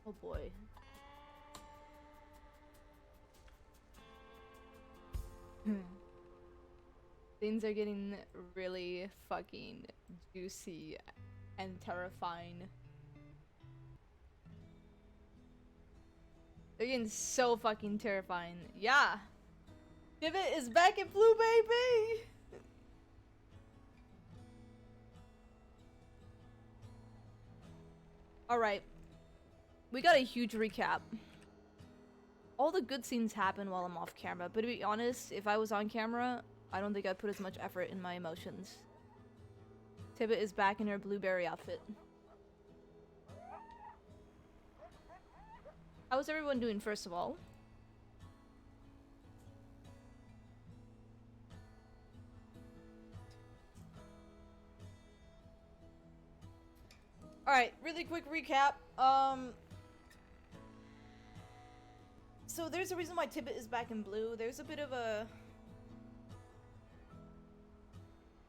Oh boy. Things are getting really fucking juicy and terrifying. They're getting so fucking terrifying. Yeah! Tibbit is back in blue, baby! Alright. We got a huge recap. All the good scenes happen while I'm off camera, but to be honest, if I was on camera, I don't think I'd put as much effort in my emotions. Tibbit is back in her blueberry outfit. How's everyone doing, first of all? Alright, really quick recap. So there's a reason why Tibbit is back in blue. There's a bit of a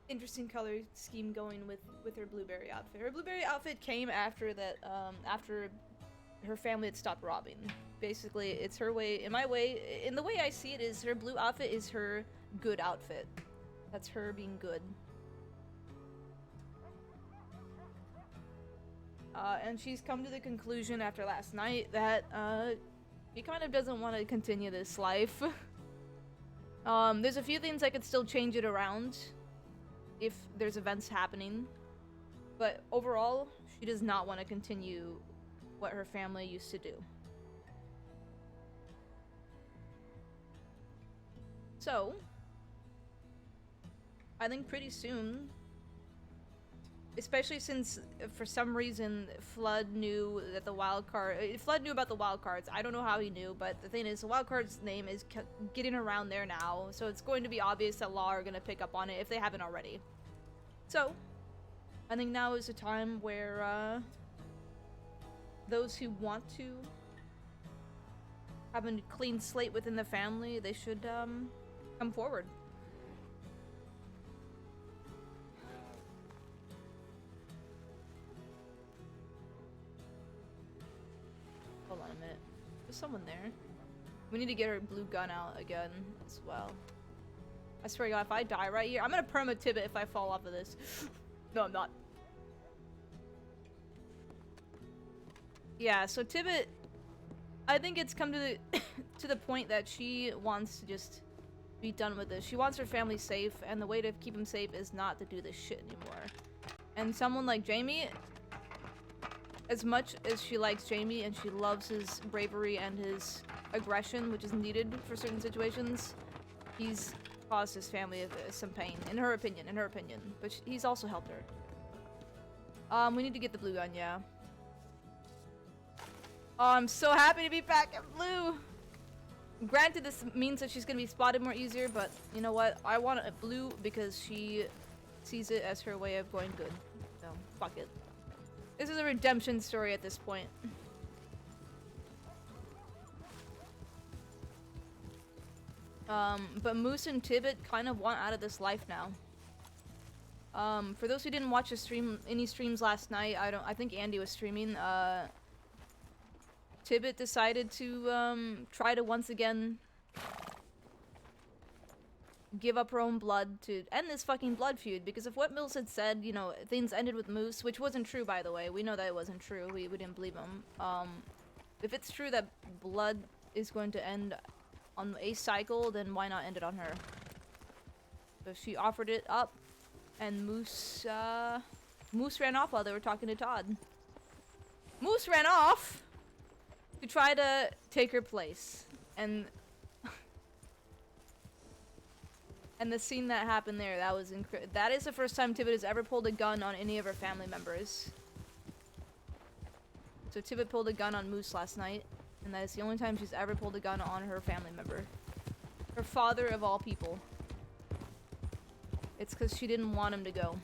interesting color scheme going with her blueberry outfit. Her blueberry outfit came after that, after her family had stopped robbing. Basically, it's her way, in the way I see it is her blue outfit is her good outfit. That's her being good. And she's come to the conclusion after last night that, she kind of doesn't want to continue this life. There's a few things I could still change it around if there's events happening. But overall, she does not want to continue what her family used to do. So, I think pretty soon, especially since for some reason Flood knew that Flood knew about the wild cards. I don't know how he knew, but the thing is, the wild card's name is getting around there now, so it's going to be obvious that Law are going to pick up on it if they haven't already. So, I think now is a time where those who want to have a clean slate within the family, they should come forward. Hold on a minute. There's someone there. We need to get her blue gun out again as well. I swear to God, if I die right here, I'm gonna perma Tibbit if I fall off of this. No, I'm not. Yeah, so Tibbit, I think it's come to the to the point that she wants to just be done with this. She wants her family safe, and the way to keep them safe is not to do this shit anymore. And someone like Jamie, as much as she likes Jamie and she loves his bravery and his aggression, which is needed for certain situations, he's caused his family some pain, in her opinion, but he's also helped her. We need to get the blue gun, yeah. Oh, I'm so happy to be back in blue! Granted, this means that she's gonna be spotted more easier, but you know what? I want it blue because she sees it as her way of going good. So, fuck it. This is a redemption story at this point. But Moose and Tibbit kind of want out of this life now. For those who didn't watch any streams last night, I think Andy was streaming, Tibbit decided to, try to once again give up her own blood to end this fucking blood feud, because if what Mills had said, you know, things ended with Moose, which wasn't true, by the way, we know that it wasn't true, we didn't believe him, if it's true that blood is going to end on a cycle, then why not end it on her? So she offered it up, and Moose ran off while they were talking to Todd. Moose ran off to try to take her place, and the scene that happened there, that was that is the first time Tibbit has ever pulled a gun on any of her family members. So Tibbit pulled a gun on Moose last night, and that is the only time she's ever pulled a gun on her family member. Her father of all people. It's because she didn't want him to go.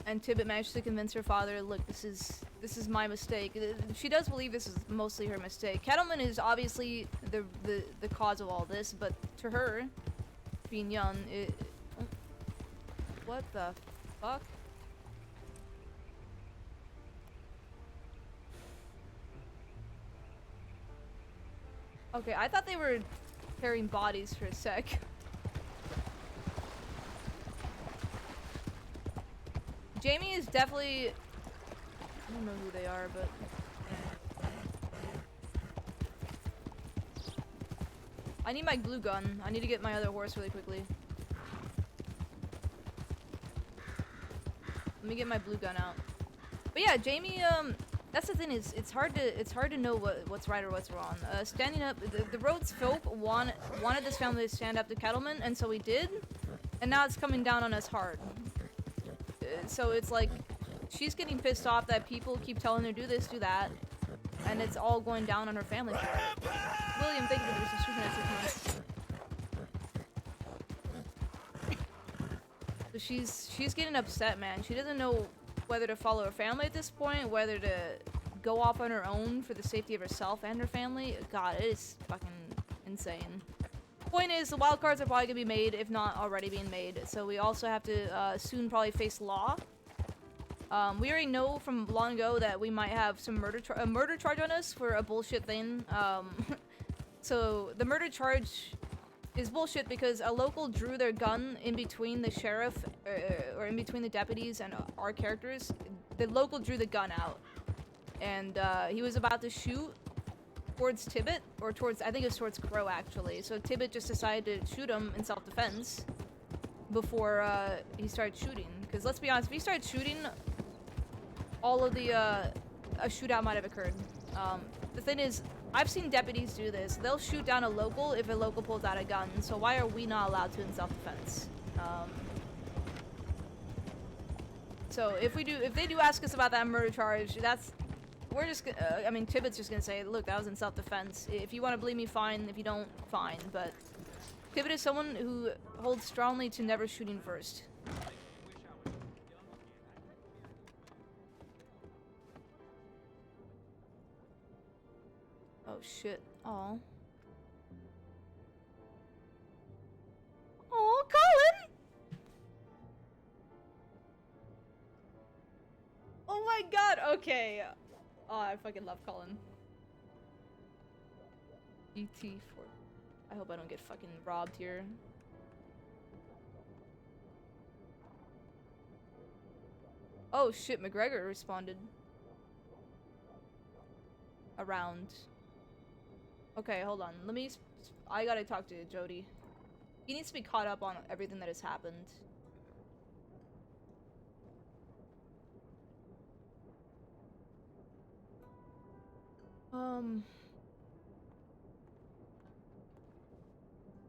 And Tibbit managed to convince her father, look, this is my mistake. She does believe this is mostly her mistake. Kettleman is obviously the cause of all this, but to her, being young, what the fuck? Okay, I thought they were carrying bodies for a sec. Jamie is definitely... I don't know who they are, but... I need my glue gun. I need to get my other horse really quickly. Let me get my blue gun out. But yeah, Jamie, that's the thing, is it's hard to know what's right or what's wrong. Standing up, the Rhodes folk wanted this family to stand up to Kettleman, and so we did, and now it's coming down on us hard. So it's like, she's getting pissed off that people keep telling her do this, do that, and it's all going down on her family for it. William, thank you for the subscription at 6 months. So she's getting upset, man. She doesn't know whether to follow her family at this point, whether to go off on her own for the safety of herself and her family. God, it is fucking insane. Point is, the wild cards are probably gonna be made, if not already being made. So we also have to soon probably face law. We already know from long ago that we might have some a murder charge on us for a bullshit thing. So the murder charge is bullshit because a local drew their gun in between the sheriff, or in between the deputies and our characters. The local drew the gun out, and he was about to shoot towards Tibbit, or towards, I think it was towards Crow actually. So Tibbit just decided to shoot him in self-defense before he started shooting. Because let's be honest, if he started shooting, all of the a shootout might have occurred. The thing is, I've seen deputies do this. They'll shoot down a local if a local pulls out a gun. So why are we not allowed to in self-defense? So if they do ask us about that murder charge, we're just I mean, Tibbet's just gonna say, look, that was in self-defense. If you want to believe me, fine. If you don't, fine. But Tibbet is someone who holds strongly to never shooting first. Oh shit. Aw. Oh, Colin! Oh my god, okay. Oh, I fucking love Colin. ET4. I hope I don't get fucking robbed here. Oh shit, McGregor responded. Around. Okay, hold on. I gotta talk to Jody. He needs to be caught up on everything that has happened.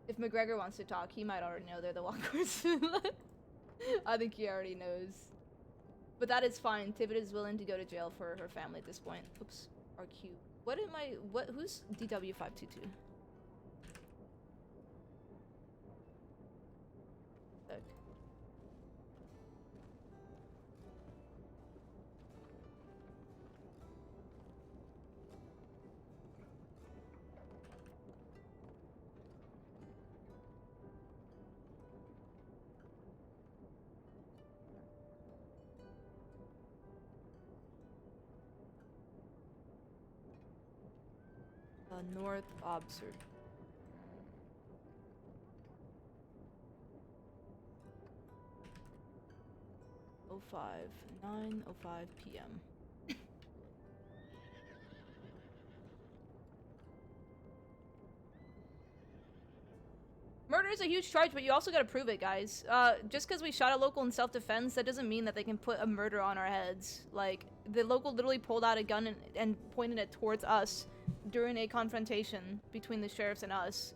If McGregor wants to talk, he might already know they're the walkers. I think he already knows. But that is fine. Tibbet is willing to go to jail for her family at this point. Oops. RQ. Who's DW522? Look. North Observ. Oh 9:05 p.m. Murder is a huge charge, but you also gotta prove it, guys. Just because we shot a local in self-defense, that doesn't mean that they can put a murder on our heads. Like, the local literally pulled out a gun and pointed it towards us during a confrontation between the sheriffs and us.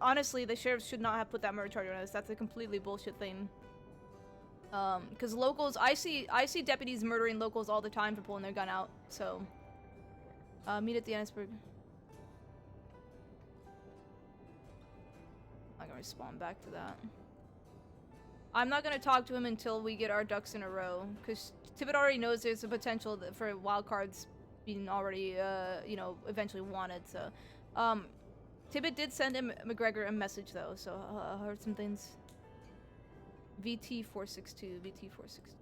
Honestly, the sheriffs should not have put that murder charge on us. That's a completely bullshit thing. Because locals, I see deputies murdering locals all the time for pulling their gun out. So, meet at the Annisburg. I'm not gonna respond back to that. I'm not gonna talk to him until we get our ducks in a row, because Tibbet already knows there's a potential for wild cards being already, you know, eventually wanted. So, Tibbet did send him McGregor a message though, so I heard some things. VT462, VT462.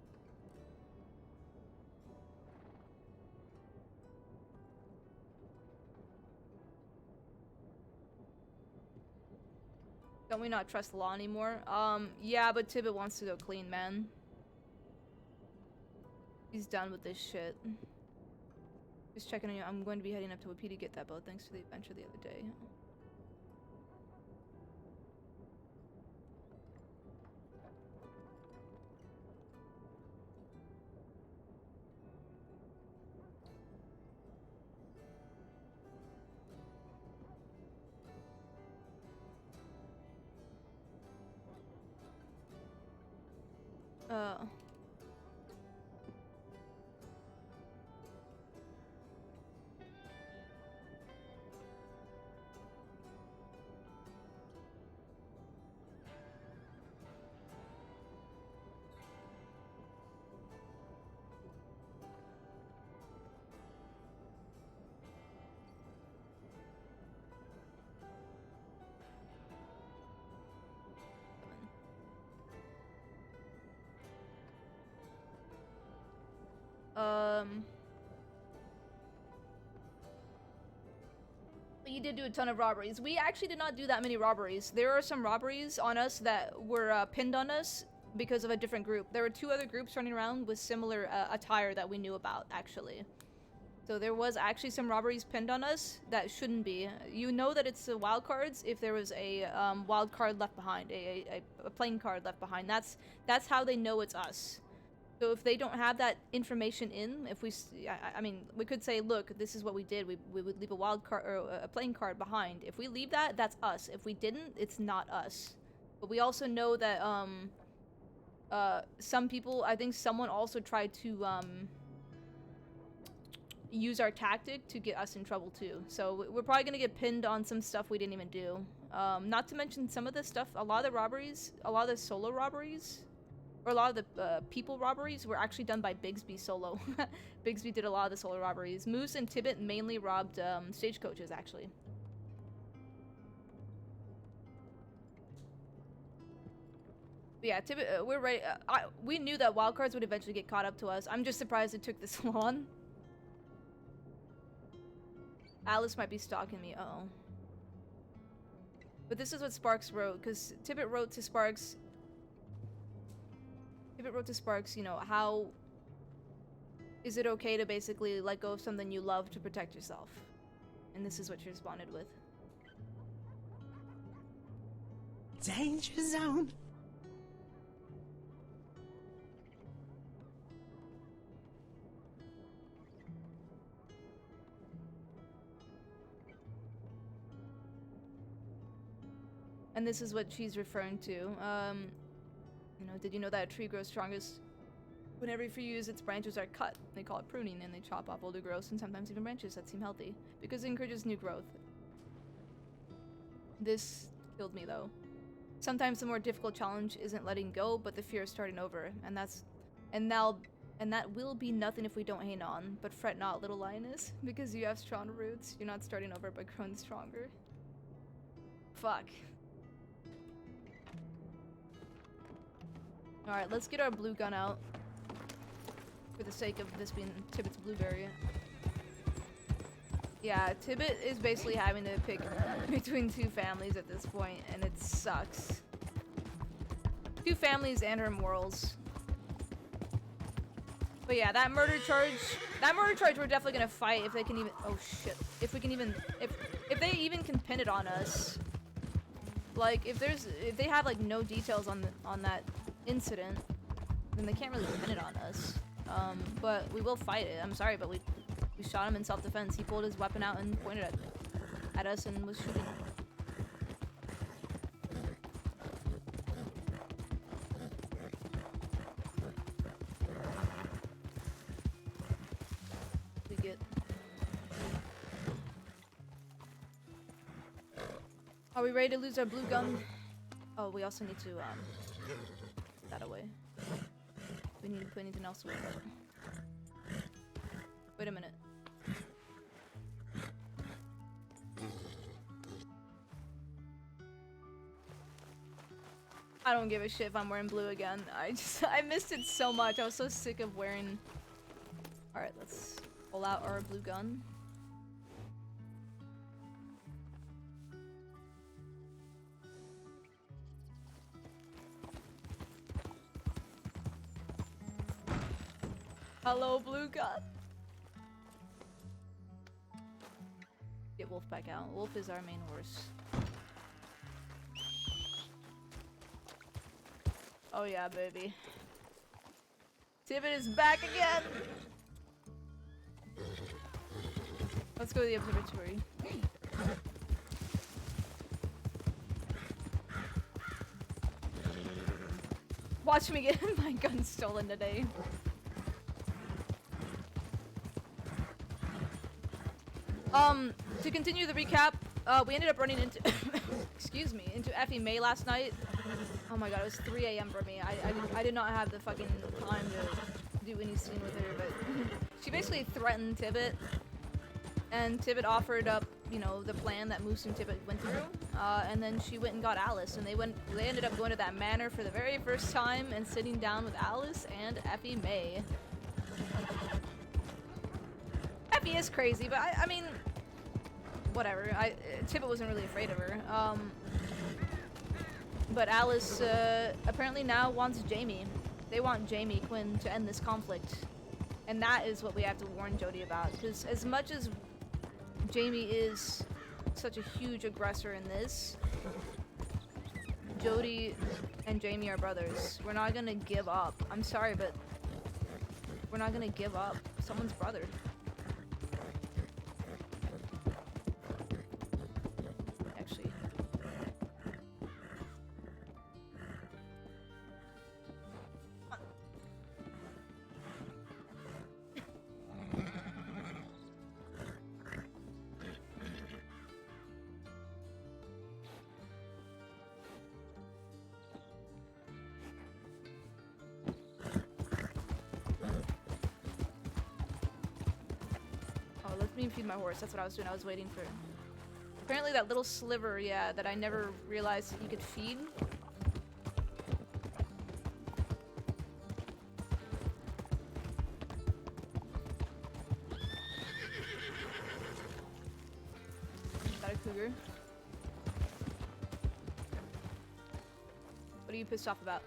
Don't we not trust the law anymore? Yeah, but Tibbit wants to go clean, man. He's done with this shit. Just checking on you. I'm going to be heading up to WP to get that boat thanks to the adventure the other day. You did do a ton of robberies. We actually did not do that many robberies. There are some robberies on us that were pinned on us because of a different group. There were 2 other groups running around with similar attire that we knew about, actually. So there was actually some robberies pinned on us that shouldn't be. You know that it's the wild cards if there was a wild card left behind, a playing card left behind. That's how they know it's us. So if they don't have that information in, if we, I mean, we could say, look, this is what we did. We would leave a wild card or a playing card behind. If we leave that, that's us. If we didn't, it's not us. But we also know that some people, I think someone also tried to use our tactic to get us in trouble too. So we're probably gonna get pinned on some stuff we didn't even do. Not to mention some of the stuff, a lot of the robberies, a lot of the solo robberies. Or a lot of the people robberies were actually done by Bigsby solo. Bigsby did a lot of the solo robberies. Moose and Tibbit mainly robbed stagecoaches, actually. But yeah, Tibbit, we're ready. We knew that wildcards would eventually get caught up to us. I'm just surprised it took this long. Alice might be stalking me. Uh-oh. But this is what Sparks wrote, because Tibbit wrote to Sparks... Tibbit wrote to Sparks, you know, how is it okay to basically let go of something you love to protect yourself? And this is what she responded with. Danger zone. And this is what she's referring to. You know, did you know that a tree grows strongest whenever every few years its branches are cut? They call it pruning, and they chop off older growths and sometimes even branches that seem healthy because it encourages new growth. This killed me though. Sometimes the more difficult challenge isn't letting go, but the fear of starting over, and that will be nothing if we don't hang on. But fret not, little lioness, because you have strong roots. You're not starting over, but growing stronger. Fuck. Alright, let's get our blue gun out. For the sake of this being Tibbit's blueberry. Yeah, Tibbit is basically having to pick between 2 families at this point, and it sucks. 2 families and her morals. But yeah, that murder charge we're definitely gonna fight if they can even, oh shit. If we can even, if they even can pin it on us. Like, if they have like no details on that incident, then they can't really pin it on us. But we will fight it. I'm sorry, but we shot him in self-defense. He pulled his weapon out and pointed at us and was shooting. We get. Are we ready to lose our blue gun? Oh, we also need to put that away. We need to put anything else away. Wait a minute. I don't give a shit if I'm wearing blue again. I missed it so much. I was so sick of wearing. Alright, let's pull out our blue gun. Hello, Blue God. Get Wolf back out. Wolf is our main horse. Oh yeah, baby. Tibbit is back again! Let's go to the observatory. Watch me get my gun stolen today. To continue the recap, we ended up running into excuse me, into Effie May last night. Oh my god, it was 3 AM for me. I did not have the fucking time to do any scene with her, but she basically threatened Tibbit, and Tibbit offered up, you know, the plan that Moose and Tibbit went through, and then she went and got Alice, and they ended up going to that manor for the very first time and sitting down with Alice and Effie May. Effie is crazy, but I mean, whatever. Tibbit wasn't really afraid of her. But Alice apparently now wants Jamie. They want Jamie Quinn to end this conflict, and that is what we have to warn Jody about. Because as much as Jamie is such a huge aggressor in this, Jody and Jamie are brothers. We're not gonna give up. I'm sorry, but we're not gonna give up someone's brother. Actually. Let me feed my horse. That's what I was doing. I was waiting for... Apparently that little sliver, yeah, that I never realized that you could feed. Got a cougar. What are you pissed off about?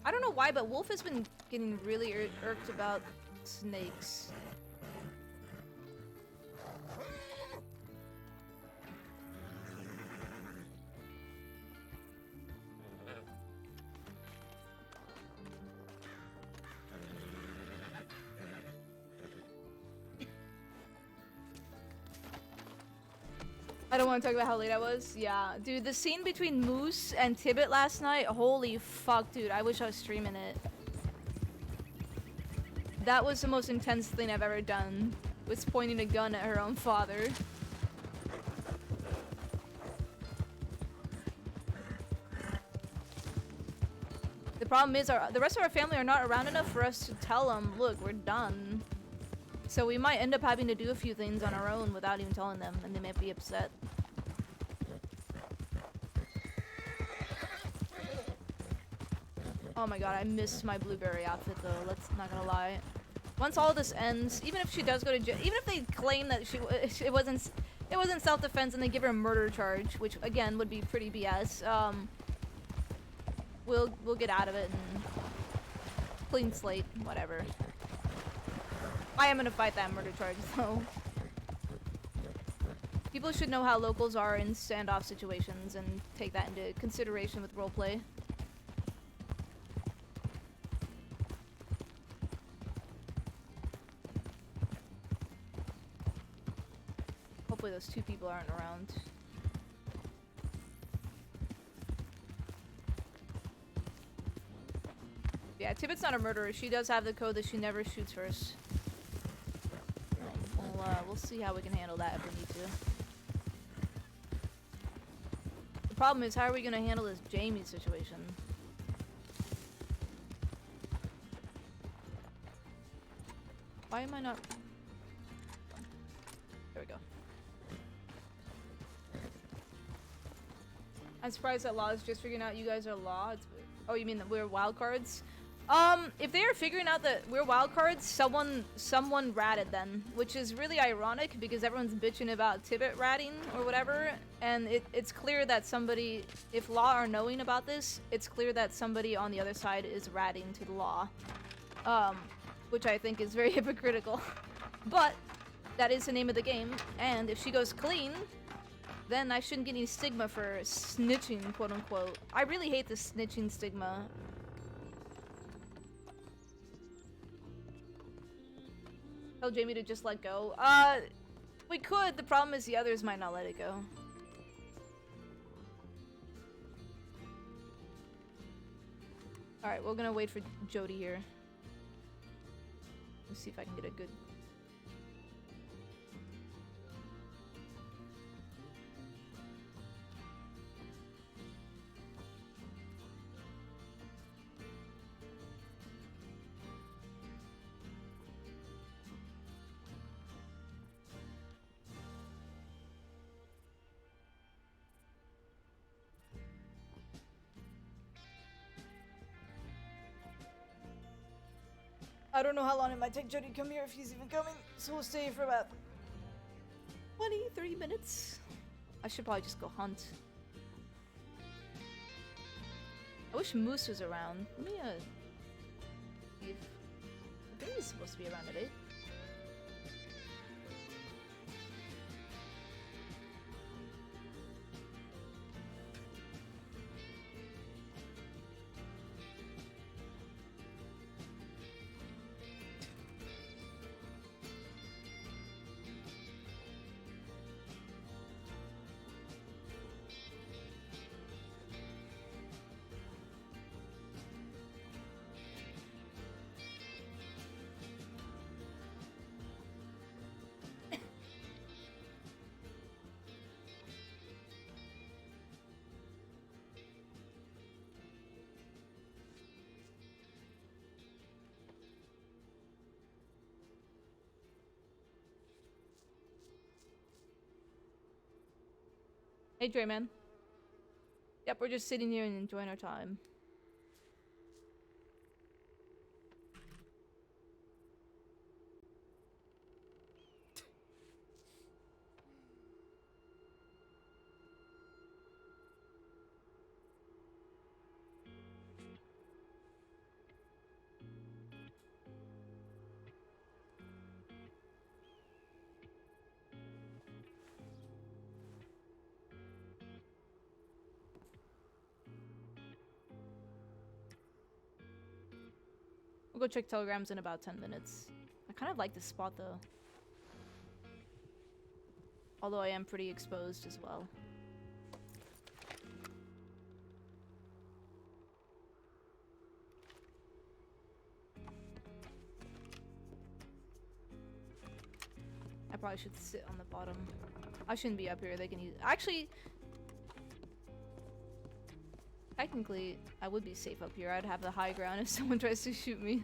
I don't know why, but Wolf has been getting really irked about snakes. I don't want to talk about how late I was. Yeah, dude, the scene between Moose and Tibbit last night, holy fuck, dude. I wish I was streaming it. That was the most intense thing I've ever done, was pointing a gun at her own father. The problem is the rest of our family are not around enough for us to tell them, look, we're done. So we might end up having to do a few things on our own without even telling them, and they might be upset. Oh my god, I missed my blueberry outfit though, let's not gonna lie. Once all this ends, even if she does go to jail, even if they claim that it wasn't self-defense and they give her a murder charge, which again would be pretty BS, we'll get out of it and clean slate, whatever. I am gonna fight that murder charge though. People should know how locals are in standoff situations and take that into consideration with roleplay. Hopefully those two people aren't around. Yeah, Tibbit's not a murderer. She does have the code that she never shoots first. We'll see how we can handle that if we need to. The problem is, how are we going to handle this Jamie situation? Why am I not... There we go. I'm surprised that Law is just figuring out you guys are Law. Oh, you mean that we're wildcards? If they are figuring out that we're wildcards, someone ratted then, which is really ironic because everyone's bitching about Tibbit ratting or whatever, and it's clear that somebody, if Law are knowing about this, it's clear that somebody on the other side is ratting to the Law. which I think is very hypocritical. But that is the name of the game, and if she goes clean, then I shouldn't get any stigma for snitching, quote unquote. I really hate the snitching stigma. Tell Jamie to just let go. We could. The problem is the others might not let it go. Alright, we're gonna wait for Jody here. Let's see if I can get a good... I don't know how long it might take Jody to come here if he's even coming, so we'll stay for about 20-30 minutes. I should probably just go hunt. I wish Moose was around. Let me see if... I think he's supposed to be around at 8. Hey, Drayman. Yep, we're just sitting here and enjoying our time. We'll go check telegrams in about 10 minutes. I kind of like this spot though. Although I am pretty exposed as well. I probably should sit on the bottom. I shouldn't be up here. They can use... Actually... Technically, I would be safe up here. I'd have the high ground if someone tries to shoot me.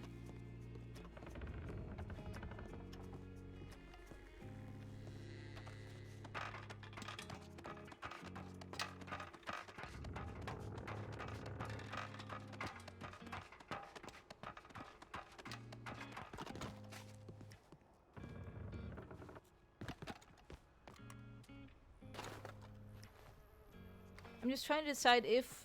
I'm just trying to decide if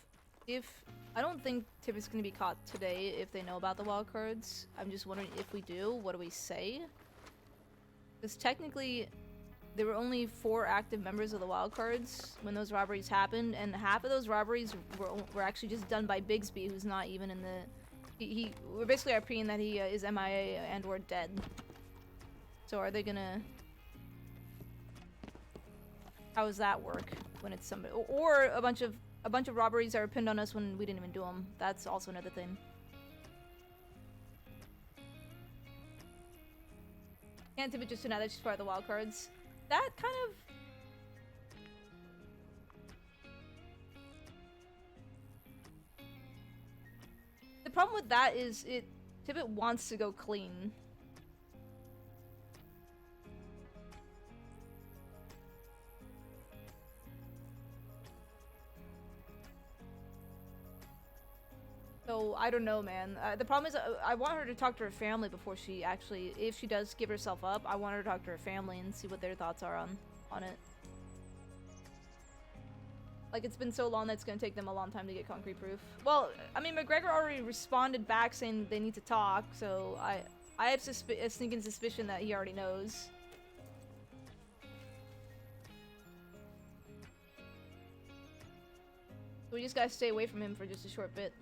I don't think Tibbit's gonna be caught today if they know about the wild cards. I'm just wondering if we do, what do we say? Because technically, there were only 4 active members of the wild cards when those robberies happened, and half of those robberies were actually just done by Bigsby, who's not even in the... We're basically RPing that he is MIA and or dead. So are they gonna... How does that work when it's somebody... Or a bunch of robberies that were pinned on us when we didn't even do them. That's also another thing. Can't Tibbit just deny that she's part of the wild cards? That kind of... The problem with that is Tibbit wants to go clean. So, I don't know, man. The problem is, I want her to talk to her family before she actually, if she does give herself up, I want her to talk to her family and see what their thoughts are on it. Like, it's been so long that it's gonna take them a long time to get concrete proof. Well, I mean, McGregor already responded back saying they need to talk, so I have a sneaking suspicion that he already knows. So we just gotta stay away from him for just a short bit.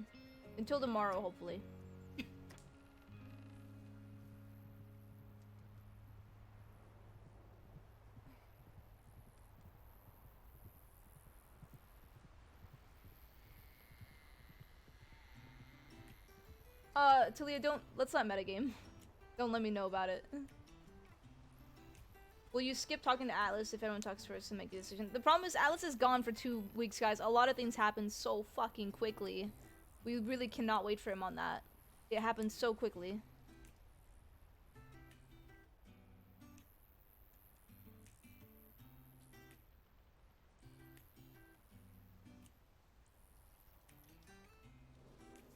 Until tomorrow, hopefully. Talia, let's not metagame. Don't let me know about it. Will you skip talking to Atlas if everyone talks first and make the decision? The problem is Atlas is gone for 2 weeks, guys. A lot of things happen so fucking quickly. We really cannot wait for him on that. It happens so quickly.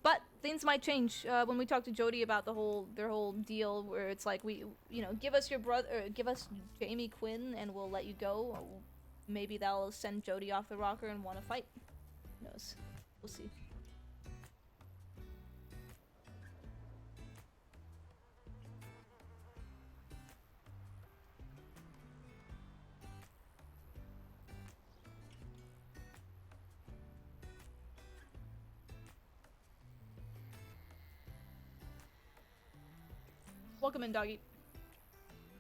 But things might change when we talk to Jody about their whole deal, where it's like give us your brother, or give us Jamie Quinn, and we'll let you go. Or maybe that'll send Jody off the rocker and want to fight. Who knows? We'll see. Welcome in, doggy.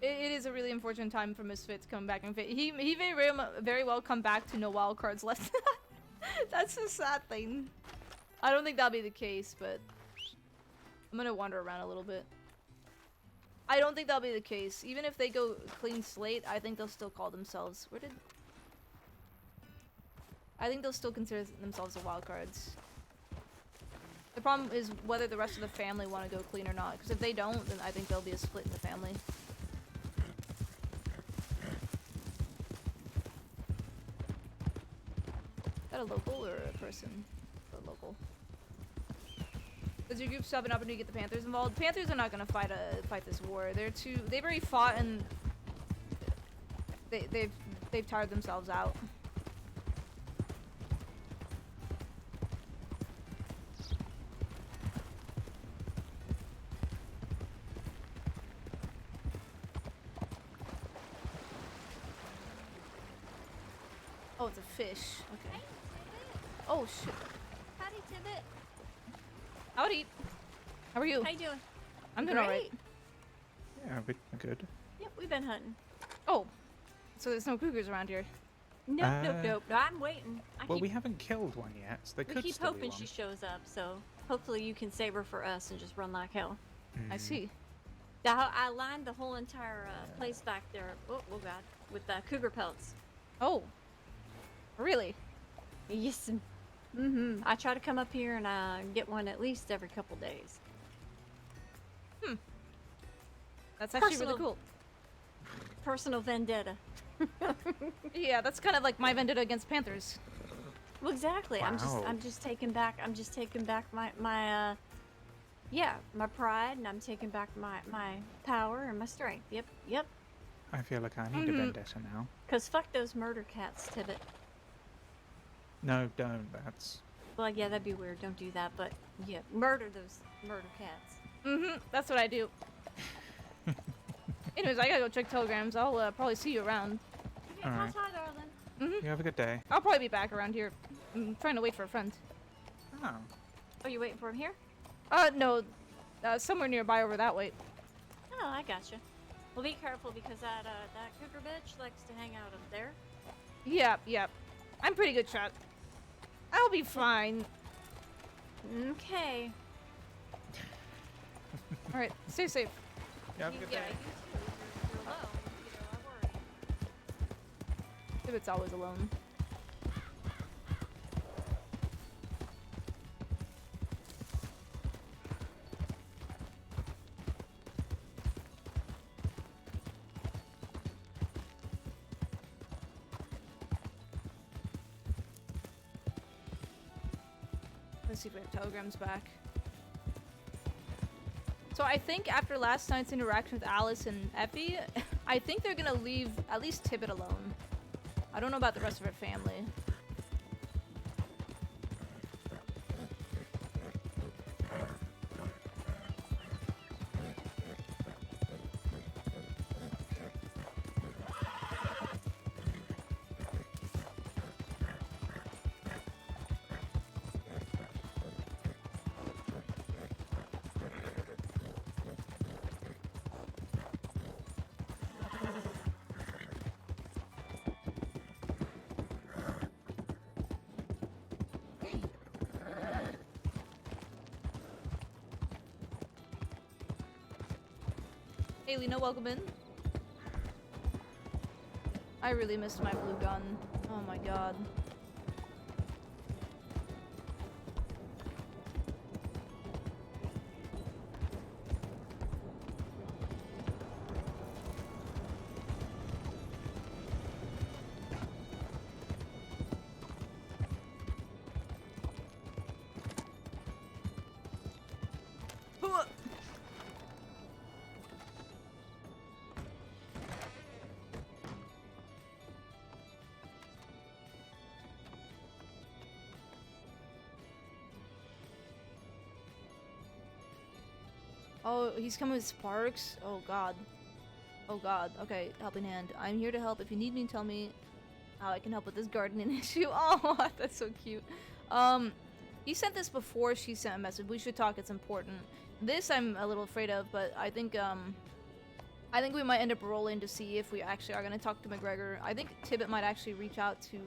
It is a really unfortunate time for Misfit to come back and fit. He very well come back to no wild cards left. That's a sad thing. I don't think that'll be the case, but I'm gonna wander around a little bit. I don't think that'll be the case. Even if they go clean slate, I think they'll still call themselves. I think they'll still consider themselves the wild cards. The problem is whether the rest of the family want to go clean or not. Because if they don't, then I think there'll be a split in the family. Is that a local or a person? A local. Does your group stepping up and you get the Panthers involved? Panthers are not gonna fight this war. They've already fought and they've tired themselves out. Oh, it's a fish. Okay. Oh shit. Howdy, Tibbit. Howdy. How are you? How you doing? I'm doing alright. Yeah, we're good. Yep, we've been hunting. Oh, so there's no cougars around here. Nope. No, I'm waiting. We haven't killed one yet, so there We could keep still be hoping one. she shows up, so hopefully you can save her for us and just run like hell. I see. I lined the whole entire place back there. Oh god, with cougar pelts. Oh. Really? Yes. I try to come up here and get one at least every couple days. That's actually really cool. Personal vendetta. Yeah, that's kind of like my vendetta against Panthers. Well, exactly. Wow. I'm just taking back my pride, and I'm taking back my power and my strength. Yep. I feel like I need a vendetta now. Cause fuck those murder cats, Tibbit. No, don't. That's... Well, yeah, that'd be weird. Don't do that. But yeah, murder those murder cats. That's what I do. Anyways, I gotta go check telegrams. I'll probably see you around. Okay, Alright. hi, darling. You have a good day. I'll probably be back around here. I'm trying to wait for a friend. Oh. Oh, you waiting for him here? No. Somewhere nearby over that way. Oh, I gotcha. Well, be careful because that cougar bitch likes to hang out up there. Yep. I'm pretty good shot. I'll be fine. Okay. Alright, stay safe. You have a good Yeah, day. you too. You're alone. I worry. Tibbit's always alone. Let's see if we have telegrams back. So I think after last night's interaction with Alice and Effie, I think they're gonna leave at least Tibbit alone. I don't know about the rest of her family. Hey Lena, welcome in. I really missed my blue gun. Oh my god. Oh, he's coming with sparks? Oh god. Oh god. Okay, helping hand. I'm here to help. If you need me, tell me how I can help with this gardening issue. Oh, that's so cute. He sent this before she sent a message. We should talk, it's important. This I'm a little afraid of, but I think we might end up rolling to see if we actually are gonna talk to McGregor. I think Tibbit might actually reach out to...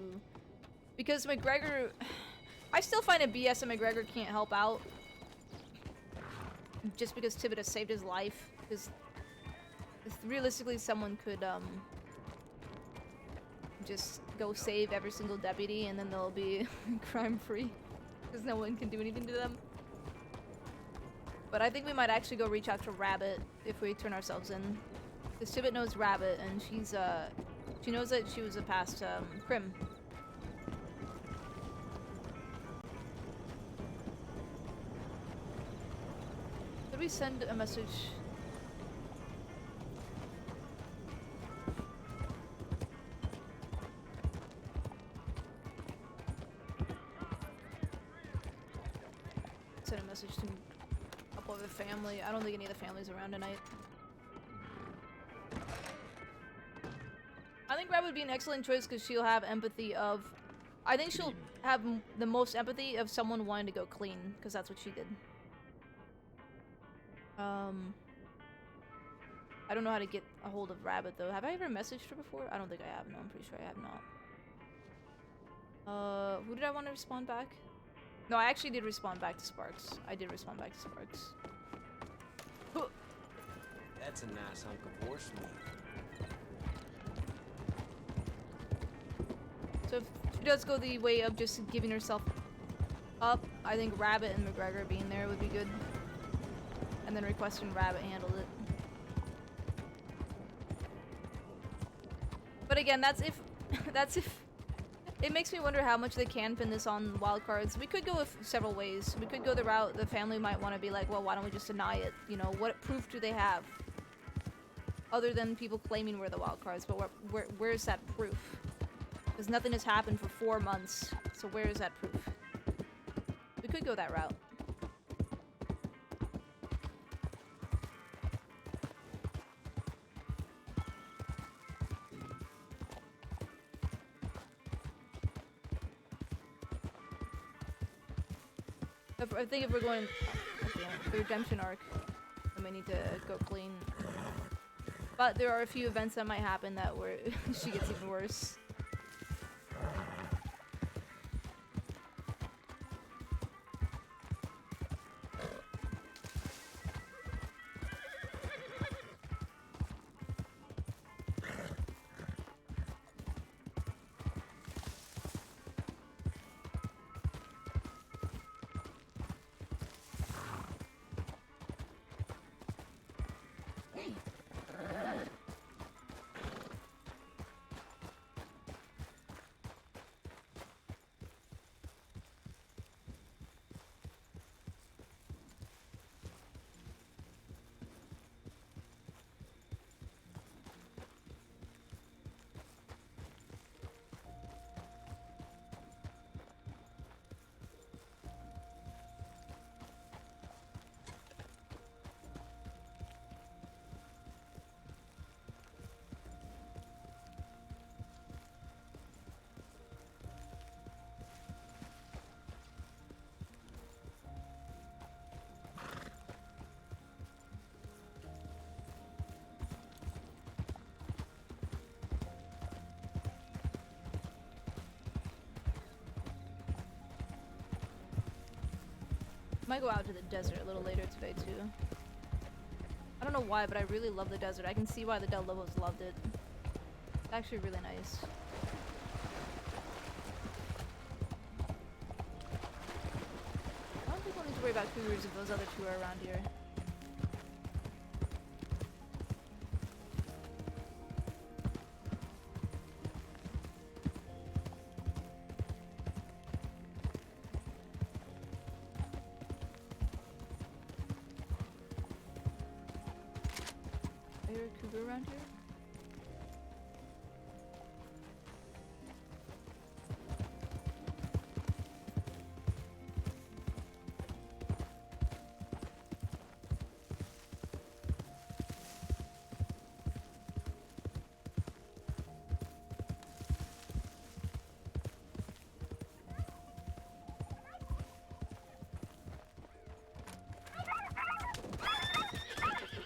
Because McGregor... I still find it BS that McGregor can't help out. Just because Tibbit has saved his life, because realistically someone could just go save every single deputy and then they'll be crime-free because no one can do anything to them. But I think we might actually go reach out to Rabbit if we turn ourselves in, because Tibbit knows Rabbit and she knows that she was a past crim. Did we send a message? Send a message to a couple of the family. I don't think any of the family's around tonight. I think Rab would be an excellent choice because she'll have empathy of... I think she'll have the most empathy of someone wanting to go clean, because that's what she did. I don't know how to get a hold of Rabbit though. Have I ever messaged her before? I don't think I have. No, I'm pretty sure I have not. Who did I want to respond back? No, I actually did respond back to Sparks. I did respond back to Sparks. That's a nice hunk of horsemeat. So if she does go the way of just giving herself up, I think Rabbit and McGregor being there would be good. And then requesting Rabbit handled it. But again, that's if it makes me wonder how much they can pin this on wildcards. We could go several ways. We could go the route the family might want to be like, well, why don't we just deny it? You know, what proof do they have? Other than people claiming we're the wildcards, but where's that proof? Because nothing has happened for 4 months, so where is that proof? We could go that route. I think if we're going the redemption arc, then we need to go clean. But there are a few events that might happen that where she gets even worse. Might go out to the desert a little later today too. I don't know why, but I really love the desert. I can see why the Del Lobos loved it. It's actually really nice. I don't think we'll need to worry about cougars if those other two are around here. Is there a cougar around here?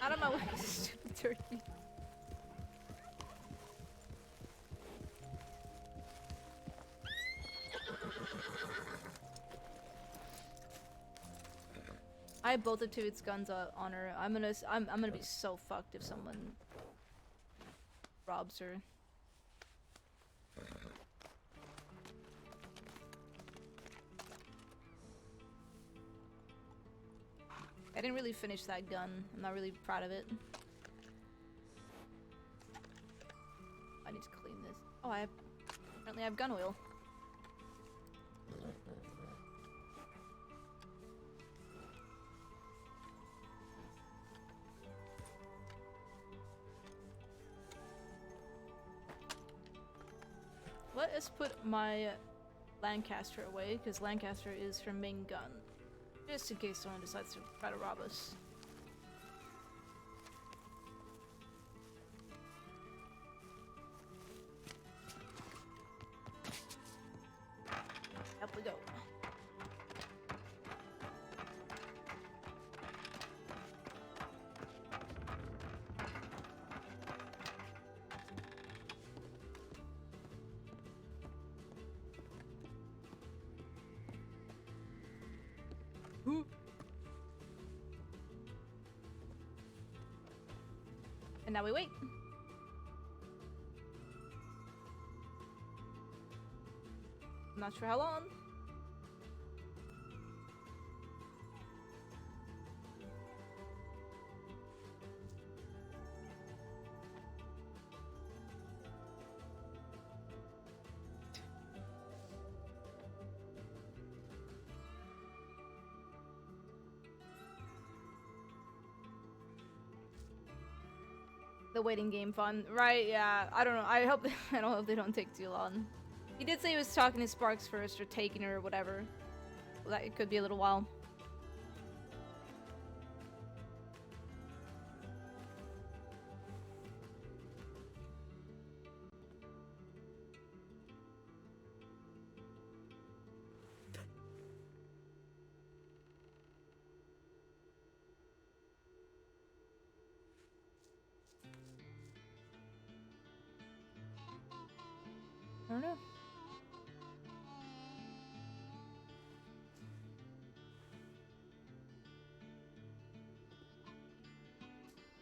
Out of my way, stupid turkey. I have both of Tibbit's guns on her. I'm gonna be so fucked if someone robs her. I didn't really finish that gun. I'm not really proud of it. I need to clean this. Oh, apparently I have gun oil. Let us put my Lancaster away, because Lancaster is her main gun. Just in case someone decides to try to rob us. Up we go. And now we wait. I'm not sure how long. The waiting game fun, right? Yeah, I don't know. I hope I don't hope they don't take too long. He did say he was talking to Sparks first, or taking her, or whatever. Well, that it could be a little while. I don't know.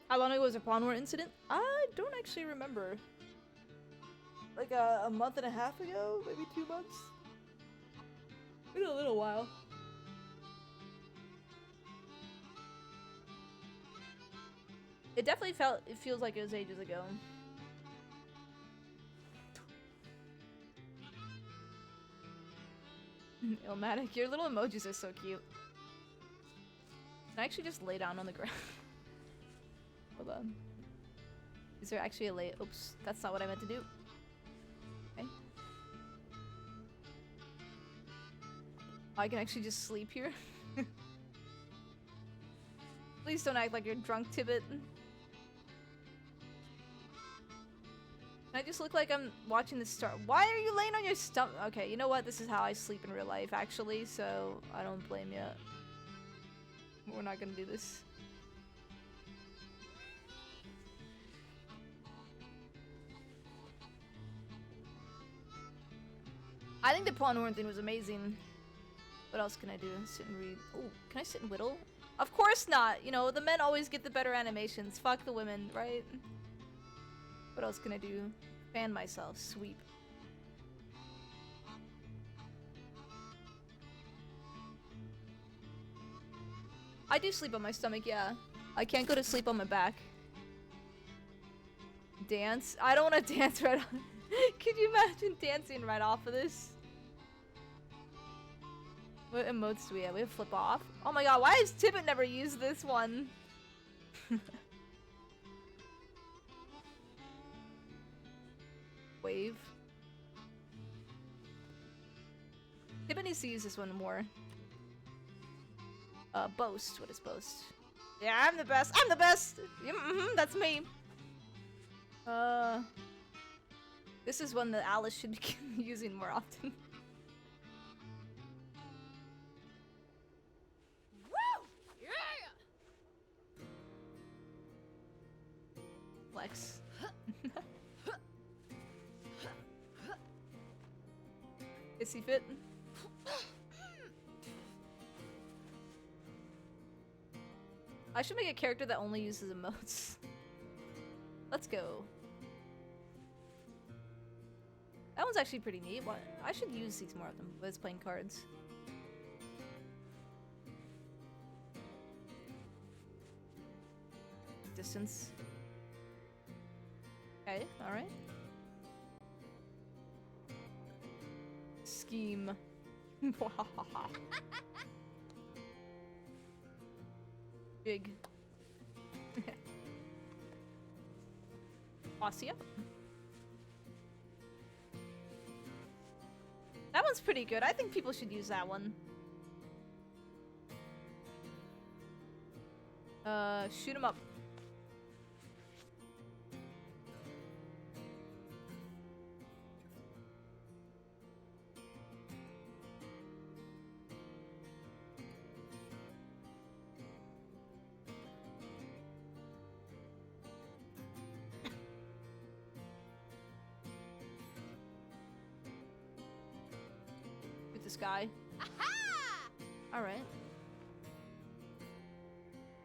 How long ago was the Pawn War incident? I don't actually remember. Like a month and a half ago? Maybe 2 months? Been a little while. It definitely feels like it was ages ago. Illmatic, your little emojis are so cute. Can I actually just lay down on the ground? Hold on. Is there actually a lay? Oops, that's not what I meant to do. Okay. I can actually just sleep here. Please don't act like you're drunk, Tibbit. I just look like I'm watching the star. Why are you laying on your stomach? Okay, you know what? This is how I sleep in real life, actually, so I don't blame you. We're not gonna do this. I think the Pawn War thing was amazing. What else can I do? Sit and read. Oh, can I sit and whittle? Of course not. You know, the men always get the better animations. Fuck the women, right? What else can I do? Fan myself. Sweep. I do sleep on my stomach, yeah. I can't go to sleep on my back. Dance? I don't want to dance right on. Could you imagine dancing right off of this? What emotes do we have? We have flip off. Oh my god, why has Tibbit never used this one? Wave. Tibbit needs to use this one more. Boast. What is boast? Yeah, I'm the best. I'm the best! That's me. This is one that Alice should be using more often. Woo! Yeah! Flex. Is he fit? I should make a character that only uses emotes. Let's go. That one's actually pretty neat. What? I should use these more of them when it's playing cards. Distance. Okay, alright. Scheme. Big. Ossia. That one's pretty good. I think people should use that one. Shoot 'em up. This guy. Alright.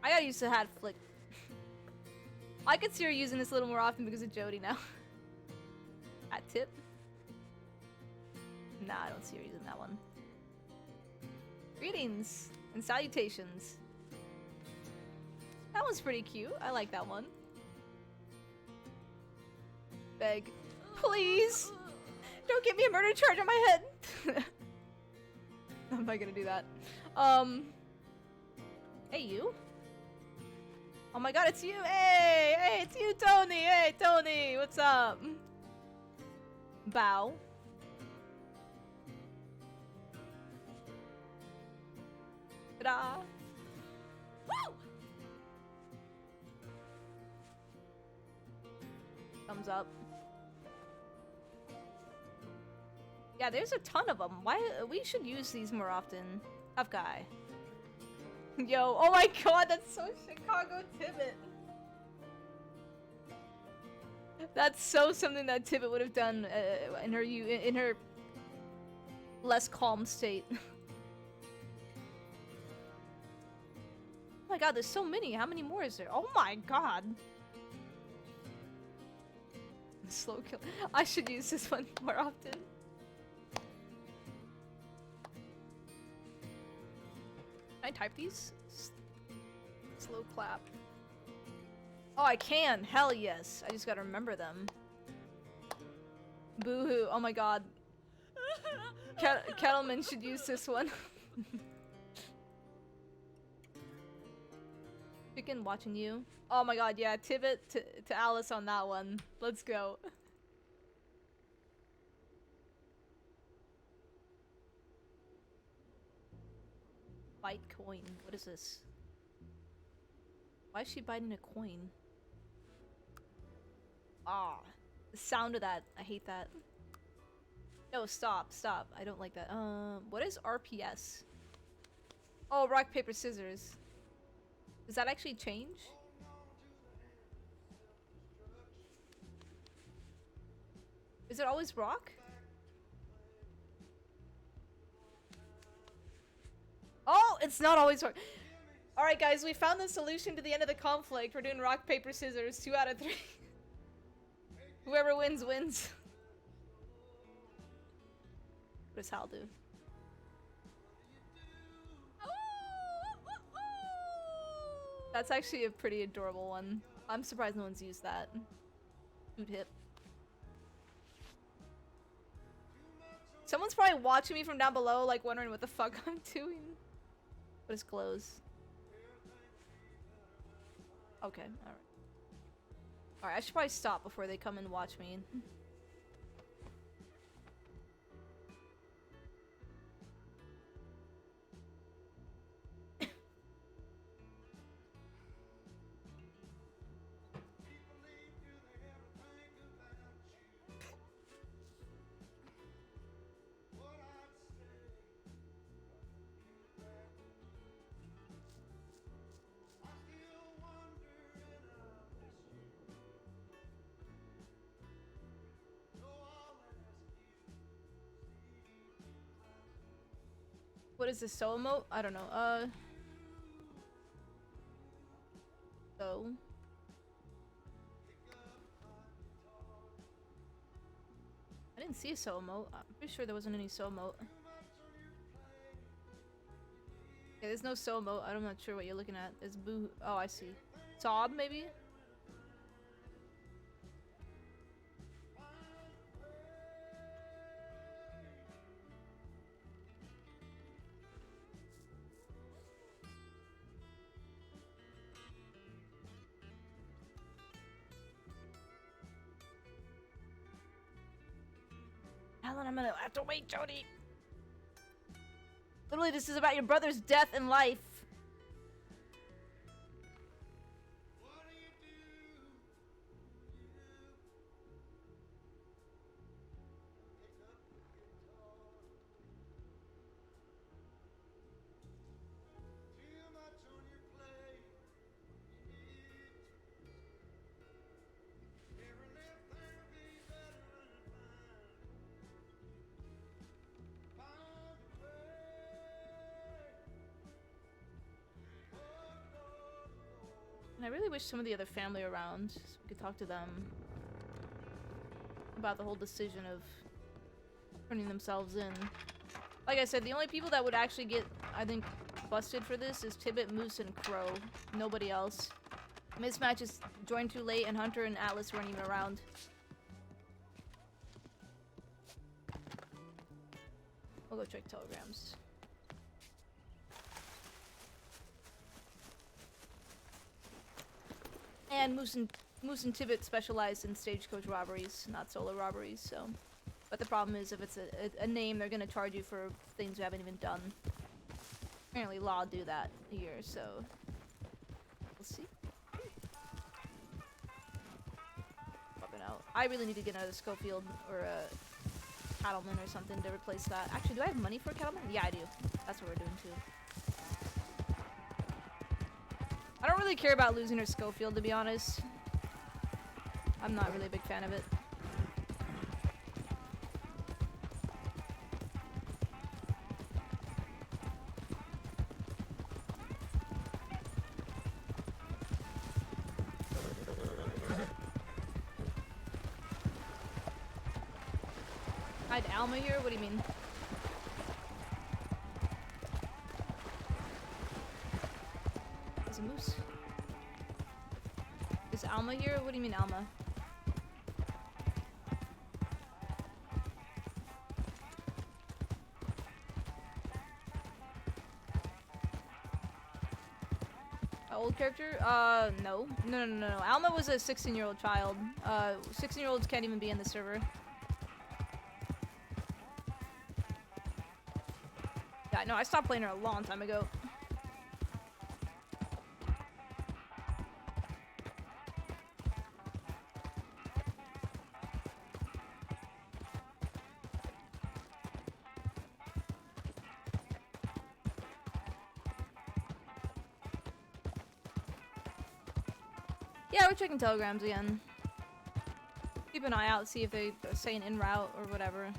I gotta use the hat flick. I could see her using this a little more often because of Jody now. Hat tip? Nah, I don't see her using that one. Greetings and salutations. That one's pretty cute. I like that one. Beg. Please! Don't give me a murder charge on my head! How am I gonna do that? Hey, you? Oh my god, it's you! Hey! Hey, it's you, Tony! Hey, Tony! What's up? Bow. Ta-da! Woo! Thumbs up. Yeah, there's a ton of them. Why? We should use these more often. Tough guy. Yo, oh my god, that's so Chicago Tibbit. That's so something that Tibbit would have done in her less calm state. Oh my god, there's so many. How many more is there? Oh my god. Slow kill. I should use this one more often. Can I type these? Slow clap. Oh, I can! Hell yes! I just gotta remember them. Boo-hoo. Oh my god. Kettleman should use this one. Chicken watching you. Oh my god, yeah. Tibbit to Alice on that one. Let's go. Bite coin. What is this? Why is she biting a coin? Ah, the sound of that. I hate that. No, stop, stop. I don't like that. What is RPS? Oh, rock, paper, scissors. Does that actually change? Is it always rock? Oh, it's not always rock. Alright guys, we found the solution to the end of the conflict. We're doing rock, paper, scissors. 2 out of 3. Whoever wins, wins. What does Hal do? That's actually a pretty adorable one. I'm surprised no one's used that. Food hip. Someone's probably watching me from down below, like wondering what the fuck I'm doing. What is close? Okay, alright. Alright, I should probably stop before they come and watch me. What is this, so emote? I don't know, so... I didn't see a so emote. I'm pretty sure there wasn't any so emote. Okay, there's no so emote. I'm not sure what you're looking at. There's boo. Oh, I see. Sob, maybe? Alan, I'm gonna have to wait, Jody. Literally, this is about your brother's death and life. And I really wish some of the other family around so we could talk to them about the whole decision of turning themselves in. Like I said, the only people that would actually get, I think, busted for this is Tibbit, Moose, and Crow. Nobody else. Mismatch is joined too late, and Hunter and Atlas weren't even around. We'll go check telegrams. And Moose and Tibbit specialize in stagecoach robberies, not solo robberies, so... But the problem is if it's a name, they're gonna charge you for things you haven't even done. Apparently law do that here, so... We'll see. Popping out. I really need to get another Schofield or a Cattleman or something to replace that. Actually, do I have money for a Cattleman? Yeah, I do. That's what we're doing too. I don't really care about losing her Schofield, to be honest. I'm not really a big fan of it. Hide Alma here? What do you mean? There's a moose. Is Alma here? What do you mean Alma? An old character? No. No. Alma was a 16-year-old child. 16-year-olds can't even be in the server. Yeah, no, I stopped playing her a long time ago. Yeah, we're checking telegrams again. Keep an eye out, see if they're saying en route or whatever.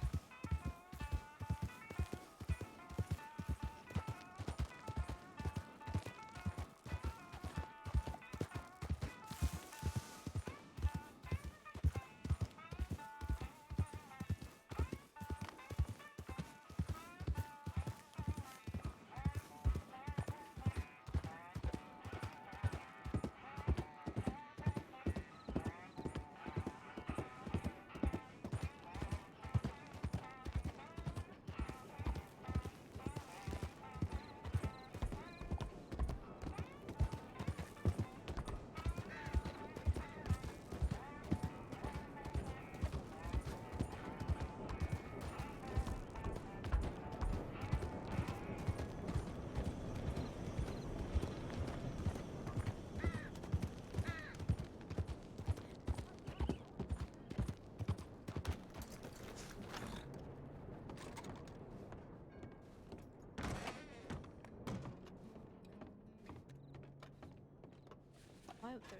Why? There.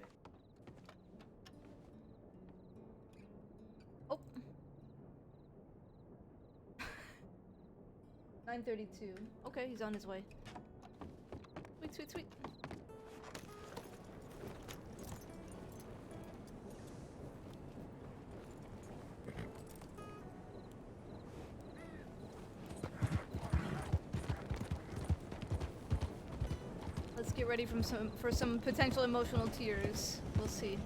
Oh. 9:32. Okay, he's on his way. Sweet, sweet, sweet. Let's get ready for some potential emotional tears. We'll see.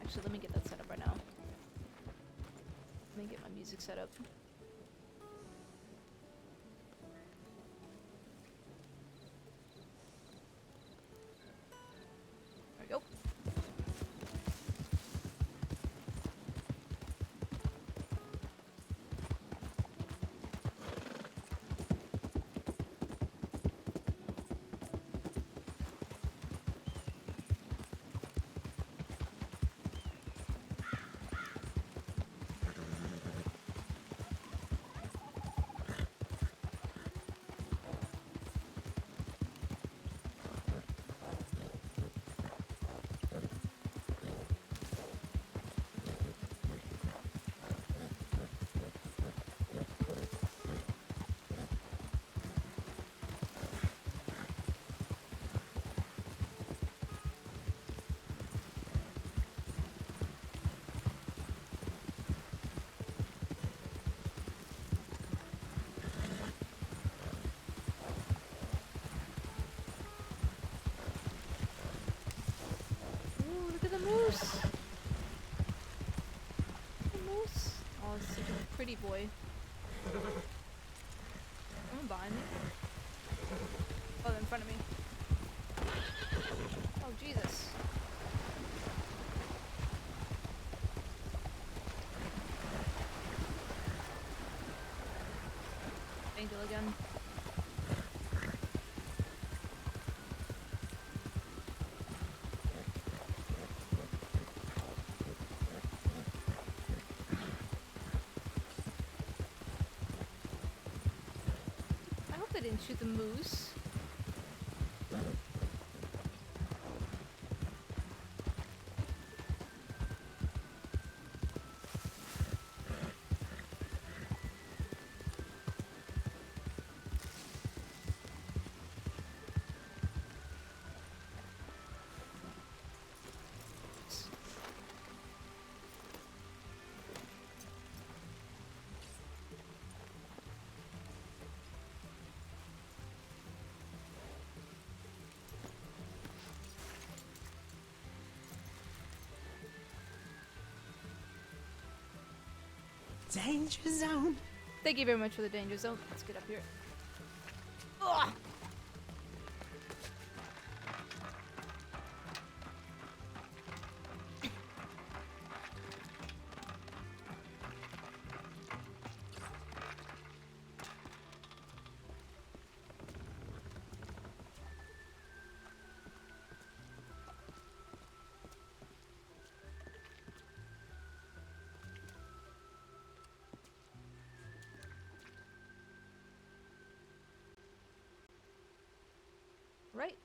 Actually, let me get that set up right now. Let me get my music set up. There we go. Ooh, look at the moose! The moose! Oh, it's such a pretty boy. Someone behind me? Oh, they're in front of me. Oh, Jesus. Angel again. I hope they didn't shoot the moose. Danger zone. Thank you very much for the danger zone. Let's get up here. Ugh. Right.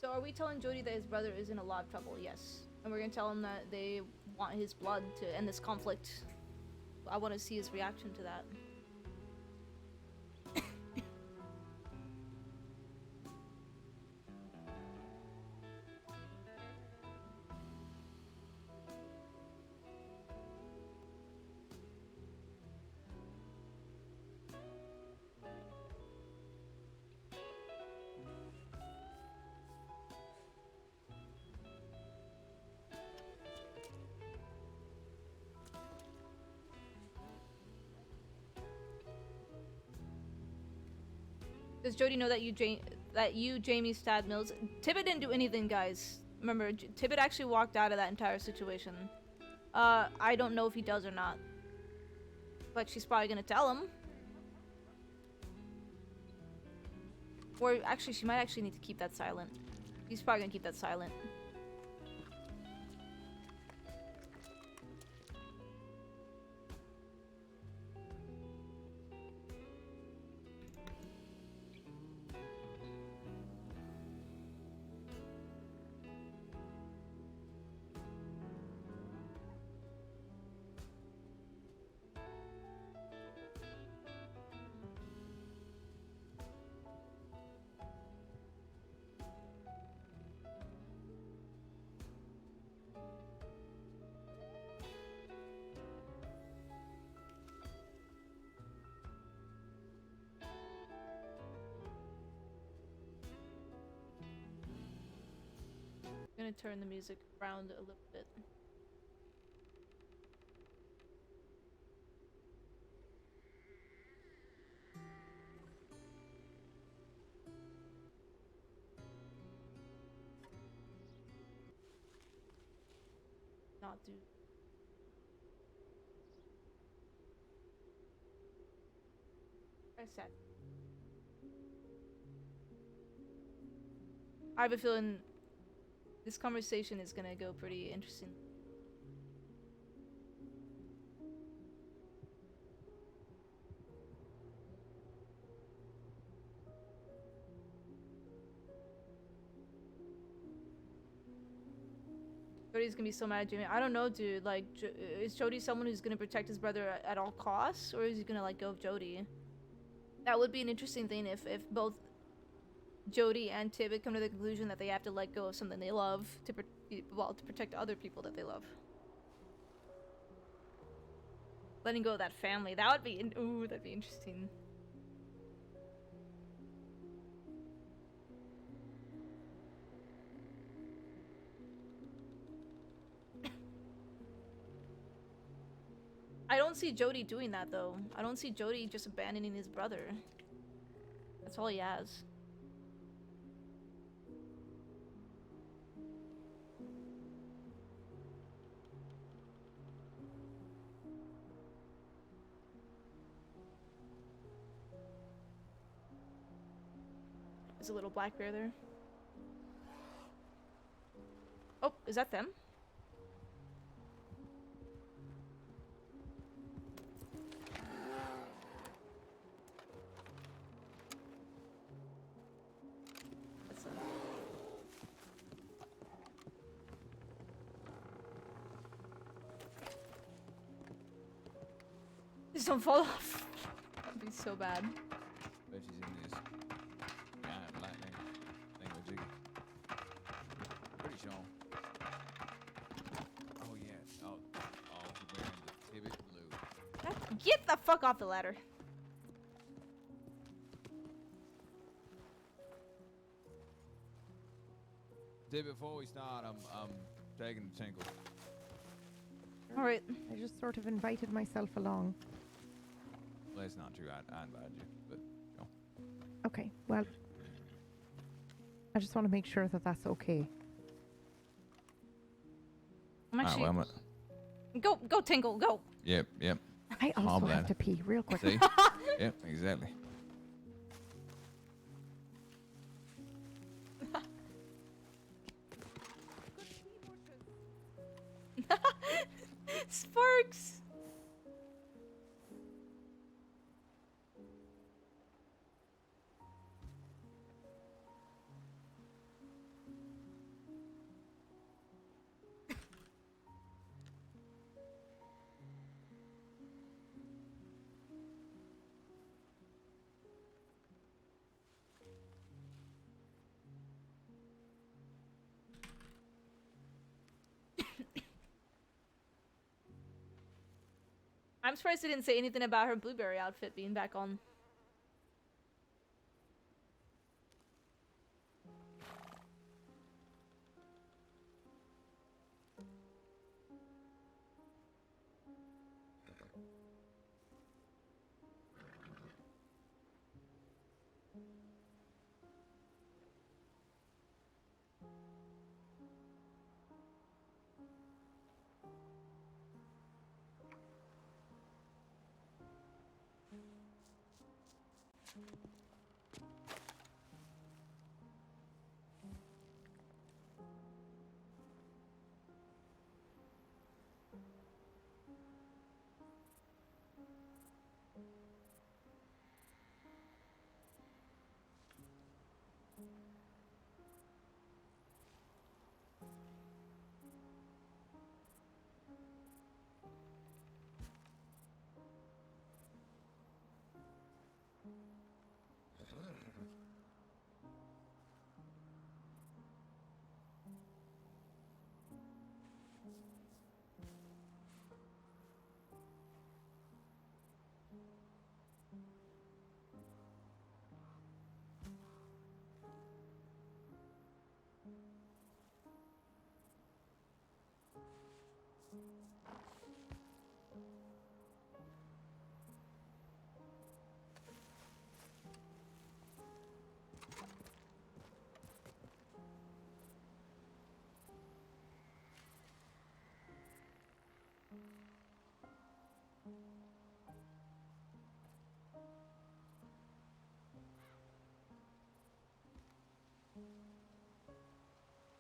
So are we telling Jody that his brother is in a lot of trouble? Yes. And we're gonna tell him that they want his blood to end this conflict. I want to see his reaction to that. Does Jody know that you Jamie stabbed Mills? Tibbit didn't do anything, guys. Remember, Tibbit actually walked out of that entire situation. I don't know if he does or not. But she's probably gonna tell him. Or actually, she might actually need to keep that silent. She's probably gonna keep that silent. I'm gonna turn the music around a little bit. Not do. I said. I have a feeling this conversation is gonna go pretty interesting. Jody's gonna be so mad at Jamie. I don't know, dude. Like, is Jody someone who's gonna protect his brother at all costs, or is he gonna let go of Jody? That would be an interesting thing if both Jody and Tibbit come to the conclusion that they have to let go of something they love to protect other people that they love. Letting go of that family, that would be ooh, that'd be interesting. I don't see Jody doing that though. I don't see Jody just abandoning his brother. That's all he has. There's a little black bear there. Oh, is that them? That's them. Just don't fall off. That'd be so bad. Bet she's in this giant lightning thingamajiggy. Pretty sure. Oh yeah. Oh, she's wearing the Tibbit blue. Get the fuck off the ladder. Tibbit, before we start, I'm taking the tinkle. All right. I just sort of invited myself along. Well, that's not true. I invited you, but you know. Okay, well, I just want to make sure that that's okay. I'm actually. Alright, well, Go, Tinkle, go. Yep. I also Hobble have at to pee real quick. See? Yep, exactly. Sparks. I'm surprised they didn't say anything about her blueberry outfit being back on.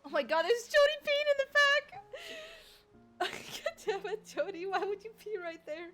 Oh my god, there's Jody peeing in the back! God damn it, Jody, why would you pee right there?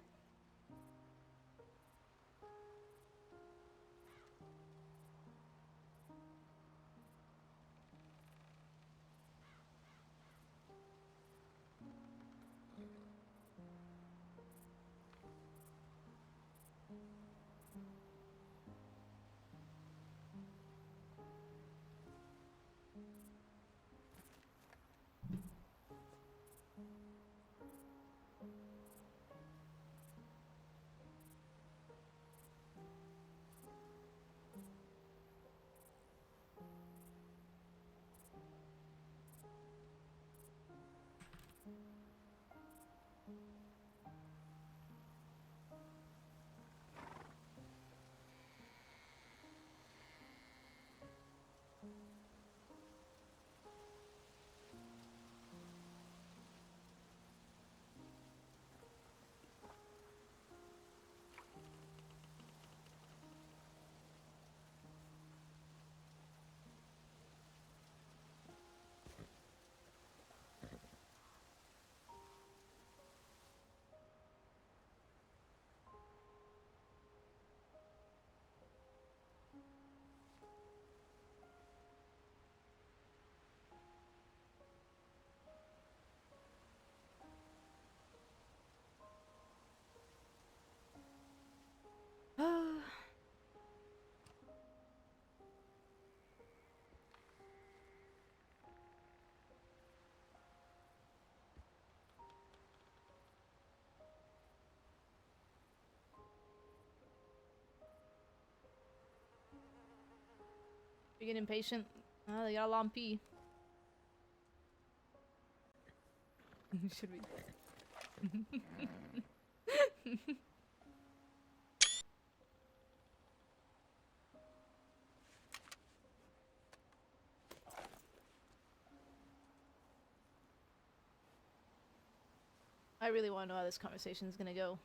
You get impatient? They got a long pee. Should we? I really want to know how this conversation is gonna go.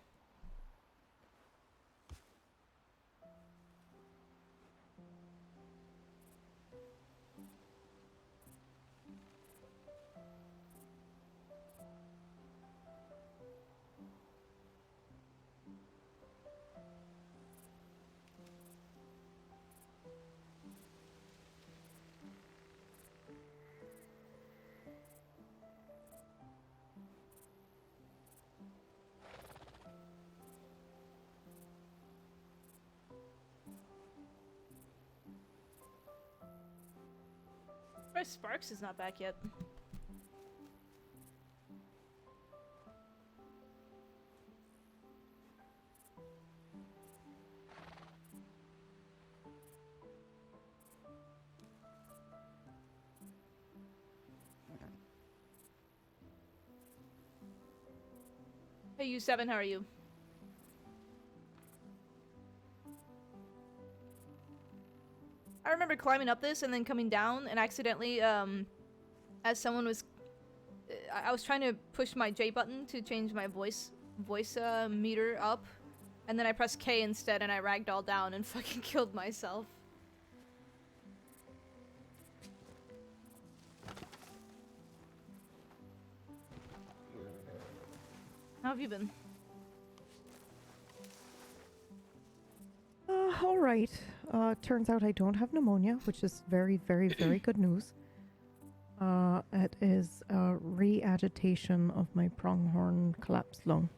Surprised Sparks is not back yet. Hey, U7, how are you? I remember climbing up this and then coming down and accidentally, as someone was, I was trying to push my J button to change my voice meter up, And then I pressed K instead and I ragdolled down and fucking killed myself. How have you been? All right. Turns out I don't have pneumonia, which is very, very, very good news. It is a re-agitation of my pronghorn collapsed lung,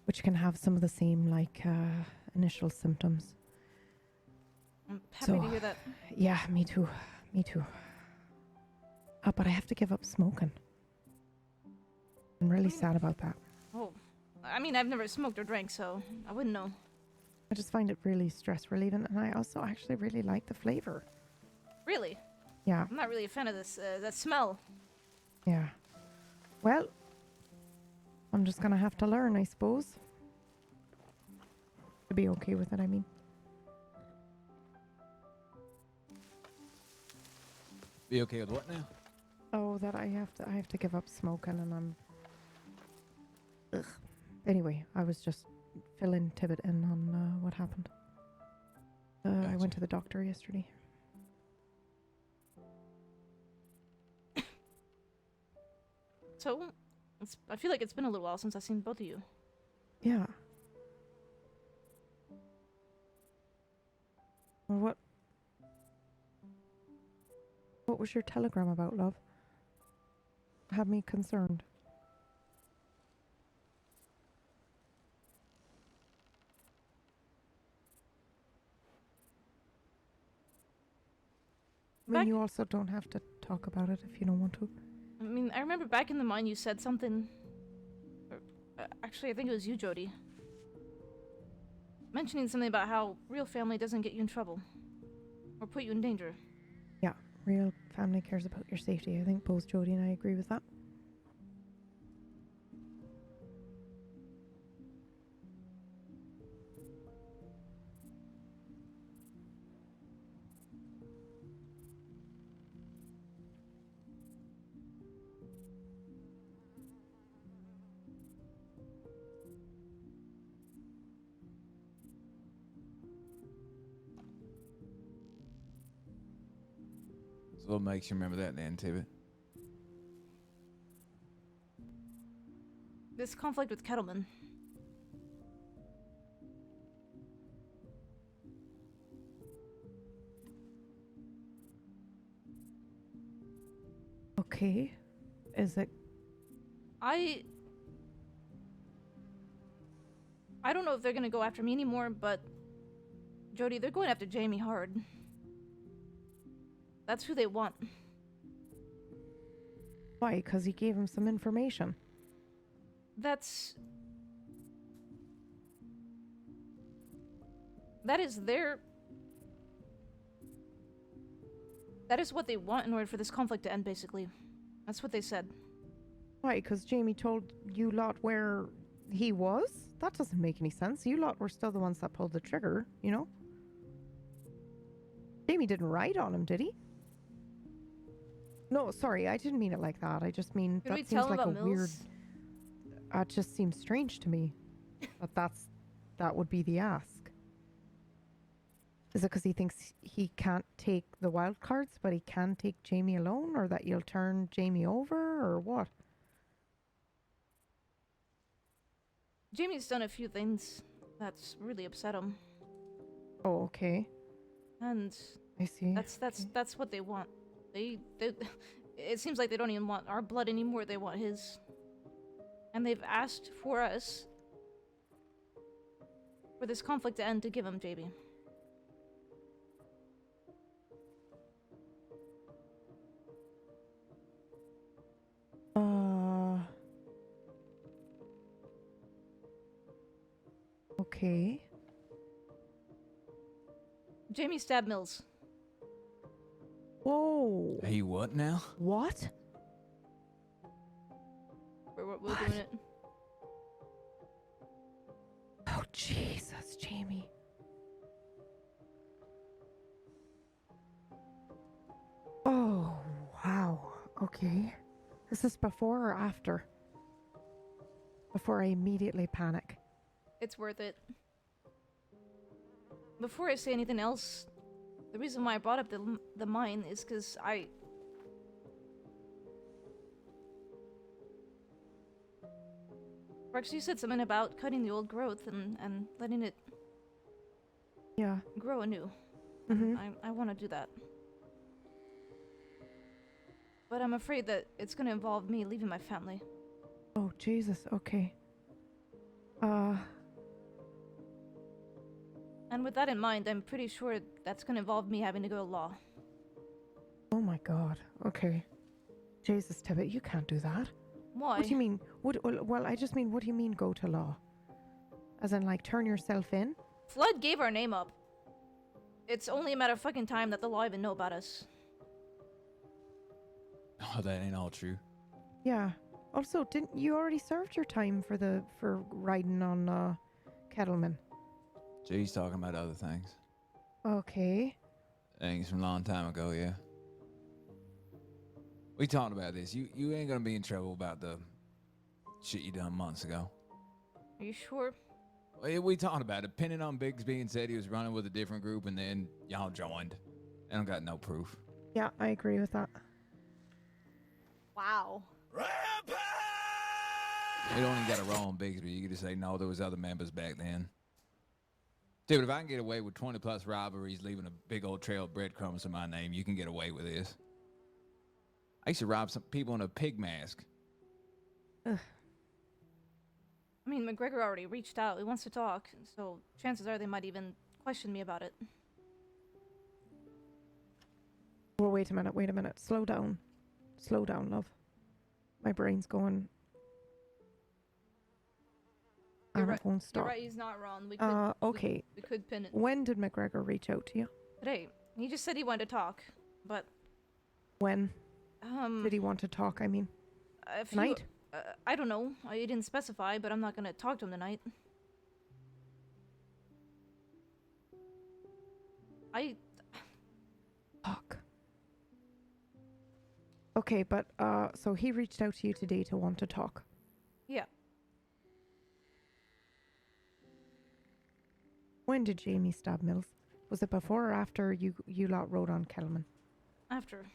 which can have some of the same, like, initial symptoms. I'm happy to hear that. Yeah, me too. Me too. But I have to give up smoking. I'm really sad about that. Oh. I mean, I've never smoked or drank, so I wouldn't know. I just find it really stress relieving, and I also actually really like the flavor. Really? Yeah, I'm not really a fan of this, that smell. yeah. Well, I'm just gonna have to learn, I suppose. To be okay with it, I mean. Be okay with what now? Oh, that I have to give up smoking, and I'm. Ugh. Anyway, I was just filling Tibbit in on what happened. I Gotcha. went to the doctor yesterday. So, I feel like it's been a little while since I've seen both of you. Yeah. Well, what was your telegram about, love? Had me concerned. I mean, Back- you also don't have to talk about it if you don't want to. I mean, I remember back in the mine you said something. Or, actually, I think it was you, Jody. Mentioning something about how real family doesn't get you in trouble. Or put you in danger. Yeah, real family cares about your safety. I think both Jody and I agree with that. So what makes you remember that then, Tibbit? This conflict with Kettleman. Okay. Is it? I don't know if they're gonna go after me anymore, but Jody, they're going after Jamie hard. That's who they want. Why? Because he gave him some information. That is what they want in order for this conflict to end, basically. That's what they said. Why? Because Jamie told you lot where he was? That doesn't make any sense. You lot were still the ones that pulled the trigger, you know? Jamie didn't write on him, did he? No, sorry, I didn't mean it like that. I just mean Can we that tell seems him like a about weird. Mills? It just seems strange to me. that would be the ask. Is it because he thinks he can't take the wild cards, but he can take Jamie alone, or that you'll turn Jamie over, or what? Jamie's done a few things that's really upset him, Oh, okay. and I see. that's what they want. They it seems like they don't even want our blood anymore. They want his, and they've asked for us for this conflict to end to give him Jamie. Okay. Jamie stabbed Mills. Whoa. Hey, what now? What? We're doing it. Oh, Jesus, Jamie. Oh, wow. Okay. Is this before or after? Before I immediately panic. It's worth it. Before I say anything else, the reason why I brought up the mine is because Rex, you said something about cutting the old growth and letting it Yeah. grow anew. Mm-hmm. I want to do that. But I'm afraid that it's going to involve me leaving my family. Oh, Jesus. Okay. And with that in mind, I'm pretty sure that's going to involve me having to go to law. Oh my God. Okay. Jesus, Tibbit, you can't do that. Why? What do you mean? Well, I just mean, what do you mean go to law? As in, like, turn yourself in? Flood gave our name up. It's only a matter of fucking time that the law even know about us. Oh, that ain't all true. Yeah. Also, didn't you already served your time for riding on Kettleman? Jay's talking about other things. Okay. Things from a long time ago, yeah. We talked about this. You ain't gonna be in trouble about the shit you done months ago. Are you sure? We talked about it. Depending on Biggs being said he was running with a different group and then y'all joined. I don't got no proof. Yeah, I agree with that. Wow. You don't even got to roll on Bigsby. You can just say, no, there was other members back then. Dude, if I can get away with 20 plus robberies, leaving a big old trail of breadcrumbs in my name, you can get away with this. I used to rob some people in a pig mask. Ugh. I mean, McGregor already reached out. He wants to talk, so chances are they might even question me about it. Well, wait a minute. Slow down, love. My brain's going. You're And right. it won't stop. You're right, he's not wrong. We could, okay. we could pin it. When did McGregor reach out to you? Today. He just said he wanted to talk, but... When did he want to talk, I mean? Tonight? I don't know. He didn't specify, but I'm not gonna talk to him tonight. Fuck. Okay, but, so he reached out to you today to want to talk? Yeah. When did Jamie stab Mills? Was it before or after you lot rode on Kettleman? After.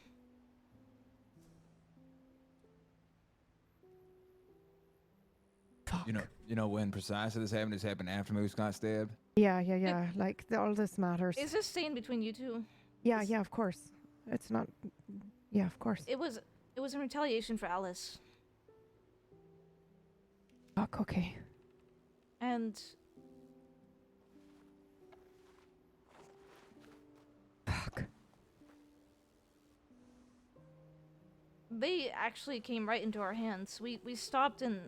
Fuck. You know when precisely this happened? This happened after Moose got stabbed? Yeah. Like, all this matters. Is this staying between you two? Yeah, of course. It's not... Yeah, of course. It was in retaliation for Alice. Fuck, okay. And... Fuck. They actually came right into our hands. We stopped in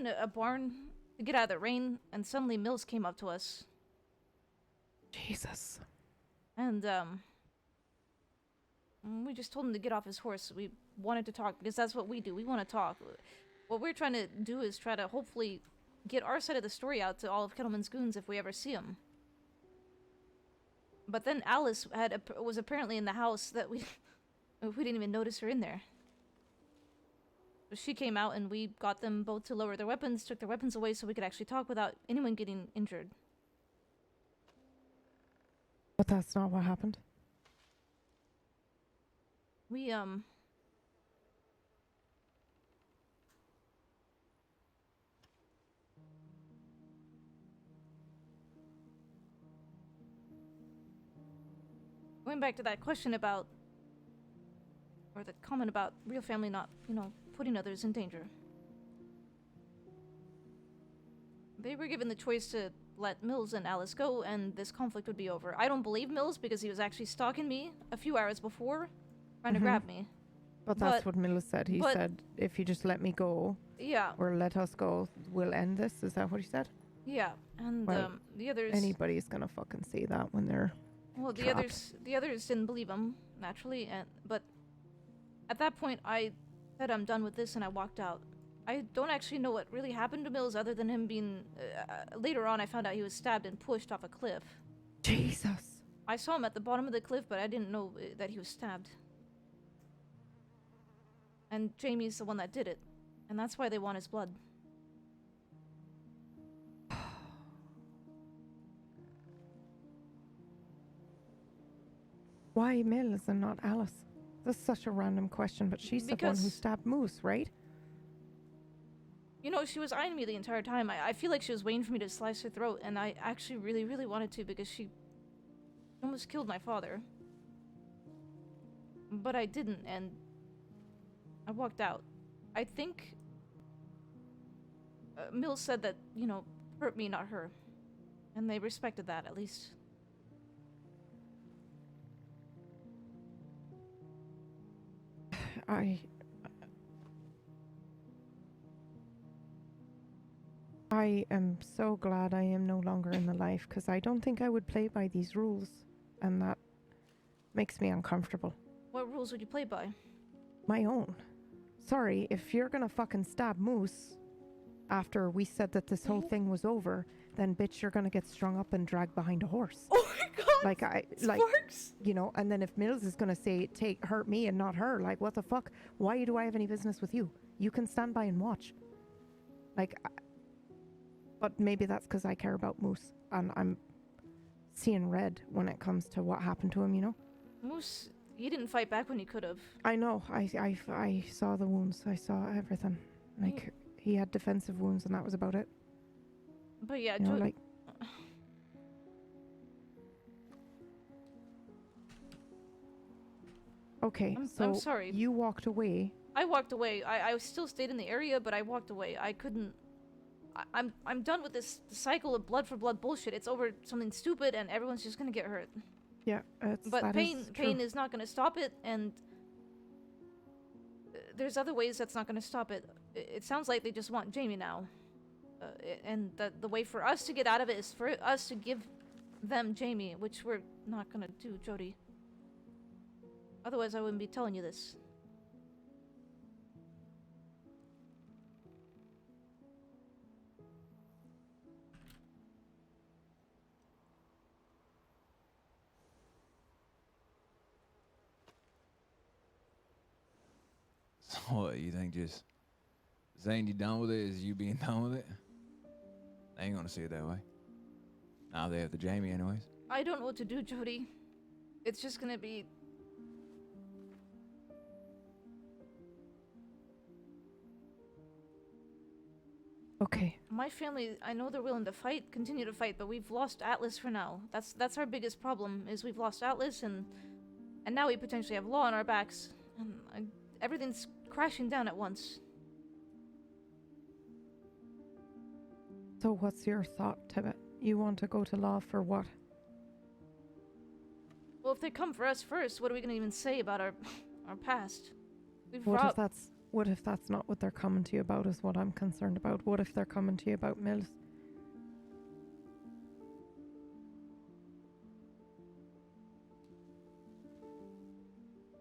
a barn to get out of the rain, and suddenly Mills came up to us. Jesus. And we just told him to get off his horse. We wanted to talk because that's what we do. We want to talk. What we're trying to do is try to hopefully get our side of the story out to all of Kettleman's goons if we ever see them. But then Alice was apparently in the house that we didn't even notice her in there. So she came out and we got them both to lower their weapons, took their weapons away so we could actually talk without anyone getting injured. But that's not what happened. We, going back to that question about, or the comment about real family not, putting others in danger. They were given the choice to let Mills and Alice go, and this conflict would be over. I don't believe Mills because he was actually stalking me a few hours before, trying to grab me. But that's what Mills said. He said, if you just let me go, Yeah. or let us go, we'll end this. Is that what he said? Yeah, and Well, the others. Anybody's gonna fucking say that when they're Well, the trapped. others didn't believe him naturally, but at that point I said I'm done with this and I walked out. I don't actually know what really happened to Mills other than him being. Later on, I found out he was stabbed and pushed off a cliff. Jesus. I saw him at the bottom of the cliff, but I didn't know that he was stabbed. And Jamie's the one that did it, and that's why they want his blood. Why Mills and not Alice? This is such a random question, but she's the one who Because- stabbed Moose, right? You know, she was eyeing me the entire time. I feel like she was waiting for me to slice her throat, and I actually really, really wanted to because she almost killed my father. But I didn't, and I walked out. I think Mills said that, you know, hurt me, not her. And they respected that, at least. I am so glad I am no longer in the life, because I don't think I would play by these rules, and that makes me uncomfortable. What rules would you play by? My own. Sorry, if you're gonna fucking stab Moose after we said that this whole thing was over, then bitch, you're gonna get strung up and dragged behind a horse. Oh my god! Sparks! You know, and then if Mills is gonna say, hurt me and not her, like, what the fuck? Why do I have any business with you? You can stand by and watch. Like, but maybe that's because I care about Moose, and I'm seeing red when it comes to what happened to him, you know? Moose, he didn't fight back when he could have. I know, I saw the wounds, I saw everything. Like, he had defensive wounds and that was about it. But yeah, You know, like... Okay, I'm sorry. You walked away. I walked away. I still stayed in the area, but I walked away. I couldn't... I'm done with this cycle of blood for blood bullshit. It's over something stupid, and everyone's just gonna get hurt. Yeah, But pain is not gonna stop it, and there's other ways that's not gonna stop it. It sounds like they just want Jamie now, and the way for us to get out of it is for us to give them Jamie, which we're not gonna do, Jody. Otherwise, I wouldn't be telling you this. So what, you think just saying you done with it is you being done with it? They ain't gonna see it that way. Now they have the Jamie anyways. I don't know what to do, Jody. It's just gonna be... Okay. My family, I know they're willing to fight, continue to fight, but we've lost Atlas for now. That's our biggest problem, is we've lost Atlas, and now we potentially have law on our backs. And everything's crashing down at once. So what's your thought, Tibbit? You want to go to law for what? Well, if they come for us first, what are we gonna even say about our past? We've What if that's not what they're coming to you about, is what I'm concerned about. What if they're coming to you about Mills?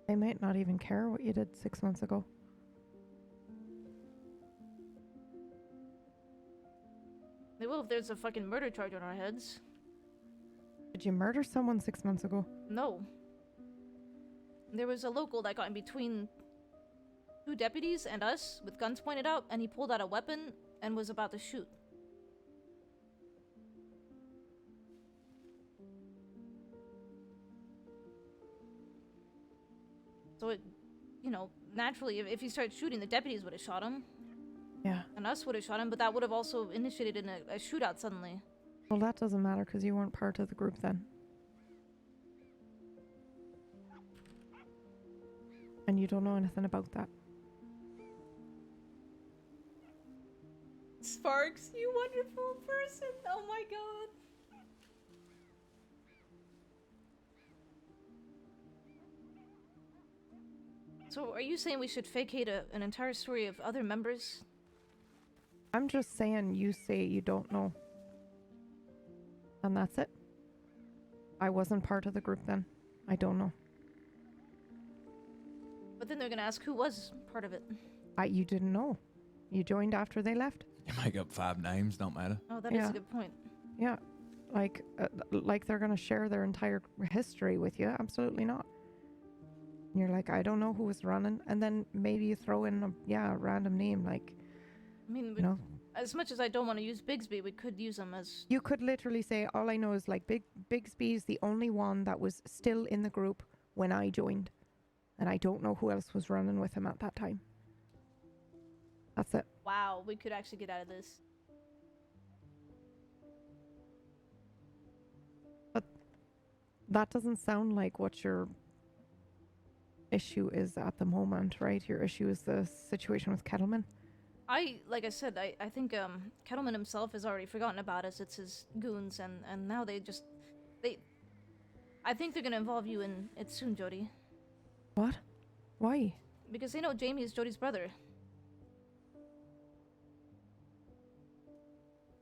They might not even care what you did 6 months ago. They will if there's a fucking murder charge on our heads. Did you murder someone 6 months ago? No. There was a local that got in between two deputies and us with guns pointed out, and he pulled out a weapon and was about to shoot. So it, you know, naturally, if he started shooting, the deputies would have shot him. Yeah. And us would have shot him, but that would have also initiated a shootout suddenly. Well, that doesn't matter because you weren't part of the group then. And you don't know anything about that. Sparks, you wonderful person. Oh my god. So are you saying we should facate an entire story of other members? I'm just saying you say you don't know. And that's it. I wasn't part of the group then. I don't know. But then they're gonna ask who was part of it. You didn't know. You joined after they left? You make up 5 names, don't matter. Oh, that is Yeah. a good point. Yeah. Like they're going to share their entire history with you? Absolutely not. And you're like, I don't know who was running. And then maybe you throw in a random name, like, I mean, you know. as much as I don't want to use Bigsby, we could use him as... You could literally say, all I know is like Bigsby is the only one that was still in the group when I joined. And I don't know who else was running with him at that time. That's it. Wow, we could actually get out of this. But that doesn't sound like what your issue is at the moment, right? Your issue is the situation with Kettleman. Like I said, I think Kettleman himself has already forgotten about us. It's his goons, and now they I think they're gonna involve you in it soon, Jody. What? Why? Because they know Jamie is Jody's brother.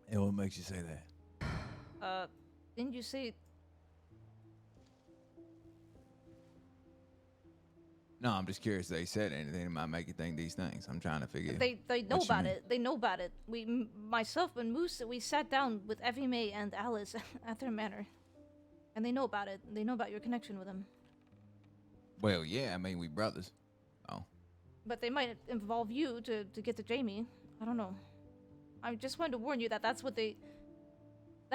And what makes you say that? Didn't you say... No, I'm just curious. They said anything that might make you think these things. I'm trying to figure. They know what you about mean. it. They know about it. Myself and Moose, we sat down with Effie May and Alice at their manor. And they know about it. They know about your connection with him. Well, yeah, I mean, we brothers. Oh. But they might involve you to get to Jamie. I don't know. I just wanted to warn you that that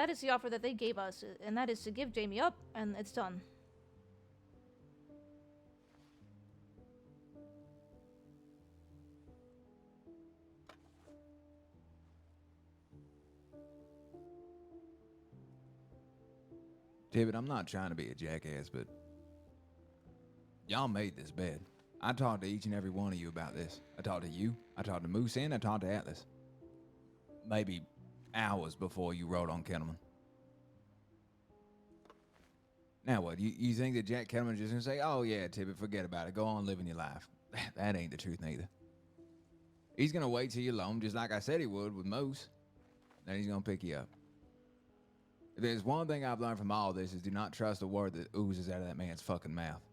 is the offer that they gave us, and that is to give Jamie up, and it's done. Tibbit, I'm not trying to be a jackass, but y'all made this bed. I talked to each and every one of you about this. I talked to you, I talked to Moose, and I talked to Atlas. Maybe hours before you rode on Kettleman. Now what, you think that Jack Kettleman's just gonna say, oh yeah, Tibbit, forget about it, go on living your life. That ain't the truth neither. He's gonna wait till you're alone, just like I said he would with Moose. Then he's gonna pick you up. If there's one thing I've learned from all this is do not trust a word that oozes out of that man's fucking mouth.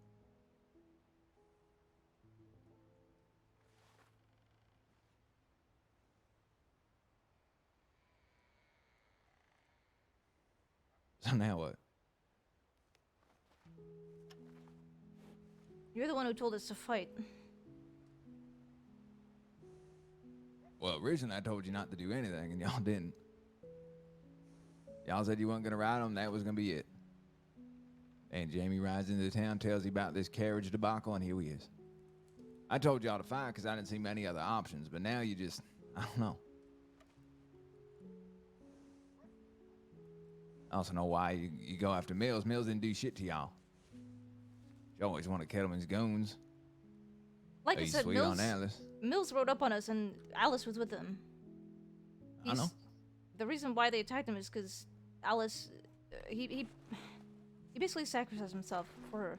So now what? You're the one who told us to fight. Well, originally I told you not to do anything, and y'all didn't. Y'all said you weren't gonna ride him, that was gonna be it. And Jamie rides into town, tells you about this carriage debacle, and here he is. I told y'all to fight because I didn't see many other options, but now you just, I don't know. I also know why you go after Mills. Mills didn't do shit to y'all. You always wanted Kettleman's goons. Like I He's said, sweet on Atlas. Mills rode up on us, and Alice was with him. I know. The reason why they attacked him is because Alice, he basically sacrificed himself for her.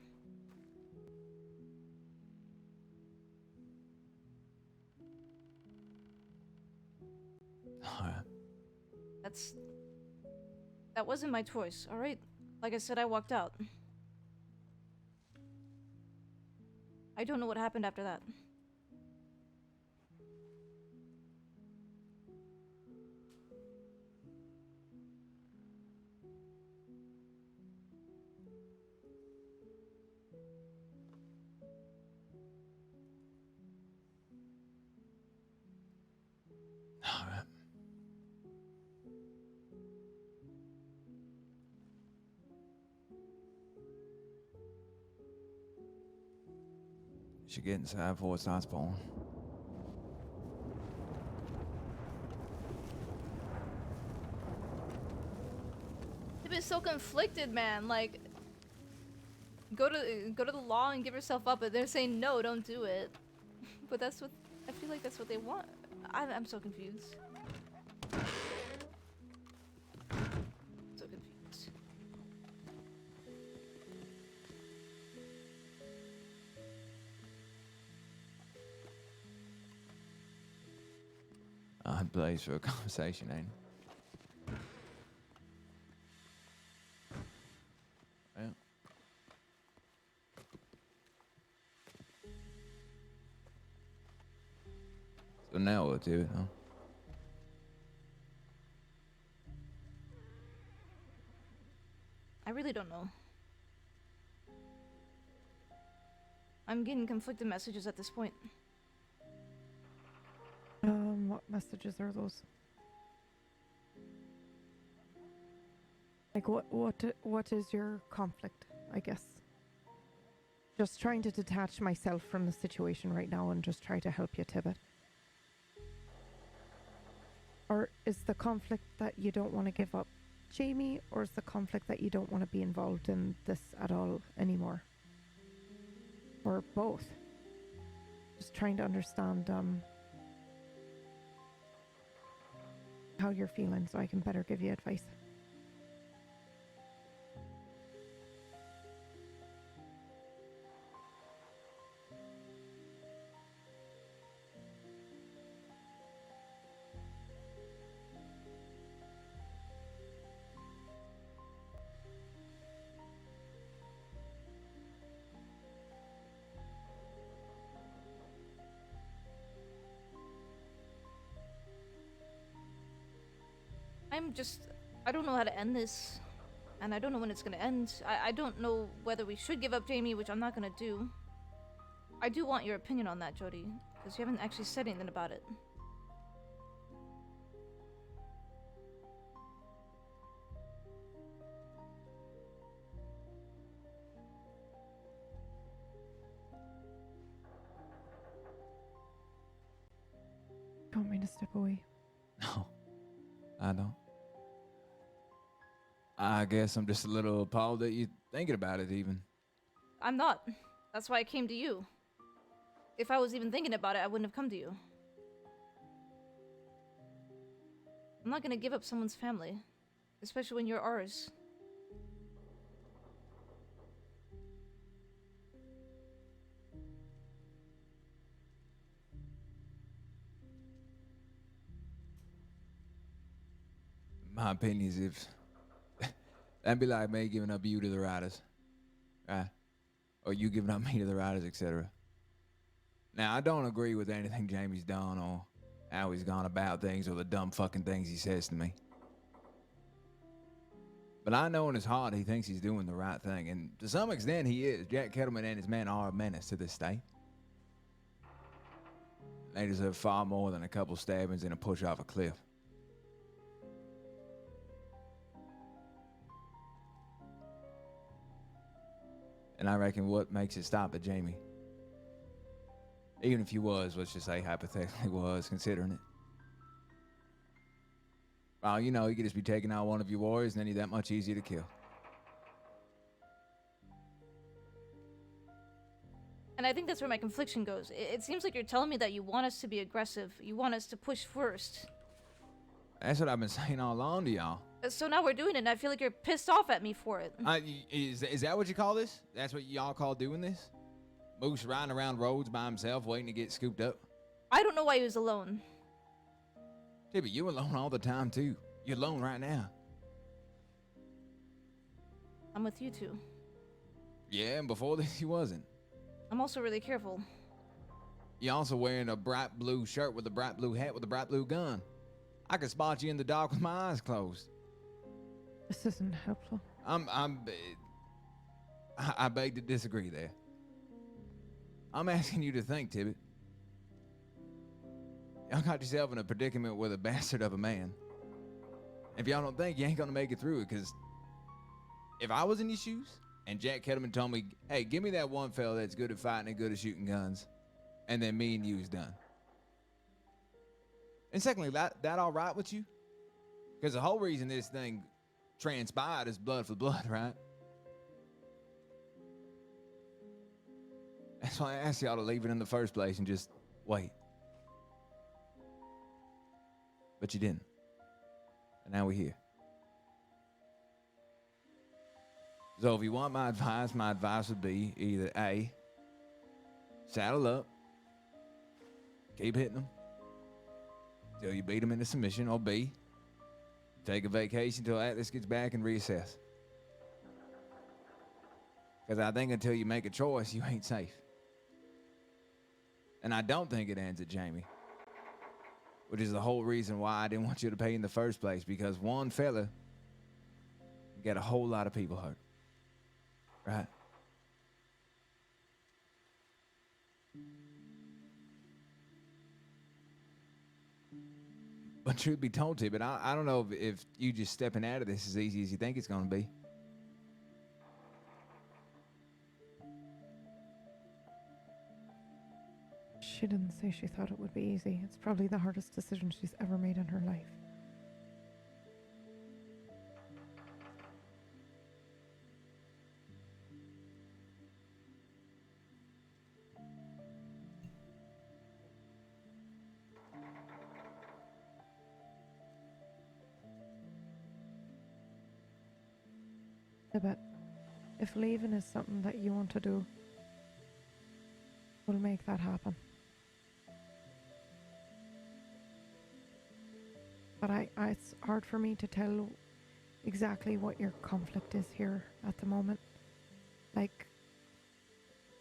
All right. That wasn't my choice, alright? Like I said, I walked out. I don't know what happened after that. All right. Should get inside before it starts falling. I've been so conflicted, man. Like, go to the law and give yourself up, but they're saying no, don't do it. But that's what I feel like. That's what they want. I'm so confused. So confused. Odd place for a conversation, ain't it? Well. So now what, Tibbit, huh? I really don't know. I'm getting conflicted messages at this point. What messages are those? Like what is your conflict, I guess? just trying to detach myself from the situation right now and just try to help you, Tibbit. Or is the conflict that you don't want to give up Jamie, or is the conflict that you don't want to be involved in this at all anymore? Or both? Just trying to understand how you're feeling so I can better give you advice. I don't know how to end this. And I don't know when it's gonna end. I don't know whether we should give up Jamie, which I'm not gonna do. I do want your opinion on that, Jody, because you haven't actually said anything about it. You want me to step away? No, I don't. I guess I'm just a little appalled that you're thinking about it even. I'm not. That's why I came to you. If I was even thinking about it, I wouldn't have come to you. I'm not gonna give up someone's family, especially when you're ours. My opinion is if that'd be like me giving up you to the riders, right? Or you giving up me to the riders, etc. Now, I don't agree with anything Jamie's done or how he's gone about things or the dumb fucking things he says to me. But I know in his heart he thinks he's doing the right thing, and to some extent he is. Jack Kettleman and his men are a menace to this state. They deserve far more than a couple stabbings and a push off a cliff. And I reckon what makes it stop at Jamie, even if he was, let's just say hypothetically was, considering it. Well, you know, he could just be taking out one of your warriors and then he's that much easier to kill. And I think that's where my confliction goes. It seems like you're telling me that you want us to be aggressive. You want us to push first. That's what I've been saying all along to y'all. So now we're doing it, and I feel like you're pissed off at me for it. Is that what you call this? That's what y'all call doing this? Moose riding around roads by himself waiting to get scooped up? I don't know why he was alone. Tibbit, you alone all the time, too. You're alone right now. I'm with you two. Yeah, and before this, you wasn't. I'm also really careful. You're also wearing a bright blue shirt with a bright blue hat with a bright blue gun. I could spot you in the dark with my eyes closed. This isn't helpful. I beg to disagree there. I'm asking you to think, Tibbit. Y'all got yourself in a predicament with a bastard of a man. If y'all don't think, you ain't gonna make it through it, because if I was in your shoes and Jack Kettleman told me, hey, give me that one fella that's good at fighting and good at shooting guns, and then me and you's done. And secondly, that all right with you? Because the whole reason this thing transpired is blood for blood, right? That's why I asked y'all to leave it in the first place and just wait. But you didn't. And now we're here. So if you want my advice would be either A, saddle up, keep hitting them till you beat them into submission, or B, take a vacation till Atlas gets back and reassess. Because I think until you make a choice, you ain't safe. And I don't think it ends at Jamie, which is the whole reason why I didn't want you to pay in the first place, because one fella got a whole lot of people hurt. Right? But truth be told, Tibbit, I don't know if you just stepping out of this as easy as you think it's going to be. She didn't say she thought it would be easy. It's probably the hardest decision she's ever made in her life. Tibbit, if leaving is something that you want to do, we'll make that happen. But it's hard for me to tell exactly what your conflict is here at the moment. Like,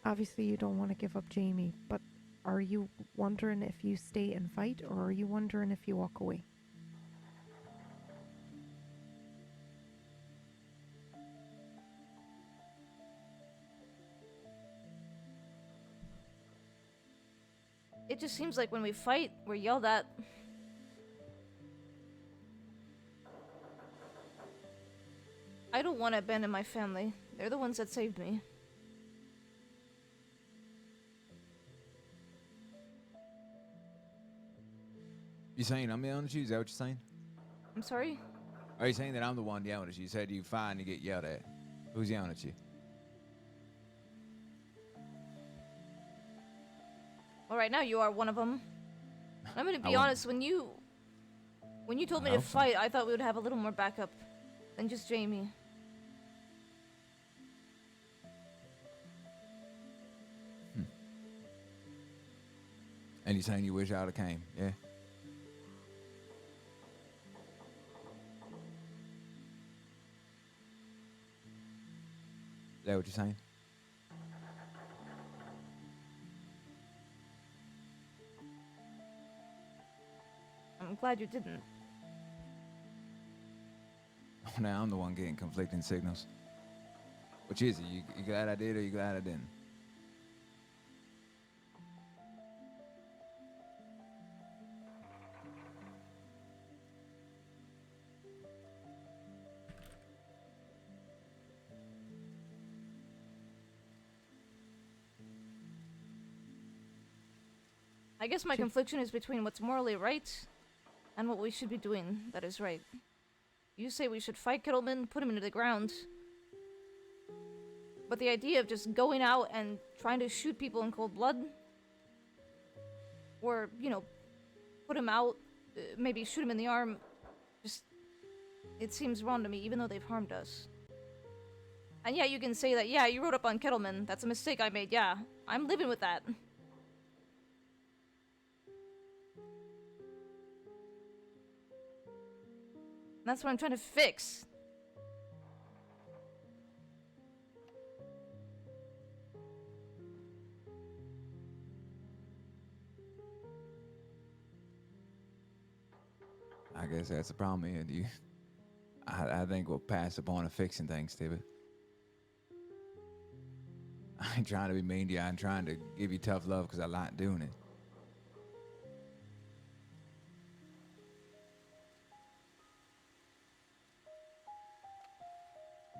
obviously you don't want to give up Jamie, but are you wondering if you stay and fight, or are you wondering if you walk away? It just seems like when we fight, we're yelled at. I don't want to abandon my family. They're the ones that saved me. You saying I'm yelling at you? Is that what you're saying? I'm sorry? Are you saying that I'm the one yelling at you? You said you fight and you get yelled at. Who's yelling at you? Well, right now you are one of them. I'm gonna be honest, when you told me I to hope so. fight, I thought we would have a little more backup than just Jamie. And you saying you wish I'd have came, yeah? Is that what you're saying? I'm glad you didn't. Oh, now I'm the one getting conflicting signals. Which is it? You glad I did or you glad I didn't? I guess my confliction is between what's morally right and what we should be doing that is right. You say we should fight Kettleman, put him into the ground. But the idea of just going out and trying to shoot people in cold blood, or, you know, put him out, maybe shoot him in the arm, just, it seems wrong to me, even though they've harmed us. And yeah, you can say that, yeah, you wrote up on Kettleman, that's a mistake I made, yeah. I'm living with that. That's what I'm trying to fix. I guess that's the problem here. I think we'll pass the point of fixing things, Tibbit. I ain't trying to be mean to you. I'm trying to give you tough love because I like doing it.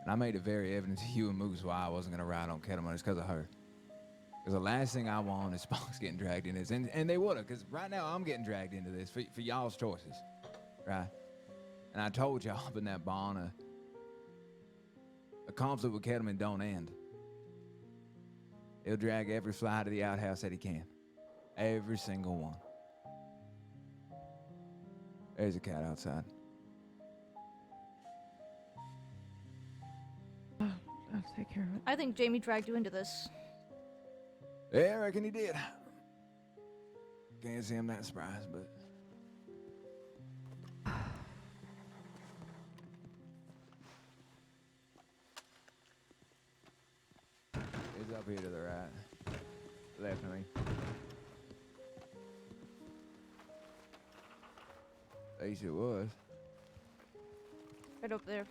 And I made it very evident to you and Moose why I wasn't going to ride on Kettleman. It's because of her. Because the last thing I want is Spock's getting dragged into this. And they would have, because right now I'm getting dragged into this for y'all's choices. Right? And I told y'all up in that barn, a conflict with Kettleman don't end. He'll drag every fly to the outhouse that he can. Every single one. There's a cat outside. I'll take care of it. I think Jamie dragged you into this. Yeah, I reckon he did. Can't see him that surprised, but... He's up here to the right. Left, I mean. At least it was. Right up there.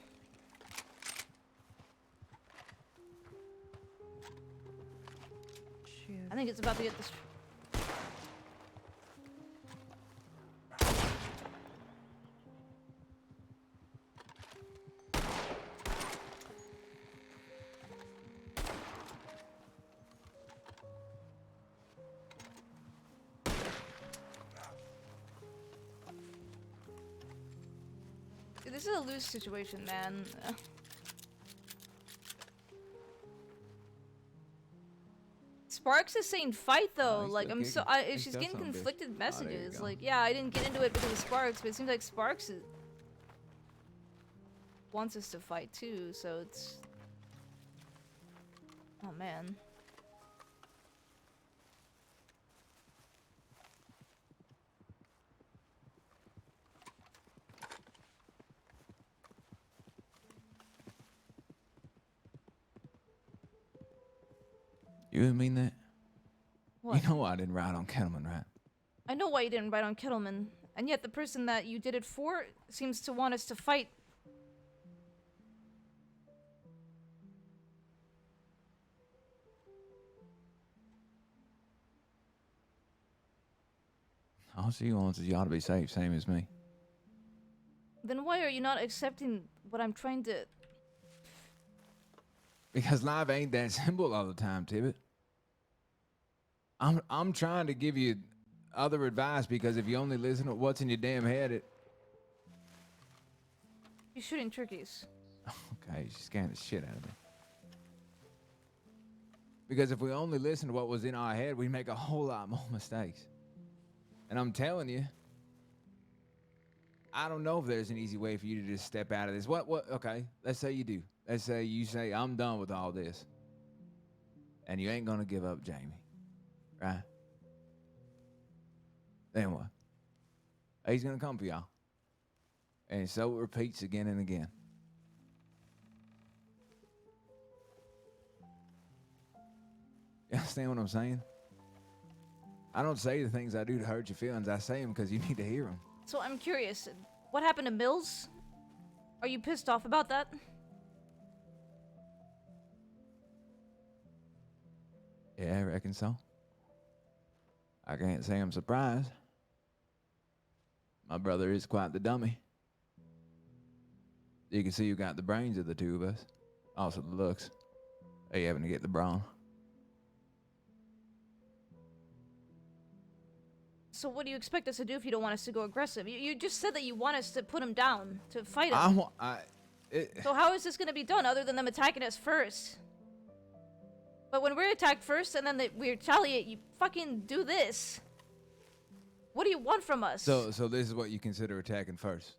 I think it's about to get this. This is a loose situation, man. Sparks is saying fight though. he's Like still I'm so kicking. He's she's still getting some bitch. conflicted Oh, there you messages. go. Like, yeah, I didn't get into it because of Sparks, but it seems like Sparks wants us to fight too. So it's, oh man. You didn't mean that? What? You know I didn't ride on Kettleman, right? I know why you didn't write on Kettleman, and yet the person that you did it for seems to want us to fight. All she wants is y'all to be safe, same as me. Then why are you not accepting what I'm trying to... Because life ain't that simple all the time, Tibbit. I'm trying to give you other advice because if you only listen to what's in your damn head, You're shooting turkeys. Okay, she's scaring the shit out of me. Because if we only listen to what was in our head, we'd make a whole lot more mistakes. And I'm telling you, I don't know if there's an easy way for you to just step out of this. Okay, let's say you do. Let's say you say, I'm done with all this. And you ain't gonna give up Jamie. Right? Then what? He's gonna come for y'all. And so it repeats again and again. You understand what I'm saying? I don't say the things I do to hurt your feelings. I say them because you need to hear them. So I'm curious, what happened to Mills? Are you pissed off about that? Yeah, I reckon so. I can't say I'm surprised. My brother is quite the dummy. You can see who got the brains of the two of us. Also the looks. They having to get the brawn. So what do you expect us to do if you don't want us to go aggressive? You just said that you want us to put him down, to fight him. So how is this going to be done other than them attacking us first? But when we're attacked first and then we retaliate, you fucking do this. What do you want from us? So this is what you consider attacking first.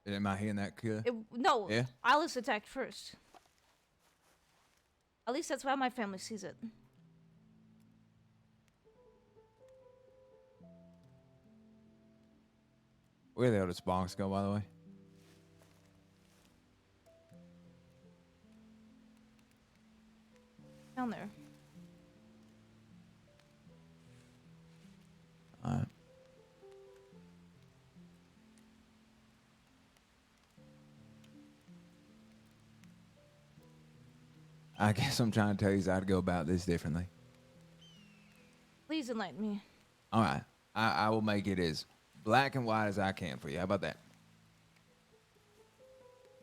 Am I hearing that clear? No, Yeah? Alice attacked first. At least that's how my family sees it. Where the hell did Sparks go, by the way? Down there. Alright. I guess I'm trying to tell you how to go about this differently. Please enlighten me. Alright. I will make it as black and white as I can for you. How about that?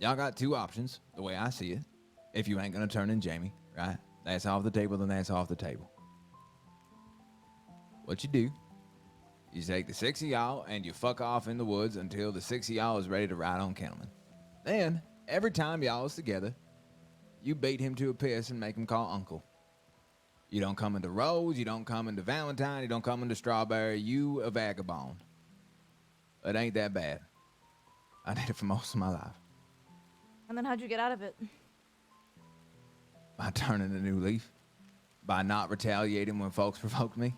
Y'all got two options, the way I see it. If you ain't gonna turn in Jamie, right? That's off the table, then that's off the table. What you do, you take the 6 of y'all and you fuck off in the woods until the 6 of y'all is ready to ride on Kentleman. Then, every time y'all is together, you beat him to a piss and make him call uncle. You don't come into Rose, you don't come into Valentine, you don't come into Strawberry, you a vagabond. It ain't that bad. I did it for most of my life. And then how'd you get out of it? By turning a new leaf. By not retaliating when folks provoked me.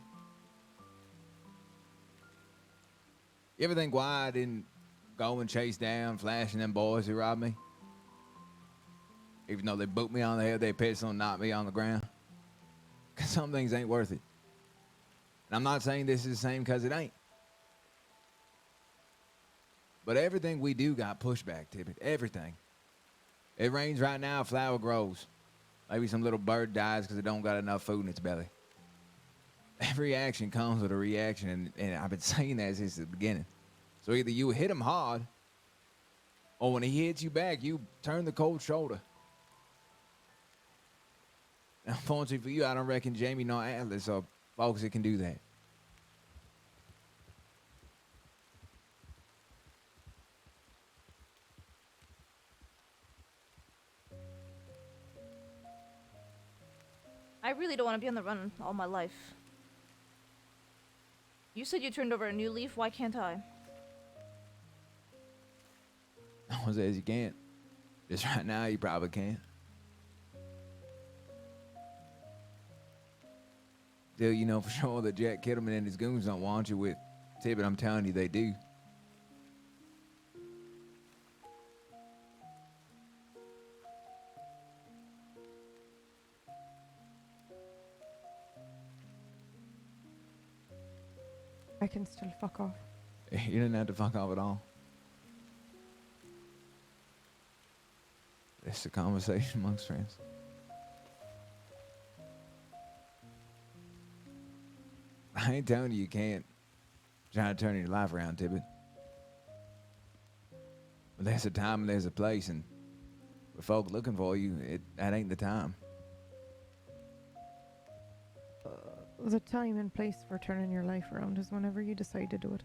You ever think why I didn't go and chase down flashing them boys who robbed me? Even though they boot me on the head, they pissed on knock me on the ground. Because some things ain't worth it. And I'm not saying this is the same because it ain't. But everything we do got pushback, Tibbit. Everything. It rains right now, a flower grows. Maybe some little bird dies because it don't got enough food in its belly. Every action comes with a reaction, and I've been saying that since the beginning. So either you hit him hard, or when he hits you back, you turn the cold shoulder. And unfortunately for you, I don't reckon Jamie nor Atlas are folks that can do that. I really don't want to be on the run all my life. You said you turned over a new leaf, why can't I? No one says you can't. Just right now, you probably can't. Still, you know for sure that Jack Kittleman and his goons don't want you with Tibbit. I'm telling you, they do. I can still fuck off. You didn't have to fuck off at all. It's a conversation amongst friends. I ain't telling you can't try to turn your life around, Tibbit. But there's a time and there's a place, and with folk looking for you, that ain't the time. The time and place for turning your life around is whenever you decide to do it.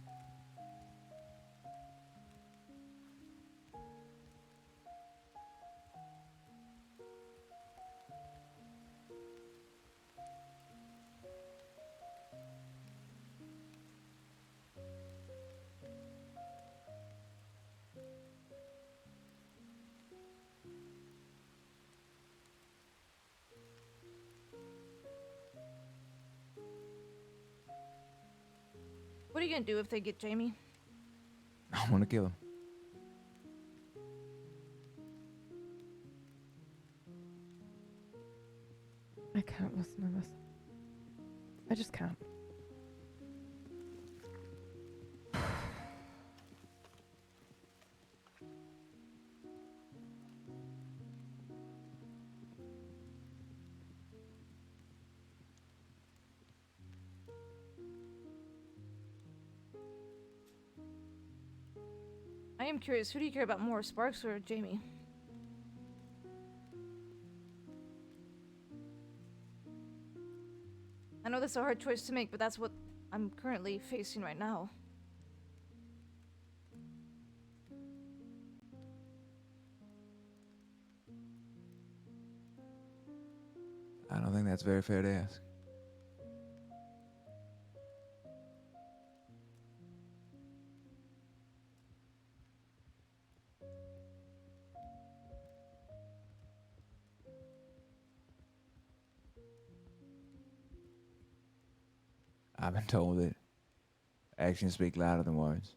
What are you gonna do if they get Jamie? I want to kill him. I can't listen to this. I just can't. I am curious, who do you care about more, Sparks or Jamie? I know that's a hard choice to make, but that's what I'm currently facing right now. I don't think that's very fair to ask. I've been told that actions speak louder than words.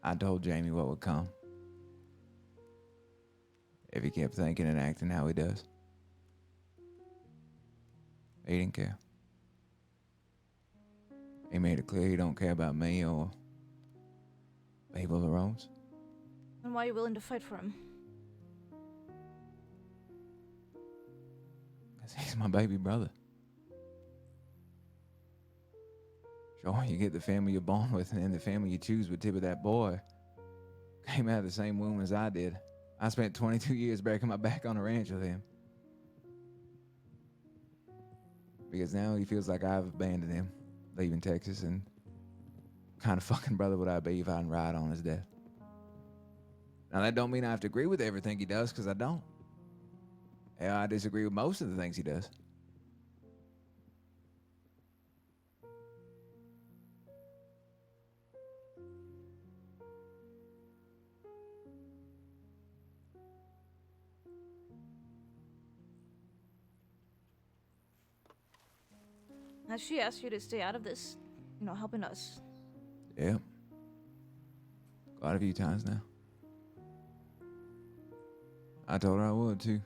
I told Jamie what would come if he kept thinking and acting how he does. He didn't care. He made it clear he don't care about me or people or Rose. Then why are you willing to fight for him? Because he's my baby brother. Sure, you get the family you're born with, and then the family you choose with Tibbit. That boy came out of the same womb as I did. I spent 22 years breaking my back on a ranch with him. Because now he feels like I've abandoned him, leaving Texas, and what kind of fucking brother would I be if I didn't ride on his death? Now, that don't mean I have to agree with everything he does, because I don't. Hell, I disagree with most of the things he does. Has she asked you to stay out of this? You know, helping us. Yeah. Quite a few times now. I told her I would, too.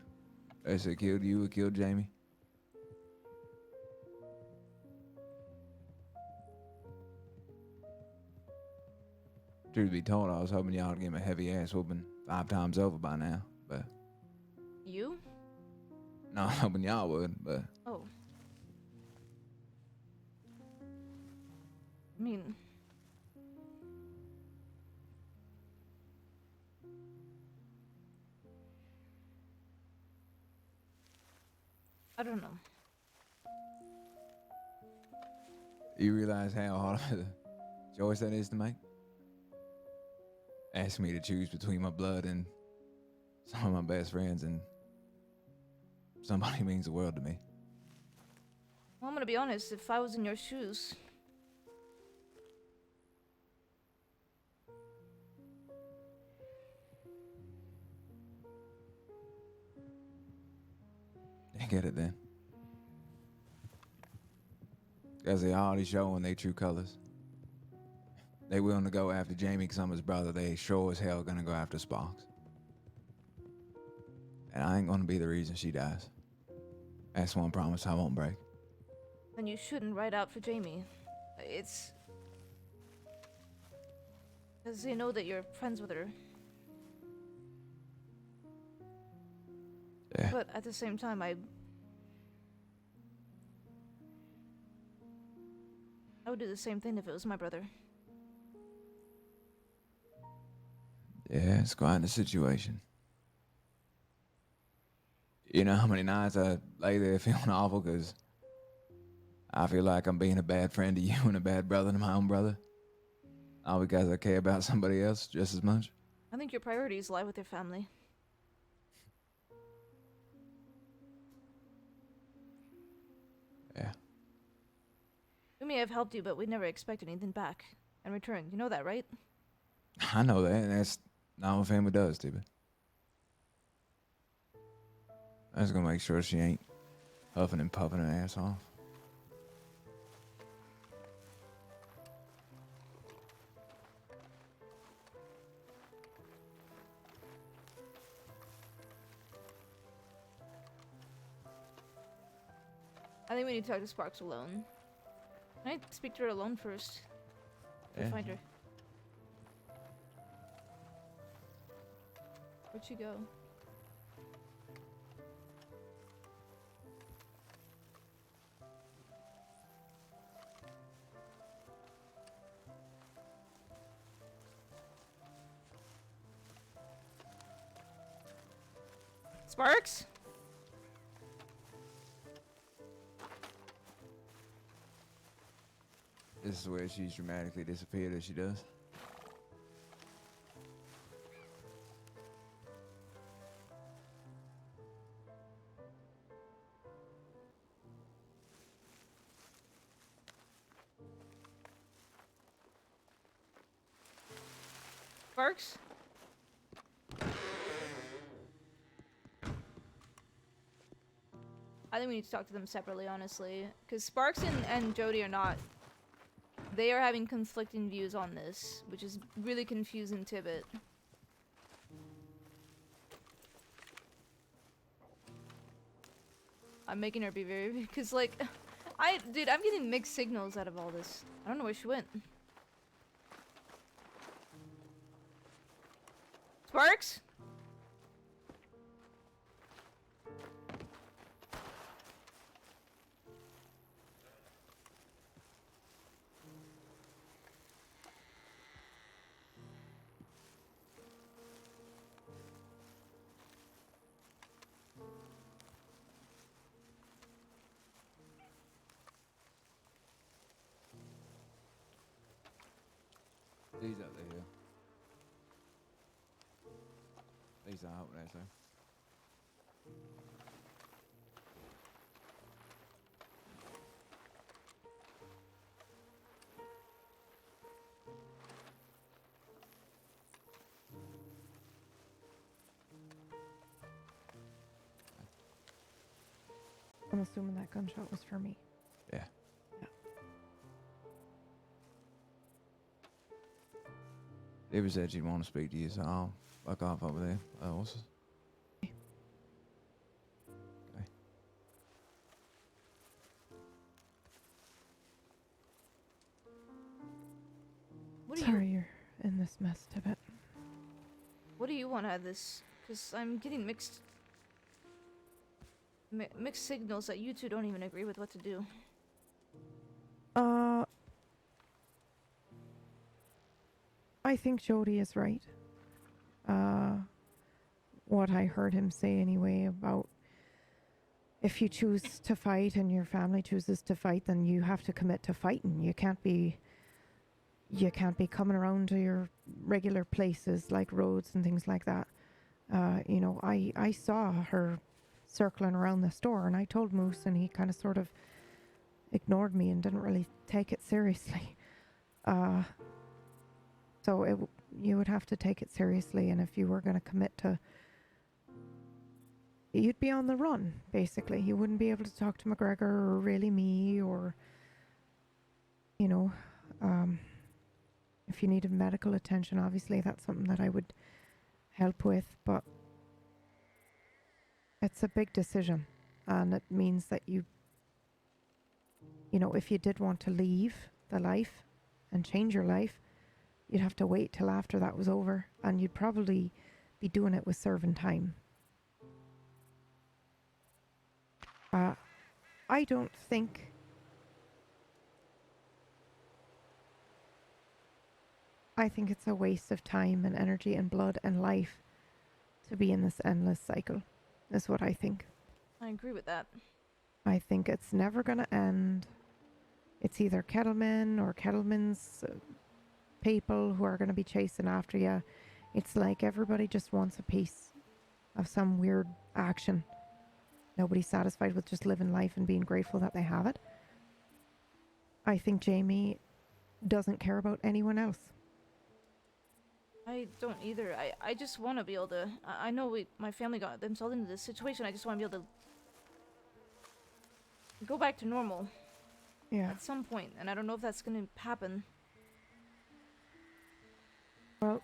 If I killed you, or killed Jamie. Truth be told, I was hoping y'all would give me a heavy ass whooping 5 times over by now, but... You? No, I'm hoping y'all would, but... Oh. I mean... I don't know. You realize how hard of a choice that is to make? Ask me to choose between my blood and some of my best friends, and somebody means the world to me. Well, I'm gonna be honest, if I was in your shoes, I get it then. Because they already showing their true colors. They willing to go after Jamie Summer's brother. They sure as hell gonna go after Sparks. And I ain't gonna be the reason she dies. That's one promise I won't break. then you shouldn't ride out for Jamie. It's because they know that you're friends with her. Yeah. But at the same time, I would do the same thing if it was my brother. Yeah, it's quite the situation. You know how many nights I lay there feeling awful because I feel like I'm being a bad friend to you and a bad brother to my own brother? All because I care about somebody else just as much? I think your priorities lie with your family. Yeah. We may have helped you, but we never expect anything back in return. You know that, right? I know that, and that's not what family does, Tibbit. I was gonna make sure she ain't huffing and puffing her ass off. I think we need to talk to Sparks alone. Can I speak to her alone first? Yeah. Find her. Where'd she go? Sparks? This is where she's dramatically disappeared as she does. Sparks? I think we need to talk to them separately, honestly. Because Sparks and Jody are not... They are having conflicting views on this, which is really confusing Tibbit. I'm making her be very... Because, like... Dude, I'm getting mixed signals out of all this. I don't know where she went. Sparks? These up there. These are out there, sir. I'm assuming that gunshot was for me. Yeah. Yeah. David said she'd want to speak to you, so I'll fuck off over there. What's this? Okay. What do Sorry you're in this mess, Tibbit. What do you want out of this? Because I'm getting mixed signals that you two don't even agree with what to do. I think Jody is right. What I heard him say anyway about if you choose to fight and your family chooses to fight, then you have to commit to fighting. You can't be coming around to your regular places like roads and things like that You know, I saw her circling around the store, and I told Moose, and he kind of sort of ignored me and didn't really take it seriously. So you would have to take it seriously, and if you were going to commit to, you'd be on the run, basically. You wouldn't be able to talk to McGregor or really me, or, you know, if you needed medical attention, obviously that's something that I would help with, but it's a big decision, and it means that you know, if you did want to leave the life and change your life, you'd have to wait till after that was over, and you'd probably be doing it with serving time. I don't think I think it's a waste of time and energy and blood and life to be in this endless cycle, is what I think. I agree with that. I think it's never going to end. It's either Kettlemen or Kettleman's people who are going to be chasing after you. It's like everybody just wants a piece of some weird action. Nobody's satisfied with just living life and being grateful that they have it. I think Jamie doesn't care about anyone else. I don't either. I just want to be able to... I know my family got themselves into this situation. I just want to be able to go back to normal Yeah. at some point, and I don't know if that's going to happen. Well,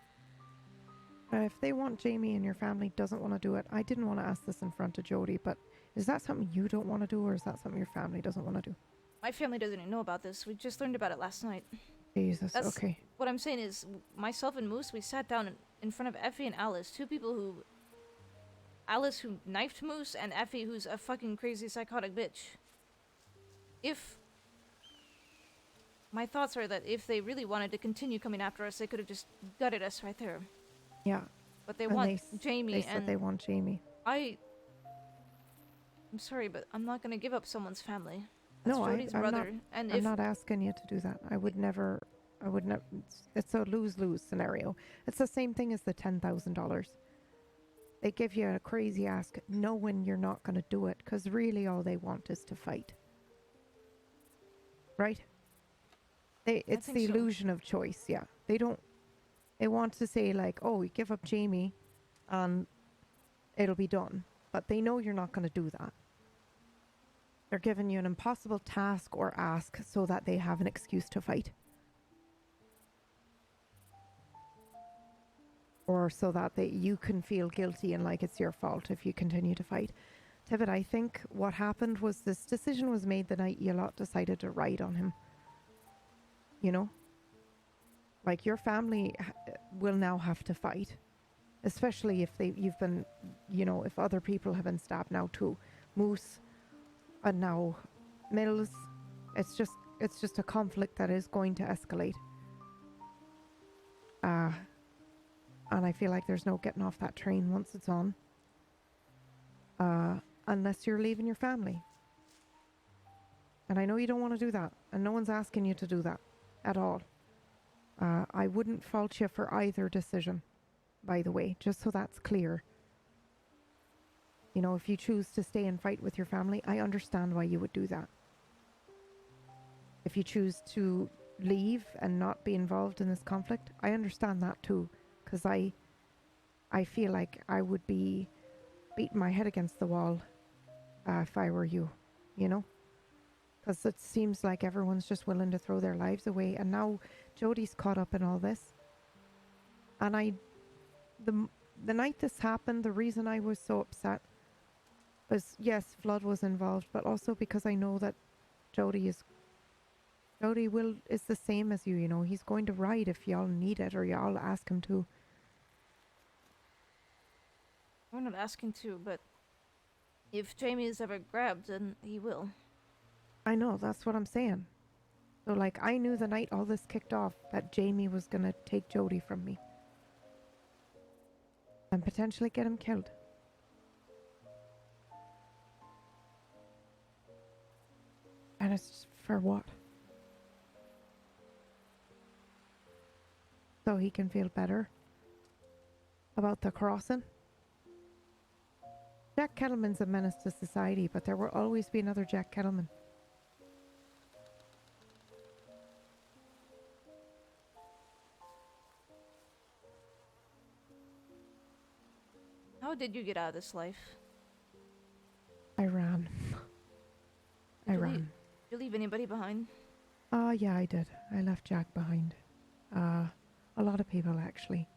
if they want Jamie and your family doesn't want to do it, I didn't want to ask this in front of Jody, but is that something you don't want to do, or is that something your family doesn't want to do? My family doesn't even know about this. We just learned about it last night. Jesus, That's- okay. What I'm saying is, myself and Moose, we sat down in front of Effie and Alice, two people who... Alice who knifed Moose, and Effie who's a fucking crazy psychotic bitch. If... My thoughts are that if they really wanted to continue coming after us, they could have just gutted us right there. Yeah. But they And want Jamie, They said and they want Jamie. I'm sorry, but I'm not gonna give up someone's family. That's No, Jody's I'm brother. And I'm if not asking you to do that. I would never, it's a lose-lose scenario. It's the same thing as the $10,000. They give you a crazy ask knowing you're not going to do it, because really all they want is to fight. Right? It's think the so. illusion of choice, yeah. They want to say like, oh, you give up Jamie and it'll be done. But they know you're not going to do that. They're giving you an impossible task or ask so that they have an excuse to fight. Or so that you can feel guilty and like it's your fault if you continue to fight. Tibbit, I think what happened was this decision was made the night you lot decided to ride on him. You know? Like, your family will now have to fight. Especially if you've been, you know, if other people have been stabbed now too. Moose and now Mills. It's just a conflict that is going to escalate. And I feel like there's no getting off that train once it's on. Unless you're leaving your family. And I know you don't want to do that. And no one's asking you to do that at all. I wouldn't fault you for either decision, by the way, just so that's clear. You know, if you choose to stay and fight with your family, I understand why you would do that. If you choose to leave and not be involved in this conflict, I understand that too. Because I feel like I would be beating my head against the wall if I were you, you know? Because it seems like everyone's just willing to throw their lives away. And now Jody's caught up in all this. And the night this happened, the reason I was so upset was, yes, Flood was involved, but also because I know that Jody is the same as you, you know. He's going to ride if y'all need it or y'all ask him to. we're not asking to, but if Jamie is ever grabbed, then he will. I know, that's what I'm saying. So, like, I knew the night all this kicked off that Jamie was gonna take Jody from me. And potentially get him killed. And it's just for what? So he can feel better about the crossing? Jack Kettleman's a menace to society, but there will always be another Jack Kettleman. How did you get out of this life? I ran. I Did you ran. Did you leave anybody behind? Yeah, I did. I left Jack behind. A lot of people, actually.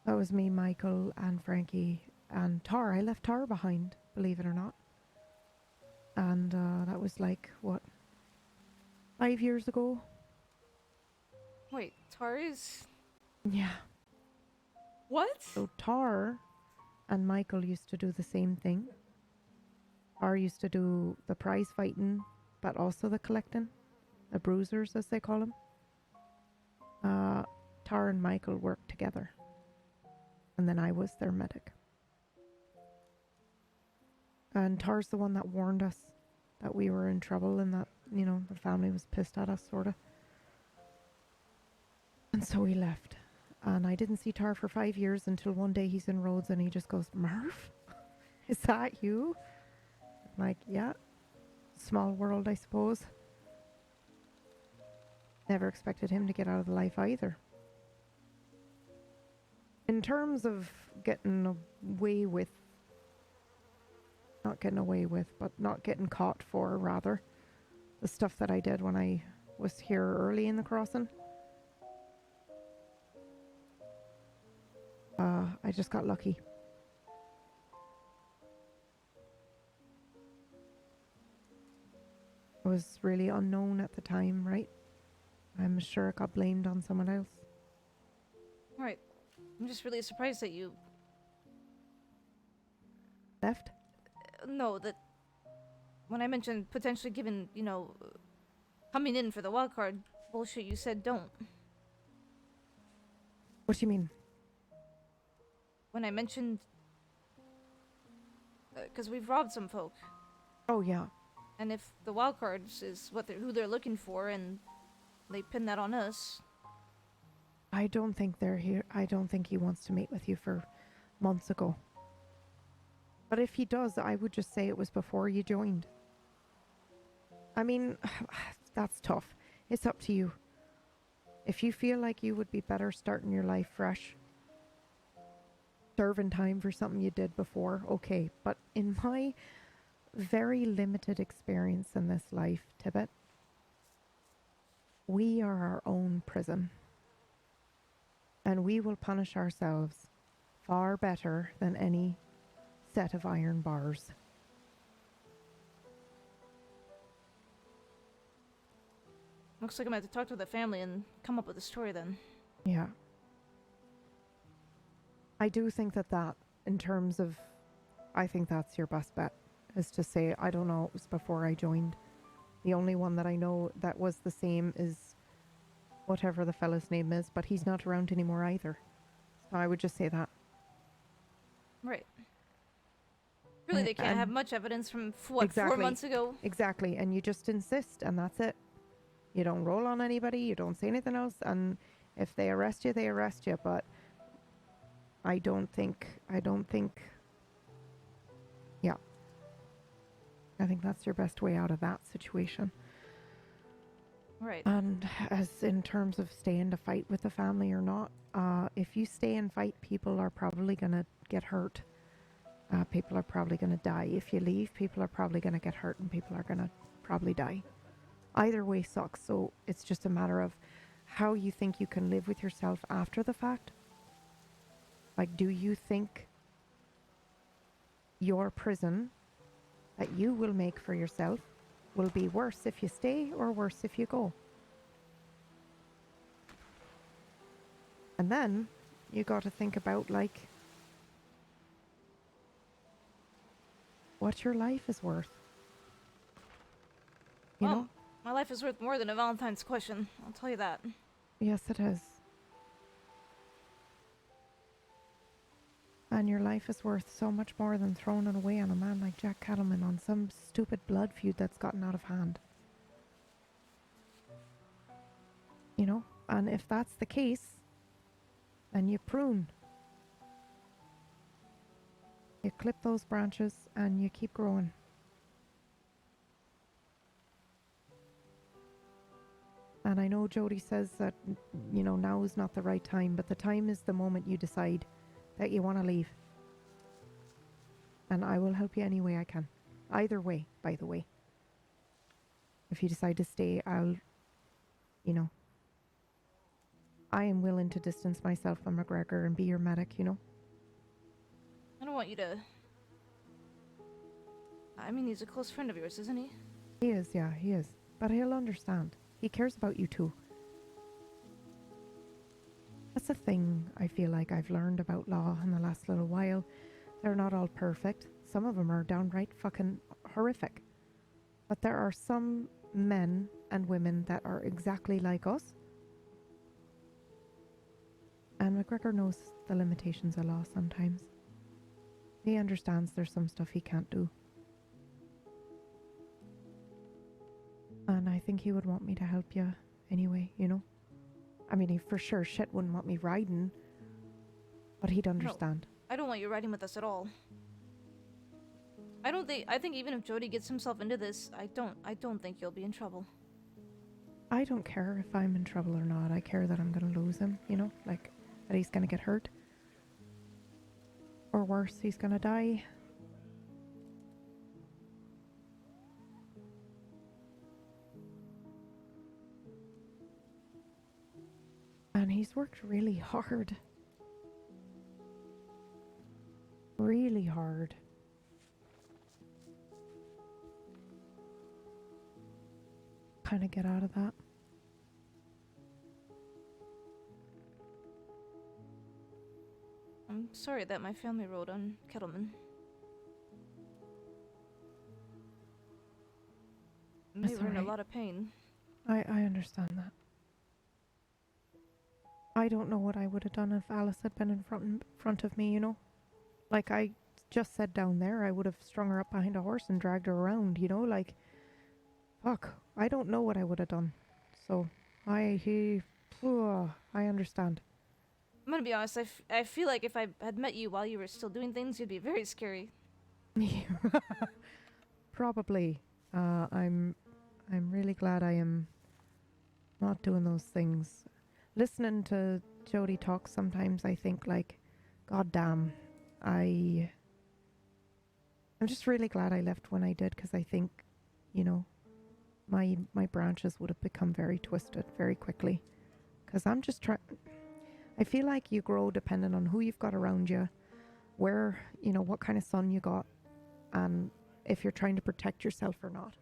That was me, Michael, and Frankie, and Tar. I left Tar behind, believe it or not. And that was like, what, 5 years ago? Wait, Tari's... Yeah. What? So Tar and Michael used to do the same thing. Tar used to do the prize fighting, but also the collecting. The bruisers, as they call them. Tar and Michael worked together. And then I was their medic. And Tar's the one that warned us that we were in trouble and that, you know, the family was pissed at us, sort of. And so we left. And I didn't see Tar for 5 years until one day he's in Rhodes and he just goes, Murph? Is that you? I'm like, yeah. Small world, I suppose. Never expected him to get out of the life either. In terms of getting away with, not getting away with, but not getting caught for, rather, the stuff that I did when I was here early in the crossing. I just got lucky. It was really unknown at the time, right? I'm sure it got blamed on someone else. Right. I'm just really surprised that you... Left? No, that... When I mentioned potentially giving, you know, coming in for the wildcard bullshit, you said don't. What do you mean? When I mentioned... Because we've robbed some folk. Oh, yeah. And if the wildcards is who they're looking for and they pin that on us... I don't think they're here. I don't think he wants to meet with you for months ago. But if he does, I would just say it was before you joined. I mean, that's tough. It's up to you. If you feel like you would be better starting your life fresh, serving time for something you did before, okay. But in my very limited experience in this life, Tibbit, we are our own prison. And we will punish ourselves far better than any set of iron bars. Looks like I'm going to have to talk to the family and come up with a story then. Yeah. I do think that in terms of, I think that's your best bet, is to say, I don't know, it was before I joined. The only one that I know that was the same is whatever the fella's name is, but he's not around anymore either. So I would just say that. Right. Really, they can't have much evidence from, what, Exactly. 4 months ago? Exactly, and you just insist, and that's it. You don't roll on anybody, you don't say anything else, and if they arrest you, they arrest you, but I don't think, yeah. I think that's your best way out of that situation. Right. And as in terms of staying to fight with the family or not, if you stay and fight, people are probably going to get hurt. People are probably going to die. If you leave, people are probably going to get hurt and people are going to probably die. Either way sucks, so it's just a matter of how you think you can live with yourself after the fact. Like, do you think your prison that you will make for yourself will be worse if you stay or worse if you go? And then you got to think about, like, what your life is worth. You know? My life is worth more than a Valentine's question. I'll tell you that. Yes, it is. And your life is worth so much more than throwing it away on a man like Jack Cattleman on some stupid blood feud that's gotten out of hand. You know? And if that's the case, then you prune. You clip those branches and you keep growing. And I know Jody says that, you know, now is not the right time, but the time is the moment you decide that you want to leave. And I will help you any way I can. Either way, by the way. If you decide to stay, I'll, you know, I am willing to distance myself from McGregor and be your medic, you know? I don't want you to... I mean, he's a close friend of yours, isn't he? He is, yeah, he is. But he'll understand. He cares about you too. That's the thing I feel like I've learned about law in the last little while. They're not all perfect. Some of them are downright fucking horrific. But there are some men and women that are exactly like us. And McGregor knows the limitations of law sometimes. He understands there's some stuff he can't do. And I think he would want me to help you anyway, you know? I mean, he for sure shit wouldn't want me riding, but he'd understand. I don't want you riding with us at all. I think even if Jody gets himself into this, I don't think you'll be in trouble. I don't care if I'm in trouble or not. I care that I'm gonna lose him, you know? Like, that he's gonna get hurt. Or worse, he's gonna die. And he's worked really hard. Really hard. Kind of get out of that. I'm sorry that my family rode on Kettleman. They That's were in a alright. lot of pain. I understand that. I don't know what I would have done if Alice had been in front of me, you know? Like I just said down there, I would have strung her up behind a horse and dragged her around, you know? Like, fuck. I don't know what I would have done. So, I understand. I'm gonna be honest, I feel like if I had met you while you were still doing things, you'd be very scary. Probably. I'm really glad I am not doing those things. Listening to Jody talk sometimes I think like, god damn, I'm just really glad I left when I did, because I think, you know, my branches would have become very twisted very quickly. Because I'm just trying... I feel like you grow depending on who you've got around you, where, you know, what kind of son you got, and if you're trying to protect yourself or not.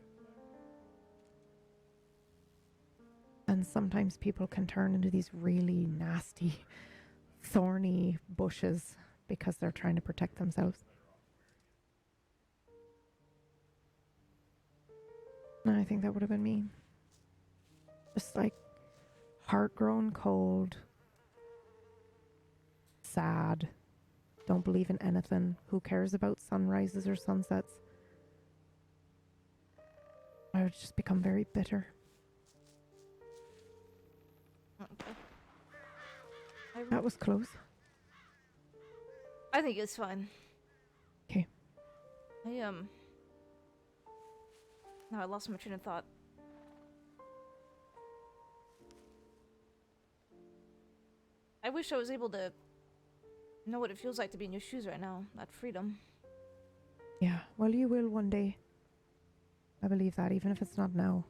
And sometimes people can turn into these really nasty, thorny bushes because they're trying to protect themselves. And I think that would have been me. Just like heart grown cold, sad, don't believe in anything, who cares about sunrises or sunsets. I would just become very bitter. Okay. That was close. I think it's fine. Okay. Now I lost my train of thought. I wish I was able to know what it feels like to be in your shoes right now. That freedom. Yeah, well, you will one day. I believe that, even if it's not now.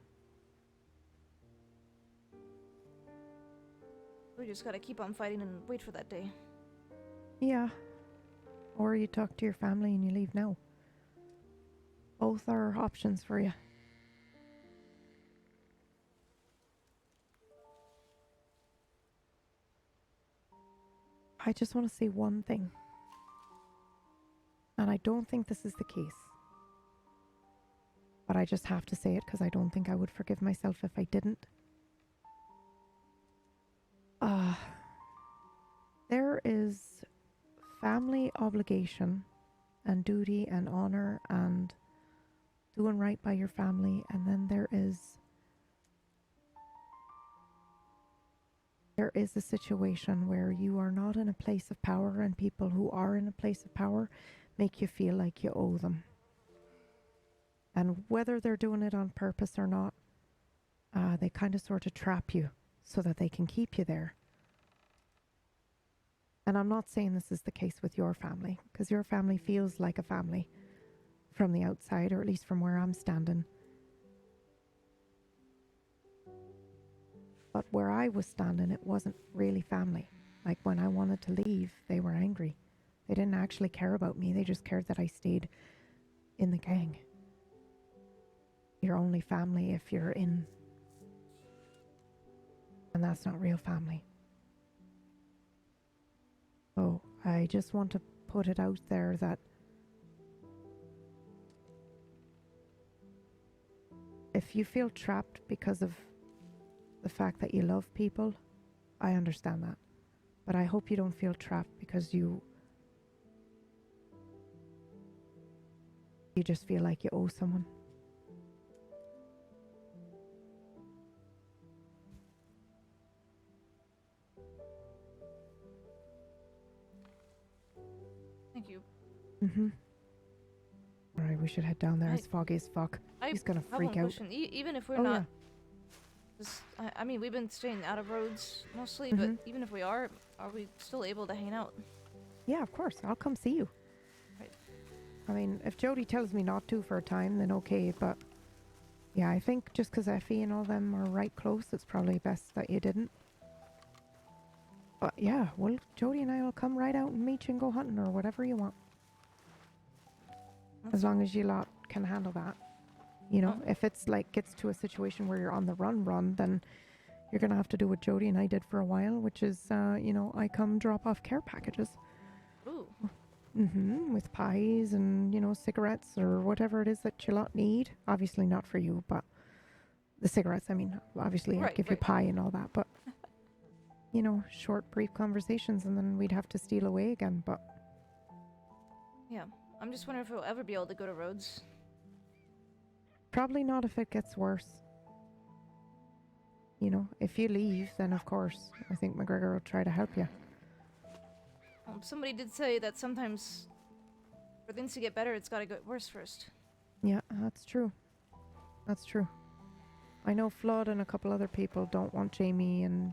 We just gotta keep on fighting and wait for that day. Yeah. Or you talk to your family and you leave now. Both are options for you. I just want to say one thing. And I don't think this is the case. But I just have to say it because I don't think I would forgive myself if I didn't. There is family obligation and duty and honor and doing right by your family, and then there is a situation where you are not in a place of power, and people who are in a place of power make you feel like you owe them. And whether they're doing it on purpose or not, they kind of sort of trap you so that they can keep you there. And I'm not saying this is the case with your family, because your family feels like a family from the outside, or at least from where I'm standing. But where I was standing, it wasn't really family. Like when I wanted to leave, they were angry. They didn't actually care about me. They just cared that I stayed in the gang. You're only family if you're in. And that's not real family. So I just want to put it out there that if you feel trapped because of the fact that you love people, I understand that. But I hope you don't feel trapped because you just feel like you owe someone. Thank you. Mm-hmm. Alright, we should head down there. It's foggy as fuck. He's gonna I have freak one out. question. Even if we're Oh, not, I mean, we've been staying out of roads mostly, but even if we are we still able to hang out? Yeah, of course. I'll come see you. Right. I mean, if Jody tells me not to for a time, then okay, but yeah, I think just because Effie and all them are right close, it's probably best that you didn't. But yeah, well, Jody and I will come right out and meet you and go hunting or whatever you want. As long as you lot can handle that. You know, if it's like gets to a situation where you're on the run, then you're going to have to do what Jody and I did for a while, which is, you know, I come drop off care packages. Ooh. With pies and, you know, cigarettes or whatever it is that you lot need. Obviously not for you, but the cigarettes, I mean, obviously I'd give you pie and all that, but, you know, short, brief conversations and then we'd have to steal away again, but... Yeah, I'm just wondering if we'll ever be able to go to Rhodes. Probably not if it gets worse. You know, if you leave, then of course, I think McGregor will try to help you. Somebody did say that sometimes for things to get better, it's gotta get worse first. Yeah, that's true. That's true. I know Flood and a couple other people don't want Jamie and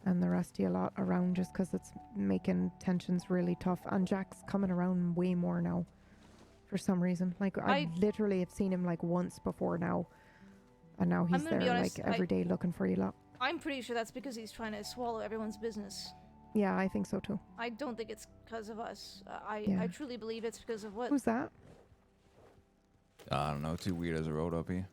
the rest of you lot around just because it's making tensions really tough. And Jack's coming around way more now for some reason. Like, I literally have seen him like once before now. And now he's there honest, like every day looking for you lot. I'm pretty sure that's because he's trying to swallow everyone's business. Yeah, I think so too. I don't think it's because of us. I truly believe it's because of what... Who's that? I don't know. Two weirdos rode up here.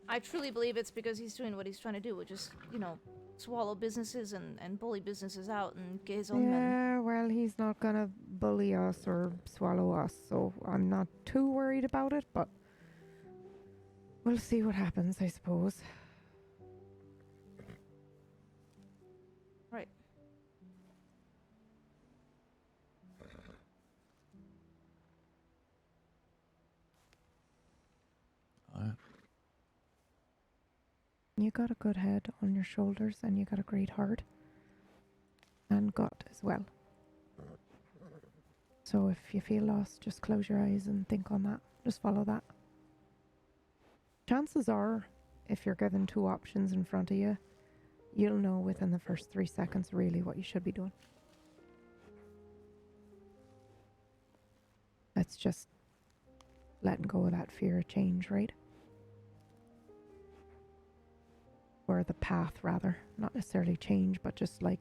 I truly believe it's because he's doing what he's trying to do, which is, you know, swallow businesses and bully businesses out and get his own men. Yeah, well, he's not gonna bully us or swallow us, so I'm not too worried about it, but we'll see what happens, I suppose. Right. Alright. You got a good head on your shoulders and you got a great heart. And gut as well. So if you feel lost, just close your eyes and think on that. Just follow that. Chances are, if you're given two options in front of you, you'll know within the first 3 seconds really what you should be doing. That's just letting go of that fear of change, right? Or the path, rather. Not necessarily change, but just like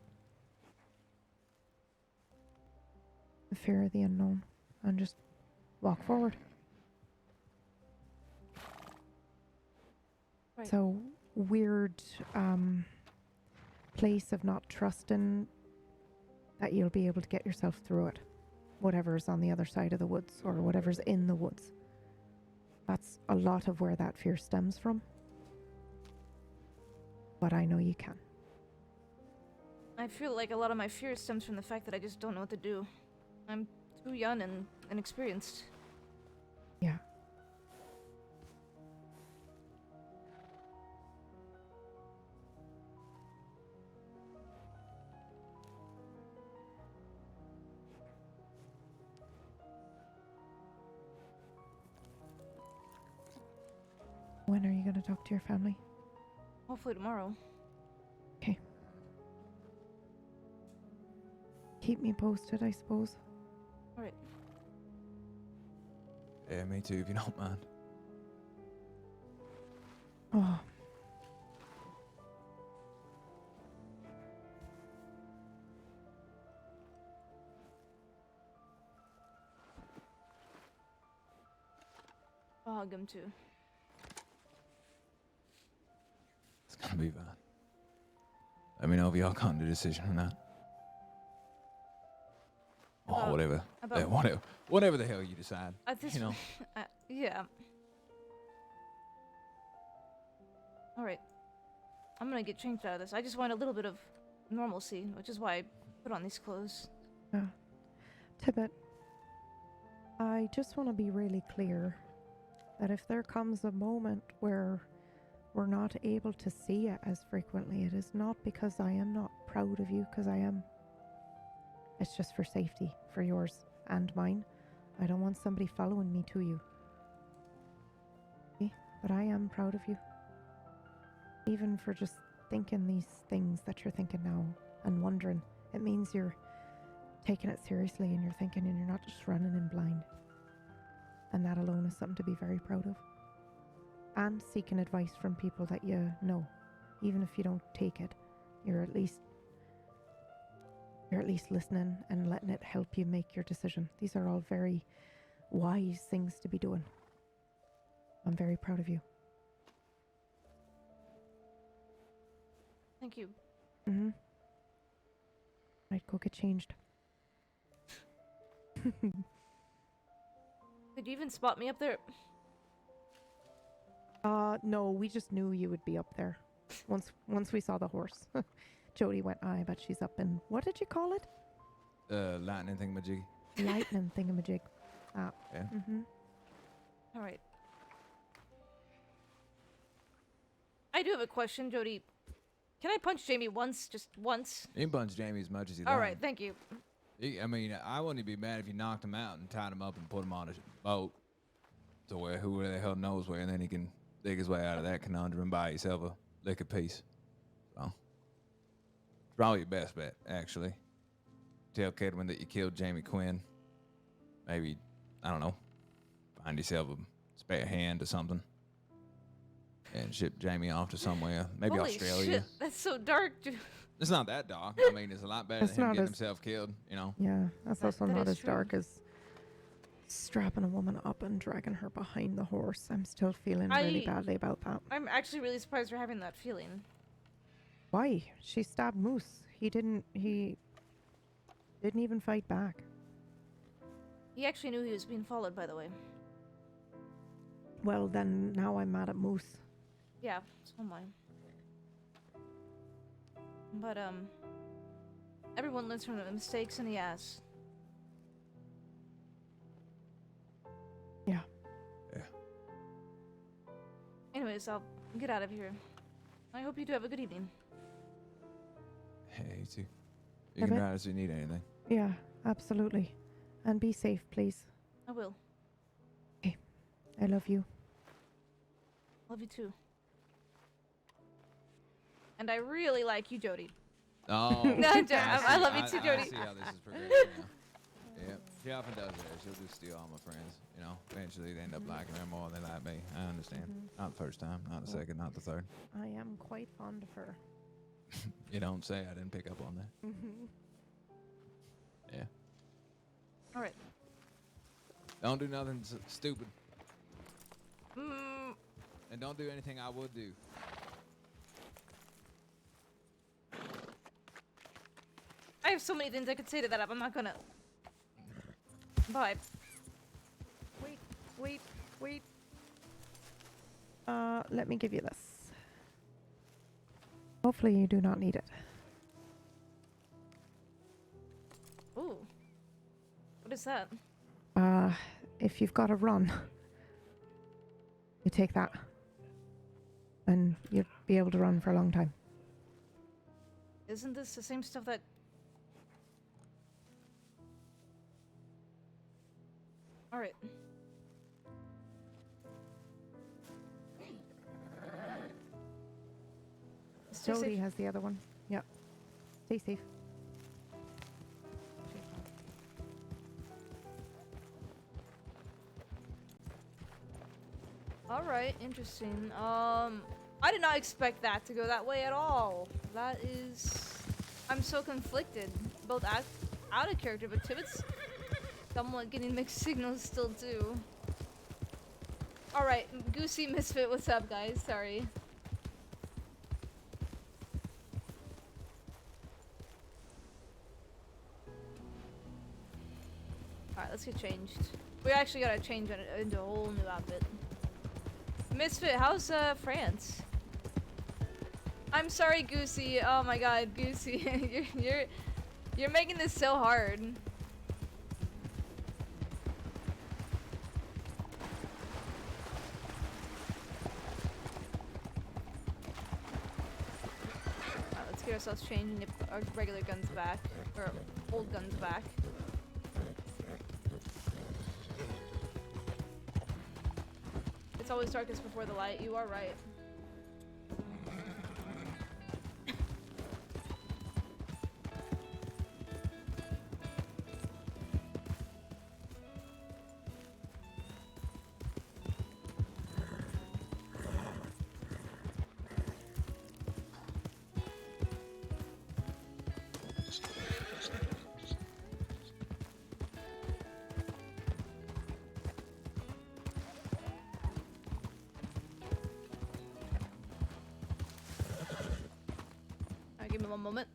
the fear of the unknown. And just walk forward. Right. So, weird place of not trusting that you'll be able to get yourself through it. Whatever's on the other side of the woods, or whatever's in the woods. That's a lot of where that fear stems from. But I know you can. I feel like a lot of my fear stems from the fact that I just don't know what to do. I'm too young and inexperienced. Yeah. back to your family? Hopefully tomorrow. Okay. Keep me posted, I suppose. All right. Yeah, me too, if you don't mind. Oh. I'll hug him too. It's gonna be fine. Let me know if y'all come to a decision or not. Oh, About- whatever. about- Yeah, whatever the hell you decide. At this You know. yeah. All right. I'm gonna get changed out of this. I just want a little bit of normalcy, which is why I put on these clothes. Tibbit, I just want to be really clear that if there comes a moment where we're not able to see it as frequently, it is not because I am not proud of you, because I am. It's just for safety, for yours and mine. I don't want somebody following me to you. Okay? But I am proud of you. Even for just thinking these things that you're thinking now and wondering. It means you're taking it seriously and you're thinking and you're not just running in blind. And that alone is something to be very proud of. And seeking advice from people that you know. Even if you don't take it, you're at least listening and letting it help you make your decision. These are all very wise things to be doing. I'm very proud of you. Thank you. Mm-hmm. I'd go get changed. Did you even spot me up there? No, we just knew you would be up there. Once we saw the horse. Jody went, I bet she's up in, what did you call it? Lightning thingamajig. Lightning thingamajig. Ah. Yeah. Mm-hmm. All right. I do have a question, Jody. Can I punch Jamie once? Just once? You can punch Jamie as much as you All like. right, thank you. I mean, I wouldn't be mad if you knocked him out and tied him up and put him on a boat to where who the hell knows where, and then he can dig his way out of that conundrum and buy himself a lick of peace. So, it's probably your best bet, actually. Tell Kedwin that you killed Jamie Quinn. Maybe, I don't know, find yourself a spare hand or something. And ship Jamie off to somewhere. Maybe Holy Australia. shit, that's so dark. It's not that dark. I mean, it's a lot better It's than him not getting as- himself killed, you know? Yeah, that's That- also that not is as true. dark as strapping a woman up and dragging her behind the horse. I'm still feeling really I- badly about that. I'm actually really surprised you're having that feeling. Why? She stabbed Moose. He didn't even fight back. He actually knew he was being followed, by the way. Well, then now I'm mad at Moose. Yeah, so am I. But, everyone learns from the mistakes in the ass. Yeah. Yeah. Anyways, I'll get out of here. I hope you do have a good evening. Hey, you too. You Have can it? write us if you need anything. Yeah, absolutely. And be safe, please. I will. I love you. Love you too. And I really like you, Jody. Oh, No, I love you too, I Jody. see how this is progressing now. Yeah, she often does that. She'll just steal all my friends. You know, eventually they end up liking her more than they like me. I understand. Not the first time, not the second, not the third. I am quite fond of her. You don't say. I didn't pick up on that. Yeah. All right. Don't do nothing stupid, Mm, and don't do anything I would do. I have so many things I could say to that up. I'm not gonna. Bye. Wait. Let me give you this. Hopefully you do not need it. Ooh. What is that? If you've got to run, you take that. And you'll be able to run for a long time. Isn't this the same stuff that... Alright. Stay Jody safe. has the other one. Yeah. Stay safe. Alright, interesting. I did not expect that to go that way at all. That is... I'm so conflicted. Both out of character, but Tibbet's somewhat getting mixed signals still too. Alright, Goosey Misfit, what's up guys? Sorry. Alright, let's get changed. We actually gotta change it into a whole new outfit. Misfit, how's France? I'm sorry, Goosey. Oh my god, Goosey. you're making this so hard. Alright, let's get ourselves changed and get our regular guns back. Or old guns back. It's always darkest before the light. You are right. Give me one moment.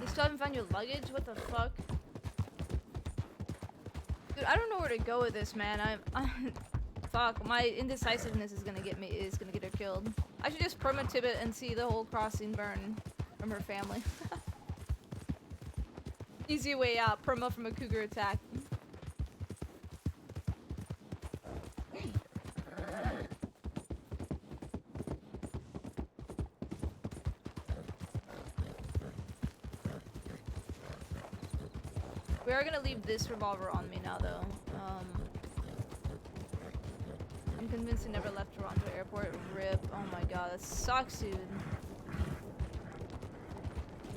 They still haven't found your luggage? What the fuck? Dude, I don't know where to go with this, man. I'm fuck, my indecisiveness is gonna get her killed. I should just perma Tibbit and see the whole crossing burn from her family. Easy way out, perma from a cougar attack. We are gonna leave this revolver on me now, though. I'm convinced he never left Toronto Airport. RIP. Oh my god, that sucks, dude.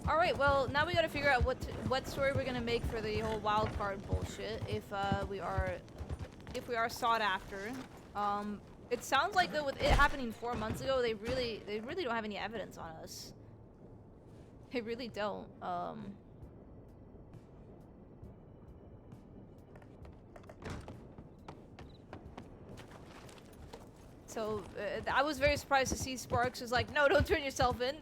Alright, well, now we gotta figure out what story we're gonna make for the whole wildcard bullshit, if we are sought after. It sounds like, though, with it happening 4 months ago, they really don't have any evidence on us. They really don't. So, I was very surprised to see Sparks was like, no, don't turn yourself in.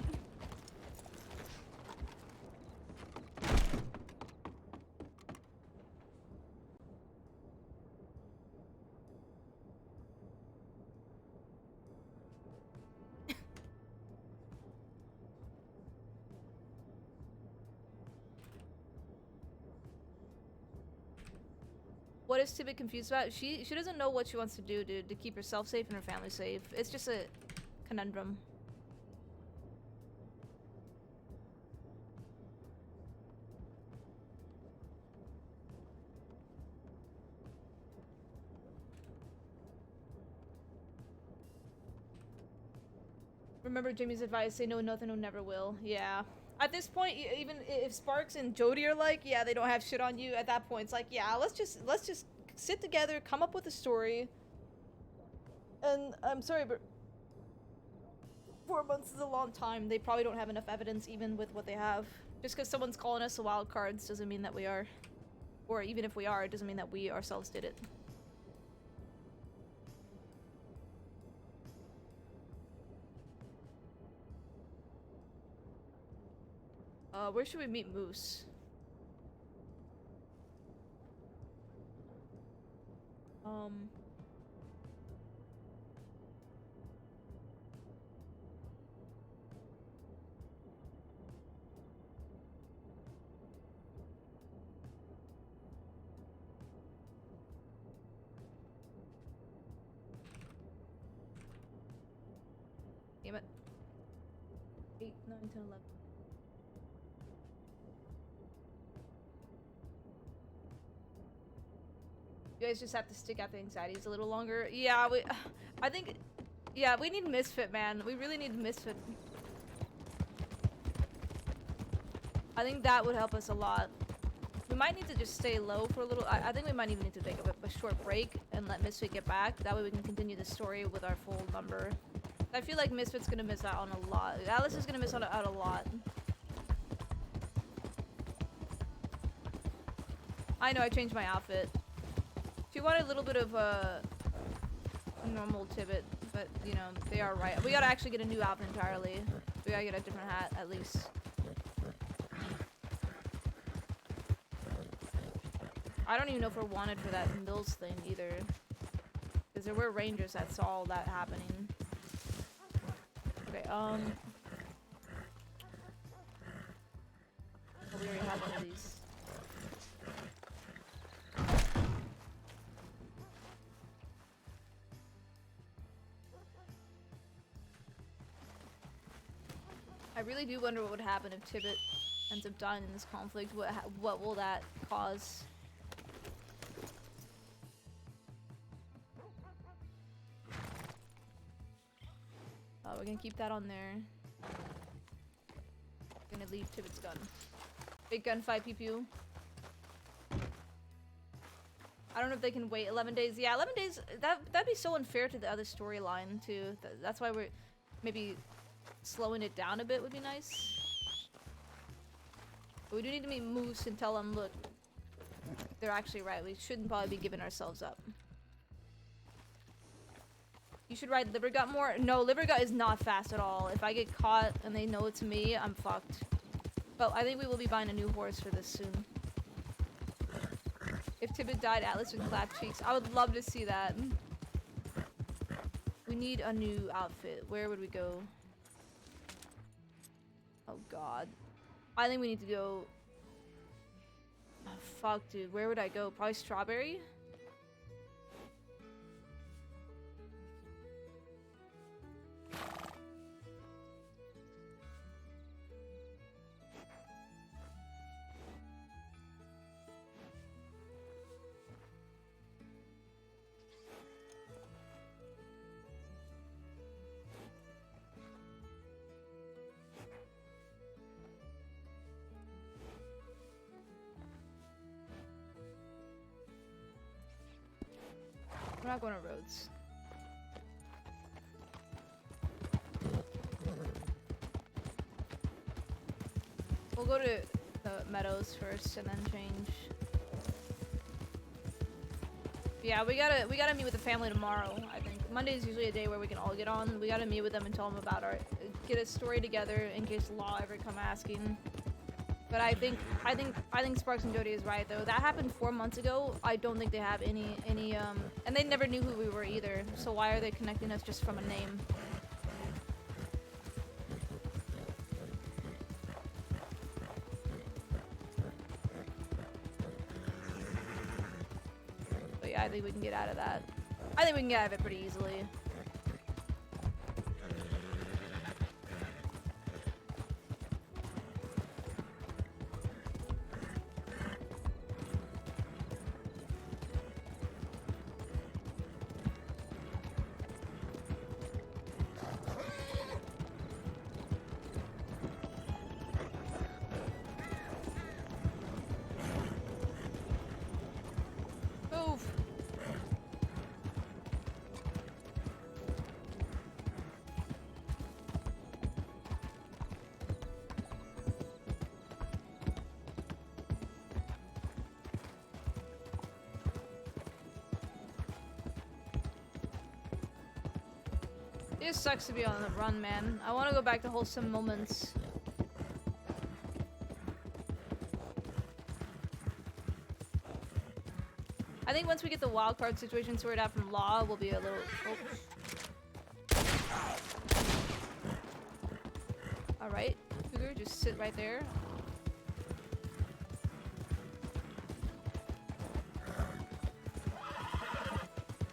What is Tibbit confused about? She doesn't know what she wants to do, dude, to keep herself safe and her family safe. It's just a conundrum. Remember Jimmy's advice, say no, nothing, no, never will. Yeah. At this point, even if Sparks and Jody are like, yeah, they don't have shit on you, at that point, it's like, yeah, let's just sit together, come up with a story. And I'm sorry, but 4 months is a long time. They probably don't have enough evidence, even with what they have. Just because someone's calling us the wild cards doesn't mean that we are. Or even if we are, it doesn't mean that we ourselves did it. Where should we meet Moose? Damn it. 8, 9, 10, 11. You guys just have to stick out the anxieties a little longer. Yeah, I think, yeah, we need Misfit, man. We really need Misfit. I think that would help us a lot. We might need to just stay low for a little. I think we might even need to take a short break and let Misfit get back. That way we can continue the story with our full number. I feel like Misfit's gonna miss out on a lot. Alice is gonna miss out a lot. I know, I changed my outfit. She wanted a little bit of a normal Tibbit, but you know, they are right. We gotta actually get a new outfit entirely. We gotta get a different hat, at least. I don't even know if we're wanted for that Mills thing either. Because there were rangers that saw all that happening. Okay, oh, we already have one of these. I really do wonder what would happen if Tibbit ends up dying in this conflict. What will that cause? We're gonna keep that on there. Gonna leave Tibbit's gun. Big gunfight, pew pew. I don't know if they can wait 11 days. Yeah, 11 days. That'd be so unfair to the other storyline too. That's why we're maybe slowing it down a bit would be nice. But we do need to meet Moose and tell them, look, they're actually right. We shouldn't probably be giving ourselves up. You should ride Livergut more. No, Livergut is not fast at all. If I get caught and they know it's me, I'm fucked. But I think we will be buying a new horse for this soon. If Tibbit died, Atlas would clap cheeks. I would love to see that. We need a new outfit. Where would we go? Oh god. I think we need to go... Oh, fuck, dude. Where would I go? Probably Strawberry? We're not going to Rhodes. We'll go to the Meadows first and then change. Yeah, we gotta meet with the family tomorrow. I think Monday is usually a day where we can all get on. We gotta meet with them and tell them about get a story together in case Law ever come asking. But I think Sparks and Jody is right though. That happened 4 months ago. I don't think they have any and they never knew who we were either. So why are they connecting us just from a name? But yeah, I think we can get out of that. I think we can get out of it pretty easily. It just sucks to be on the run, man. I want to go back to wholesome moments. I think once we get the wildcard situation sorted out from Law, we'll be a little... Oh. Alright, Cougar, just sit right there.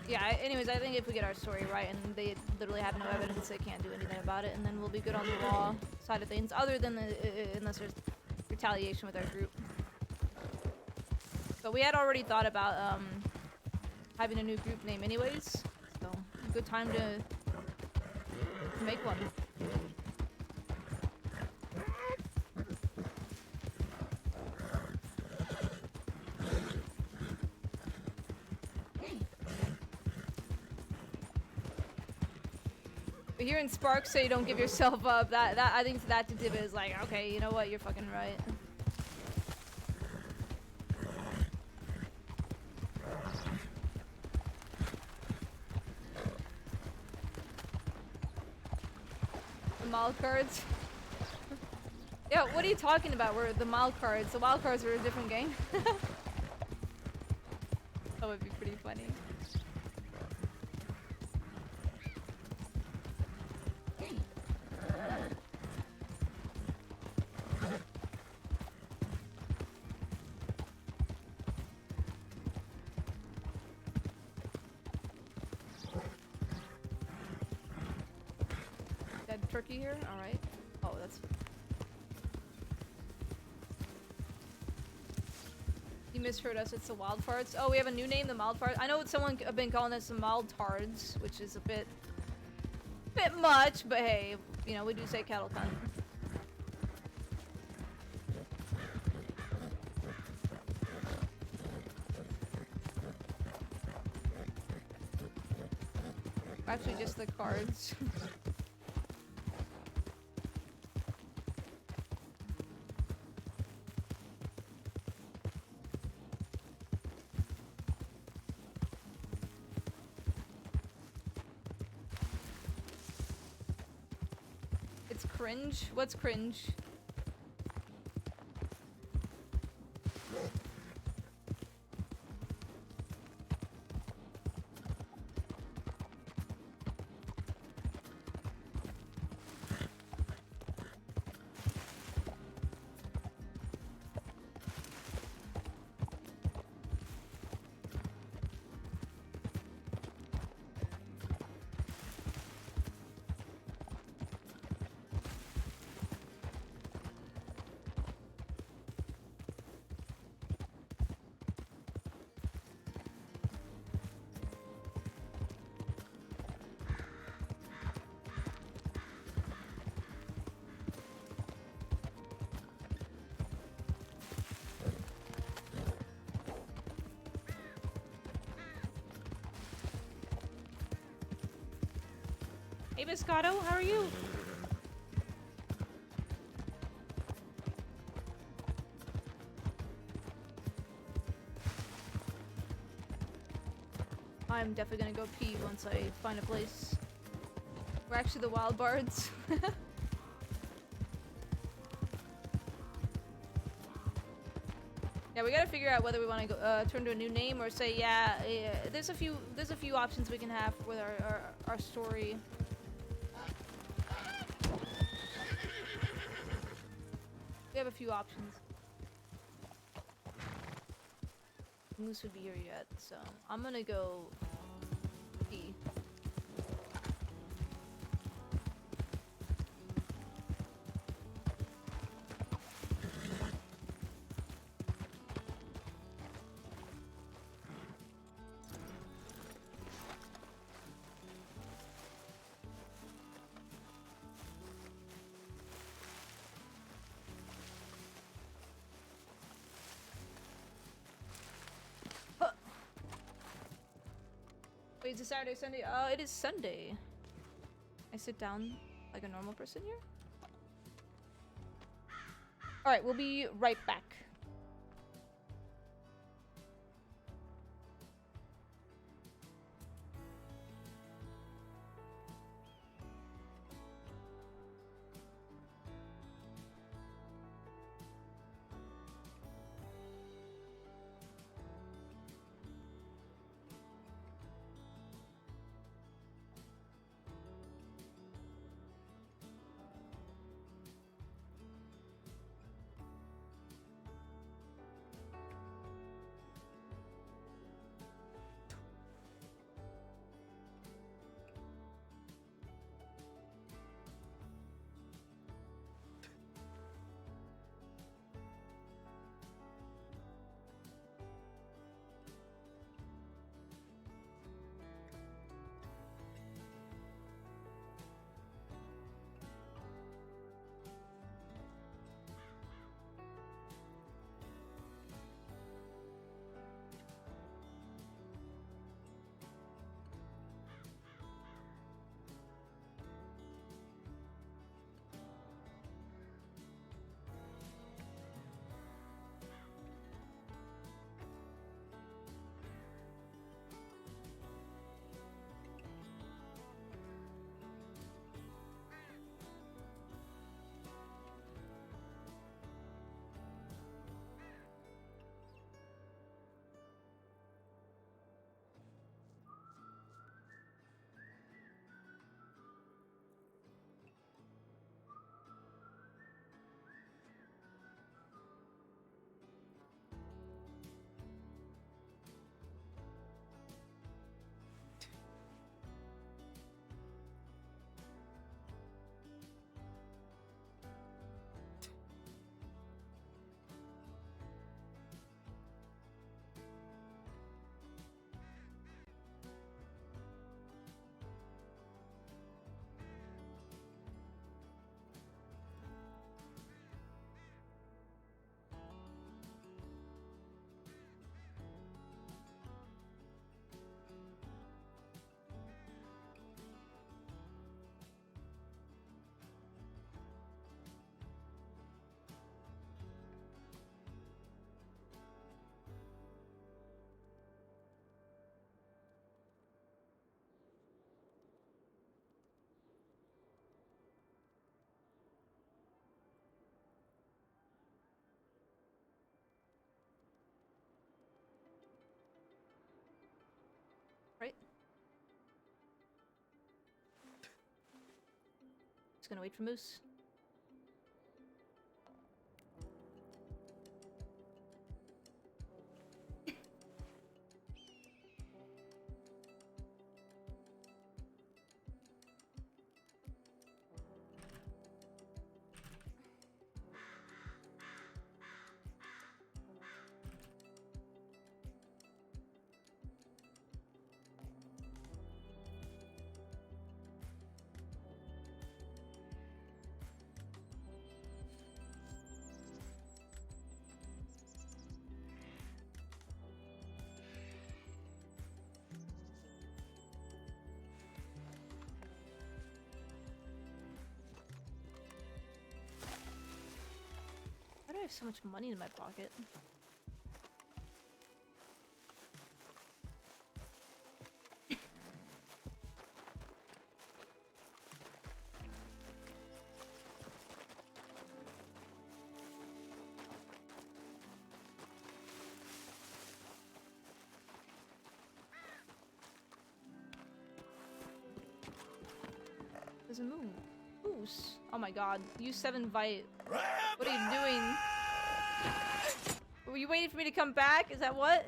Yeah, anyways, I think if we get our story right and they literally have no evidence, they can't do anything about it, and then we'll be good on the law side of things, other than unless there's retaliation with our group. But we had already thought about having a new group name anyways, so good time to make one. But hearing Sparks say don't give yourself up, that I think that to Tibbit is like, okay, you know what, you're fucking right. The mild cards? Yeah, what are you talking about? We're the mild cards. The wild cards are a different game. That would be pretty funny. Dead turkey here? Alright. Oh, that's... You misheard us, it's the wild farts. Oh, we have a new name, the mild farts. I know someone been calling us the mild tards, which is a bit much, but hey, you know, we do say cattle cunt. Actually, just the cards. It's cringe? What's cringe? Hey, Biscotto, how are you? I'm definitely gonna go pee once I find a place. We're actually the wild bards. Yeah, we gotta figure out whether we want to go turn to a new name or say, yeah, there's a few options we can have with our story. We have a few options. Moose would be here yet, so I'm gonna go pee. Wait, is it Saturday, Sunday? It is Sunday. I sit down like a normal person here. Alright, we'll be right back. Just gonna wait for Moose. Why do I have so much money in my pocket? There's a moose. Oh my god. Use 7 Vite. What are you doing? Were you waiting for me to come back? Is that what?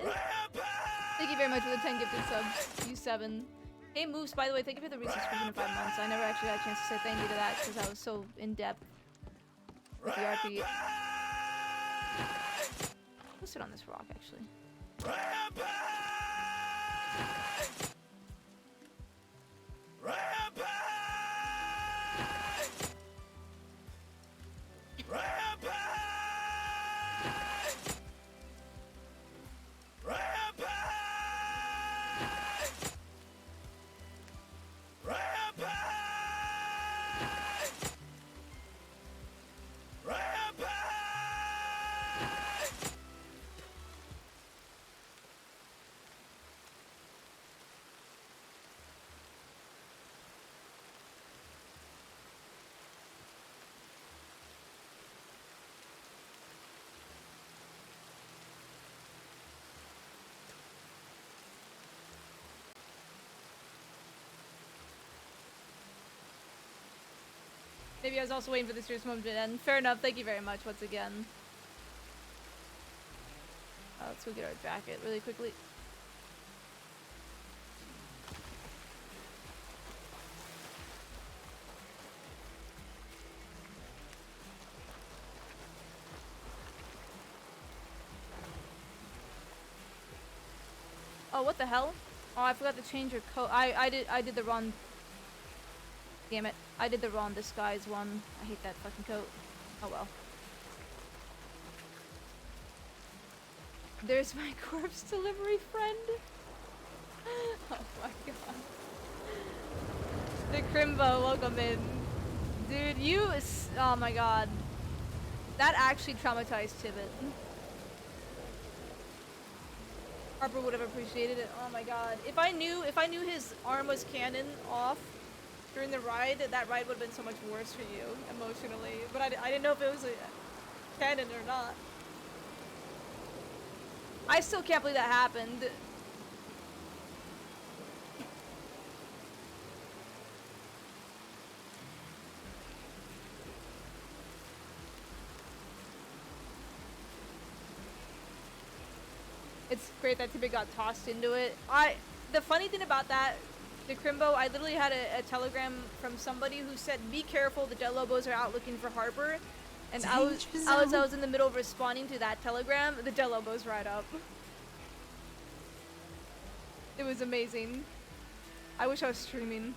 Thank you very much for the 10 gifted subs. Use 7. Hey Moose, by the way, thank you for the resubscription in 5 months. I never actually got a chance to say thank you to that because I was so in-depth with the RP. Let's sit on this rock, actually. Maybe I was also waiting for the serious moment to end. Fair enough. Thank you very much once again. Let's go get our jacket really quickly. Oh, what the hell? Oh, I forgot to change your coat. I did the wrong. Damn it. I did the wrong disguise one. I hate that fucking coat. Oh well. There's my corpse delivery friend. Oh my god. The Crimbo, welcome in. Dude, oh my god. That actually traumatized Tibbit. Harper would have appreciated it. Oh my god. If I knew his arm was cannon off during the ride, that ride would have been so much worse for you emotionally. But I didn't know if it was a canon or not. I still can't believe that happened. It's great that Tibbit got tossed into it. The funny thing about that, the Crimbo, I literally had a telegram from somebody who said, "Be careful, the Jellobos are out looking for Harper." And I was in the middle of responding to that telegram. The Jellobos right up. It was amazing. I wish I was streaming.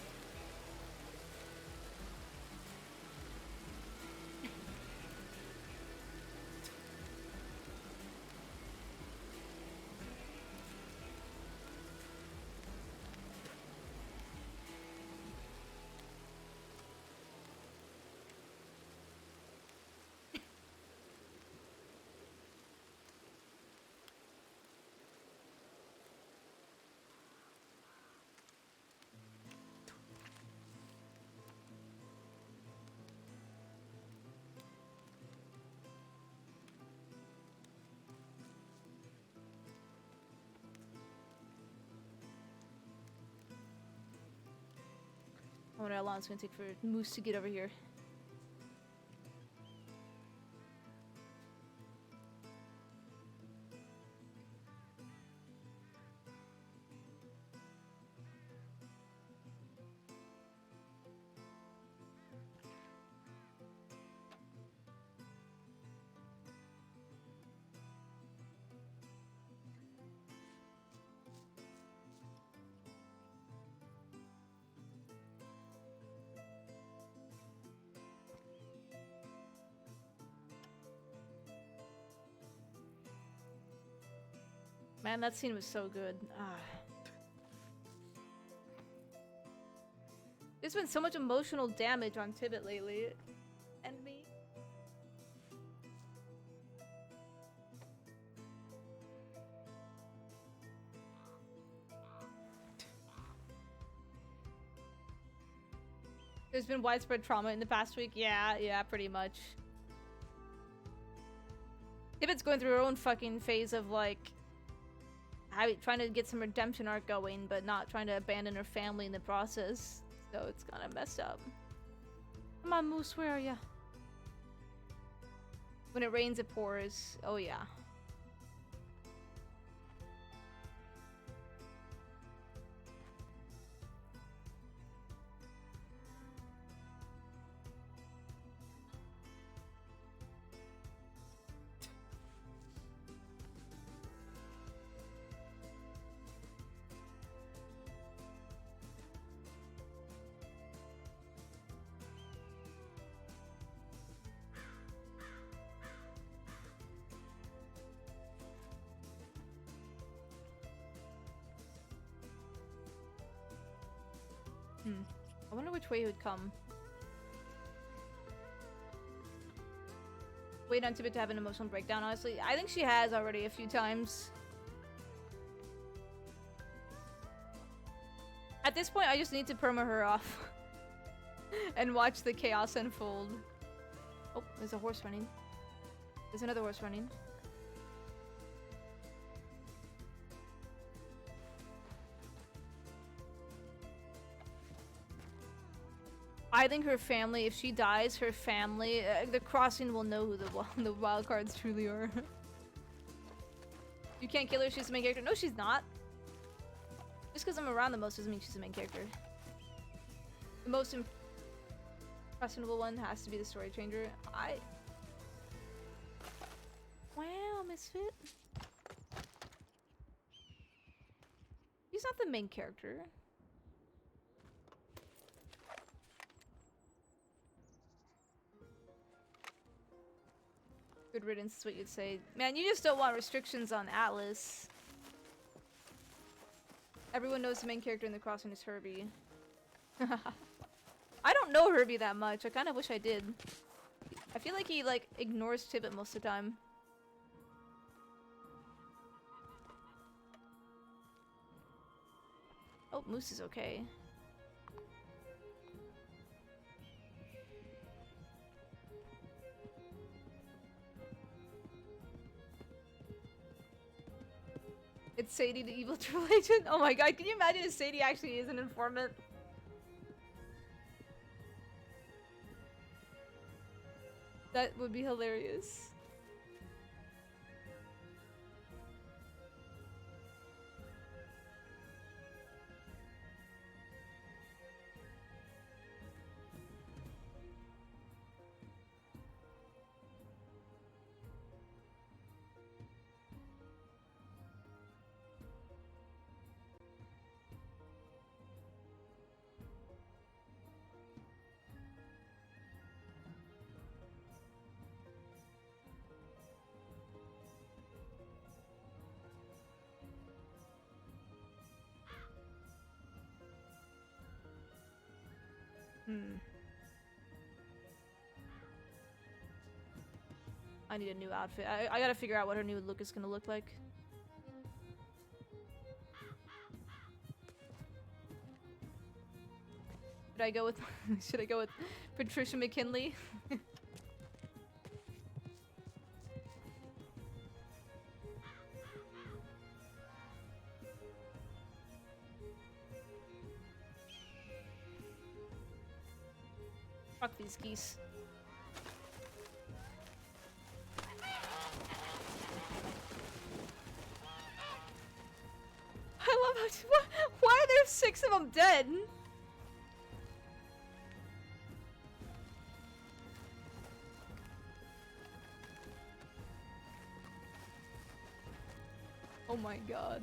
wonder how long it's gonna take for Moose to get over here. Man, that scene was so good. Ah. There's been so much emotional damage on Tibbit lately. And me. There's been widespread trauma in the past week. Yeah, pretty much. Tibbit's going through her own fucking phase of like trying to get some redemption arc going, but not trying to abandon her family in the process. So it's kind of messed up. Come on, Moose, where are ya? When it rains, it pours. Oh yeah. I wonder which way he would come. Wait on Tibbit to have an emotional breakdown, honestly. I think she has already a few times. At this point, I just need to perma her off. And watch the chaos unfold. Oh, there's a horse running. There's another horse running. I think her family, if she dies, her family, the crossing will know who the wild cards truly are. You can't kill her, she's the main character. No, she's not. Just because I'm around the most doesn't mean she's the main character. The most impressionable one has to be the story changer. Wow, Misfit. He's not the main character. Good riddance is what you'd say. Man, you just don't want restrictions on Atlas. Everyone knows the main character in the crossing is Herbie. I don't know Herbie that much. I kind of wish I did. I feel like he, like, ignores Tibbit most of the time. Oh, Moose is okay. It's Sadie, the evil troll agent. Oh my god, can you imagine if Sadie actually is an informant? That would be hilarious. I need a new outfit. I gotta figure out what her new look is gonna look like. Should I go with should I go with Patricia McKinley? Fuck these geese. I love how. Why are there 6 of them dead? Oh my god.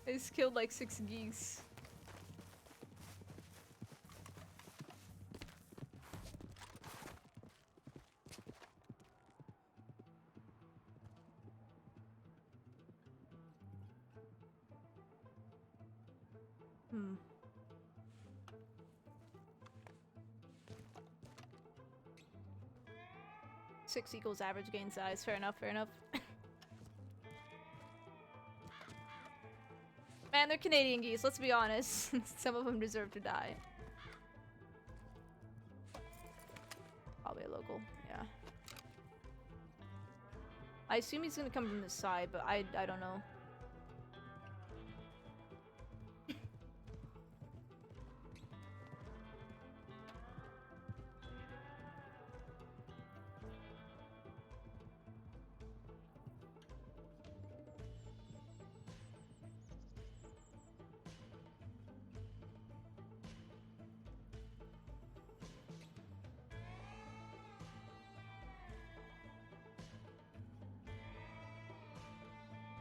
I just killed like 6 geese. Hmm. Six equals average gain size. Fair enough, fair enough. Man, they're Canadian geese, let's be honest. Some of them deserve to die. Probably a local, yeah. I assume he's gonna come from this side, but I don't know.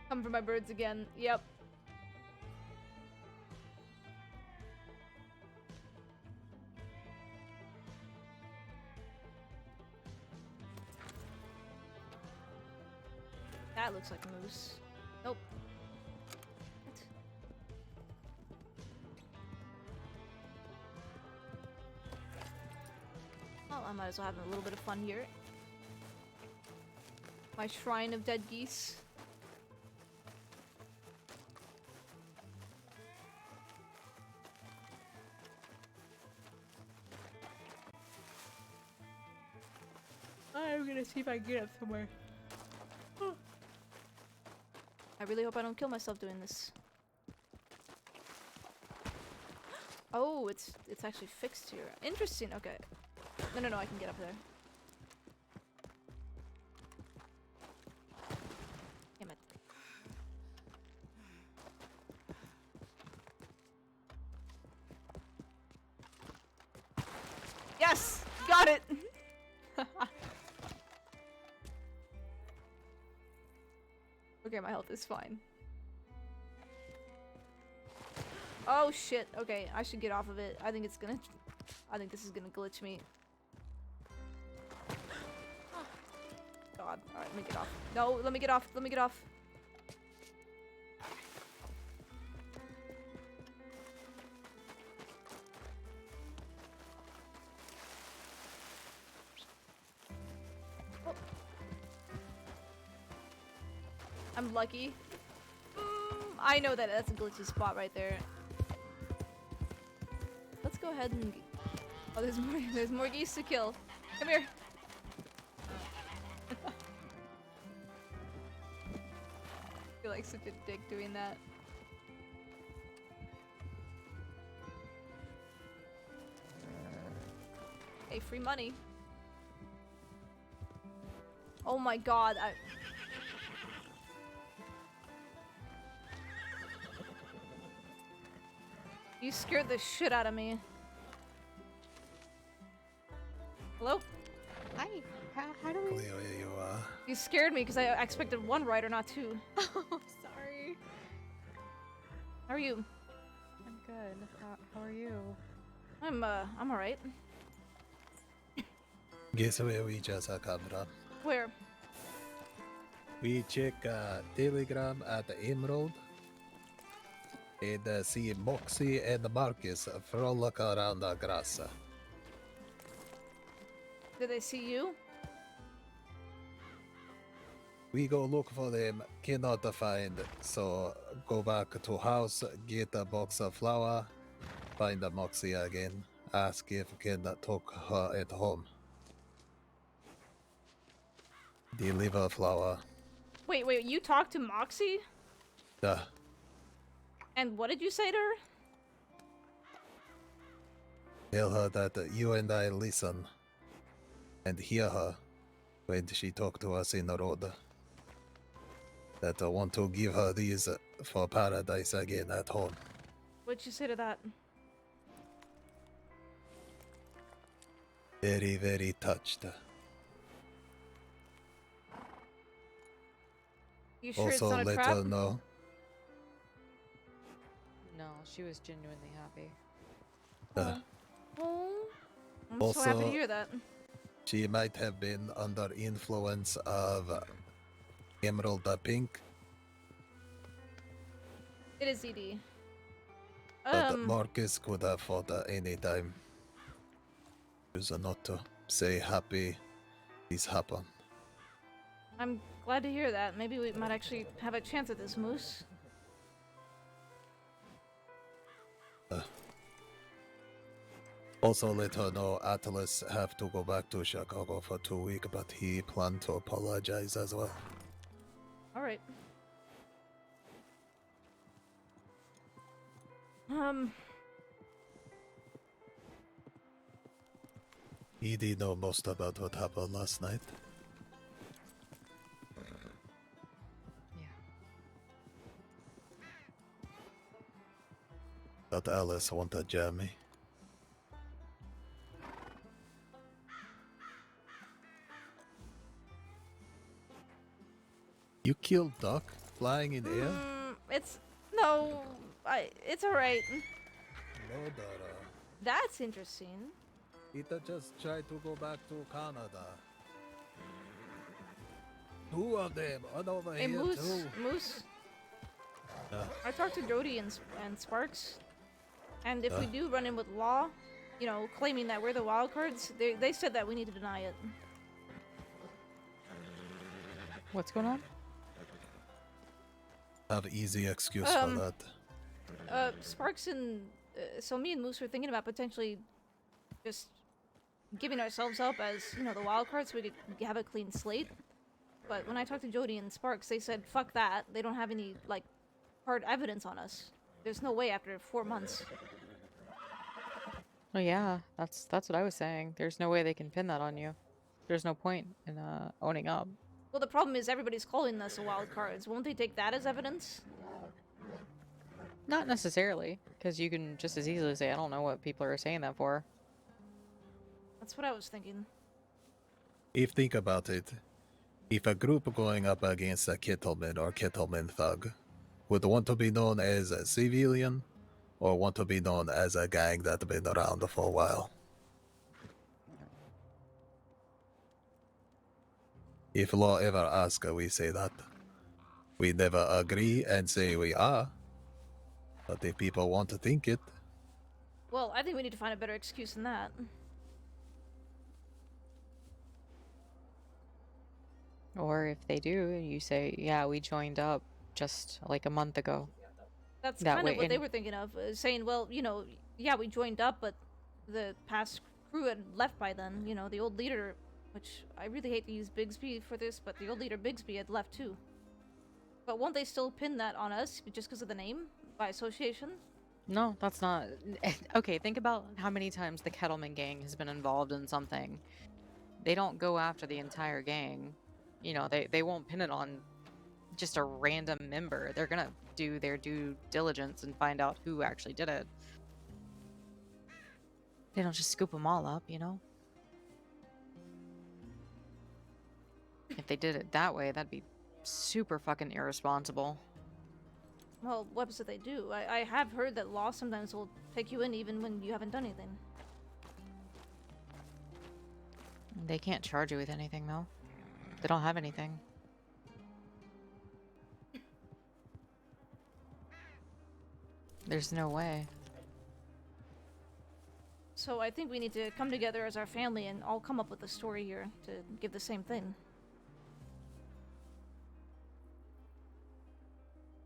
Come for my birds again. Yep. That looks like a moose. Nope. What? Well, I might as well have a little bit of fun here. My shrine of dead geese. I'm gonna see if I can get up somewhere. I really hope I don't kill myself doing this. Oh, it's actually fixed here. Interesting. Okay. No, I can get up there. Damn it. Yes! Got it! Okay, my health is fine. Oh shit, okay, I should get off of it. I think this is gonna glitch me. God, alright, let me get off. No, let me get off, let me get off. I'm lucky. I know that that's a glitchy spot right there. Let's go ahead and... Oh, there's more geese to kill. Come here. I feel like such a dick doing that. Hey, free money. Oh my god, You scared the shit out of me. Hello? Hi. How do we? Cleo, you You scared me because I expected 1 rider, not 2. Oh, sorry. How are you? I'm good. How are you? I'm alright. guess where we just come from? Where? We check Telegram at the Emerald and see Moxie and Marcus frolic around the grass. Did they see you? We go look for them, cannot find, so go back to house, get a box of flour, find the Moxie again, ask if can talk her at home. Deliver flour. Wait, you talked to Moxie? Tell her that you and I listen and hear her when she talk to us in the road. That I want to give her these for paradise again at home. What'd you say to that? Very, very touched. You sure Also, it's not a let trap? her know. No, she was genuinely happy. Oh, I'm so happy to Also- hear that. She might have been under influence of Emerald Pink, It is ED. but Marcus could have fought at any time. Choose not to say happy this happened. I'm glad to hear that. Maybe we might actually have a chance at this, Moose. Also, let her know Atlas have to go back to Chicago for 2 weeks, but he planned to apologize as well. Alright. He did know most about what happened last night. Yeah. But Alice wanted Jeremy. You killed Duck flying in air? It's... No, it's alright. No, Dara. That's interesting. Ita just tried to go back to Canada. 2 of them on over Hey, here Moose, too. Moose. I talked to Jody and Sparks, and if we do run in with Law, you know, claiming that we're the wildcards, they said that we need to deny it. What's going on? Have easy excuse for that. Sparks and so me and Moose were thinking about potentially just giving ourselves up as, you know, the wildcards so we could have a clean slate. But when I talked to Jody and Sparks, they said, fuck that. They don't have any, like, hard evidence on us. There's no way after 4 months. Oh yeah, that's what I was saying. There's no way they can pin that on you. There's no point in owning up. Well, the problem is everybody's calling us the wildcards. Won't they take that as evidence? Not necessarily, because you can just as easily say, I don't know what people are saying that for. That's what I was thinking. If think about it, if a group going up against a kettleman or kettleman thug would want to be known as a civilian or want to be known as a gang that's been around for a while. If law ever asks, we say that. We never agree and say we are. But if people want to think it, Well, I think we need to find a better excuse than that. Or if they do, you say, yeah, we joined up just like a month ago. That's That kind way- of what they and- were thinking of, saying, well, you know, yeah, we joined up, but the past crew had left by then. You know, the old leader, which I really hate to use Bigsby for this, but the old leader Bigsby had left too. But won't they still pin that on us just because of the name, by association? No, that's not. Okay, think about how many times the Kettleman gang has been involved in something. They don't go after the entire gang. You know, they won't pin it on just a random member. They're gonna do their due diligence and find out who actually did it. They don't just scoop them all up, you know? If they did it that way, that'd be super fucking irresponsible. Well, what else did they do? I have heard that law sometimes will take you in even when you haven't done anything. They can't charge you with anything, though. They don't have anything. There's no way. So I think we need to come together as our family and all come up with a story here to give the same thing.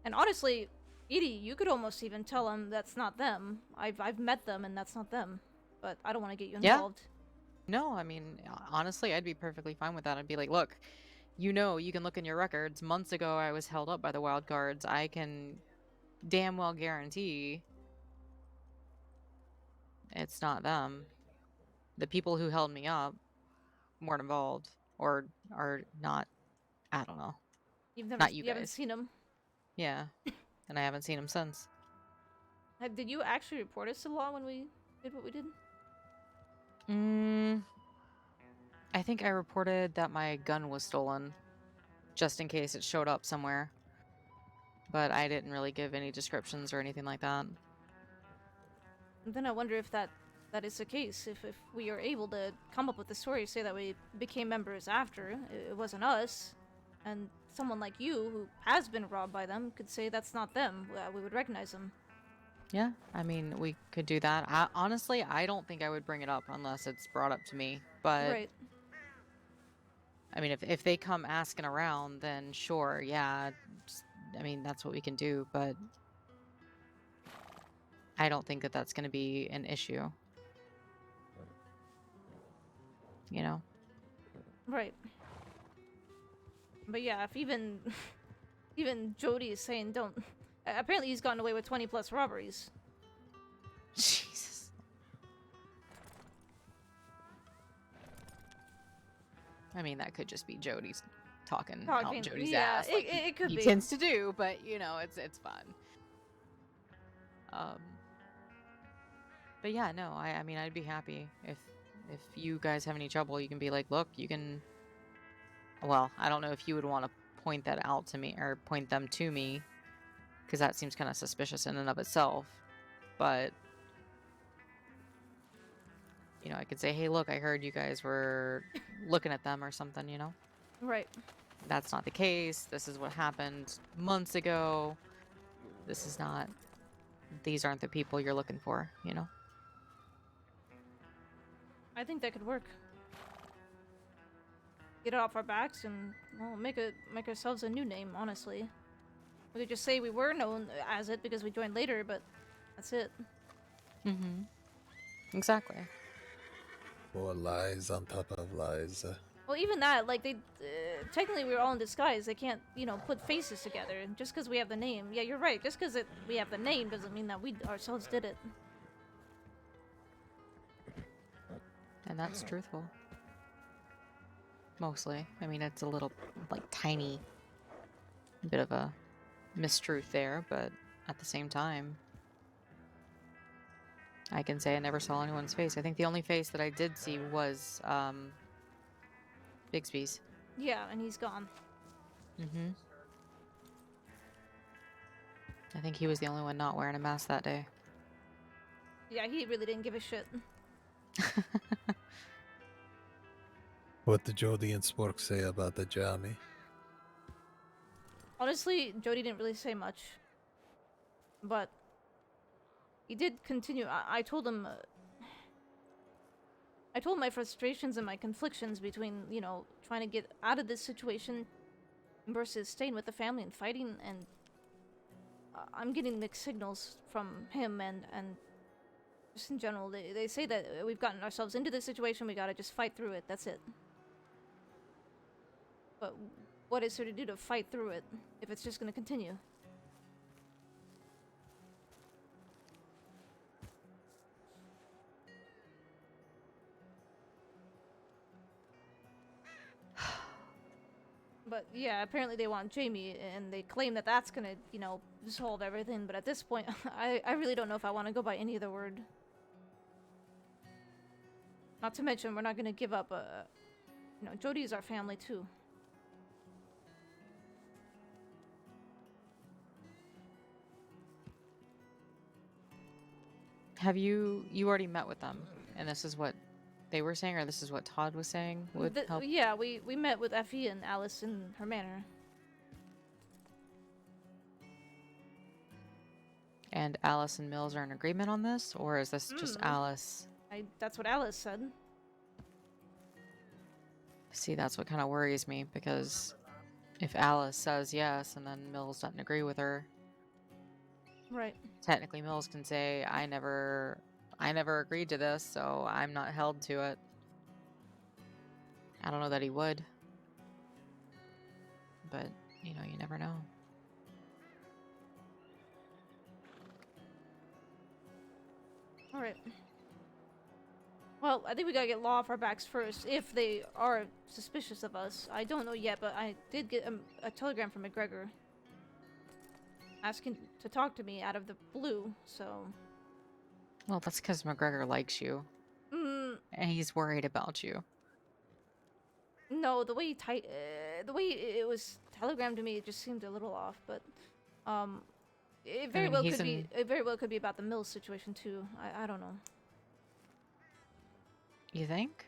And honestly, Edie, you could almost even tell them that's not them. I've met them and that's not them. But I don't want to get you Yeah. involved. No, I mean, honestly, I'd be perfectly fine with that. I'd be like, look, you know, you can look in your records. Months ago, I was held up by the wild cards. I can damn well guarantee it's not them. The people who held me up weren't involved or are not. I don't know. Not you you haven't guys. seen him. Yeah, and I haven't seen him since. Did you actually report us to law when we did what we did? I think I reported that my gun was stolen, just in case it showed up somewhere. But I didn't really give any descriptions or anything like that. And then I wonder if that is the case. If we are able to come up with a story, say that we became members after, it wasn't us, and someone like you who has been robbed by them could say that's not them. We would recognize them. Yeah, I mean, we could do that. Honestly, I don't think I would bring it up unless it's brought up to me. But Right. I mean, if they come asking around, then sure, yeah. I mean, that's what we can do. But I don't think that that's going to be an issue. You know? Right. But yeah, if even even Jody is saying don't. Apparently, he's gotten away with 20 plus robberies. Jesus. I mean, that could just be Jody's talking out Jody's ass, like it could he be. tends to do. But you know, it's fun. But yeah, no, I mean, I'd be happy if you guys have any trouble, you can be like, look, you can. Well, I don't know if you would want to point that out to me or point them to me, because that seems kind of suspicious in and of itself. But you know, I could say, hey, look, I heard you guys were looking at them or something. You know, Right. that's not the case. This is what happened months ago. This is not. These aren't the people you're looking for. You know. I think that could work. Get it off our backs and, well, make ourselves a new name, honestly. We could just say we were known as it because we joined later, but that's it. Mm-hmm. Exactly. More lies on top of lies. Well, even that, like, they... technically, we were all in disguise. They can't, you know, put faces together just because we have the name. Yeah, you're right. Just because we have the name doesn't mean that we ourselves did it. And that's truthful. Mostly. I mean, it's a little, like, tiny bit of a mistruth there, but at the same time, I can say I never saw anyone's face. I think the only face that I did see was, Bixby's. Yeah, and he's gone. Mm-hmm. I think he was the only one not wearing a mask that day. Yeah, he really didn't give a shit. What did Jody and Spork say about the jammy? Honestly, Jody didn't really say much. But he did continue. I told him... I told my frustrations and my conflictions between, you know, trying to get out of this situation versus staying with the family and fighting, and I'm getting mixed signals from him and just in general. They say that we've gotten ourselves into this situation, we gotta just fight through it, that's it. But what is there to do to fight through it if it's just gonna continue? But yeah, apparently they want Jamie, and they claim that that's gonna, you know, solve everything. But at this point, I really don't know if I want to go by any other word. Not to mention, we're not gonna give up. You know, Jody is our family too. Have you already met with them? And this is what they were saying, or this is what Todd was saying would help? Yeah, we met with Effie and Alice in her manor. And Alice and Mills are in agreement on this, or is this just Alice? That's what Alice said. See, that's what kind of worries me, because if Alice says yes and then Mills doesn't agree with her, Right. technically Mills can say, I never agreed to this, so I'm not held to it. I don't know that he would. But, you know, you never know. Alright. Well, I think we gotta get law off our backs first, if they are suspicious of us. I don't know yet, but I did get a telegram from McGregor asking to talk to me out of the blue, so... Well, that's because McGregor likes you, and he's worried about you. No, the way the way it was telegrammed to me, it just seemed a little off, but... It very well could be. It very well could be about the Mills situation too. I don't know. You think?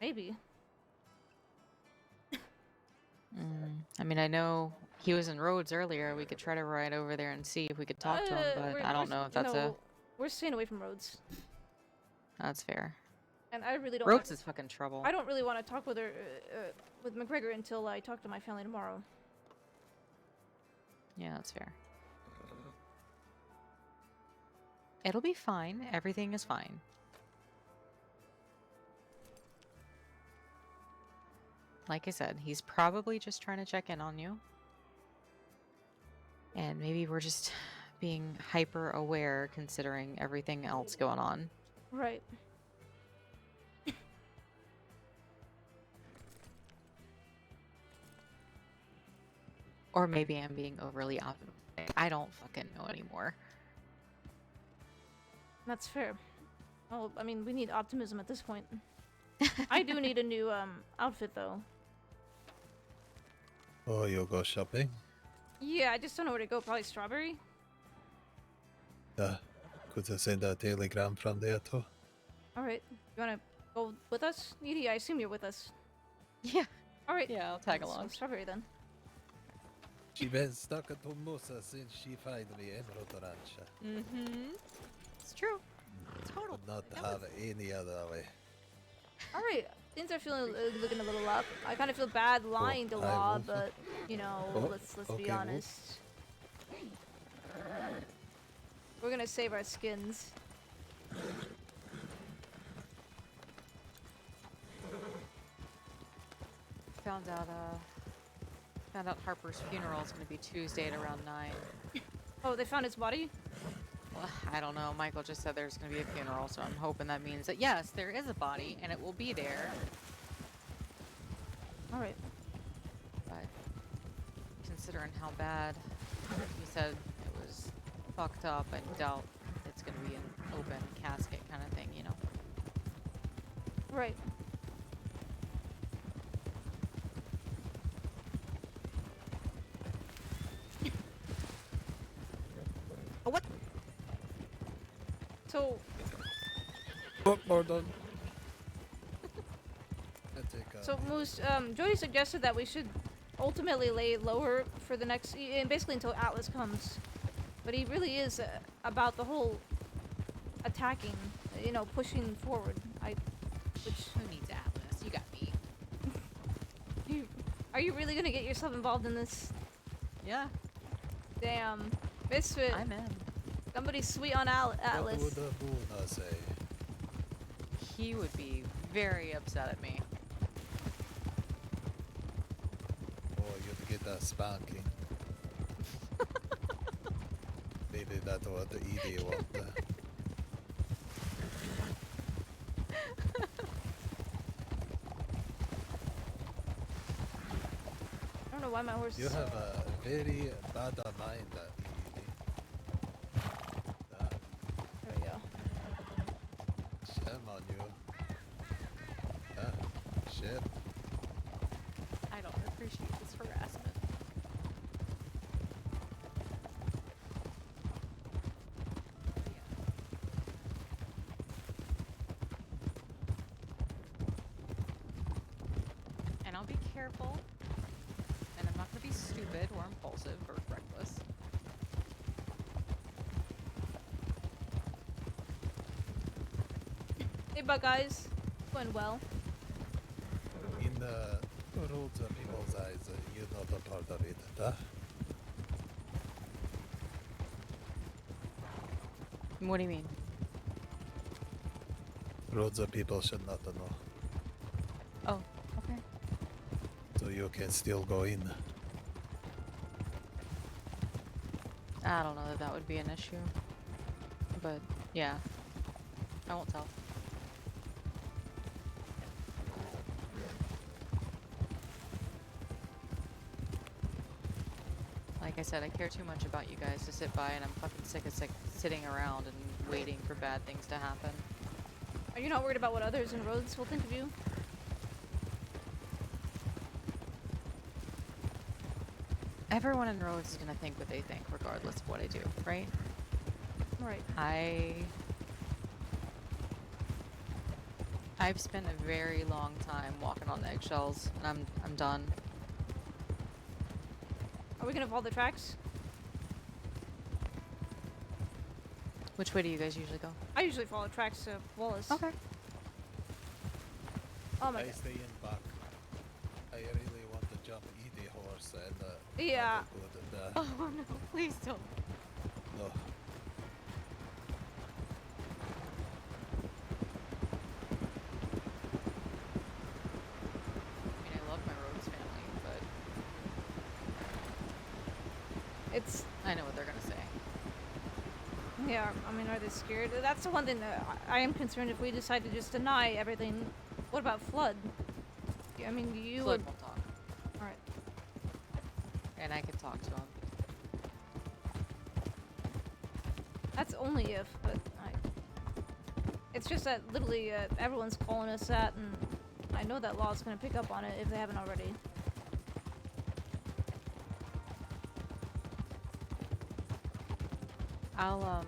Maybe. I mean, I know he was in Rhodes earlier. We could try to ride over there and see if we could talk to him, but I don't know if that's We're staying away from Rhodes. That's fair. And I really don't. Rhodes is fucking trouble. I don't really want to talk with her, with McGregor until I talk to my family tomorrow. Yeah, that's fair. It'll be fine. Everything is fine. Like I said, he's probably just trying to check in on you. And maybe we're just being hyper aware considering everything else going on. Right. Or maybe I'm being overly optimistic. I don't fucking know anymore. That's fair. Well, I mean, we need optimism at this point. I do need a new outfit though. Oh, you'll go shopping? Yeah, I just don't know where to go. Probably Strawberry. Yeah. Could I send a telegram from there too? Alright. You wanna go with us? Edie, I assume you're with us. Yeah. Alright. Yeah, I'll tag So along. Strawberry then. She been stuck at Musa since she found me Emerald Ranch. Mm-hmm. It's true. Totally. Could not have any other way. Alright. Things are feeling looking a little up. I kind of feel bad lying to I Law, will. but you know, let's okay, be honest. We're gonna save our skins. Found out Harper's funeral is going to be Tuesday at around 9. Oh, they found his body? Well, I don't know. Michael just said there's going to be a funeral, so I'm hoping that means that yes, there is a body and it will be there. Alright. But considering how bad he said it was fucked up, I doubt it's going to be an open casket kind of thing, you know? Right. Oh, what? So, Oh, pardon. so Moose, Jody suggested that we should ultimately lay lower for the next, basically until Atlas comes. But he really is about the whole attacking, you know, pushing forward. Who needs Atlas? You got me. Are you really gonna get yourself involved in this? Yeah, Damn. Misfit. I'm in. Somebody sweet on What Atlas. would the Buna say? He would be very upset at me. Oh, you'd get a spanking. Maybe that's what the ED want. I don't know why my horse You is... have a very bad mind, ED. There we go. Shame on you. Shit. I don't appreciate this harassment. And I'll be careful. And I'm not going to be stupid or impulsive or reckless. Hey, Buckeyes. Going well. In the roads of people's eyes, you're not a part of it, huh? What do you mean? Roads of people should not know. Oh, okay. So you can still go in. I don't know that that would be an issue. But, yeah. I won't tell. Like I said, I care too much about you guys to sit by, and I'm fucking sick of sitting around and waiting for bad things to happen. Are you not worried about what others in Rhodes will think of you? Everyone in Rhodes is gonna think what they think, regardless of what I do, right? Right. I've spent a very long time walking on eggshells, and I'm done. Are we gonna follow the tracks? Which way do you guys usually go? I usually follow tracks to Wallace. Okay. Oh my I god. stay in back. I really want to jump Edie horse and Yeah. Oh no, please don't. No. I mean, I love my Rhodes family, but It's I know what they're gonna say. yeah. I mean, are they scared? That's the one thing that I am concerned. If we decide to just deny everything, what about Flood? I mean, you Flood would. won't talk, All right. and I can talk to him. That's only if, but it's just that literally everyone's calling us that, and I know that law's gonna pick up on it if they haven't already. I'll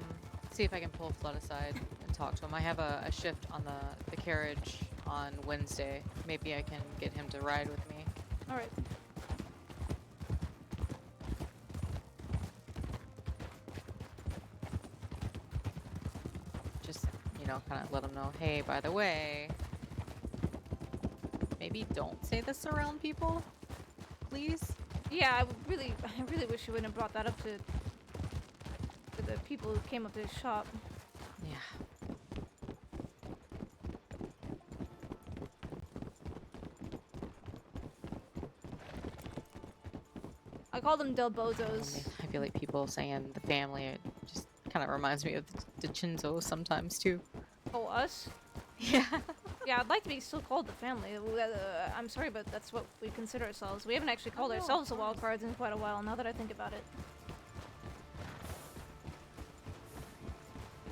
see if I can pull Flood aside and talk to him. I have a shift on the carriage on Wednesday. Maybe I can get him to ride with me. All right. Just, you know, kind of let him know, hey, by the way, maybe don't say this around people, please. Yeah, I really wish you wouldn't have brought that up to the people who came up to the shop. Yeah. I call them Del Bozos. I feel like people saying the family, it just kind of reminds me of the Chinzo sometimes too. Oh, us? Yeah. Yeah, I'd like to be still called the family. I'm sorry, but that's what we consider ourselves. We haven't actually called ourselves the wild cards in quite a while, now that I think about it.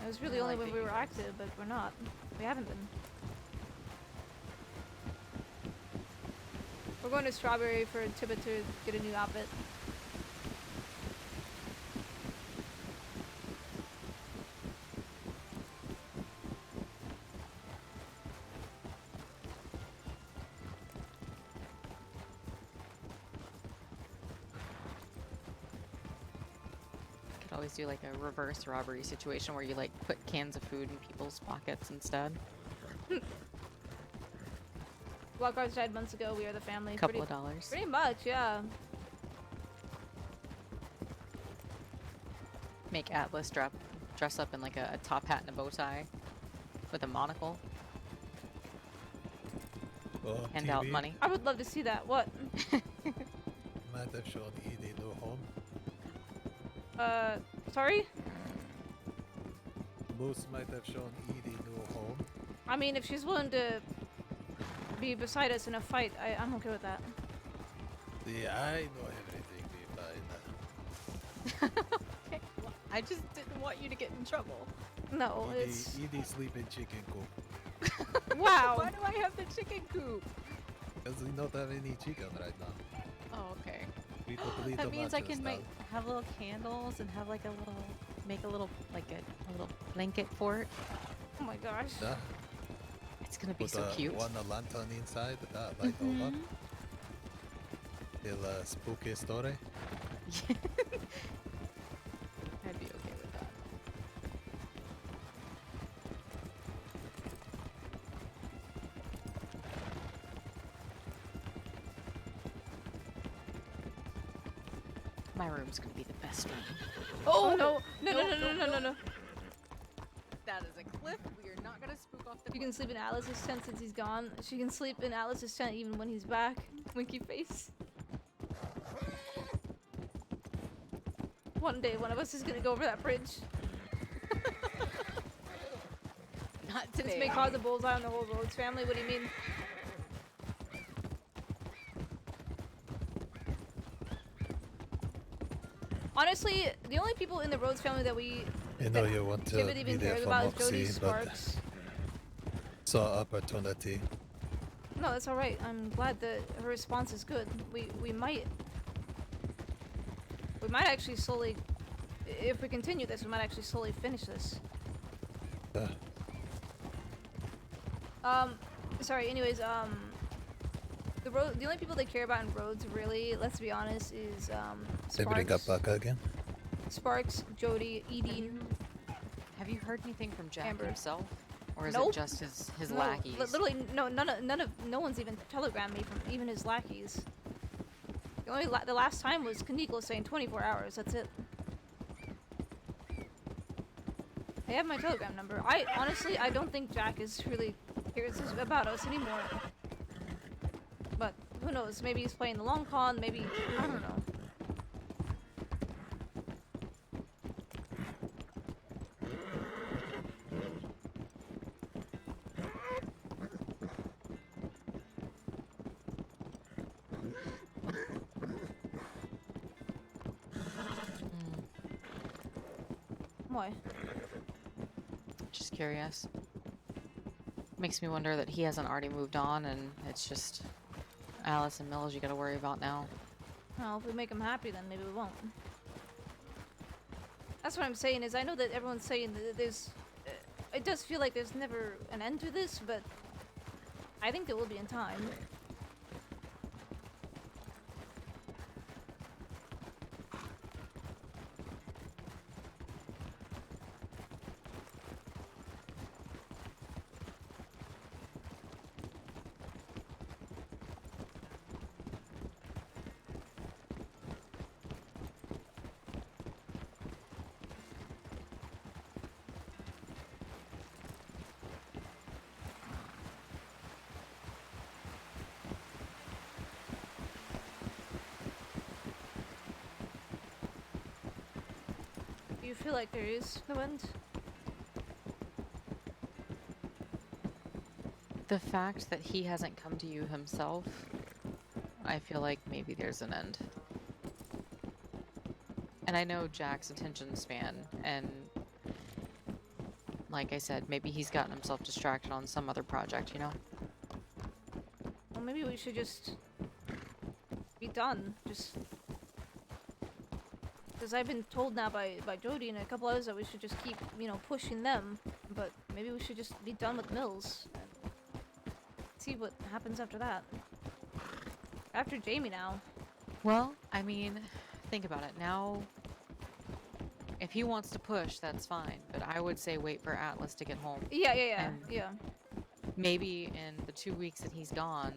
It was really I only like when that we you were guys- active, but we're not. We haven't been. We're going to Strawberry for Tibbit to get a new outfit. Could always do like a reverse robbery situation where you like put cans of food in people's pockets instead. Wild cards died months ago. We are the family. Couple of dollars. Pretty much, yeah. Make Atlas dress up in like a top hat and a bow tie with a monocle. Oh, Hand out TV money. I would love to see that. What? might have shown Edie new home. Sorry? Moose might have shown Edie new home. I mean, if she's willing to be beside us in a fight, I'm okay with that. Yeah, I know everything be fine. Okay, well, I just didn't want you to get in trouble. No, it's... Edie sleep in chicken coop. Wow! Why do I have the chicken coop? Because we don't have any chicken right now. Oh, okay. We complete That the means I matches can now. have little candles and have like a little, make a little, like a little blanket for it. Oh my gosh. Yeah. It's gonna be Put so cute. one lantern inside, light over. Mhm. Little spooky story. I'd be okay with that. My room's gonna be the best room. Oh, no! No. That is a cliff. We are not gonna spook off the You can sleep in Alice's tent since he's gone. She can sleep in Alice's tent even when he's back. Winky face. One day, one of us is gonna go over that bridge. Not This today. may cause a bullseye on the whole Rhodes family. What do you mean? Honestly, the only people in the Rhodes family that we I know you want to Tibbit be even there cares for about is Jody, Moxie, but Sparks. saw opportunity. No, that's all right. I'm glad that her response is good. We might actually slowly, if we continue this, we might actually slowly finish this. Sorry. Anyways, the only people they care about in Rhodes, really, let's be honest, is They bring up Sparks, Baka again. Sparks, Jody, Edie. Have you heard anything from Jack Amber. himself, or is Nope. it just his No, lackeys? literally, no one's even telegrammed me from even his lackeys. The last time was Kaneko saying 24 hours. That's it. I have my telegram number. Honestly, I don't think Jack is really cares about us anymore. But who knows? Maybe he's playing the long con. Maybe I don't know. Why? Just curious. Makes me wonder that he hasn't already moved on, and it's just Alice and Mills you gotta worry about now. Well, if we make him happy, then maybe we won't. That's what I'm saying. Is I know that everyone's saying that there's. It does feel like there's never an end to this, but I think there will be in time. Do you feel like there is no end? The fact that he hasn't come to you himself, I feel like maybe there's an end. And I know Jack's attention span, and like I said, maybe he's gotten himself distracted on some other project, you know? Well, maybe we should just be done. Just because I've been told now by Jody and a couple others that we should just keep, pushing them. But maybe we should just be done with Mills and see what happens after that. After Jamie now. Well, I mean, think about it. Now, if he wants to push, that's fine. But I would say wait for Atlas to get home. Yeah. And maybe in the 2 weeks that he's gone.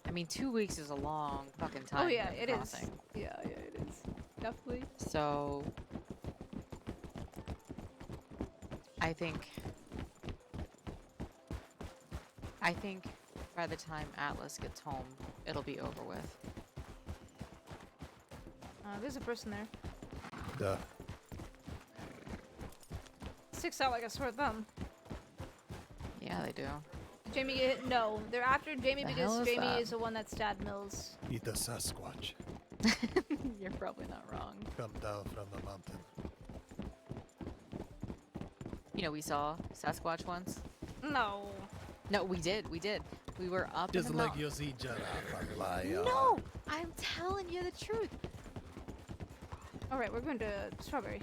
I mean, 2 weeks is a long fucking time. Oh yeah, for it is. crossing. Yeah, it is. Definitely. So, I think by the time Atlas gets home, it'll be over with. There's a person there. Duh. Sticks out like a sore thumb. Yeah, they do. Jamie, no. They're after Jamie The because hell is Jamie that? is the one that stabbed Mills. Eat a Sasquatch. You're probably not wrong. Come down from the mountain. You know, we saw Sasquatch once. No. No, we did. We were up Just in the like mountain. you see giraffe and lion. No! I'm telling you the truth. Alright, we're going to Strawberry.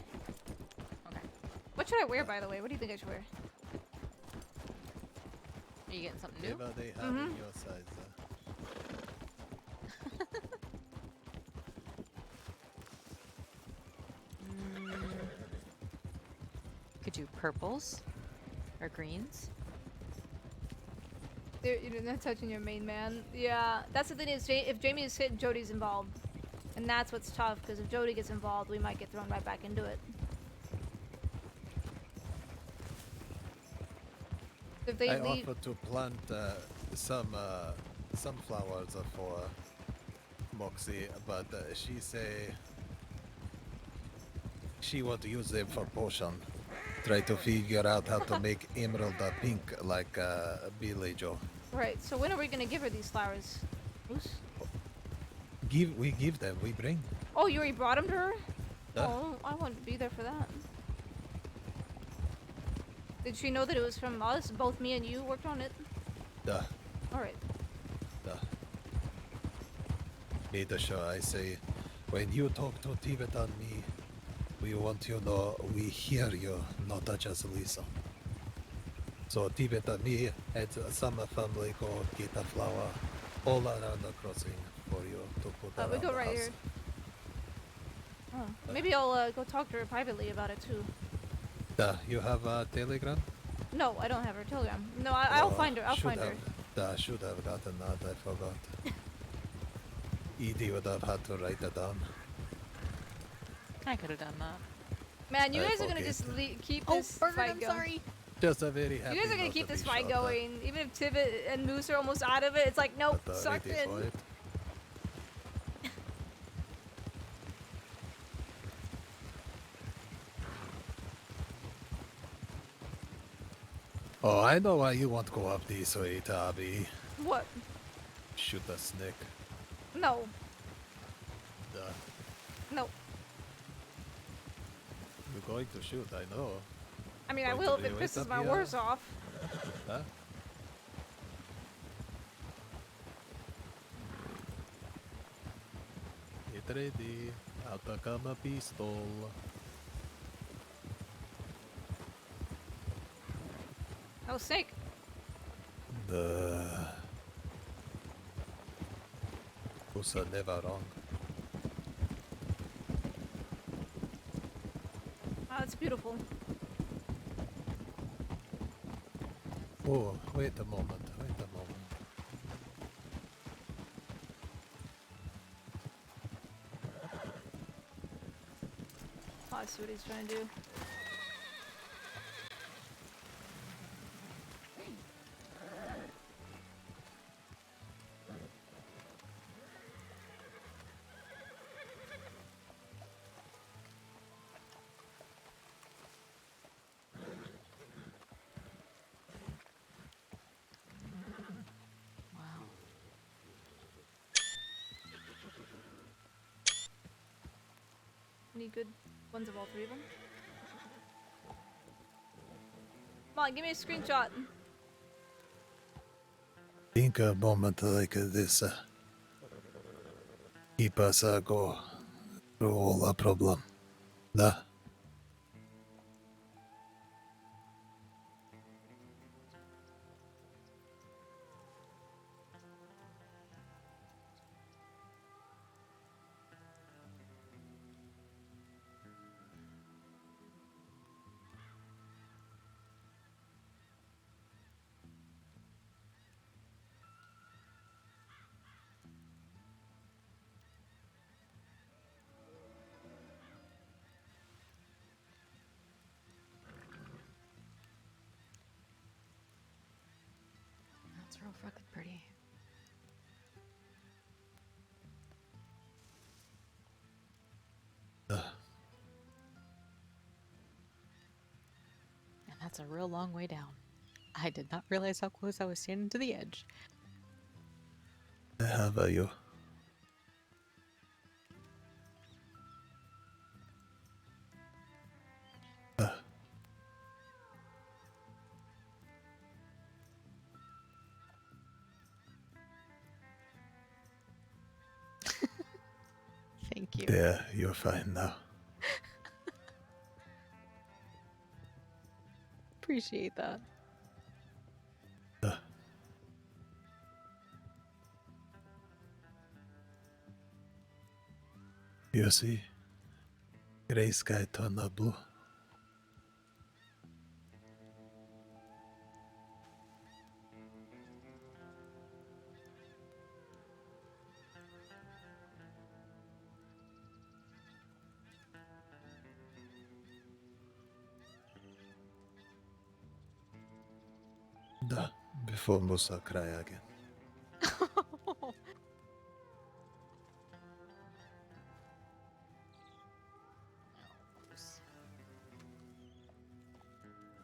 Okay. What should I wear, by the way? What do you think I should wear? Are you getting something new? Whatever they have in your size. Could do purples or greens. You're not touching your main man. Yeah, that's the thing is, if Jamie is hit, Jody's involved. And that's what's tough, because if Jody gets involved, we might get thrown right back into it. If they I leave... offered to plant some sunflowers for Moxie, but she say she want to use them for potion. Try to figure out how to make emerald pink like Billy Joe. Right, so when are we going to give her these flowers? Moose? We give them, we bring. Oh, you already brought them to her? Oh, I wouldn't be there for that. Did she know that it was from us? Both me and you worked on it? Duh. Alright. Duh. Made sure I say, when you talk to Tibbit and me, we want you to know we hear you, not just listen. So Tibbit and me had some family go get a flower all around the crossing for you to put around We go the right house. here. Oh, maybe I'll go talk to her privately about it too. You have a telegram? No, I don't have her telegram. No, I'll find her. I'll find her. I should have gotten that, I forgot. Edie would have had to write it down. I could have done that. Man, you I guys are gonna forget. just keep Oh, this Bird, fight I'm going. sorry. Just a very happy You guys are gonna not keep to this be fight shot at. going. Even if Tibbit and Moose are almost out of it, it's like, nope, But, sucked ready for in. it. Oh, I know why you won't go up this way, Tabby. What? Shoot a snake. No. Duh. No. You're going to shoot, I know. I mean, I Going will to if it be right pisses up my here. horse off. Huh? Get ready. Out come a pistol. Oh, snake. The was never wrong. Oh, it's beautiful. Oh, wait a moment. Wait a moment. Oh, I see what he's trying to do. Wow. Any good ones of all three of them? Come on, give me a screenshot. Think a moment like this. Keep us go through all the problem. Nah. That's real fucking pretty. And that's a real long way down. I did not realize how close I was standing to the edge. How about you? Thank you. Yeah, you're fine now. Appreciate that. You see, gray sky turn blue. Duh, before Musa cry again.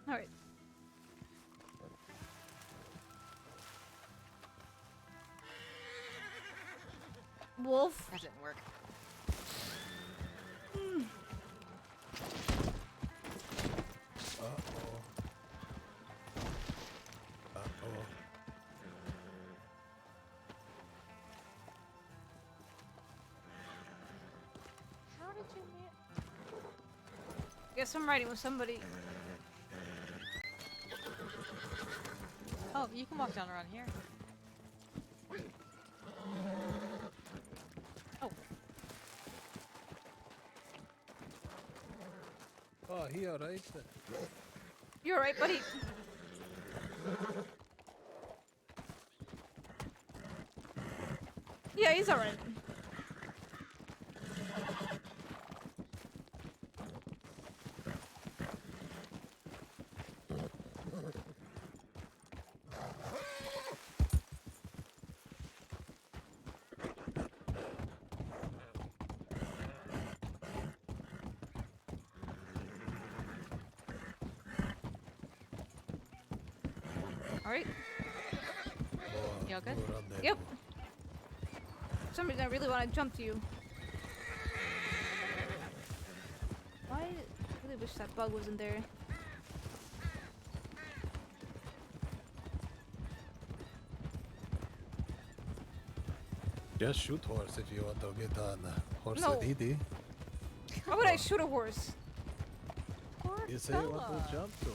Alright. Wolf. That didn't work. Jimmy. Guess I'm riding with somebody. Oh, you can walk down around here. Oh, Oh, he alright? You're right, buddy. Yeah, he's alright. Alright. Oh, You all good? go around there. Yep. For some reason, I really want to jump to you. Why? I really wish that bug wasn't there. Just shoot horse if you want to get on horse No. with Edie. Why would I shoot a horse? Poor You say you want fella. to jump to her.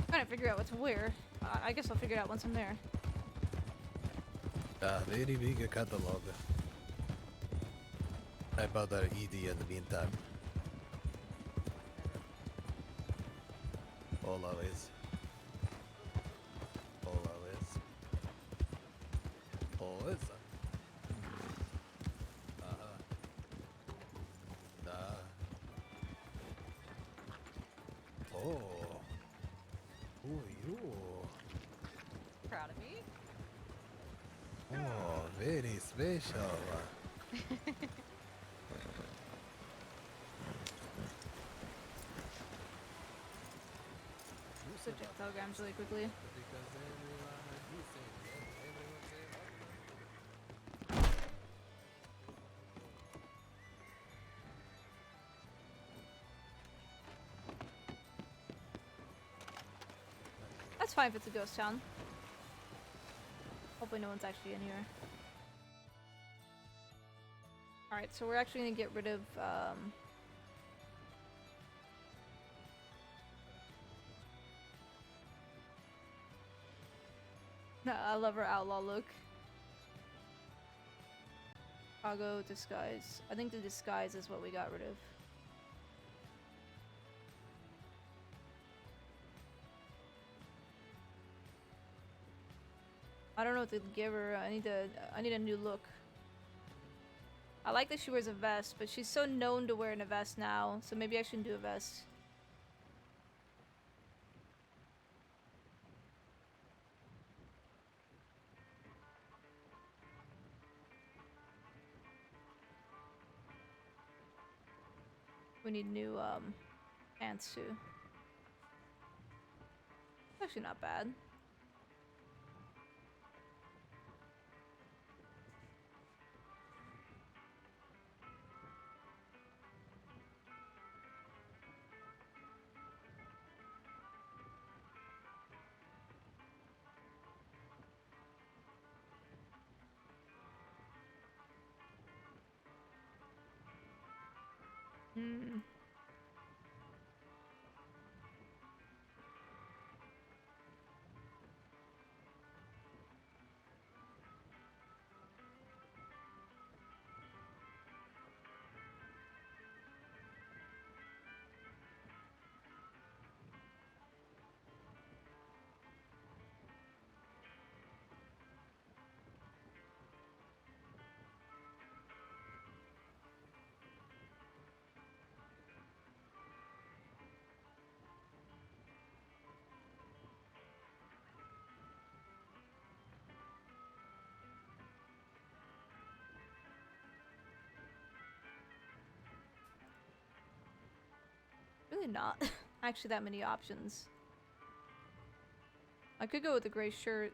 Trying to figure out what to wear. I guess I'll figure it out once I'm there. Very big catalog. I bother Edie in the meantime. Always. Always. Always. Oh. Who are you? proud of me. Oh, very special. So check telegrams really quickly. That's fine if it's a ghost town. Hopefully no one's actually in here. Alright, so we're actually gonna get rid of, I love her outlaw look. Cargo, disguise. I think the disguise is what we got rid of. I don't know what to give her. I need a new look. I like that she wears a vest, but she's so known to wearing a vest now, so maybe I shouldn't do a vest. We need new pants too. Actually not bad. Hmm. really not actually that many options. I could go with the gray shirt.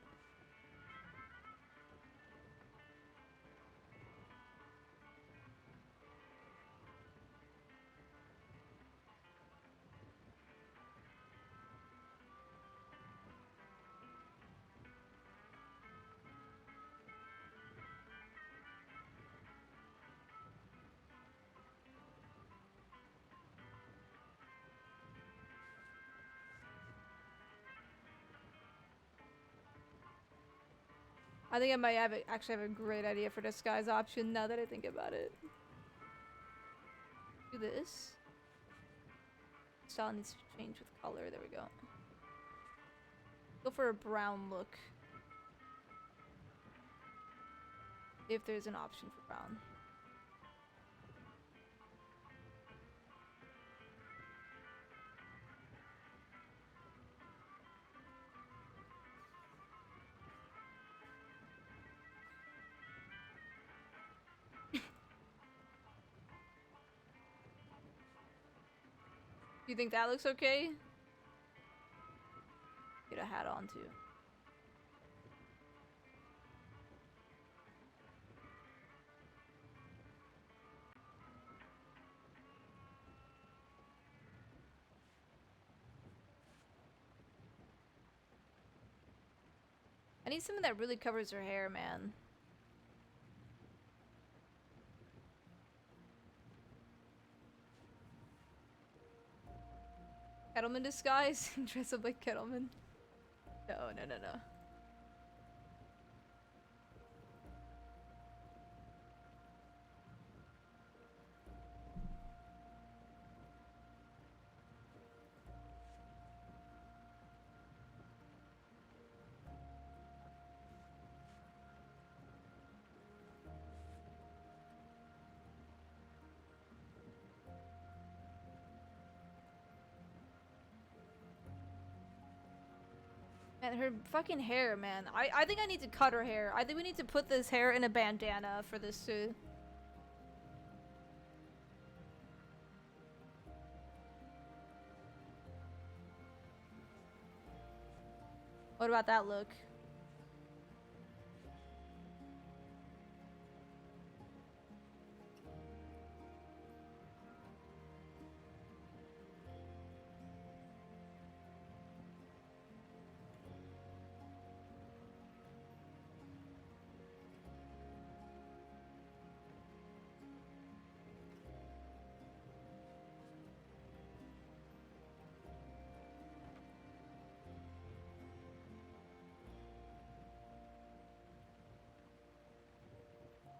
I think I might actually have a great idea for disguise option now that I think about it. Do this. Style needs to change with color. There we go. Go for a brown look. If there's an option for brown. You think that looks okay? Get a hat on too. I need something that really covers her hair, man. Kettleman disguise? Dress up like Kettleman? No, no, no, no. And her fucking hair, man. I think I need to cut her hair. I think we need to put this hair in a bandana for this to... What about that look?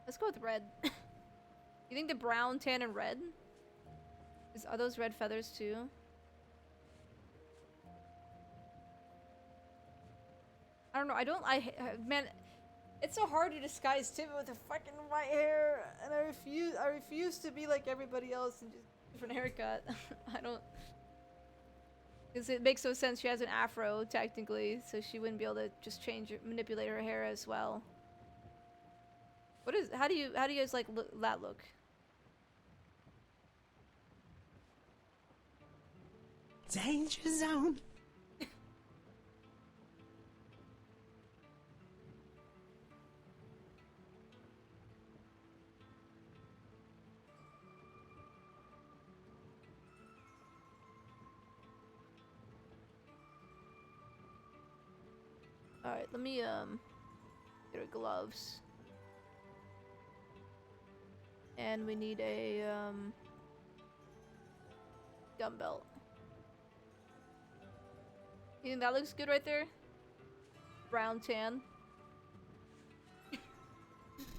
Let's go with red. You think the brown, tan, and red? Are those red feathers too? I don't know. Man, it's so hard to disguise Tibbit with a fucking white hair, and I refuse to be like everybody else and just different haircut. I don't, because it makes no sense. She has an afro technically, so she wouldn't be able to just manipulate her hair as well. How do you guys like that look? Danger zone. All right, let me get her gloves. And we need a gun belt. You think that looks good right there? Brown tan.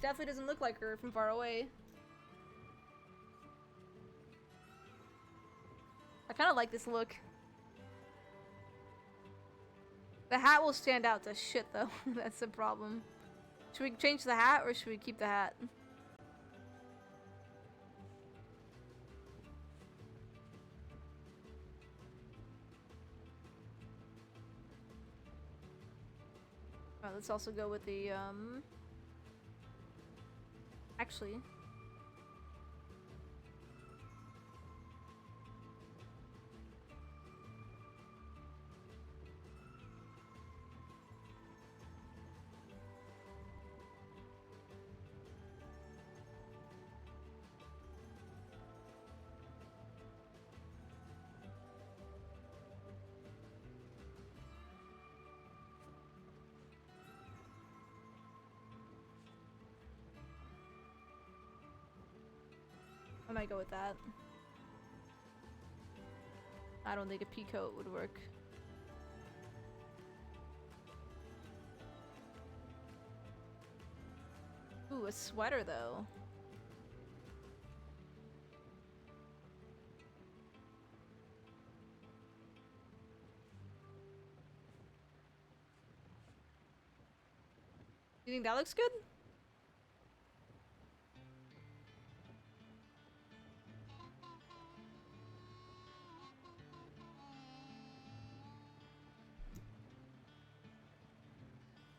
Definitely doesn't look like her from far away. I kind of like this look. The hat will stand out to shit though. That's the problem. Should we change the hat or should we keep the hat? Alright, let's also go with the, actually... might go with that. I don't think a pea coat would work. Ooh, a sweater though. You think that looks good?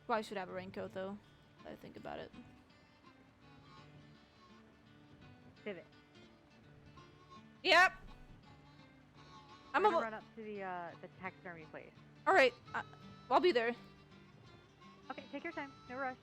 Probably should have a raincoat though. Now I think about it. Tibbit. Yep. I'm gonna a. run up to the taxidermy place. All right. I'll be there. Okay, take your time. No rush.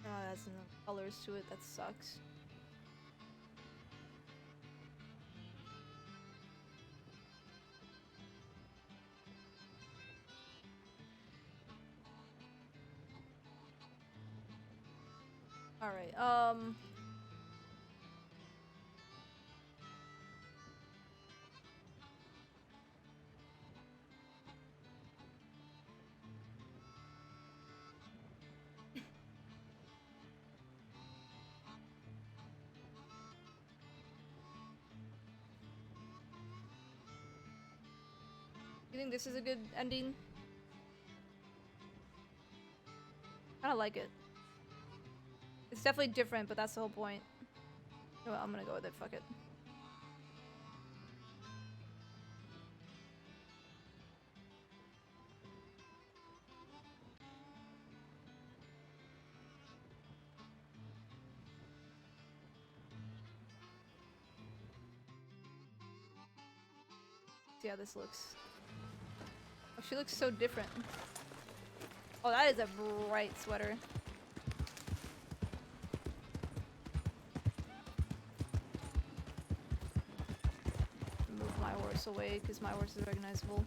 Oh, that's no colors to it. That sucks. All right. You think this is a good ending? I like it. It's definitely different, but that's the whole point. Well, I'm gonna go with it. Fuck it. See how this looks. Oh, she looks so different. Oh, that is a bright sweater. Move my horse away because my horse is recognizable.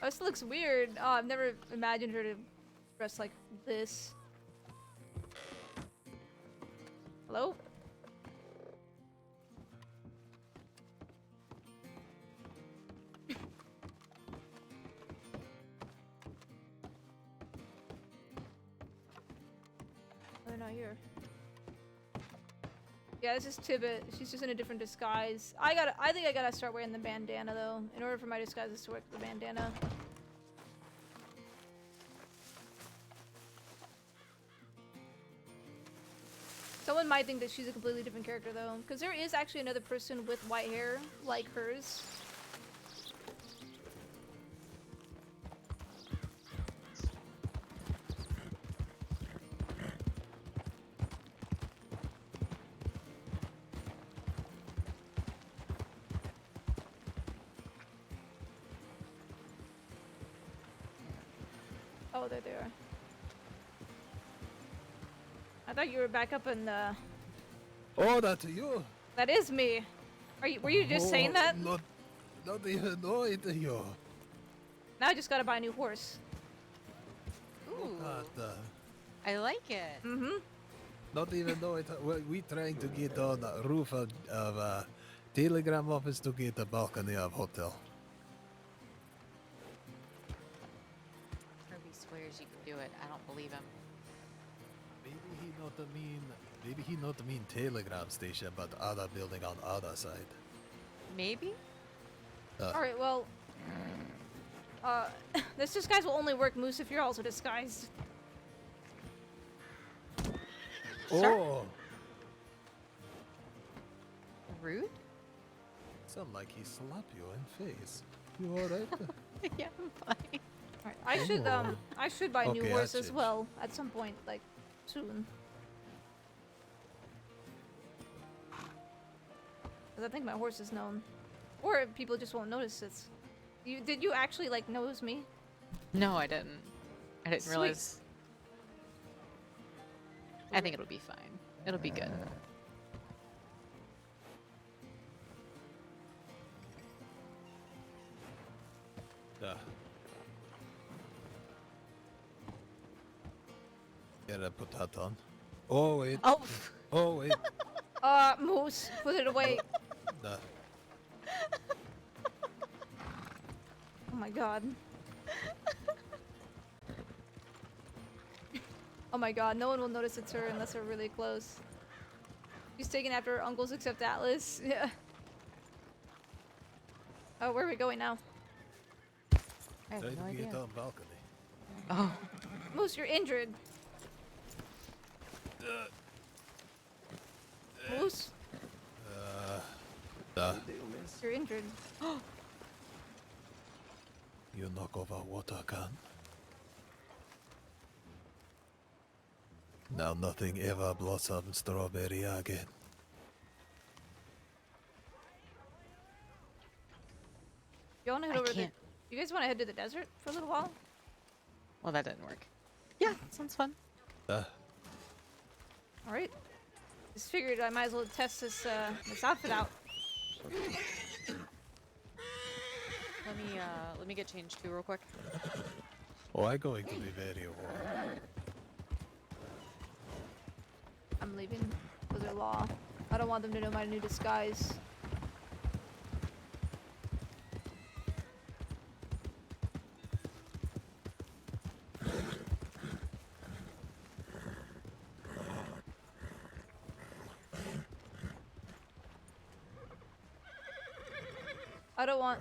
Oh, this looks weird. Oh, I've never imagined her to dress like this. Hello? They're not here. Yeah, this is Tibbit. She's just in a different disguise. I think I gotta start wearing the bandana though, in order for my disguises to work the bandana. Someone might think that she's a completely different character though, because there is actually another person with white hair like hers. Oh, there they are. I thought you were back up in the... Oh, that's you. That is me. Were you just saying that? Not even know it, you. Now I just gotta buy a new horse. Ooh, Not, I like it. Mm-hmm. not even know it. We trying to get on the roof of telegram office to get a balcony of hotel. Herbie swears you can do it. I don't believe him. Maybe he not mean telegram station, but other building on other side. Maybe? Alright, well... this disguise will only work, Moose, if you're also disguised. Oh! rude? Sound like he slapped you in face. You alright? Yeah, I'm fine. Alright, I should buy a new Okay, I horse as changed. well at some point, like soon. 'Cause I think my horse is known, or people just won't notice it. Did you actually like notice me? No, I didn't. I didn't Sweet. realize. I think it'll be fine. It'll be good. Yeah. Gotta put that on. Oh wait. Oh, Oh wait. Moose, put it away. Nah. Oh my god. Oh my god, no one will notice it's her unless they're really close. She's taken after her uncles except Atlas. Yeah. Oh, where are we going now? I have Try no to get idea. on balcony. Oh, Moose, you're injured. Moose, Nah. you're injured. You knock over a water can. Now nothing ever blossoms strawberry again. You wanna head I over to can't. You guys wanna head to the desert for a little while? Well, that didn't work. Yeah, sounds fun. Alright. Just figured I might as well test this outfit out. Let me get changed too real quick. Oh, I'm going to be very warm. I'm leaving. Those are law. I don't want them to know my new disguise. I don't want...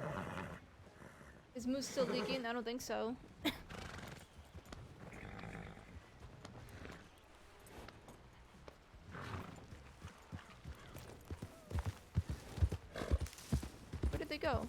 Is Moose still leaking? I don't think so. Where did they go?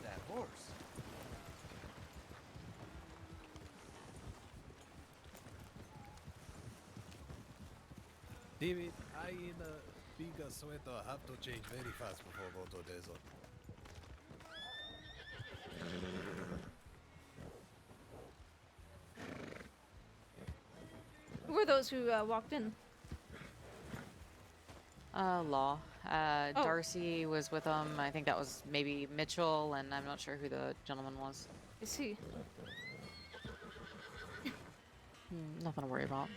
That horse. David, I in a bigger sweater have to change very fast before go to desert. Who were those who walked in? Law. Oh. Darcy was with them. I think that was maybe Mitchell, and I'm not sure who the gentleman was. Is he? Nothing to worry about.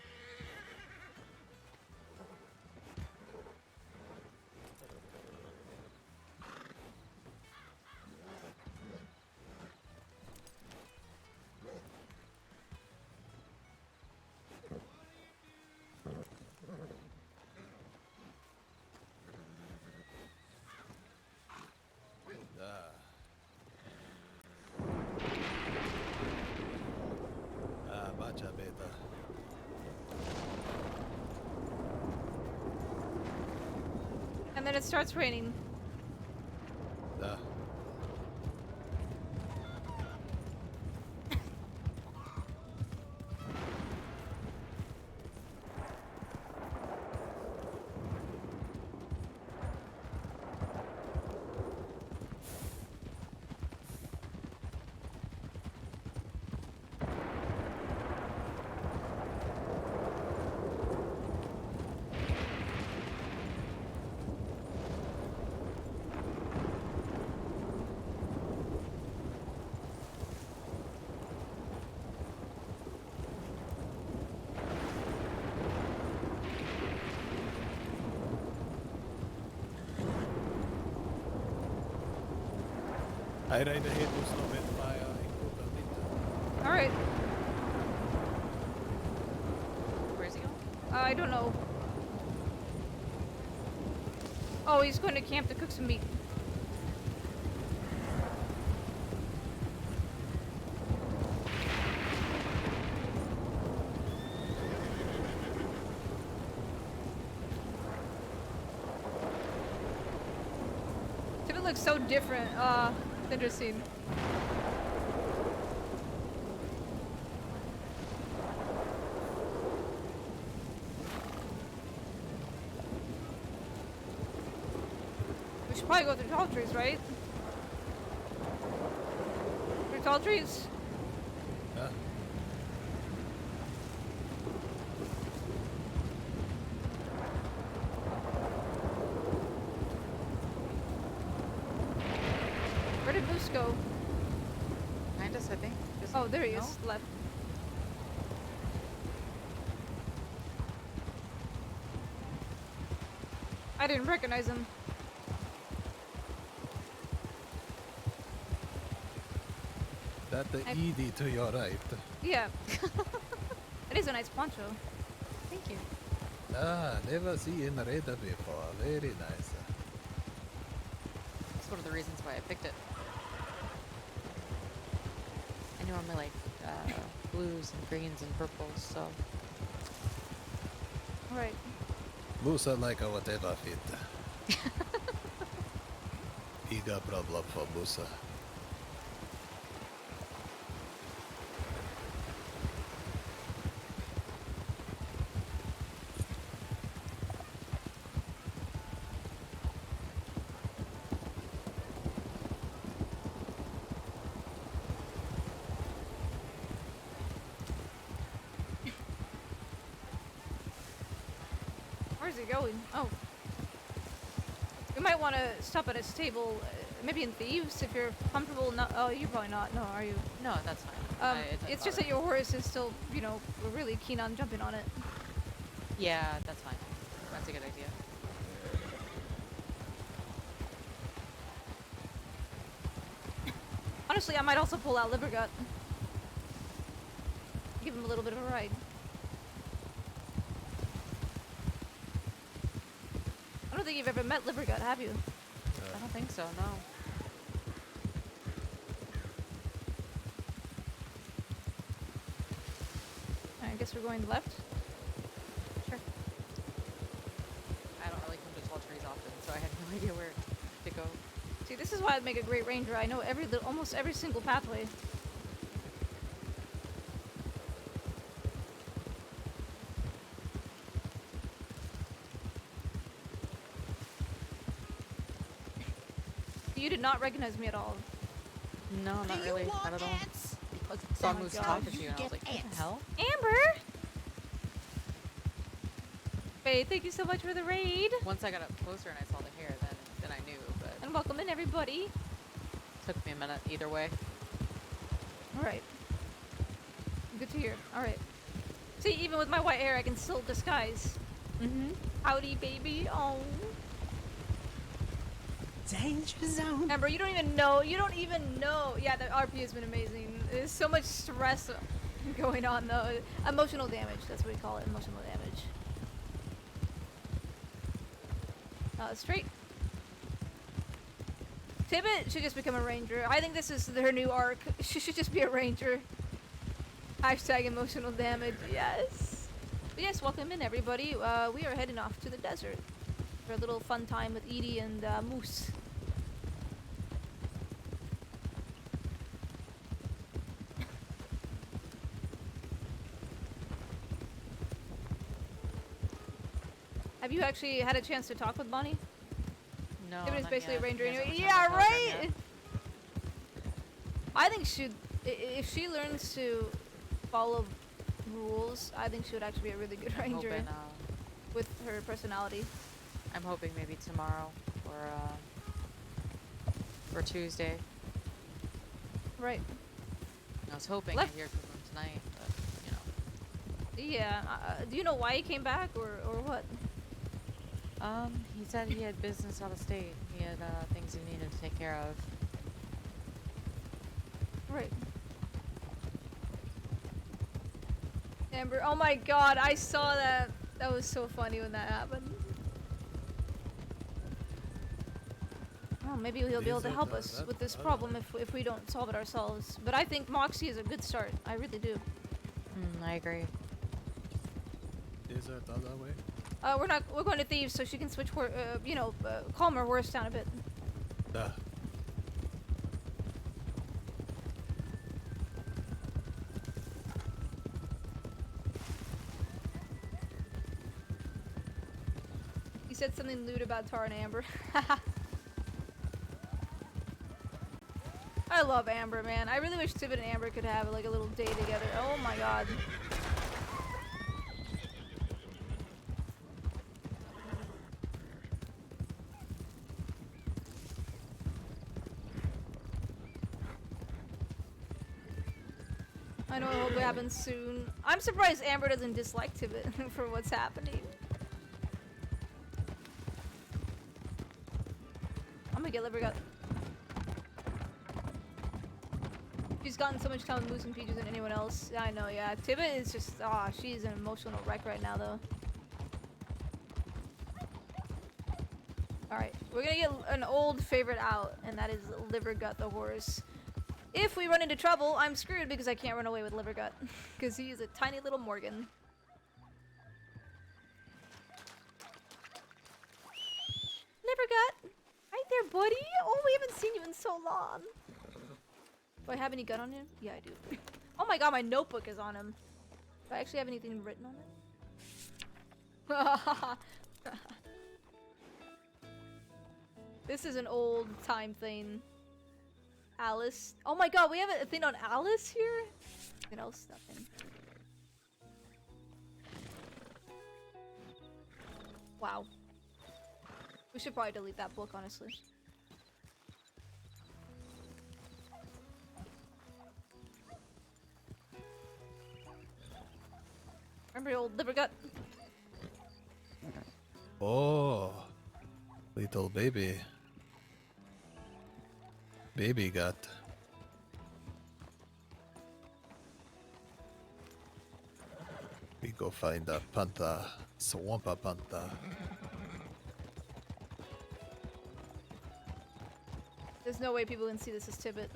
Much better. And then it starts raining. I ride ahead to stop it by include All right. Where's he going? I don't know. Oh, he's going to camp to cook some meat. Tibbit looks so different. It's interesting. We should probably go through tall trees, right? Through tall trees? Yeah. Where did Moose go? Behind us, I think. Just- Oh, there he no? is. Left. I didn't recognize him. That the I- ED to your right. Yeah. It is a nice poncho. Thank you. Ah, never seen red before. Very nice. That's one of the reasons why I picked it. I normally like blues and greens and purples, so Right. Musa like a whatever fit. Ego problem for Musa. Where's he going? Oh. We might want to stop at a stable, maybe in Thieves, if you're comfortable. Not. Oh, you're probably not. No, are you? no, that's fine. It doesn't It's just bother that your horse is still, you know, we're really keen on jumping on it. me. Yeah, that's fine. That's a good idea. Honestly, I might also pull out Livergut. Give him a little bit of a ride. I don't think you've ever met Livergut, have you? I don't think so. No. I guess we're going left. Sure. I don't really come to tall trees often, so I had no idea where to go. See, this is why I'd make a great ranger. I know almost every single pathway. You did not recognize me at all. No, not really. Not at all. Someone was God. talking to you, and I was like, what the hell? Amber! Hey, thank you so much for the raid. Once I got up closer and I saw the hair, then I knew, but And welcome in, everybody. took me a minute either way. Alright. Good to hear. Alright. See, even with my white hair, I can still disguise. Mm-hmm. Howdy, baby. Oh. Danger zone. Amber, you don't even know. You don't even know. Yeah, the RP has been amazing. There's so much stress going on, though. Emotional damage. That's what we call it. Emotional damage. Straight. Tibbit should just become a ranger. I think this is her new arc. She should just be a ranger. Hashtag emotional damage. Yes. But yes, welcome in, everybody. We are heading off to the desert for a little fun time with Edie and Moose. Have you actually had a chance to talk with Bonnie? No, Tibbit is not basically yet. a ranger He hasn't anyway. returned my Yeah, telegram right. yet. I think if she learns to follow rules, I think she would actually be a really good I'm ranger hoping, with her personality. I'm hoping maybe tomorrow or Tuesday. Right. I was hoping Left- I'd hear from him tonight, but you know. Yeah. Do you know why he came back or what? He said he had business out of state. He had things he needed to take care of. Right. Amber, oh my god, I saw that. That was so funny when that happened. Oh, maybe he'll be able to help us with this problem if we don't solve it ourselves. But I think Moxie is a good start. I really do. I agree. Is it the other way? We're going to Thieves so she can switch, calm her horse down a bit. He said something lewd about Tara and Amber. I love Amber, man. I really wish Tibbit and Amber could have like a little day together. Oh my god. I know, I hope it happens soon. I'm surprised Amber doesn't dislike Tibbit for what's happening. I'm gonna get Livergut. She's gotten so much time with Moose and Peaches than anyone else. Yeah, I know, yeah. Tibbit is just, she's an emotional wreck right now, though. Alright, we're gonna get an old favorite out, and that is Livergut the horse. If we run into trouble, I'm screwed because I can't run away with Livergut. Because he is a tiny little Morgan. Livergut! Right there, buddy! Oh, we haven't seen you in so long. Do I have any gun on him? Yeah, I do. Oh my god, my notebook is on him. Do I actually have anything written on it? This is an old time thing. Alice. Oh my god, we have a thing on Alice here? Nothing else, nothing. Wow. We should probably delete that book, honestly. Remember old Livergut? Oh, little baby. Baby gut. We go find a panther, swampa panther. There's no way people can see this as Tibbit.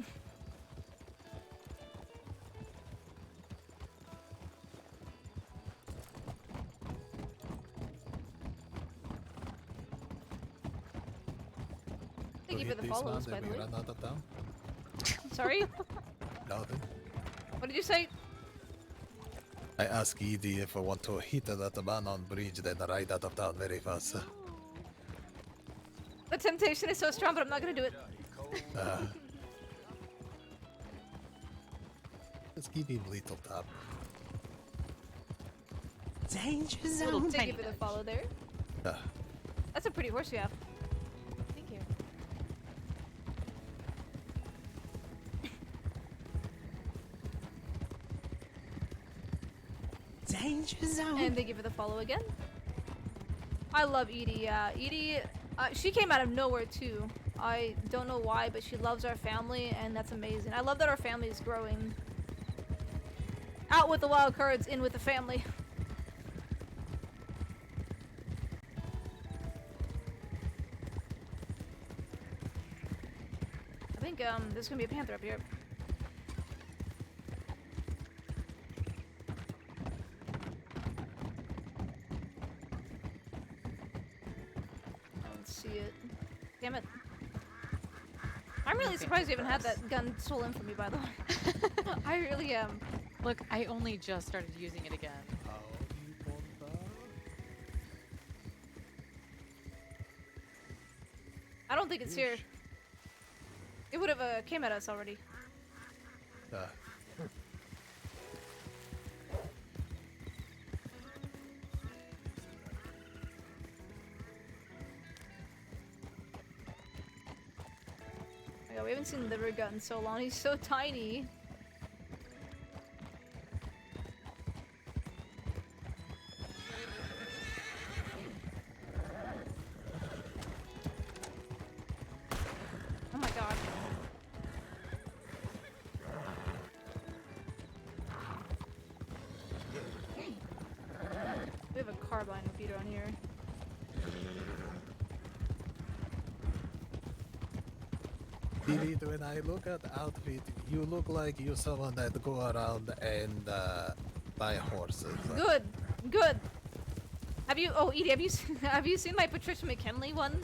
Thank you for the follows, by the way. Run out of town? Sorry? Nothing. What did you say? I asked Edie if I want to hit that man on bridge, then ride out of town very fast. The temptation is so strong, but I'm not gonna do it. Let's give him little tap. Danger Little zone. Thank you tiny for the nudge. follow there. That's a pretty horse you have. Thank you. Danger zone. And thank you for the follow again. I love Edie, yeah. Edie, she came out of nowhere too. I don't know why, but she loves our family, and that's amazing. I love that our family is growing. Out with the wild cards, in with the family. I think there's gonna be a panther up here. I don't see it. Damn it. I'm really surprised you haven't had that gun stolen from you, by the way. I really am. Look, I only just started using it again. I don't think it's here. It would have came at us already. Oh, we haven't seen Livergut in so long. He's so tiny. Oh my god. carbine would be down here. Tibbit, when I look at the outfit, you look like you're someone that go around and buy horses. Good, good. Have you? Oh, Edie, have you have you seen my Patricia McKinley one?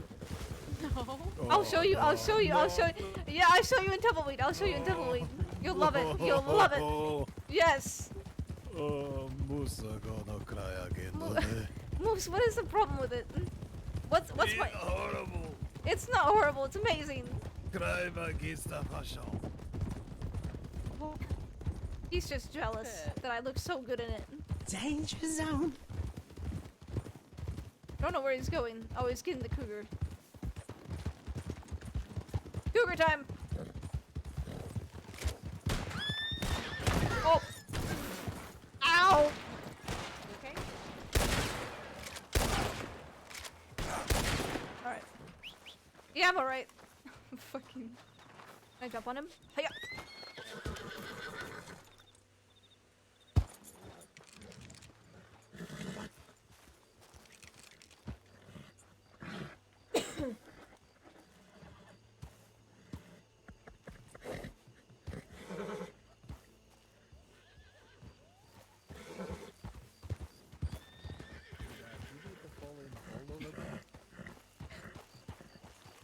No. I'll show you. I'll show you. I'll show you. Yeah, I'll show you in Tumbleweed. I'll show you in Tumbleweed. You'll love it. You'll love it. Yes. Oh, Moose are gonna cry again, don't they? Moose, what is the problem with it? What's It's my? horrible. It's not horrible. It's amazing. Crime against the fashion. He's just jealous that I look so good in it. Danger zone. Don't know where he's going. Oh, he's getting the cougar. Cougar time! Oh! Ow! Okay. Alright. Yeah, I'm alright. Fucking. Can I jump on him? Hiya!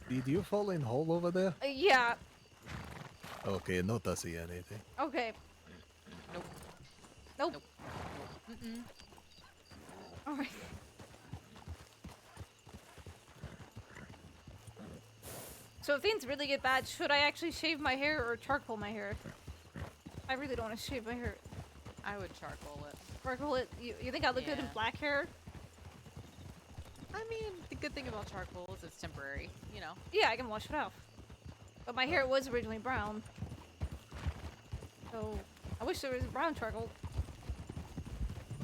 Did you fall in hole over there? Yeah. Okay, not to see anything. Okay. Nope. Nope. Nope. Mm-mm. Alright. So if things really get bad, should I actually shave my hair or charcoal my hair? I really don't want to shave my hair. I would charcoal it. Charcoal it? You think I look good in Yeah. black hair? I mean, the good thing about charcoal is it's temporary, you know. Yeah, I can wash it off. But my hair was originally brown. So, I wish there was brown charcoal.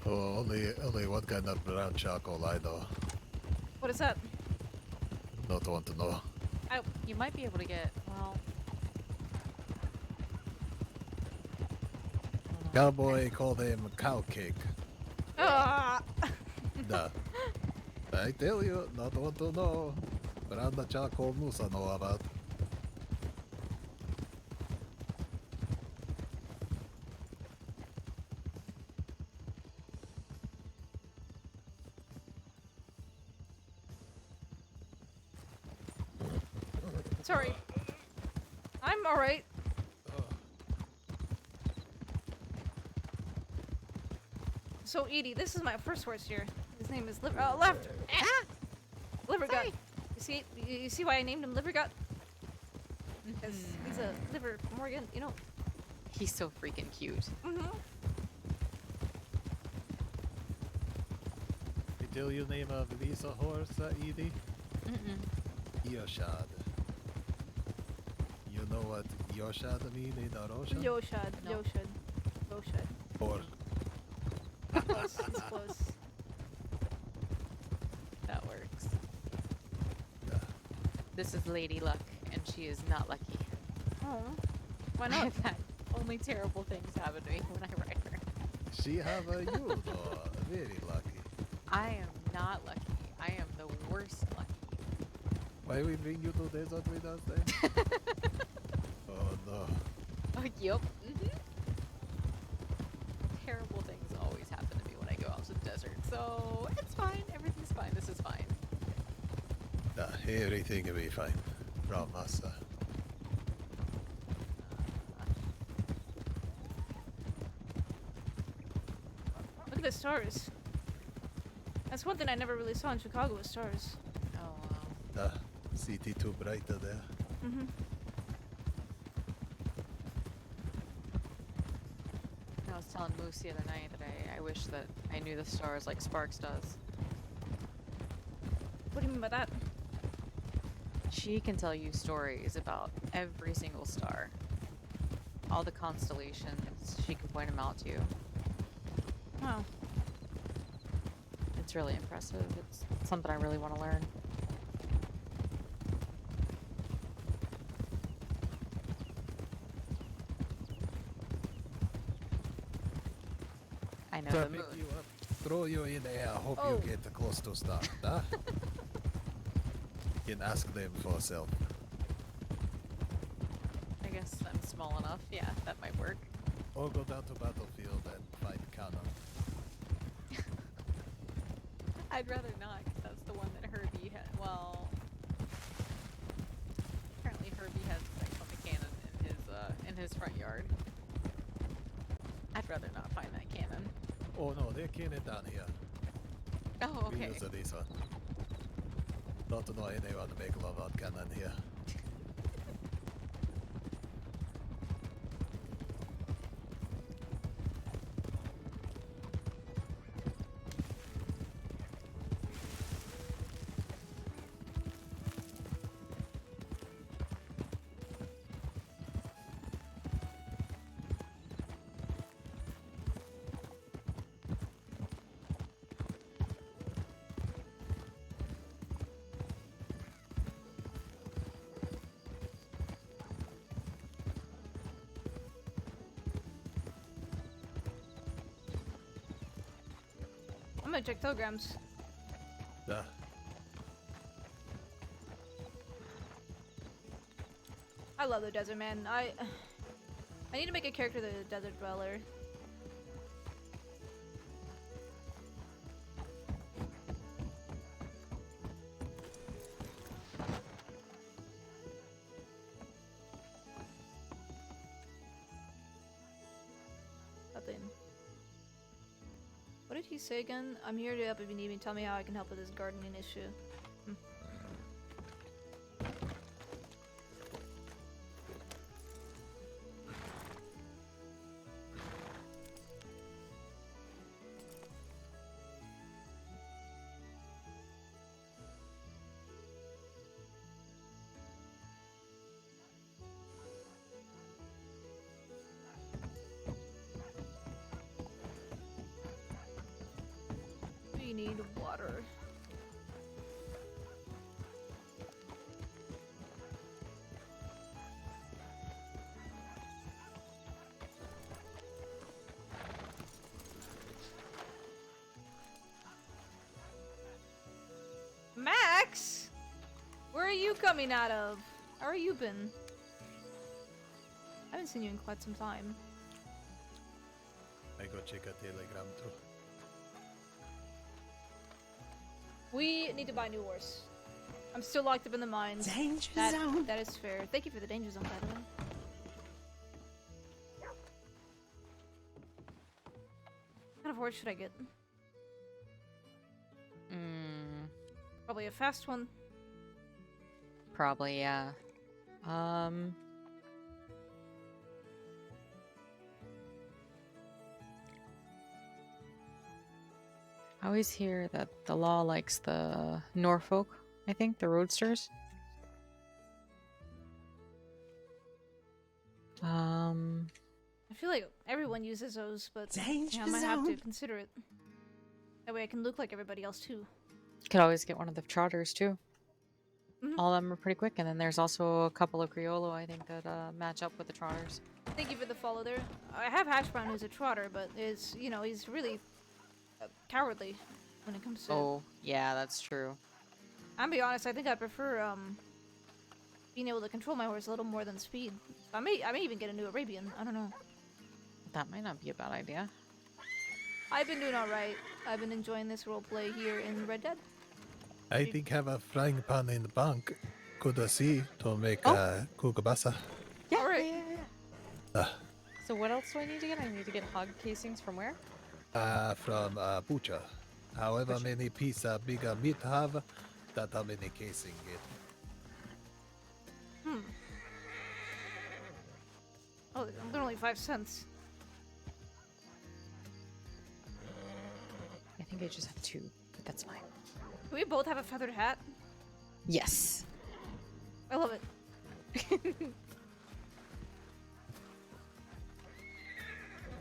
Oh, only one kind of brown charcoal I know. What is that? Not want to know. You might be able to get, well... Cowboy called him cow cake. Ah! Duh. I tell you, not want to know. Brown charcoal moose I know about. Sorry. I'm alright. So, Edie, this is my first horse here. His name is Left. Ah! Liver Gut. You see why I named him Liver Gut? Because he's a liver Morgan, you know. He's so freaking cute. Mm-hmm. I tell you name of Lisa horse, Edie? Mm-mm. Yoshad. You know what Yoshad mean in the ocean? Yoshad. No. Yoshad. Or Close. He's close. That works. Yeah. This is Lady Luck, and she is not lucky. Oh. Why not? I've had only terrible things happen to me when I ride her. she have a you though. Very lucky. I am not lucky. I am the worst lucky. Why we bring you to desert with us then? Oh no. Oh, yep. Terrible things always happen to me when I go out to the desert. So it's fine. Everything's fine. This is fine. Nah, everything will be fine. Promise. Look at the stars. That's one thing I never really saw in Chicago was stars. Oh, wow. City too brighter there. Mm-hmm. I was telling Moose the other night that I wish that I knew the stars like Sparks does. What do you mean by that? She can tell you stories about every single star. All the constellations, she can point them out to you. Wow. It's really impressive. It's something I really want to learn. I know the moon. Pick you up. throw you in there. I hope Oh. you get close to start. Huh? You can ask them for yourself. I guess I'm small enough. Yeah, that might work. Or go down to battlefield and fight cannon. I'd rather not, 'cause that's the one that Herbie had. Well, apparently Herbie has sex on the cannon in his front yard. I'd rather not find that cannon. Oh no, they're cannon down here. Oh, We okay. use this one. Don't know anyone to make love out cannon here. I'm gonna check telegrams. I love the desert, man. I need to make a character the desert dweller. Nothing. What did he say again? I'm here to help if you need me. Tell me how I can help with this gardening issue. We need water. Max? Where are you coming out of? How are you been? I haven't seen you in quite some time. I go check a telegram too. We need to buy a new horse. I'm still locked up in the mines. Danger zone. That is fair. Thank you for the danger zone, by the way. What kind of horse should I get? Probably a fast one. Probably, yeah. I always hear that the law likes the Norfolk, I think, the roadsters. I feel like everyone uses those, but Danger yeah, I might have to zone. consider it. That way I can look like everybody else too. Could always get one of the trotters too. Mhm. All of them are pretty quick, and then there's also a couple of Criollo, I think, that match up with the trotters. Thank you for the follow there. I have Hash Brown who's a trotter, but is he's really cowardly when it comes to. Oh, yeah, that's true. I'm gonna be honest. I think I prefer being able to control my horse a little more than speed. I may even get a new Arabian. I don't know. That might not be a bad idea. I've been doing all right. I've been enjoying this role play here in Red Dead. I think have a frying pan in the bank. Could see to make kukabasa. Yeah, All right. So what else do I need to get? I need to get hog casings from where? From butcher. However many piece of bigger meat have, that how many casing get. Oh, they're only 5 cents. I think I just have 2, but that's fine. Do we both have a feathered hat? Yes. I love it.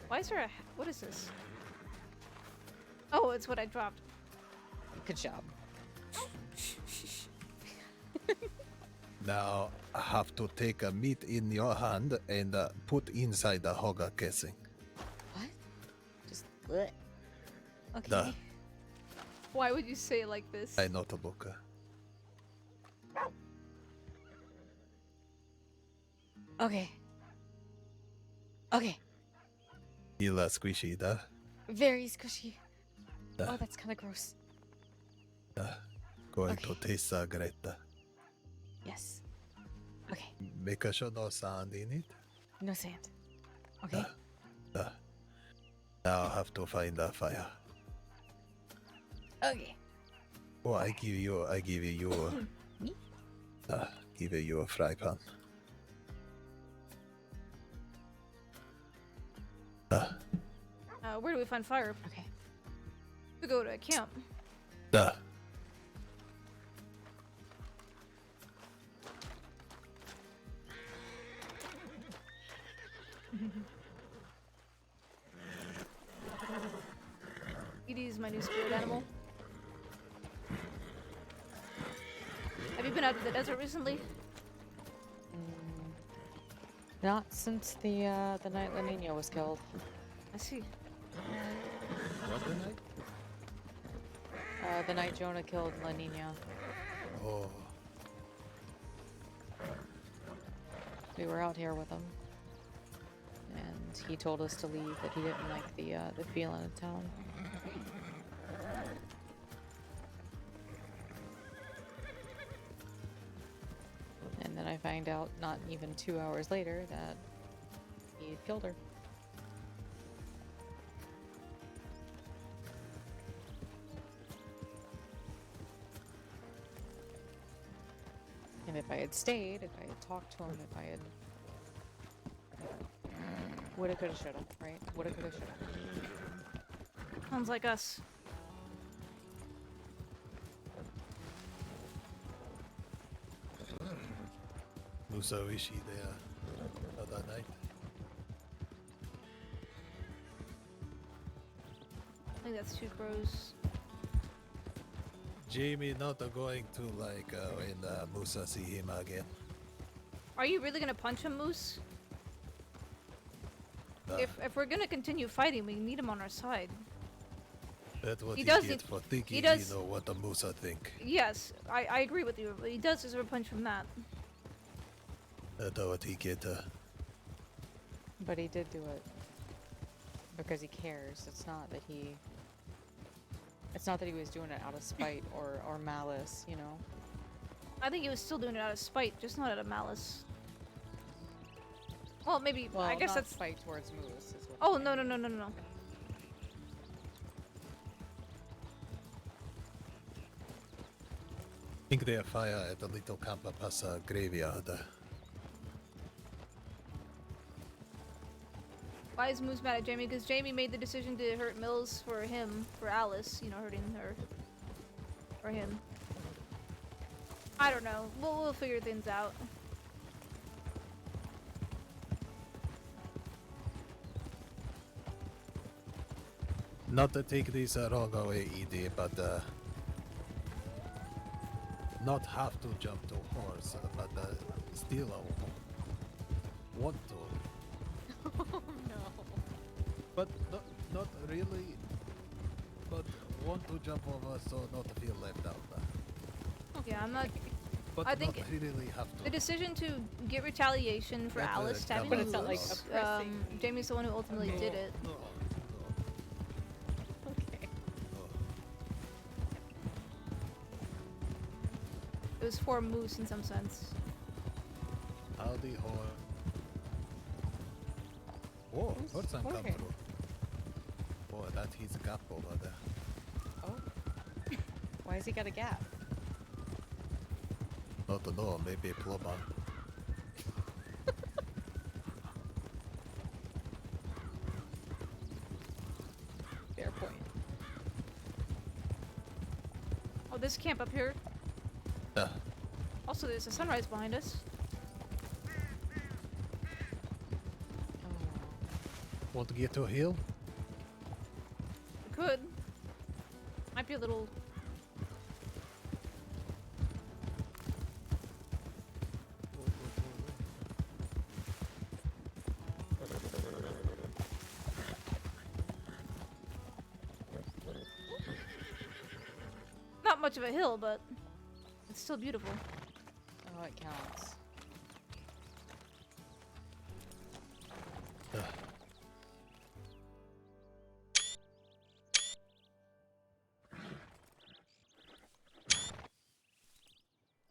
Why is there a? What is this? Oh, it's what I dropped. Good job. Now I have to take a meat in your hand and put inside the hogger casing. What? Just bleh. Okay. Da. Why would you say it like this? I not a book. Okay. Okay. Feel squishy, da. Very squishy. Da. Oh, that's kind of gross. Da. Going to Okay. taste great. Da. Yes. Okay. Make sure no sound in it. No sand. Okay. Da. Now I have to find a fire. Okay. Oh, I give you Me? give you a fry pan. Where do we find fire? Okay. We go to a camp. Da. Edie is my new spirit animal. Have you been out to the desert recently? Not since the night La Nina was killed. I see. What the night? The night Jonah killed La Nina. Oh, We were out here with him, and he told us to leave. That he didn't like the feeling of town. And then I find out, not even 2 hours later, that he had killed her. And if I had stayed, if I had talked to him, if I had... Woulda, coulda, shoulda, right? Woulda, coulda, shoulda. Sounds like us. Musawishi there other night. I think that's two crows. Jamie not going to like when Musa see him again. Are you really gonna punch him, Moose? Uh, If we're gonna continue fighting, we need him on our side. That's what He he, does get it- for thinking he does- know what the Musa think. Yes, I agree with you. But he does deserve a punch from that. That's what he get. But he did do it because he cares. It's not that he... It's not that he was doing it out of spite or malice, you know? I think he was still doing it out of spite, just not out of malice. Well, maybe. Well, I guess not that's. spite towards Moose. Is what Oh I'm no saying. no. Think they fire at the little Campa Pasa graveyard. Why is Moose mad at Jamie? Because Jamie made the decision to hurt Mills for him, for Alice. You know, hurting her. Or him. I don't know. We'll figure things out. Not to take this wrong way, ED, but not have to jump to horse, but still want to. Oh no. But not really. But want to jump over so not to feel left out. Yeah, I'm not. But I think not really have to. The decision to get retaliation for That's Alice stabbing But it's not like Moose, oppressing. Jamie's the one who ultimately did it. No. Okay. It was for Moose in some sense. Howdy, whore. Whoa, Who's person come Jorge? through. Boy, that he's a gap over there. Oh. Why has he got a gap? Not to know, maybe a plumber. Fair point. Oh, this camp up here. Yeah. Also, there's a sunrise behind us. Oh. Want to get to a hill? We could. Might be a little. much of a hill, but it's still beautiful. Oh, it counts.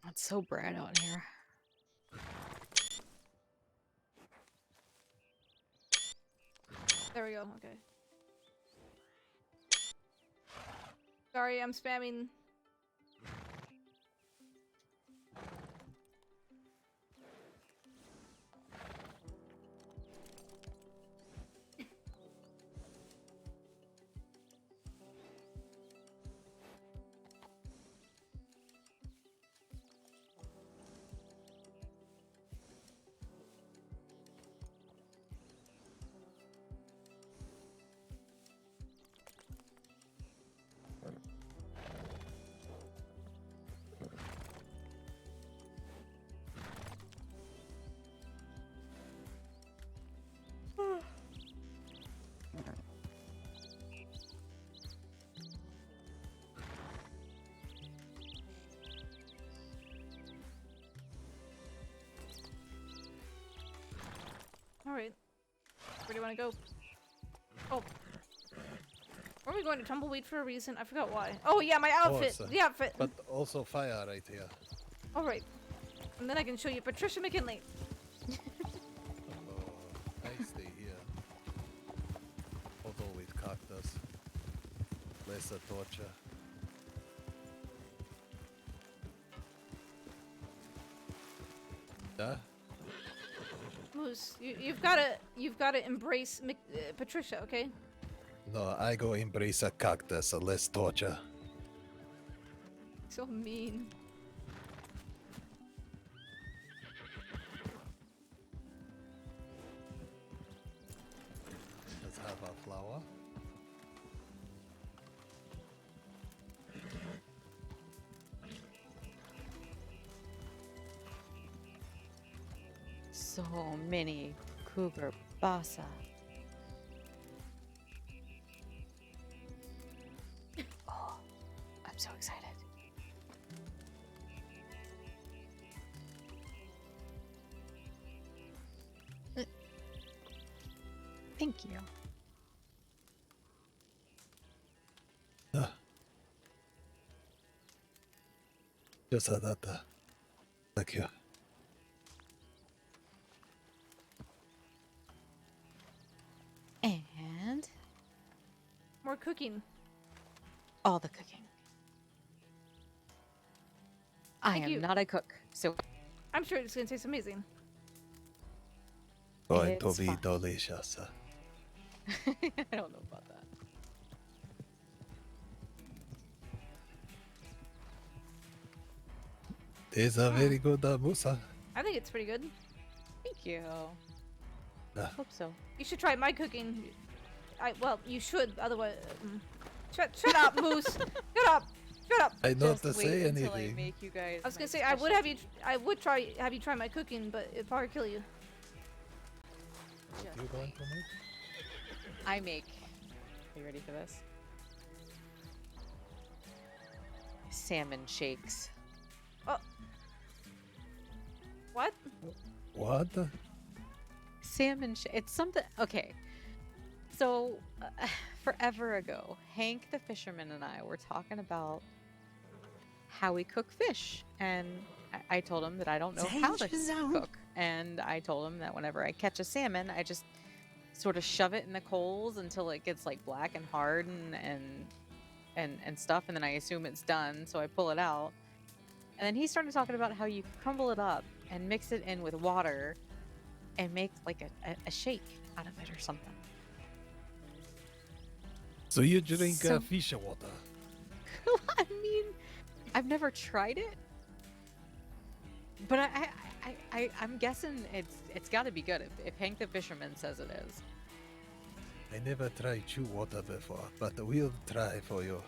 It's so bright out here. There we go. Okay. Sorry, I'm spamming. Alright. Where do you want to go? Oh. Were we going to Tumbleweed for a reason? I forgot why. Oh yeah, my outfit! Course, The outfit! But also fire right here. Alright. And then I can show you Patricia McKinley. Oh, I stay here. Although with cactus. Lesser torture. Yeah? Moose, you've gotta embrace Patricia, okay? No, I go embrace a cactus, less torture. So mean. Let's have a flower. So many cougar basa. Oh, I'm so excited. Thank you. Just that. Thank you. And More cooking. all the cooking. I Thank am you. not a cook, so I'm sure it's gonna taste amazing. Going to It's be fine. delicious. I don't know about that. It's a very good musa. I think it's pretty good. Thank you. Ah. Hope so. You should try my cooking. Well, you should, otherwise... Shut up, Moose! Shut up! Shut up! I not Just to wait say until I anything. make you guys. I was my gonna say, I would have you try my cooking, but it'd probably kill you. specialty. You going to make? I make. Are you ready for this? Salmon shakes. What? What? Salmon it's something. Okay. So, forever ago, Hank the fisherman and I were talking about how we cook fish. And I told him that I don't know how to Danger zone. cook. And I told him that whenever I catch a salmon, I just sort of shove it in the coals until it gets like black and hard and stuff. And then I assume it's done. So I pull it out. And then he started talking about how you crumble it up and mix it in with water and make like a shake out of it or something. So you drink So- fish water? I mean, I've never tried it, but I'm guessing it's got to be good if Hank the fisherman says it is. I never tried chew water before, but we'll try for you.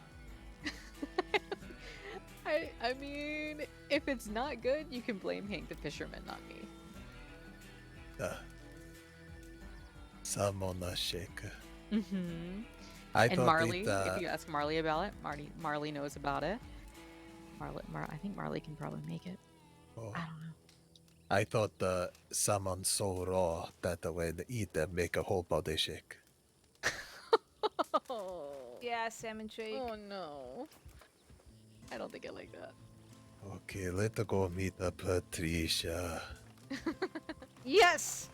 I mean, if it's not good, you can blame Hank the fisherman, not me. Salmon shake. Mm-hmm. I And thought Marley, it, if you ask Marley about it, Marley knows about it. I think Marley can probably make it. Oh. I don't know. I thought the salmon so raw that when they eat them make a whole body shake. Oh. Yeah, salmon shake. Oh no. I don't think I like that. Okay, let's go meet Patricia. Yes!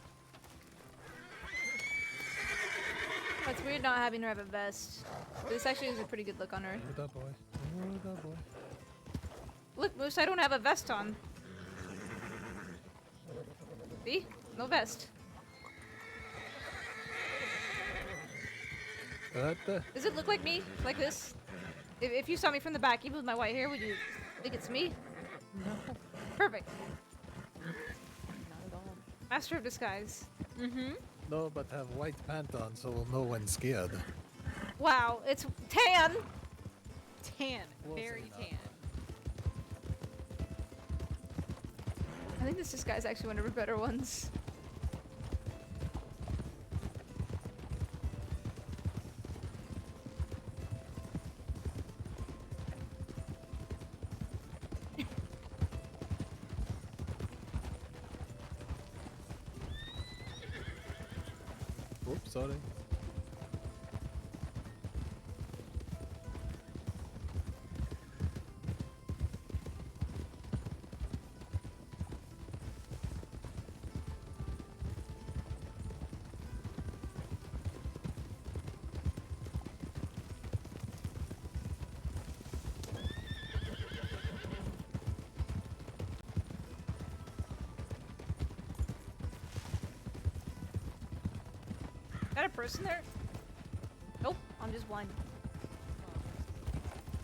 It's weird not having her have a vest. But this actually is a pretty good look on her. Oh, that boy. Oh, that boy. Look, Moose, I don't have a vest on. See? No vest. What the? Does it look like me? Like this? If you saw me from the back, even with my white hair, would you think it's me? No. Perfect. Not at all. Master of disguise. Mm-hmm. No, but have white pants on so no one's scared. Wow, it's tan! Tan. Close Very enough. tan. I think this disguise is actually one of her better ones. Oops, sorry. Is that a person there? Nope, I'm just blind.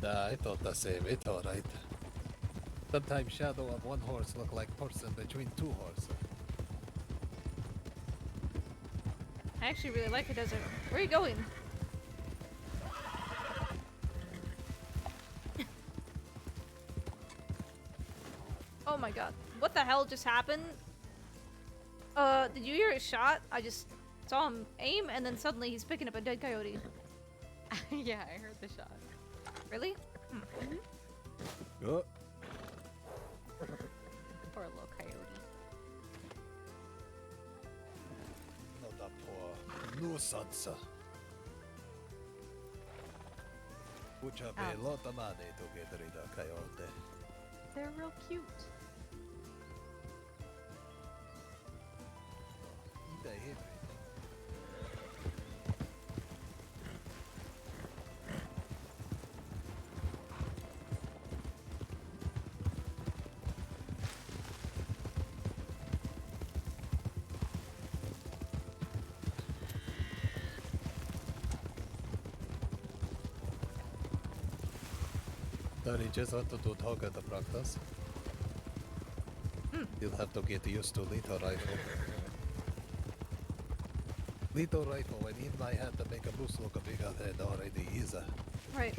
I thought the same. It's alright. Sometimes shadow of one horse look like person between two horses. I actually really like the desert. Where are you going? Oh my god. What the hell just happened? Did you hear a shot? I just saw him aim and then suddenly he's picking up a dead coyote. Yeah, I heard the shot. Really? Oh, Poor little coyote. not a poor nuisance. Which have a lot of money to get rid of coyote. They're real cute. Eat everything. Daddy just want to do target practice. You'll have to get used to little rifle. Little rifle, when in my hand to make a moose look bigger than already is. Right.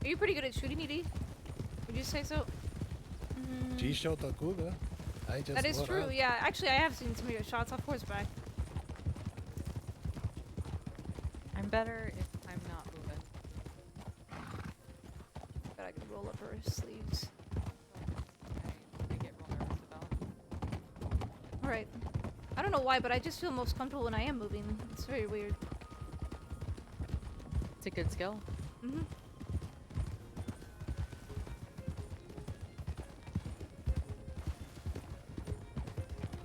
Are you pretty good at shooting, ED? Would you say so? She shot a cougar. I just That is wore true, out. yeah. Actually, I have seen some of your shots off horseback. I'm better if I'm not moving. But I could roll up her sleeves. I get real nervous about. Alright. I don't know why, but I just feel most comfortable when I am moving. It's very weird. It's a good skill. Mm-hmm.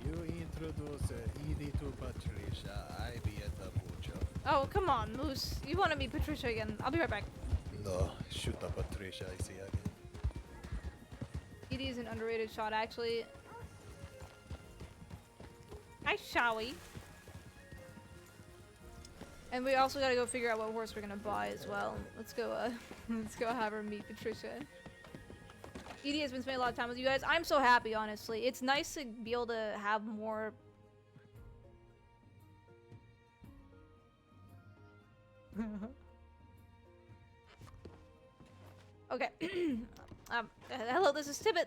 You introduce Edie to Patricia. I be at the butcher. Oh, come on, Moose. You want to meet Patricia again. I'll be right back. No, shoot a Patricia. I see again. ED is an underrated shot, actually. Nice showy. And we also gotta go figure out what horse we're gonna buy as well. Let's go, let's go have her meet Patricia. ED has been spending a lot of time with you guys. I'm so happy, honestly. It's nice to be able to have more... Okay. Hello, this is Tibbit.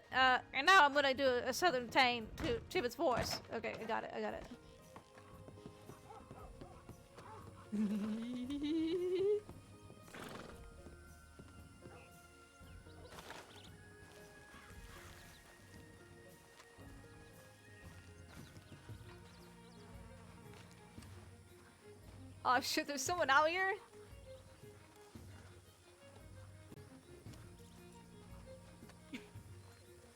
And now I'm gonna do a southern tane to Tibbit's voice. Okay, I got it, I got it. Oh shit, there's someone out here?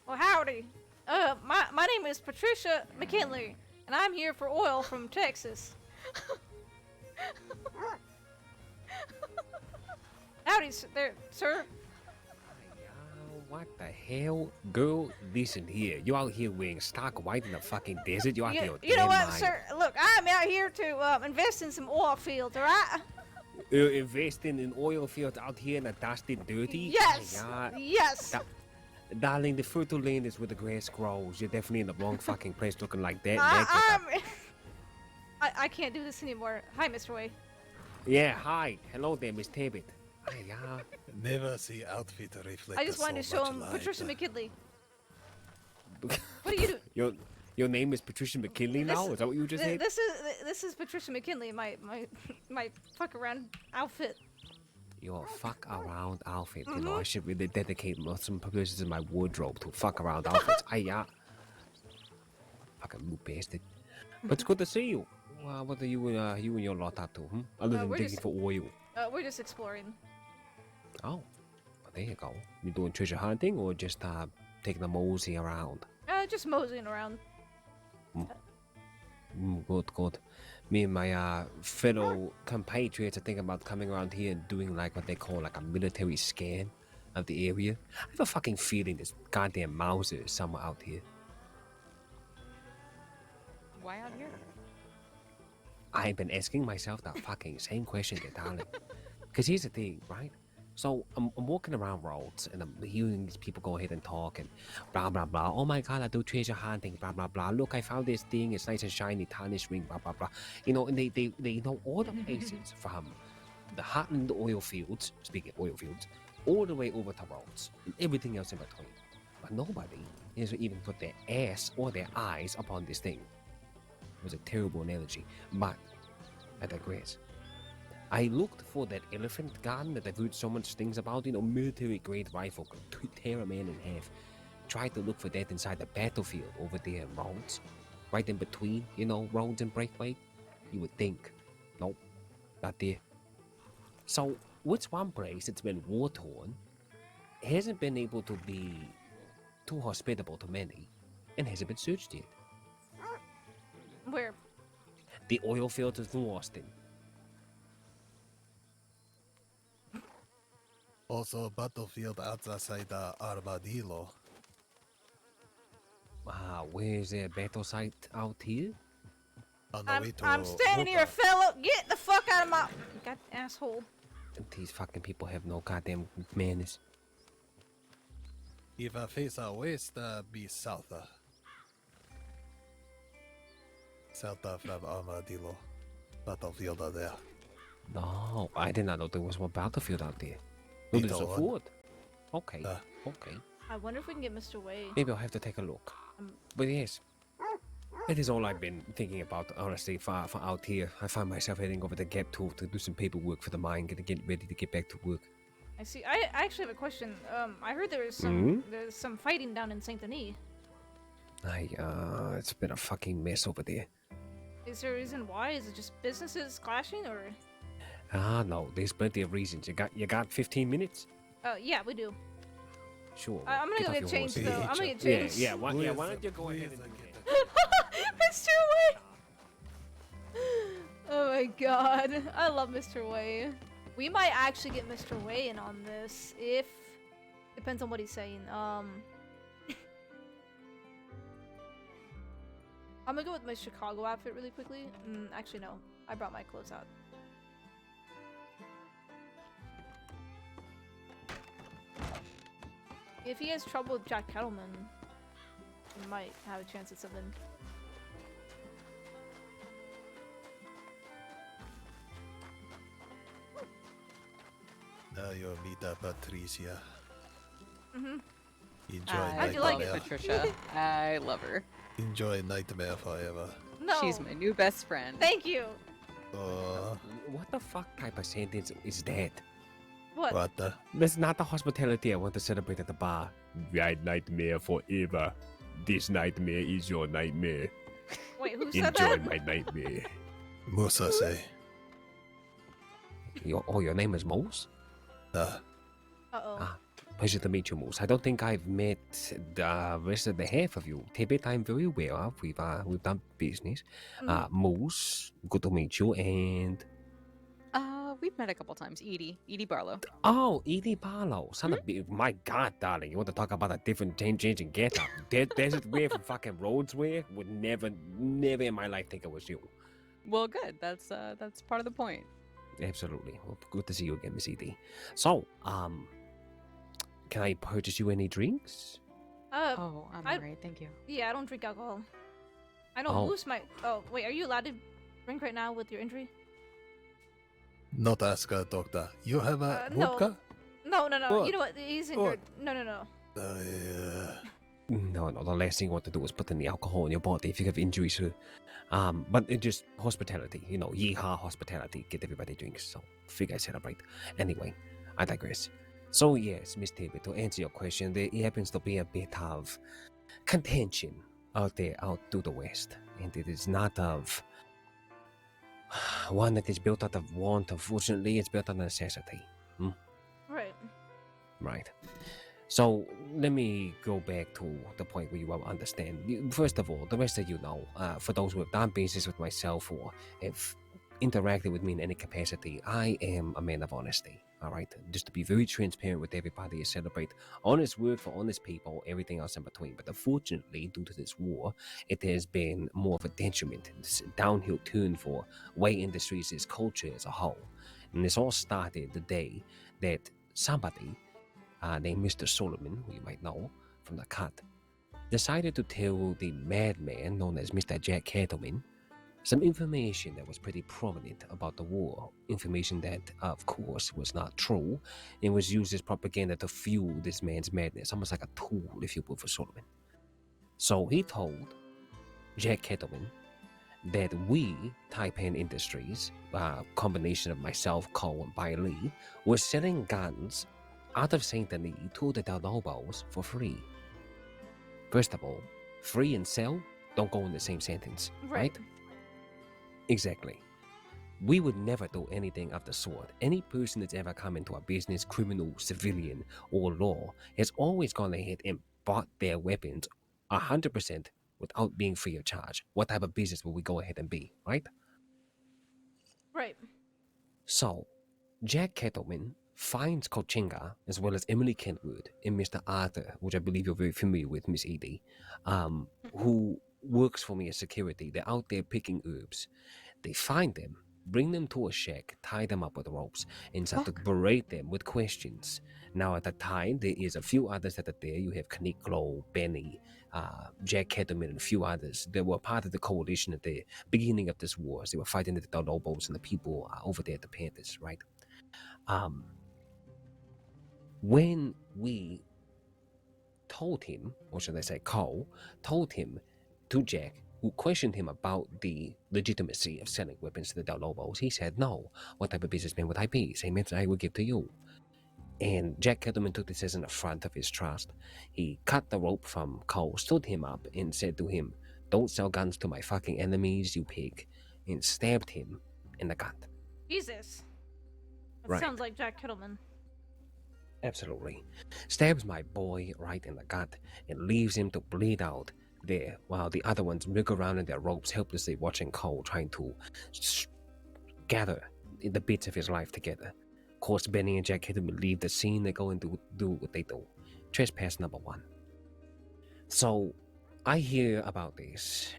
Well, howdy. My name is Patricia McKinley, and I'm here for oil from Texas. Howdy, there, sir. What the hell? Girl, listen here. You out here wearing stark white in the fucking desert? You out here You know what, sir? Look, I'm out here to invest in some oil fields, alright? You're investing in oil fields out here in the dusty, dirty? Yes! Yeah. Yes! Darling, the fertile land is where the grass grows. You're definitely in the wrong fucking place looking like that. I can't do this anymore. Hi, Mr. Way. Yeah, hi. Hello there, Miss Tibbit. Yeah. Never see outfit reflect. I just wanted to show him Patricia McKinley. What are you doing? Your name is Patricia McKinley now? Is that what you just said? This is Patricia McKinley, my fuck around outfit. Your fuck around outfit. You know, I should really dedicate some places in my wardrobe to fuck around outfits. Fucking mood bastard. But it's good to see you. What are you and your lot up to? Other than digging for oil. We're just exploring. Oh, well, there you go. You doing treasure hunting or just taking a mosey around? Just moseying around. Good. Me and my fellow compatriots are thinking about coming around here and doing like what they call like a military scan of the area. I have a fucking feeling there's goddamn Mauser somewhere out here. Why out here? I've been asking myself that fucking same question, darling. Because here's the thing, right? So I'm walking around roads and I'm hearing these people go ahead and talk and blah blah blah. Oh my god, I do treasure hunting, blah blah blah. Look, I found this thing. It's nice and shiny, tarnished ring, blah blah blah. You know, and they know all the places from the hot-end oil fields. Speaking of oil fields, all the way over to roads and everything else in between. But nobody has even put their ass or their eyes upon this thing. It was a terrible analogy, but I digress. I looked for that elephant gun that I've heard so much things about, you know, military-grade rifle could tear a man in half. Tried to look for that inside the battlefield over there in roads. Right in between, you know, roads and breakaway. You would think. Nope, not there. So, what's one place that's been war-torn, hasn't been able to be too hospitable to many, and hasn't been searched yet? Where? The oil fields of New Austin. Also, battlefield outside Armadillo. Where's the battle site out here? On the way to I'm standing here, fellow. Get the fuck out of my... God, asshole. These fucking people have no goddamn manners. If I face west, be south. South from Armadillo. Battlefield out there. No, I did not know there was one battlefield out there. No, there's a fort. Okay, okay. I wonder if we can get Mr. Way. Maybe I'll have to take a look. But yes, it is all I've been thinking about, honestly, for out here. I find myself heading over to Gap 2 to do some paperwork for the mine, get ready to get back to work. I see. I actually have a question. I heard there's some fighting down in Saint Denis. It's been a fucking mess over there. Is there a reason why? Is it just businesses clashing, or? No, there's plenty of reasons. You got 15 minutes? Yeah, we do. Sure. I'm gonna go get changed, though. I'm gonna get Yeah, changed. yeah. Why don't you go ahead and do that? Mr. Way! Oh my god. I love Mr. Way. We might actually get Mr. Way in on this, if... Depends on what he's saying. I'm gonna go with my Chicago outfit really quickly. Actually, no. I brought my clothes out. If he has trouble with Jack Kettleman, he might have a chance at something. Now you'll meet Patricia. Enjoy How'd you Nightmare. like it? Patricia. I love her. Enjoy Nightmare forever. No. She's my new best friend. Thank you. What the fuck type of sentence is that? What? That's not the hospitality I want to celebrate at the bar. Right, nightmare forever. This nightmare is your nightmare. Wait, who said Enjoy that? my nightmare. Musa say. Your name is Moose? Uh-oh. Ah, pleasure to meet you, Moose. I don't think I've met the rest of the half of you. Tibbit, I'm very aware of. We've done business. Moose, good to meet you. And We've met a couple times. Edie Barlow. oh, Edie Barlow, son of my God, darling, you want to talk about a different changing get up? Desert wear from fucking roads wear? Would never in my life think it was you. Well, good. That's part of the point. Absolutely. Well, good to see you again, Miss Edie. So, can I purchase you any drinks? Oh, I'm I- alright. Thank you. Yeah, I don't drink alcohol. I know Oh. Moose might. Oh, wait, are you allowed to drink right now with your injury? Not ask a doctor. You have a No. vodka? No. What? You know what? He's injured. No. No, the last thing you want to do is put any alcohol in your body if you have injuries. But it just hospitality, yeehaw hospitality, get everybody drinks. So figure I celebrate. Anyway, I digress. So yes, Miss Tibbit, to answer your question, there happens to be a bit of contention out there, out to the west, and it is not of one that is built out of want. Unfortunately, it's built out of necessity. Right. Right. So let me go back to the point where you will understand. First of all, the rest of you know, for those who have done business with myself or have interacted with me in any capacity, I am a man of honesty. All right, just to be very transparent with everybody, and celebrate honest work for honest people, everything else in between. But unfortunately, due to this war, it has been more of a detriment, this downhill turn for way industries' culture as a whole. And this all started the day that somebody named Mr. Solomon, who you might know from the cut, decided to tell the madman known as Mr. Jack Kettleman some information that was pretty prominent about the war. Information that, of course, was not true and was used as propaganda to fuel this man's madness, almost like a tool, if you will, for Solomon. So he told Jack Kettleman that we, Taipan Industries, a combination of myself, Cole, and Bai Lee, were selling guns out of St. Denis to the Dalobos for free. First of all, free and sell don't go in the same sentence, right? Exactly. We would never do anything of the sort. Any person that's ever come into a business, criminal, civilian, or law, has always gone ahead and bought their weapons 100% without being free of charge. What type of business will we go ahead and be, right? Right. So, Jack Kettleman finds Kochinga, as well as Emily Kentwood and Mr. Arthur, which I believe you're very familiar with, Miss Edie, who works for me as security. They're out there picking herbs. They find them, bring them to a shack, tie them up with ropes, and start to berate them with questions. Now, at the time, there is a few others that are there. You have Kaniklo, Benny, Jack Kettleman, and a few others. They were part of the coalition at the beginning of this war. They were fighting the Dalobos and the people over there at the Panthers, right? When we told him, or should I say Cole, told him to Jack, who questioned him about the legitimacy of selling weapons to the Dalobos, he said, no, what type of businessman would I be? Same answer I would give to you. And Jack Kettleman took this as an affront of his trust. He cut the rope from Cole, stood him up, and said to him, don't sell guns to my fucking enemies, you pig, and stabbed him in the gut. Jesus. That Right. sounds like Jack Kettleman. Absolutely. Stabs my boy right in the gut and leaves him to bleed out there while the other ones wriggle around in their ropes, helplessly watching Cole trying to gather the bits of his life together. Of course, Benny and Jack Kettleman leave the scene. They go and do what they do. Trespass number 1. So I hear about this,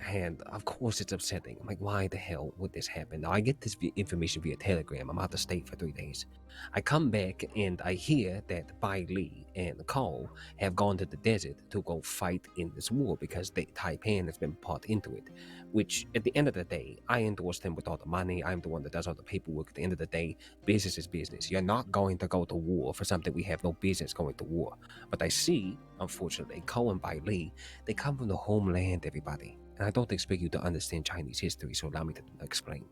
and of course it's upsetting. I'm like, why the hell would this happen? Now, I get this information via Telegram. I'm out of state for 3 days. I come back and I hear that Bai Lee and Cole have gone to the desert to go fight in this war because Taipan has been brought into it, which at the end of the day, I endorse them with all the money. I'm the one that does all the paperwork. At the end of the day, business is business. You're not going to go to war for something we have no business going to war. But I see, unfortunately, Cole and Bai Lee, they come from the homeland, everybody. And I don't expect you to understand Chinese history, so allow me to explain.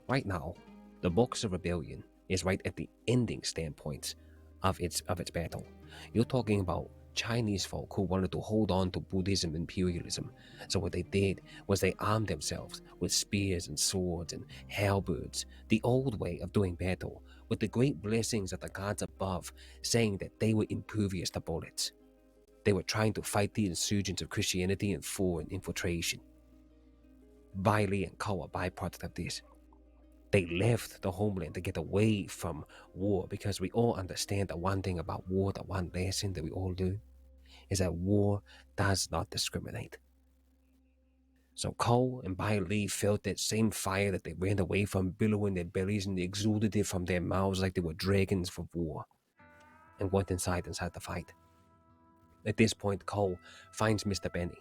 Right now, the Boxer Rebellion is right at the ending standpoint of its battle. You're talking about Chinese folk who wanted to hold on to Buddhism imperialism. So what they did was they armed themselves with spears and swords and halberds, the old way of doing battle, with the great blessings of the gods above, saying that they were impervious to bullets. They were trying to fight the insurgents of Christianity and foreign infiltration. Bailey and Ko are byproduct of this. They left the homeland to get away from war because we all understand the one thing about war, the one lesson that we all learn, is that war does not discriminate. So Ko and Bailey felt that same fire that they ran away from billowing their bellies, and they exuded it from their mouths like they were dragons for war, and went inside the fight. At this point, Ko finds Mr. Benny,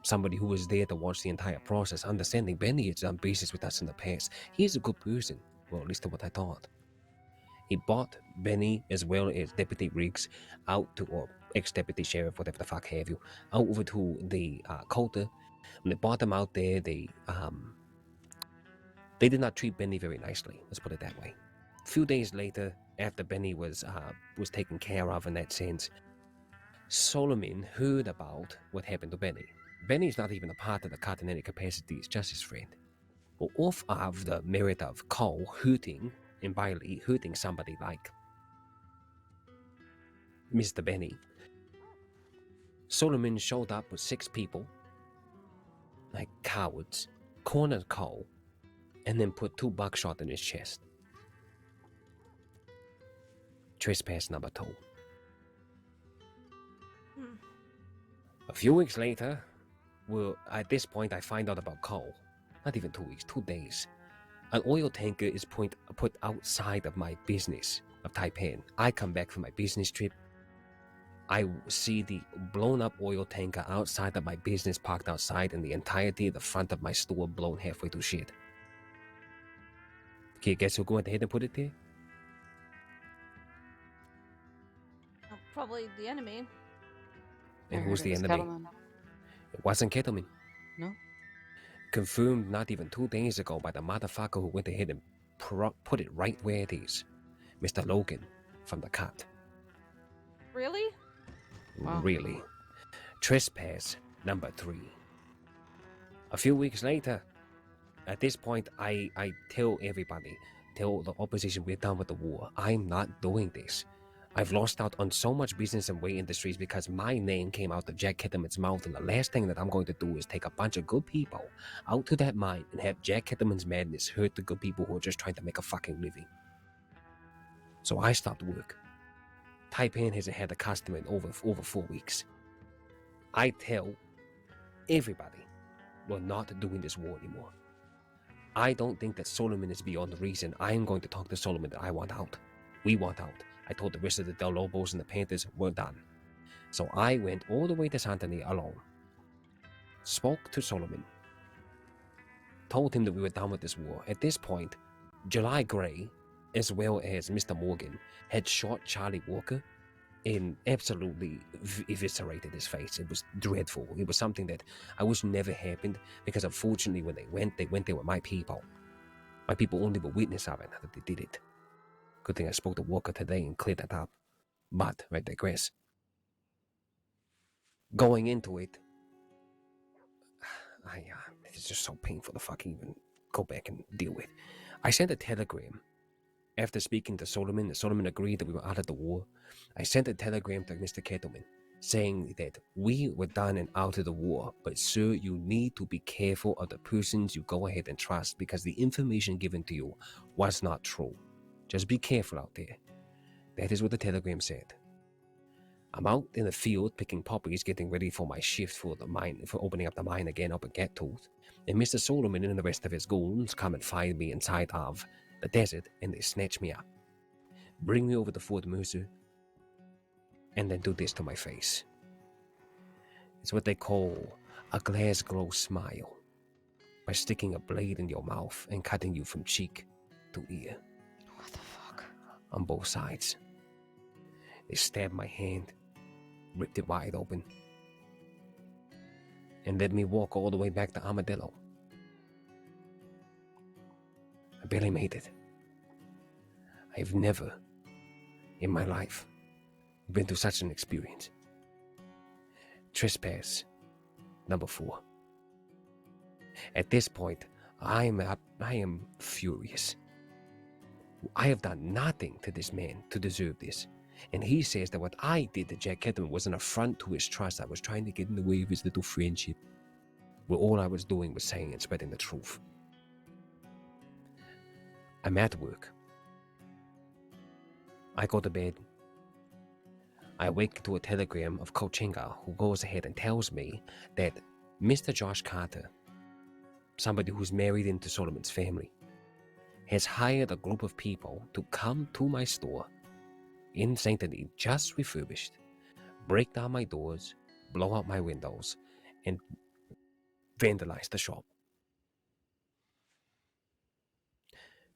somebody who was there to watch the entire process, understanding Benny has done business with us in the past. He's a good person, well, at least to what I thought. He bought Benny as well as Deputy Riggs out to, or ex-deputy sheriff, whatever the fuck have you, out over to the Kota. When they bought them out there, they did not treat Benny very nicely, let's put it that way. A few days later, after Benny was taken care of in that sense, Solomon heard about what happened to Benny. Benny's not even a part of the cut in any capacity, he's just his friend. Well, off of the merit of Cole hurting, and Bailey hurting somebody like Mr. Benny, Solomon showed up with 6 people, like cowards, cornered Cole, and then put 2 buckshot in his chest. Trespass number 2. A few weeks later, well, at this point I find out about Cole. Not even 2 weeks, 2 days. An oil tanker is put outside of my business of Taipan. I come back from my business trip. I see the blown up oil tanker outside of my business parked outside, and the entirety of the front of my store blown halfway to shit. Okay, guess who went ahead and put it there? Probably the enemy. And I who's heard the it was enemy? Kettleman. It wasn't Kettleman. No? Confirmed not even 2 days ago by the motherfucker who went ahead and put it right where it is. Mr. Logan from the cut. Really? Wow. Really. Trespass number 3. A few weeks later, at this point, I tell everybody, tell the opposition we're done with the war. I'm not doing this. I've lost out on so much business and way industries because my name came out of Jack Ketterman's mouth, and the last thing that I'm going to do is take a bunch of good people out to that mine and have Jack Ketterman's madness hurt the good people who are just trying to make a fucking living. So I stopped work. Taipan hasn't had a customer in over 4 weeks. I tell everybody we're not doing this war anymore. I don't think that Solomon is beyond the reason. I am going to talk to Solomon that I want out. We want out. I told the rest of the Del Lobos and the Panthers we're done. So I went all the way to Santani alone. Spoke to Solomon. Told him that we were done with this war. At this point, July Gray, as well as Mr. Morgan, had shot Charlie Walker and absolutely eviscerated his face. It was dreadful. It was something that I wish never happened, because unfortunately when they went there with my people. My people only were witness of it, that they did it. Good thing I spoke to Walker today and cleared that up. But I digress. Going into it, it's just so painful to fucking even go back and deal with. I sent a telegram after speaking to Solomon, and Solomon agreed that we were out of the war. I sent a telegram to Mr. Kettleman saying that we were done and out of the war, but sir, you need to be careful of the persons you go ahead and trust, because the information given to you was not true. Just be careful out there. That is what the telegram said. I'm out in the field picking poppies, getting ready for my shift for the mine, for opening up the mine again up at Gattooth. And Mr. Solomon and the rest of his goons come and find me inside of the desert, and they snatch me up. Bring me over to Fort Mercer, and then do this to my face. It's what they call a glass glow smile, by sticking a blade in your mouth and cutting you from cheek to ear. What the fuck? On both sides. They stabbed my hand, ripped it wide open, and let me walk all the way back to Armadillo. I barely made it. I've never, in my life, been through such an experience. Trespass number 4. At this point, I am furious. I have done nothing to this man to deserve this. And he says that what I did to Jack Kettleman was an affront to his trust. I was trying to get in the way of his little friendship. Where all I was doing was saying and spreading the truth. I'm at work. I go to bed. I wake to a telegram of Kochenga, who goes ahead and tells me that Mr. Josh Carter, somebody who's married into Solomon's family, has hired a group of people to come to my store in St. Denis, just refurbished, break down my doors, blow out my windows, and vandalize the shop.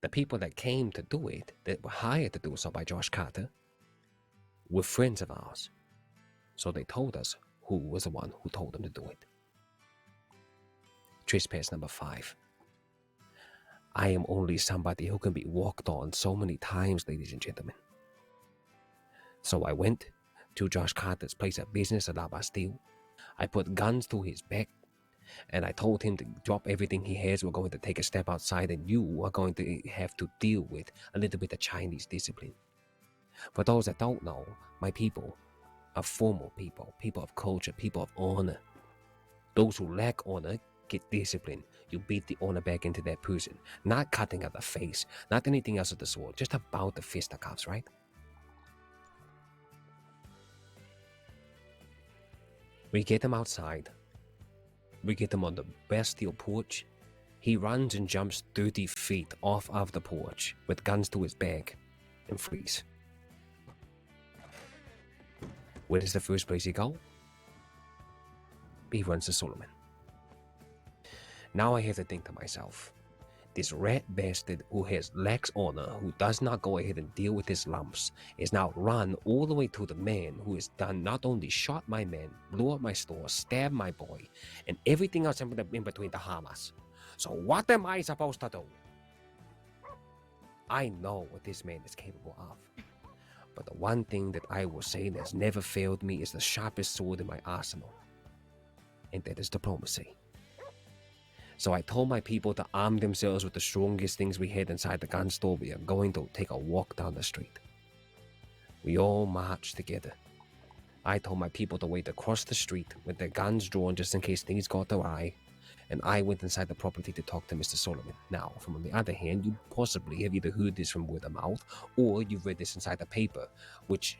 The people that came to do it, that were hired to do so by Josh Carter, were friends of ours. So they told us who was the one who told them to do it. Trespass number 5. I am only somebody who can be walked on so many times, ladies and gentlemen. So I went to Josh Carter's place of business at La Bastille. I put guns to his back, and I told him to drop everything he has. We're going to take a step outside, and you are going to have to deal with a little bit of Chinese discipline. For those that don't know, my people are formal people, people of culture, people of honor. Those who lack honor get discipline. You beat the honor back into that person. Not cutting out the face, not anything else with the sword, just about the fisticuffs, right? We get him outside. We get him on the Bastille porch. He runs and jumps 30 feet off of the porch with guns to his back and freeze. Where is the first place he go? He runs to Solomon. Now I have to think to myself, this rat bastard who lacks honor, who does not go ahead and deal with his lumps, is now run all the way to the man who has done not only shot my man, blew up my store, stabbed my boy, and everything else in between the Hamas. So what am I supposed to do? I know what this man is capable of. But the one thing that I will say that has never failed me is the sharpest sword in my arsenal. And that is diplomacy. So I told my people to arm themselves with the strongest things we had inside the gun store. We are going to take a walk down the street. We all marched together. I told my people to wait across the street with their guns drawn just in case things got awry. And I went inside the property to talk to Mr. Solomon. Now, from the other hand, you possibly have either heard this from word of mouth or you've read this inside the paper, which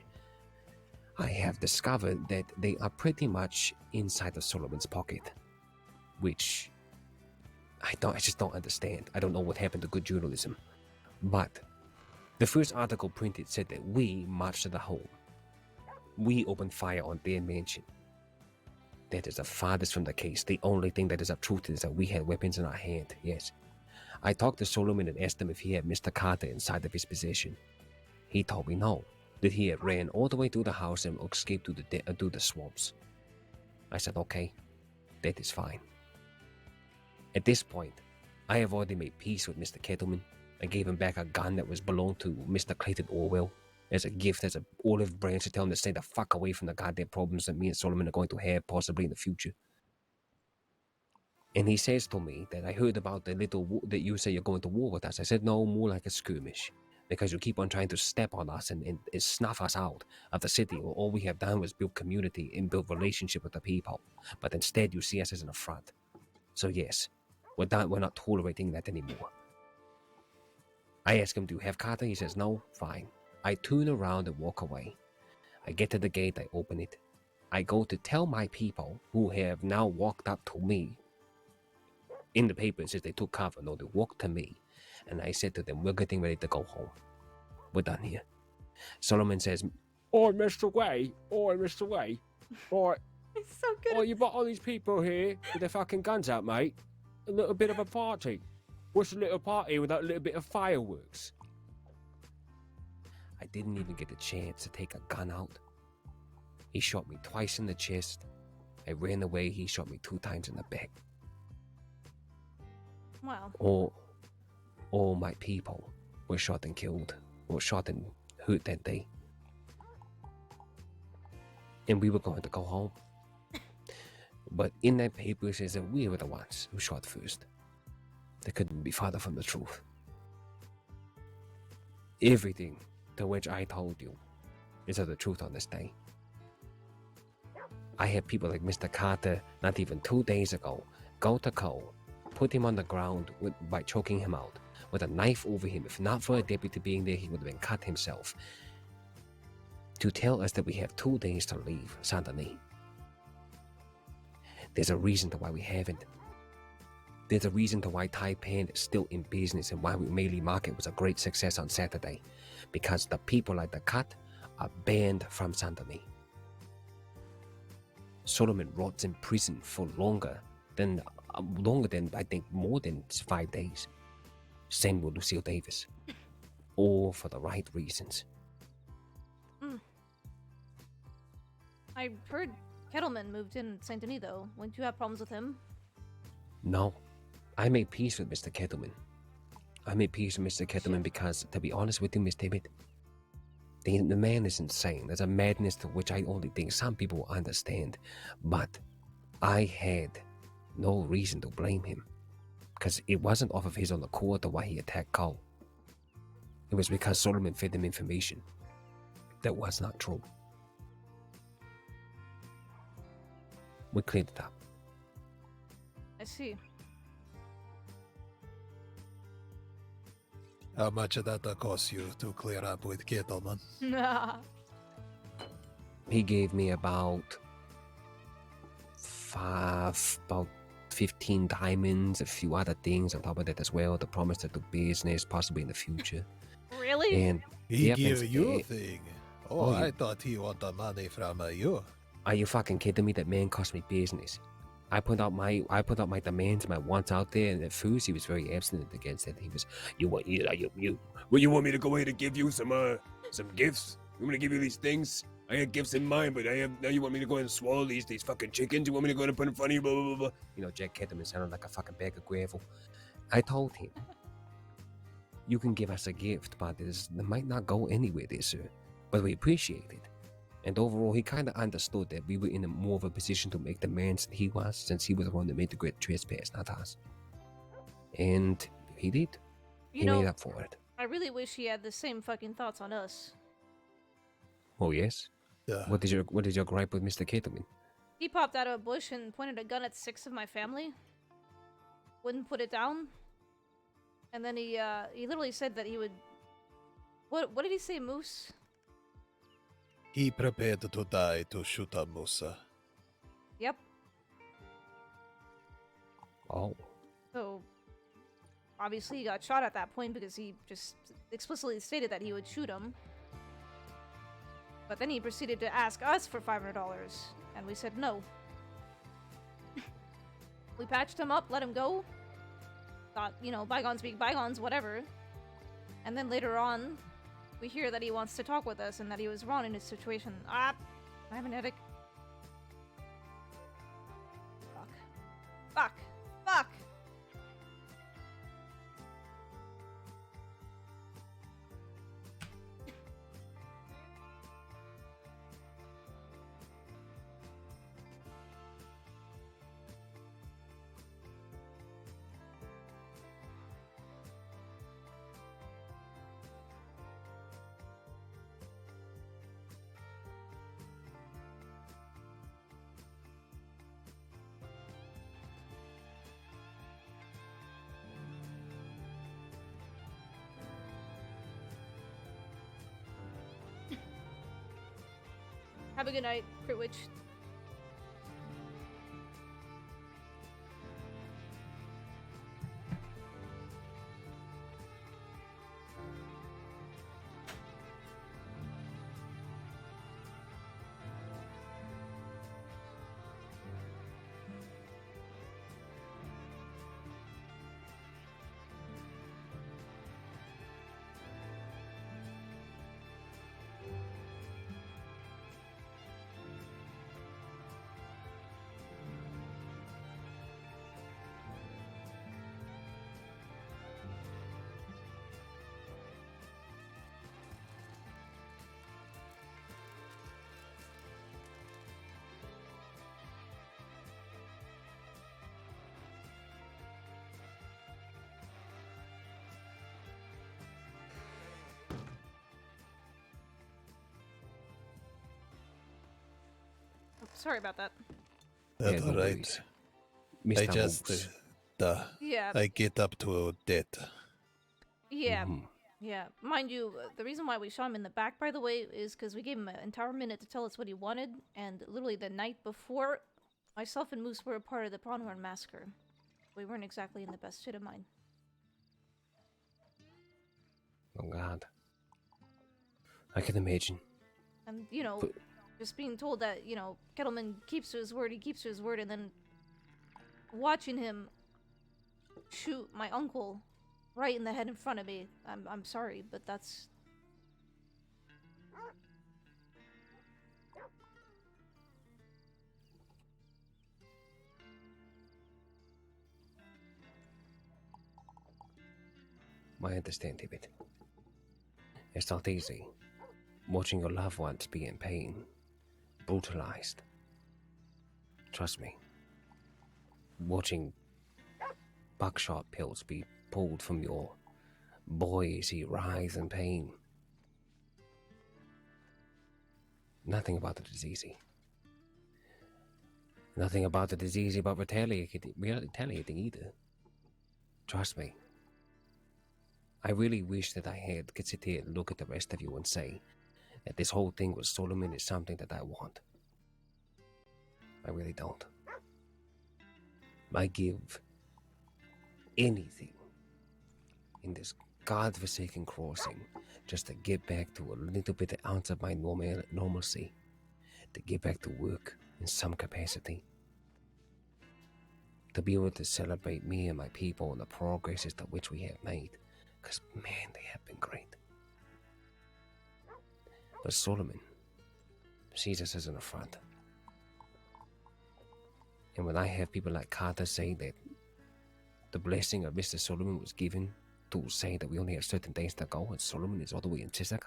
I have discovered that they are pretty much inside of Solomon's pocket, which I just don't understand. I don't know what happened to good journalism. But the first article printed said that we marched to the home. We opened fire on their mansion. That is the farthest from the case. The only thing that is of truth is that we had weapons in our hand, yes. I talked to Solomon and asked him if he had Mr. Carter inside of his possession. He told me no, that he had ran all the way through the house and escaped through the swamps. I said, okay, that is fine. At this point, I have already made peace with Mr. Kettleman. I gave him back a gun that was belonged to Mr. Clayton Orwell as a gift, as an olive branch to tell him to stay the fuck away from the goddamn problems that me and Solomon are going to have possibly in the future. And he says to me that I heard about the little war that you say you're going to war with us. I said, no, more like a skirmish. Because you keep on trying to step on us and snuff us out of the city. All we have done was build community and build relationship with the people. But instead you see us as an affront. So yes, we're not tolerating that anymore. I ask him, do you have Carter? He says, no, fine. I turn around and walk away. I get to the gate, I open it. I go to tell my people, who have now walked up to me. In the paper it says they took cover. No, they walked to me. And I said to them, we're getting ready to go home. We're done here. Solomon says, oh, Mr. Way. Oh, Mr. Way. Oh, It's so good. oh, you got all these people here with their fucking guns out, mate. A little bit of a party. What's a little party without a little bit of fireworks? I didn't even get a chance to take a gun out. He shot me twice in the chest. I ran away. He shot me 2 times in the back. Wow. All my people were shot and killed, or shot and hurt that day. And we were going to go home. But in that paper it says that we were the ones who shot first. That couldn't be farther from the truth. Everything to which I told you is of the truth on this day. I had people like Mr. Carter, not even 2 days ago, go to Cole, put him on the ground by choking him out, with a knife over him. If not for a deputy being there, he would have been cut himself. To tell us that we have 2 days to leave Saint Denis. There's a reason to why we haven't. There's a reason to why Taipan is still in business and why Melee Market was a great success on Saturday. Because the people at the cut are banned from Saint Denis. Solomon rots in prison for longer than I think more than 5 days. Same with Lucille Davis. All for the right reasons. I heard Kettleman moved in Saint Denis, though. Wouldn't you have problems with him? No. I made peace with Mr. Kettleman. I made peace with Mr. Kettleman because, to be honest with you, Miss Tibbit, the man is insane. There's a madness to which I only think some people will understand. But I had no reason to blame him. Because it wasn't off of his own accord why he attacked Cole. It was because Solomon fed him information that was not true. We cleared it up. I see. How much did that cost you to clear up with Kettleman? He gave me about 15 diamonds, a few other things on top of that as well. The promise to do business, possibly in the future. Really? And He yep, give and- you a thing. Oh, Oh, I yeah. thought he want the money from you. Are you fucking kidding me? That man cost me business. I put out my demands, my wants out there, and at first he was very abstinent against it. He was, you want me to go ahead and give you some gifts? You want me to give you these things? I had gifts in mind, but now you want me to go ahead and swallow these fucking chickens? You want me to go ahead and put in front of you? Blah blah blah blah. You know, Jack Kettleman sounded like a fucking bag of gravel. I told him, you can give us a gift, but it might not go anywhere there, sir. But we appreciate it. And overall, he kind of understood that we were in more of a position to make demands than he was, since he was the one that made the great trespass, not us. And he did. You He know, made up for it. I really wish he had the same fucking thoughts on us. Oh yes. Yeah. What is your gripe with Mr. Kettleman? He popped out of a bush and pointed a gun at 6 of my family. Wouldn't put it down. And then he literally said that he would... What did he say, Moose? He prepared to die to shoot a Musa. Yep. Oh. So, obviously he got shot at that point because he just explicitly stated that he would shoot him. But then he proceeded to ask us for $500, and we said no. We patched him up, let him go. Thought, you know, bygones being bygones, whatever. And then later on, we hear that he wants to talk with us and that he was wrong in his situation. I have an headache. Fuck. Have a good night, Crit Witch. Sorry about that. That's no all right. worries. I Mr. just, Hooks. Yeah, I get up to that. yeah, Mhm. yeah. Mind you, the reason why we shot him in the back, by the way, is because we gave him an entire minute to tell us what he wanted, and literally the night before, myself and Moose were a part of the Pronghorn Massacre. We weren't exactly in the best state of mind. Oh God. I can imagine. And, But- just being told that, Kettleman keeps to his word, he keeps to his word, and then watching him shoot my uncle right in the head in front of me. I'm sorry, but that's... I understand, Tibbit. It's not easy. Watching your loved ones be in pain, brutalized. Trust me. Watching buckshot pills be pulled from your boy as he writhes in pain. Nothing about it is easy. Nothing about it is easy about retaliating either. Trust me. I really wish that I could sit here and look at the rest of you and say that this whole thing with Solomon is something that I want. I really don't. I give anything in this godforsaken crossing just to get back to a little bit of ounce of my normalcy, to get back to work in some capacity, to be able to celebrate me and my people and the progresses to which we have made, because man, they have been great. But Solomon sees us as an affront. And when I have people like Carter say that the blessing of Mr. Solomon was given to say that we only have certain days to go and Solomon is all the way in Chisaka,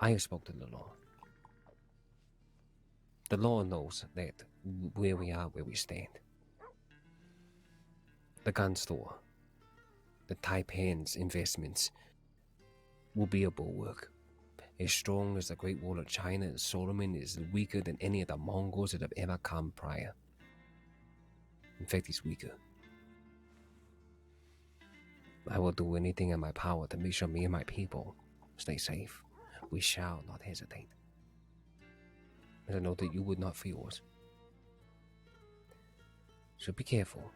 I have spoken to the law. The law knows that where we are, where we stand. The gun store, the Taipan's investments will be a bulwark. As strong as the Great Wall of China, and Solomon is weaker than any of the Mongols that have ever come prior. In fact, he's weaker. I will do anything in my power to make sure me and my people stay safe. We shall not hesitate. And I know that you would not for yours. So be careful.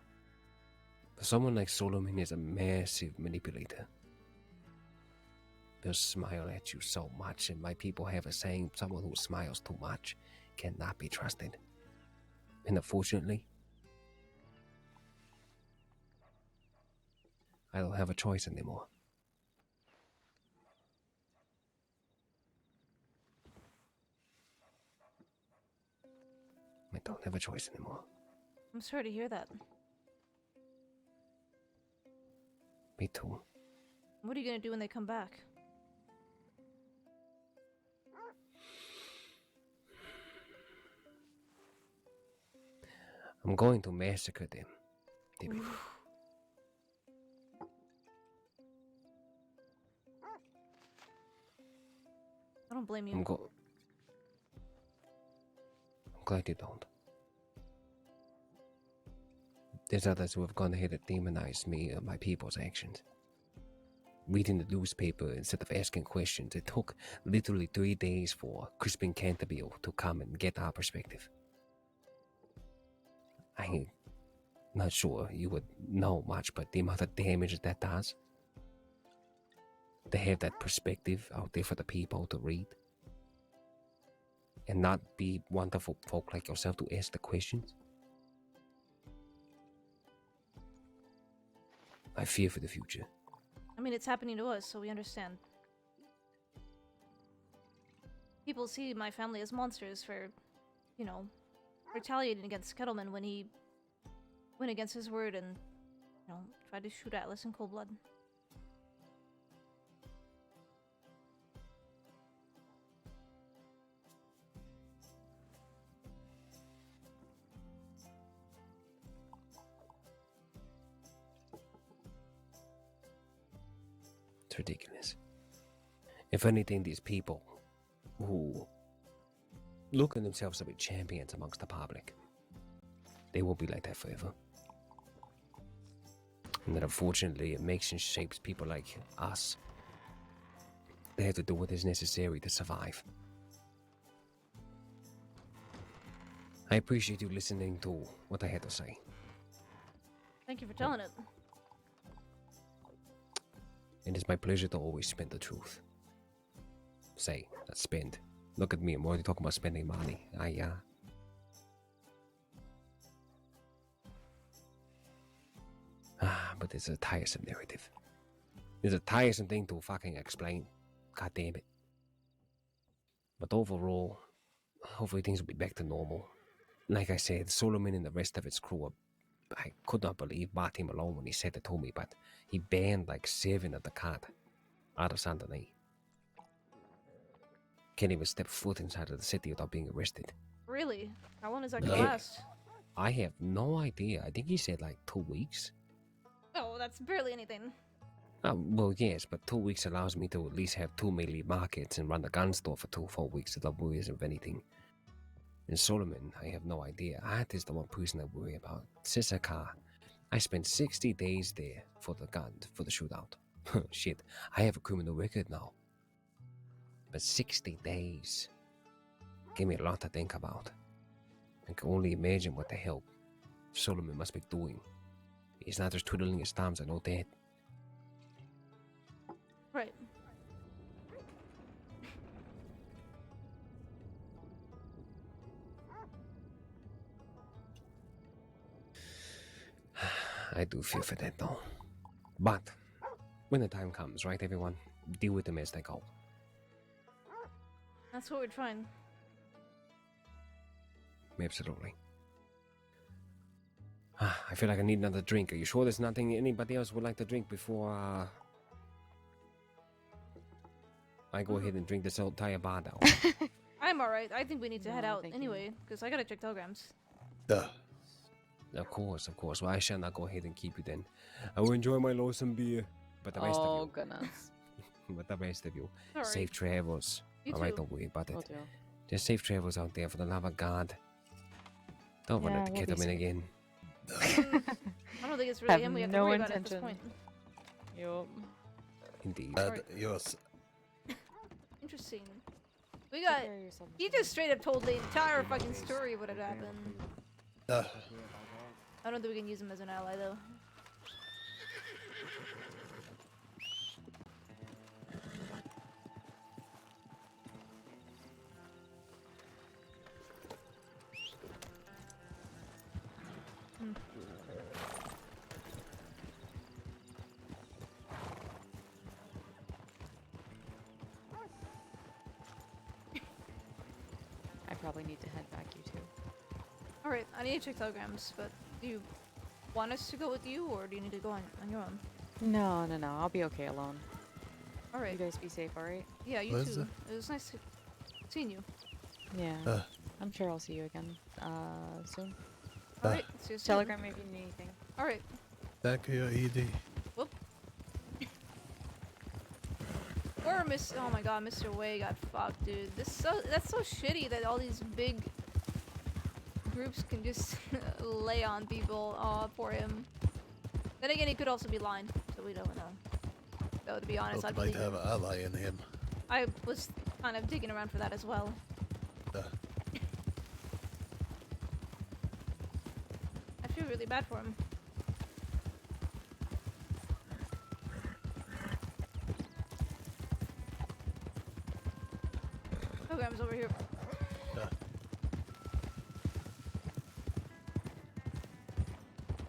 For someone like Solomon is a massive manipulator. They'll smile at you so much, and my people have a saying, someone who smiles too much cannot be trusted. And unfortunately, I don't have a choice anymore. I don't have a choice anymore. I'm sorry to hear that. Me too. What are you gonna do when they come back? I'm going to massacre them, Tibbit. I don't blame you. I'm glad you don't. There's others who have gone ahead and demonized me and my people's actions. Reading the newspaper instead of asking questions, it took literally 3 days for Crispin Canterville to come and get our perspective. I'm not sure you would know much, but the amount of damage that does, to have that perspective out there for the people to read, and not be wonderful folk like yourself to ask the questions. I fear for the future. I mean, it's happening to us, so we understand. People see my family as monsters for, retaliating against Kettleman when he went against his word and, tried to shoot Atlas in cold blood. It's ridiculous. If anything, these people who look at themselves to be champions amongst the public. They won't be like that forever. And that unfortunately it makes and shapes people like us. They have to do what is necessary to survive. I appreciate you listening to what I had to say. Thank you for telling it. It is my pleasure to always spend the truth. Say, not spend. Look at me, I'm already talking about spending money. But it's a tiresome narrative. It's a tiresome thing to fucking explain. God damn it. But overall, hopefully things will be back to normal. Like I said, Solomon and the rest of its crew, I could not believe Marty Malone when he said it to me, but he banned like 7 of the cart out of Saint Denis. Can't even step foot inside of the city without being arrested. Really? How long is that gonna Yeah. last? I have no idea. I think he said like 2 weeks. Oh, that's barely anything. Well, yes, but 2 weeks allows me to at least have 2 melee markets and run the gun store for 2 full weeks without worries of anything. In Solomon, I have no idea. That is the one person I worry about. Sissaka, I spent 60 days there for the gun, for the shootout. Shit, I have a criminal record now. But 60 days gave me a lot to think about. I can only imagine what the hell Solomon must be doing. He's not just twiddling his thumbs, I know that. Right. I do feel for that though. But when the time comes, right, everyone? Deal with them as they go. That's what we're trying. Absolutely. I feel like I need another drink. Are you sure there's nothing anybody else would like to drink before I go ahead and drink this entire bar down? I'm alright. I think we need to head No, out thank you. anyway, because I gotta check telegrams. Duh. Of course. Well, I shall not go ahead and keep you then. I will enjoy my Lawson beer. But the rest Oh, of you, goodness. but the rest of you, Sorry. safe travels. You All right, too. don't worry about Will it. do. Just safe travels out there, for the love of God. Don't run Yeah, at the we'll be ketamine safe. again. I don't think it's really Have him we have to no worry about at this intention. point. Yup. Indeed. Bad yours. Interesting. We got. He just straight up told the entire fucking story of what had happened. I don't think we can use him as an ally though. I probably need to head back, you two. Alright, I need to check telegrams, but do you want us to go with you, or do you need to go on your own? No. I'll be okay alone. You Alright. guys be safe, alright? Yeah, you Liz? too. It was nice seeing you. Yeah. Uh. I'm sure I'll see you again soon. Alright, see you soon. Telegram if you need anything. Alright. Thank you, Edie. Whoop. Or oh my god, Mr. Way got fucked, dude. That's so shitty that all these big groups can just lay on people. Oh, poor him. Then again, he could also be lying, so we don't know. Though, to be honest, Thought I'd might believe have him. an ally in him. I was kind of digging around for that as well. Uh, I feel really bad for him. Program's over here.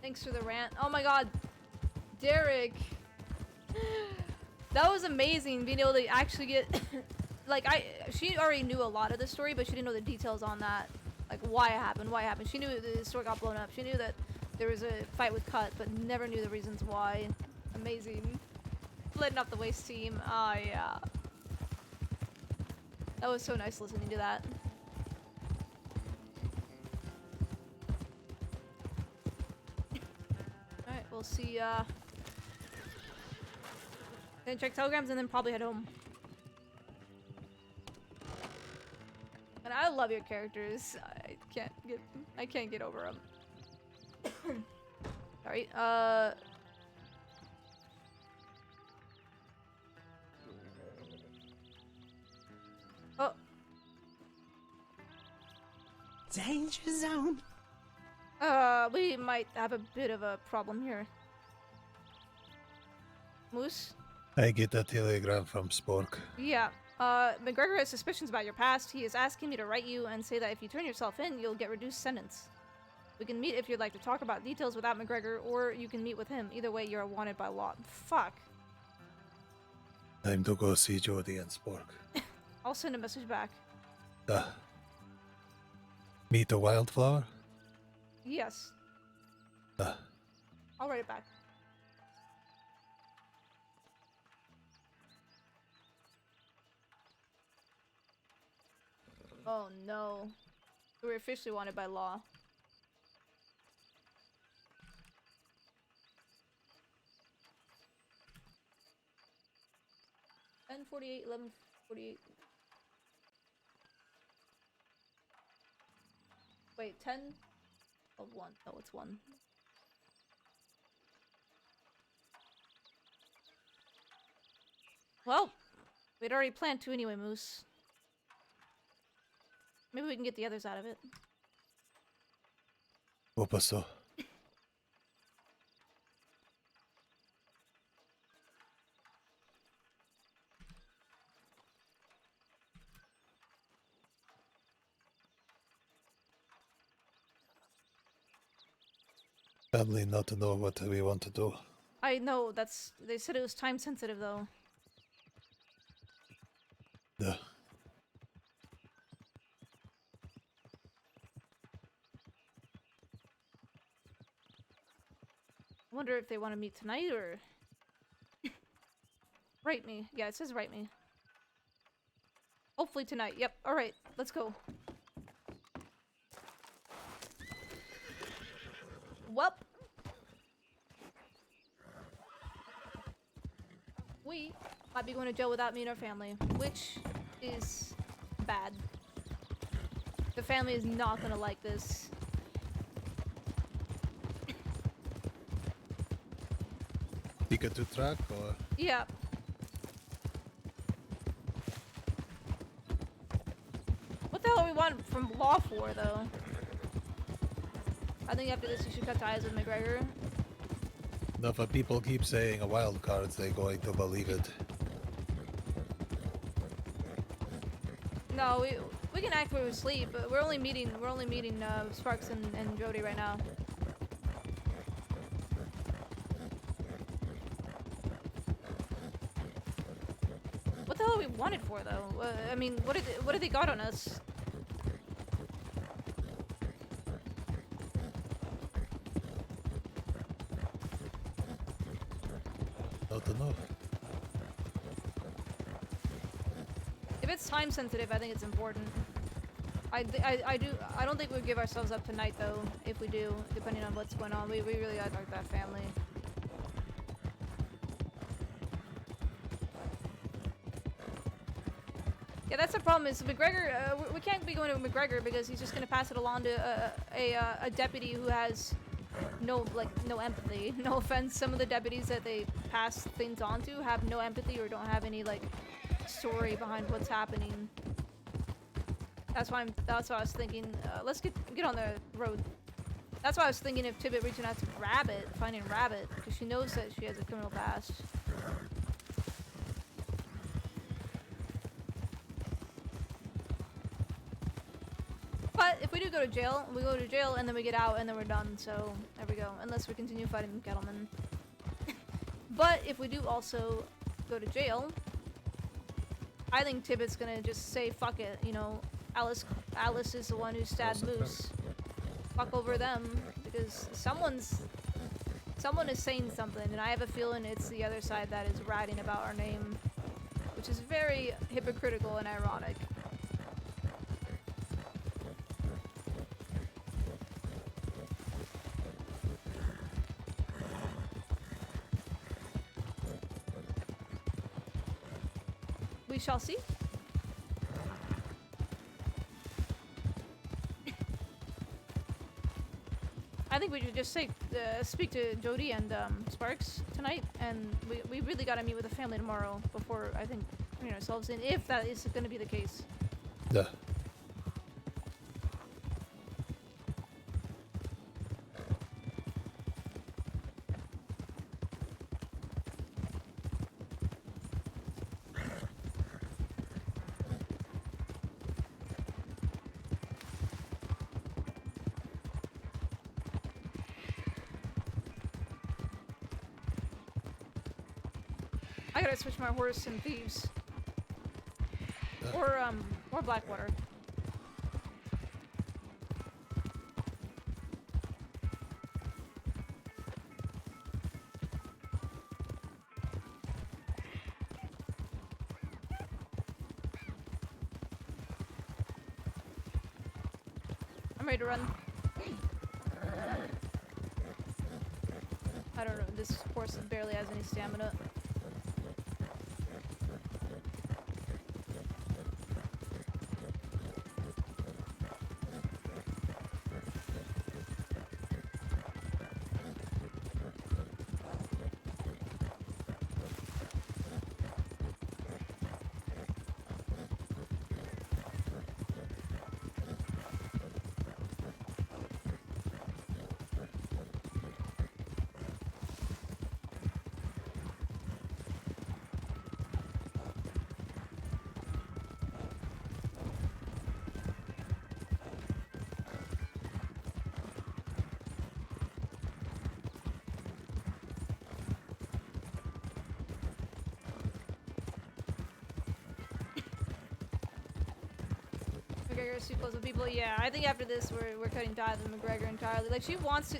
Thanks for the rant. Oh my god, Derek. That was amazing being able to actually get like she already knew a lot of the story, but she didn't know the details on that. Like why it happened. She knew the store got blown up. She knew that there was a fight with Cut, but never knew the reasons why. Amazing. Letting off the waste team. Oh yeah. That was so nice listening to that. Alright, we'll see, then check telegrams and then probably head home. And I love your characters. I can't get over them. Sorry. Oh. Danger zone. We might have a bit of a problem here. Moose? I get a telegram from Spork. Yeah. McGregor has suspicions about your past. He is asking me to write you and say that if you turn yourself in, you'll get reduced sentence. We can meet if you'd like to talk about details without McGregor, or you can meet with him. Either way, you're wanted by law. Fuck. Time to go see Jody and Spork. I'll send a message back. Meet a wildflower? Yes. Uh, I'll write it back. Oh no. We're officially wanted by law. $10:48, $11:48. Wait, 10? Oh, 1. Oh, it's 1. Well, we'd already planned to anyway, Moose. Maybe we can get the others out of it. Hope so. Family not to know what we want to do. I know, that's... They said it was time sensitive, though. Yeah. I wonder if they want to meet tonight, or... Write me. Yeah, it says write me. Hopefully tonight. Yep, alright, let's go. Welp. We might be going to jail without me and our family, which is bad. The family is not gonna like this. Ticket to track or? Yeah. What the hell do we want from law for, though? I think after this you should cut ties with McGregor. No, if people keep saying a wild card, they're going to believe it. No, we can act where we sleep, but we're only meeting Sparks and Jody right now. What the hell are we wanted for, though? I mean, what did they got on us? Not enough. If it's time sensitive, I think it's important. I don't think we'd give ourselves up tonight, though. If we do, depending on what's going on, we really gotta talk to that family. Yeah, that's the problem. Is McGregor? We can't be going to McGregor because he's just gonna pass it along to a deputy who has no empathy. No offense, some of the deputies that they pass things on to have no empathy or don't have any story behind what's happening. That's why I was thinking. Let's get on the road. That's why I was thinking of Tibbit reaching out to Rabbit, finding Rabbit, because she knows that she has a criminal past. But if we do go to jail, we go to jail and then we get out and then we're done. So there we go. Unless we continue fighting Kettleman. But if we do also go to jail, I think Tibbet's gonna just say fuck it. You know, Alice is the one who stabbed Moose. Fuck over them because someone is saying something, and I have a feeling it's the other side that is writing about our name, which is very hypocritical and ironic. We shall see. I think we should just speak to Jody and Sparks tonight, and we really gotta meet with the family tomorrow before I think putting ourselves in, if that is going to be the case. Yeah. I gotta switch my horse and thieves. Or Blackwater. I'm ready to run. I don't know, this horse barely has any stamina. McGregor's too close with people. Yeah, I think after this we're cutting ties with McGregor entirely. Like, she wants to.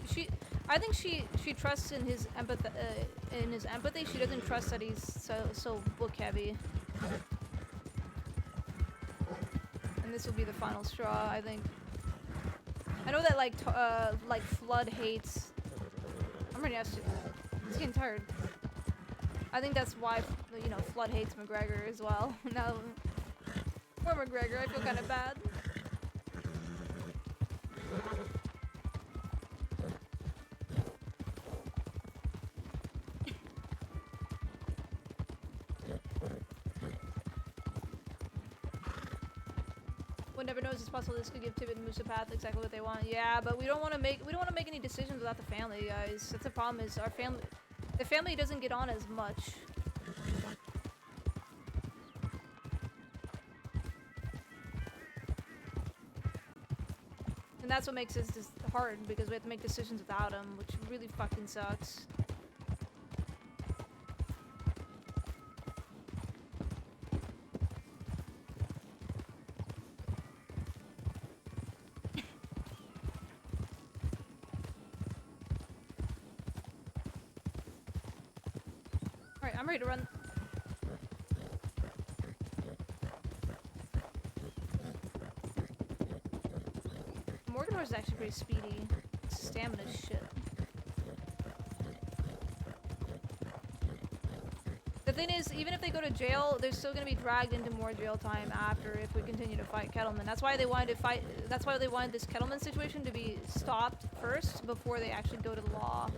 I think she trusts in his empathy. She doesn't trust that he's so book heavy. And this will be the final straw, I think. I know that like Flood hates. I'm ready to ask you. He's getting tired. I think that's why Flood hates McGregor as well. Now. Poor McGregor, I feel kind of bad. One never knows. It's possible this could give Tibbit and Moose a path exactly what they want. Yeah, but we don't want to make any decisions without the family, guys. That's the problem. Is the family doesn't get on as much. And that's what makes this just hard, because we have to make decisions without him, which really fucking sucks. Alright, I'm ready to run. Morganor is actually pretty speedy. Stamina shit. The thing is, even if they go to jail, they're still gonna be dragged into more jail time after if we continue to fight Kettleman. That's why they wanted to fight. That's why they wanted this Kettleman situation to be stopped first before they actually go to the law.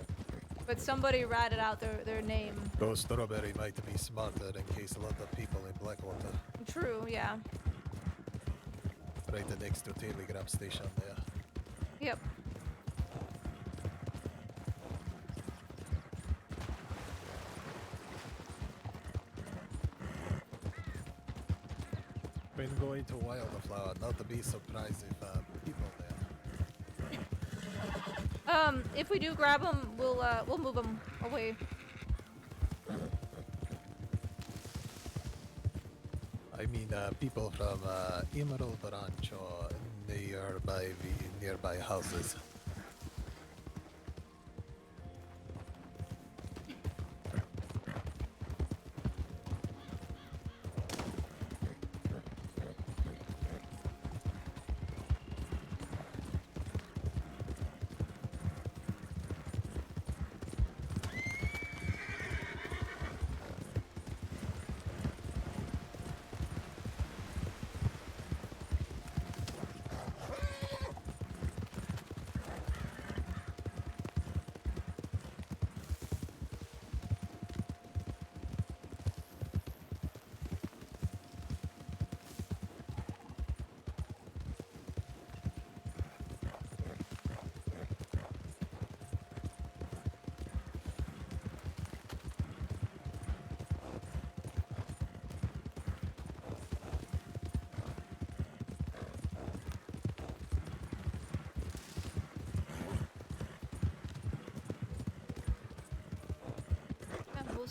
But somebody ratted out their name. Though Strawberry might be smarter in case a lot of people in Blackwater. True, yeah. Right next to telegram station there. Yep. Been going to Wildflower, not to be surprised if people there. If we do grab them, we'll move them away. I mean, people from Emerald Ranch or nearby houses.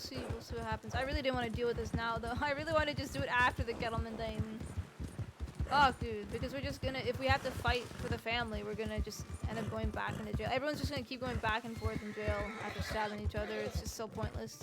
see what happens. I really didn't want to deal with this now, though. I really want to just do it after the Gettleman thing. Oh, dude, because we're just gonna, if we have to fight for the family, we're gonna just end up going back into jail. Everyone's just gonna keep going back and forth in jail after stabbing each other. It's just so pointless.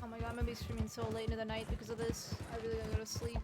Oh my god, I'm gonna be streaming so late into the night because of this. I really gotta go to sleep.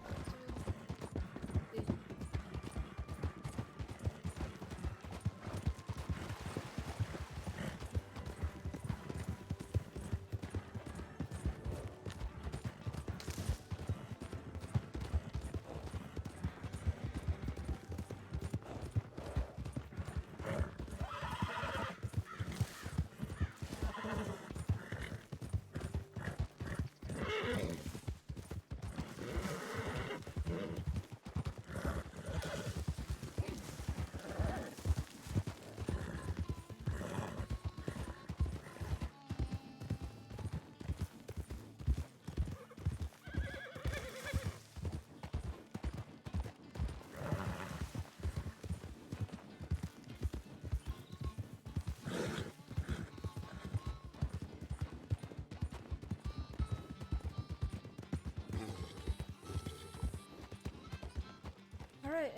Alright.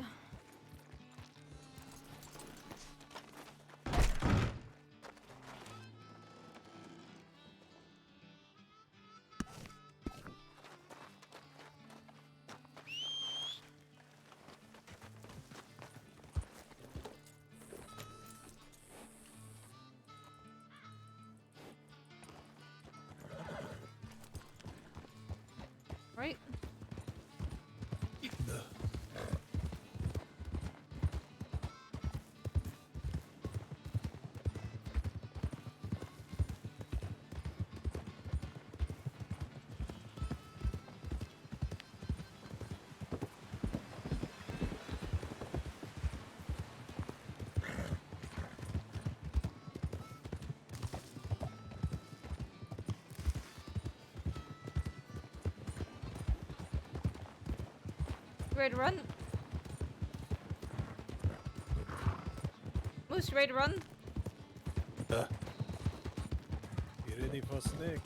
Right? Ready to run? Moose, you ready to run? You ready for snake?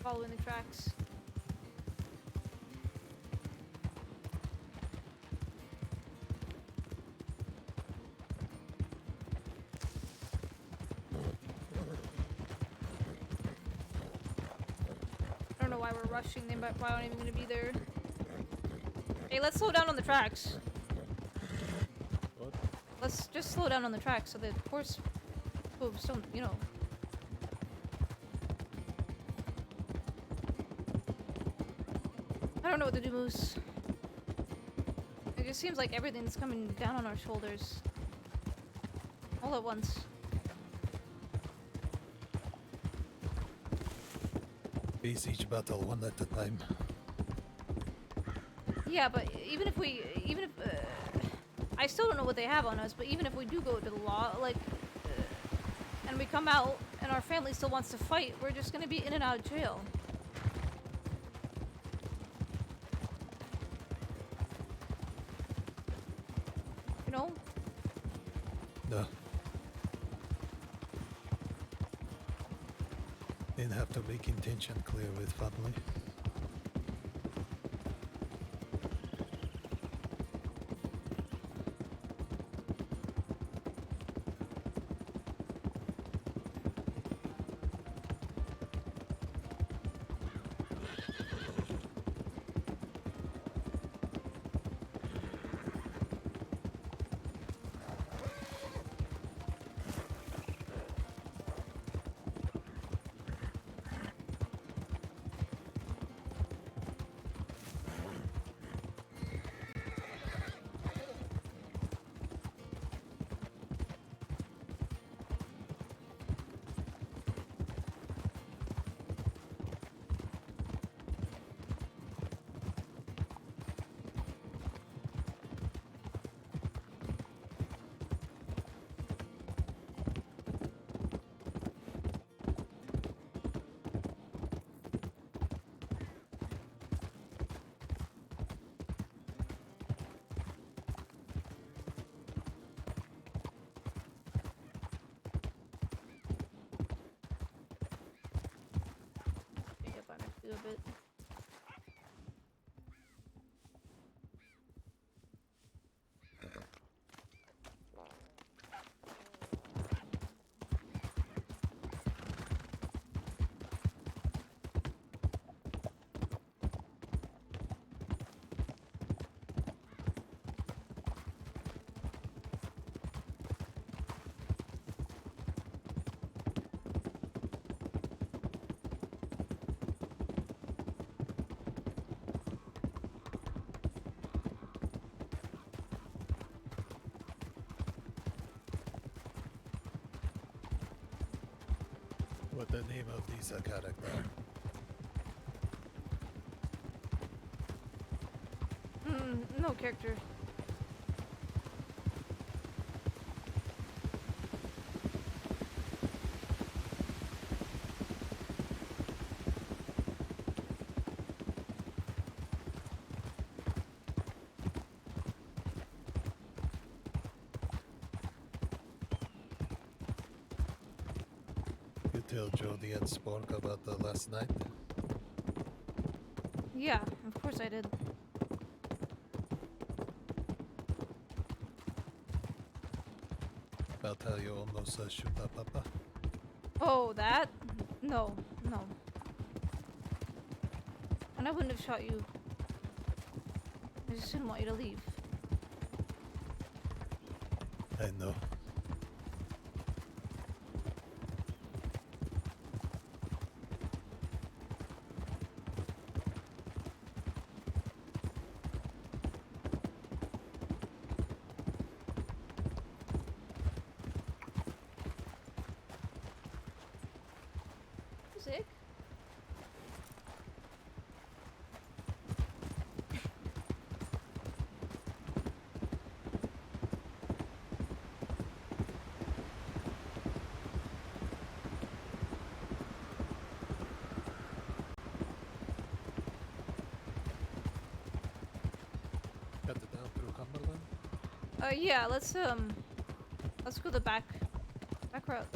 following the tracks. I don't know why we're rushing. They might probably aren't even gonna be there. Hey, let's slow down on the tracks. What? Let's just slow down on the tracks so that horse hooves don't, you know. I don't know what to do, Moose. It just seems like everything's coming down on our shoulders. All at once. Face each battle one at a time. Yeah, but even if I still don't know what they have on us, but even if we do go to the law, like, and we come out and our family still wants to fight, we're just gonna be in and out of jail. You know? No. Then have to make intention clear with family. Do a bit. What the name of this character? No character. You tell Jody and Spork about the last night? Yeah, of course I did. About how you almost shoot up Papa? Oh, that? No, no. And I wouldn't have shot you. I just didn't want you to leave. I know. Music? Cut it down through Cumberland? Yeah, let's go the back route.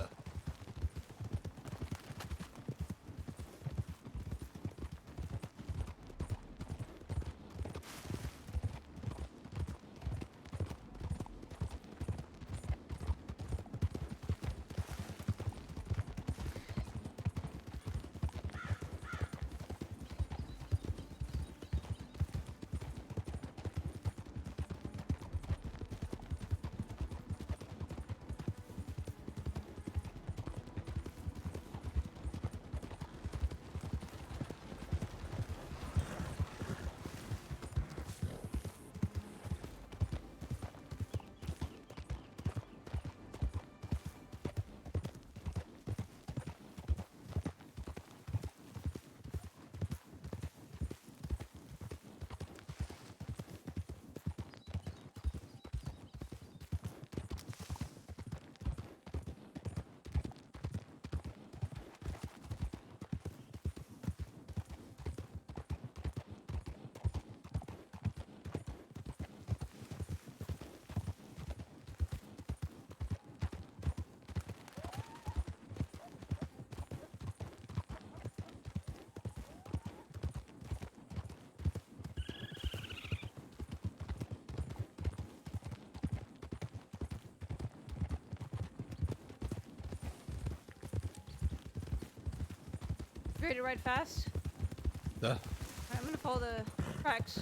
You ready to ride fast? Yeah. Alright, I'm gonna follow the tracks.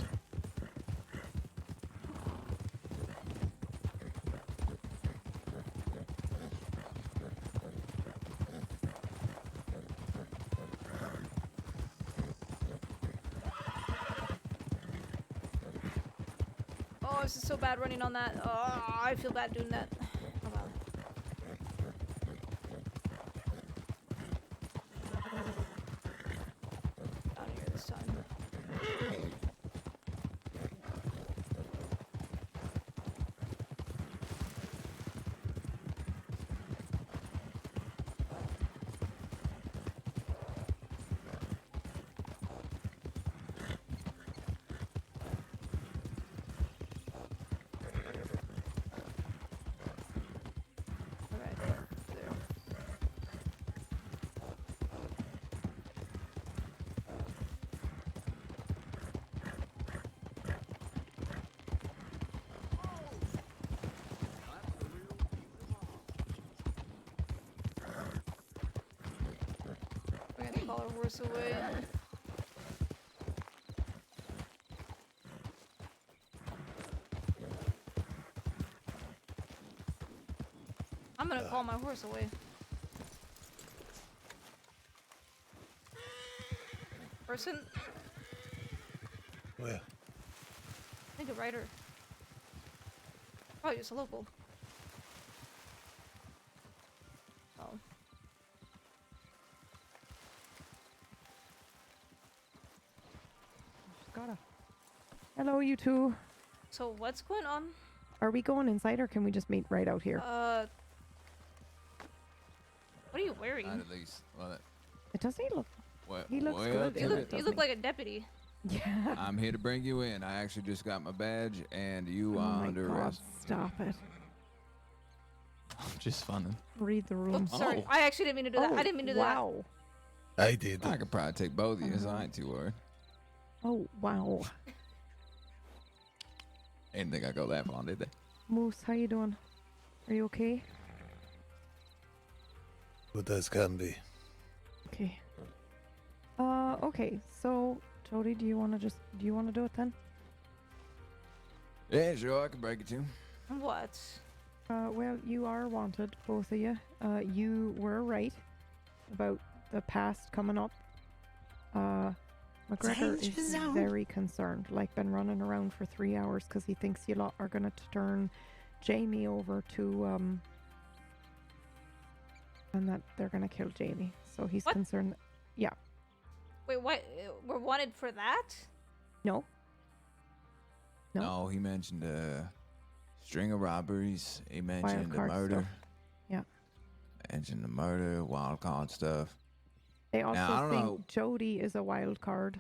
Oh, this is so bad running on that. Oh, I feel bad doing that. Oh well. Out of here this time. Alright, there. We're gonna call our horse away. I'm gonna call my horse away. Person? Where? I think a rider. Probably just a local. Oh. Just gotta. Hello, you two. So what's going on? Are we going inside or can we just meet right out here? What are you wearing? Not at least. Well, It doesn't he look. what, He looks well, good. You Tibbit, look, doesn't you look he? like a deputy. Yeah. I'm here to bring you in. I actually just got my badge, and you Oh are my under God, arrest. stop it. Just funning. Read the room. Oops, sorry. Oh. I actually didn't mean to do that. I didn't mean to do that. Wow. I did. I could probably take both of you, so I ain't too worried. Oh, wow. Didn't think I'd go that far, did they? Moose, how you doing? Are you okay? Good as can be. Okay. Okay. So, Jody, do you want to do it then? Yeah, sure, I can break it to you. What? Well, you are wanted, both of you. You were right about the past coming up. McGregor Danger is zone. very concerned, like been running around for 3 hours because he thinks you lot are going to turn Jamie over to, and that they're going to kill Jamie. So he's What? concerned. Yeah. Wait, what? We're wanted for that? No. No. No, he mentioned a string of robberies. He mentioned the card murder. stuff. Yeah. Mentioned the murder, wild card stuff. They also I don't think know. Jody is a wild card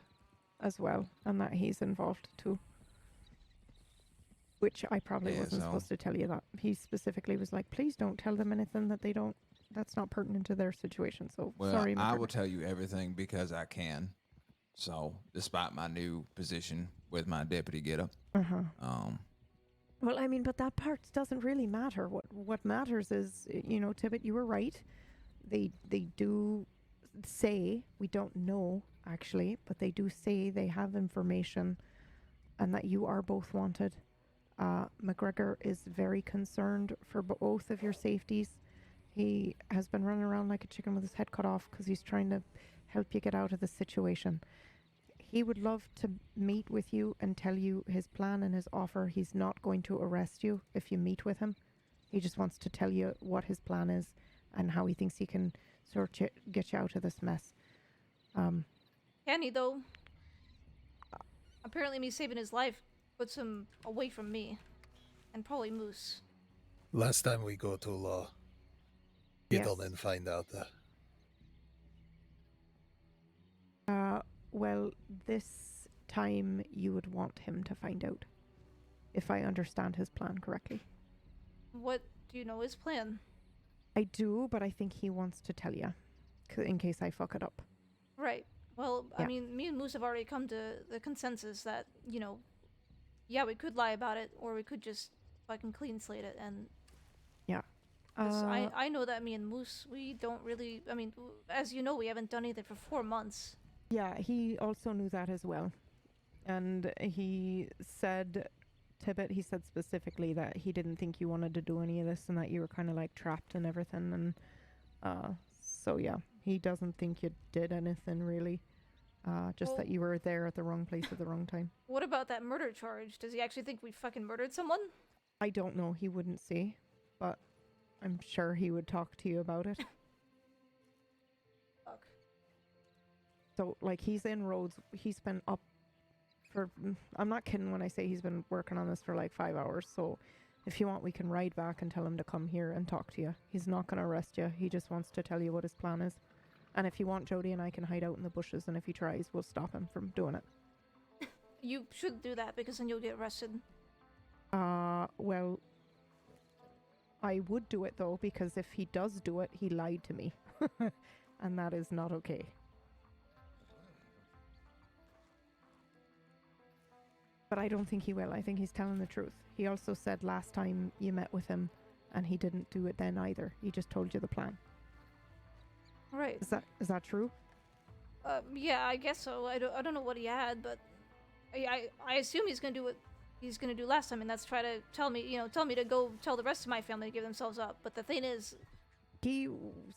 as well, and that he's involved too. Which I probably Yeah, wasn't so- supposed to tell you that. He specifically was like, please don't tell them anything that they don't, that's not pertinent to their situation. So Well, sorry, I McGregor. will tell you everything because I can. So, despite my new position with my deputy getup, Uh-huh. Well, I mean, but that part doesn't really matter. What matters is, you know, Tibbit, you were right. They do say, we don't know actually, but they do say they have information and that you are both wanted. McGregor is very concerned for both of your safeties. He has been running around like a chicken with his head cut off because he's trying to help you get out of the situation. He would love to meet with you and tell you his plan and his offer. He's not going to arrest you if you meet with him. He just wants to tell you what his plan is and how he thinks he can get you out of this mess. Can he, though? Apparently me saving his life puts him away from me. And probably Moose. Last time we go to law, Yes. Giddle and find out that. Well, this time you would want him to find out, if I understand his plan correctly. What do you know his plan? I do, but I think he wants to tell you, in case I fuck it up. Right. Well, I Yeah. mean, me and Moose have already come to the consensus that, you know, yeah, we could lie about it, or we could just fucking clean slate it, and... Yeah. 'Cause Uh, I know that me and Moose, we don't really. I mean, as you know, we haven't done anything for 4 months. yeah, he also knew that as well. And he said, Tibbit, he said specifically that he didn't think you wanted to do any of this and that you were kind of like trapped and everything. And so, yeah, he doesn't think you did anything really. Just that Well- you were there at the wrong place at the wrong time. What about that murder charge? Does he actually think we fucking murdered someone? I don't know. He wouldn't say, but I'm sure he would talk to you about it. Fuck. So, like, he's in Rhodes. He's been up for. I'm not kidding when I say he's been working on this for like 5 hours. So, if you want, we can ride back and tell him to come here and talk to you. He's not going to arrest you. He just wants to tell you what his plan is. And if you want, Jody and I can hide out in the bushes. And if he tries, we'll stop him from doing it. You should do that because then you'll get arrested. Well, I would do it though, because if he does do it, he lied to me. And that is not okay. But I don't think he will. I think he's telling the truth. He also said last time you met with him and he didn't do it then either. He just told you the plan. Right. Is that true? Yeah, I guess so. I don't know what he had, but I assume he's gonna do what he's gonna do last time, and that's try to tell me to go tell the rest of my family to give themselves up. But the thing is, He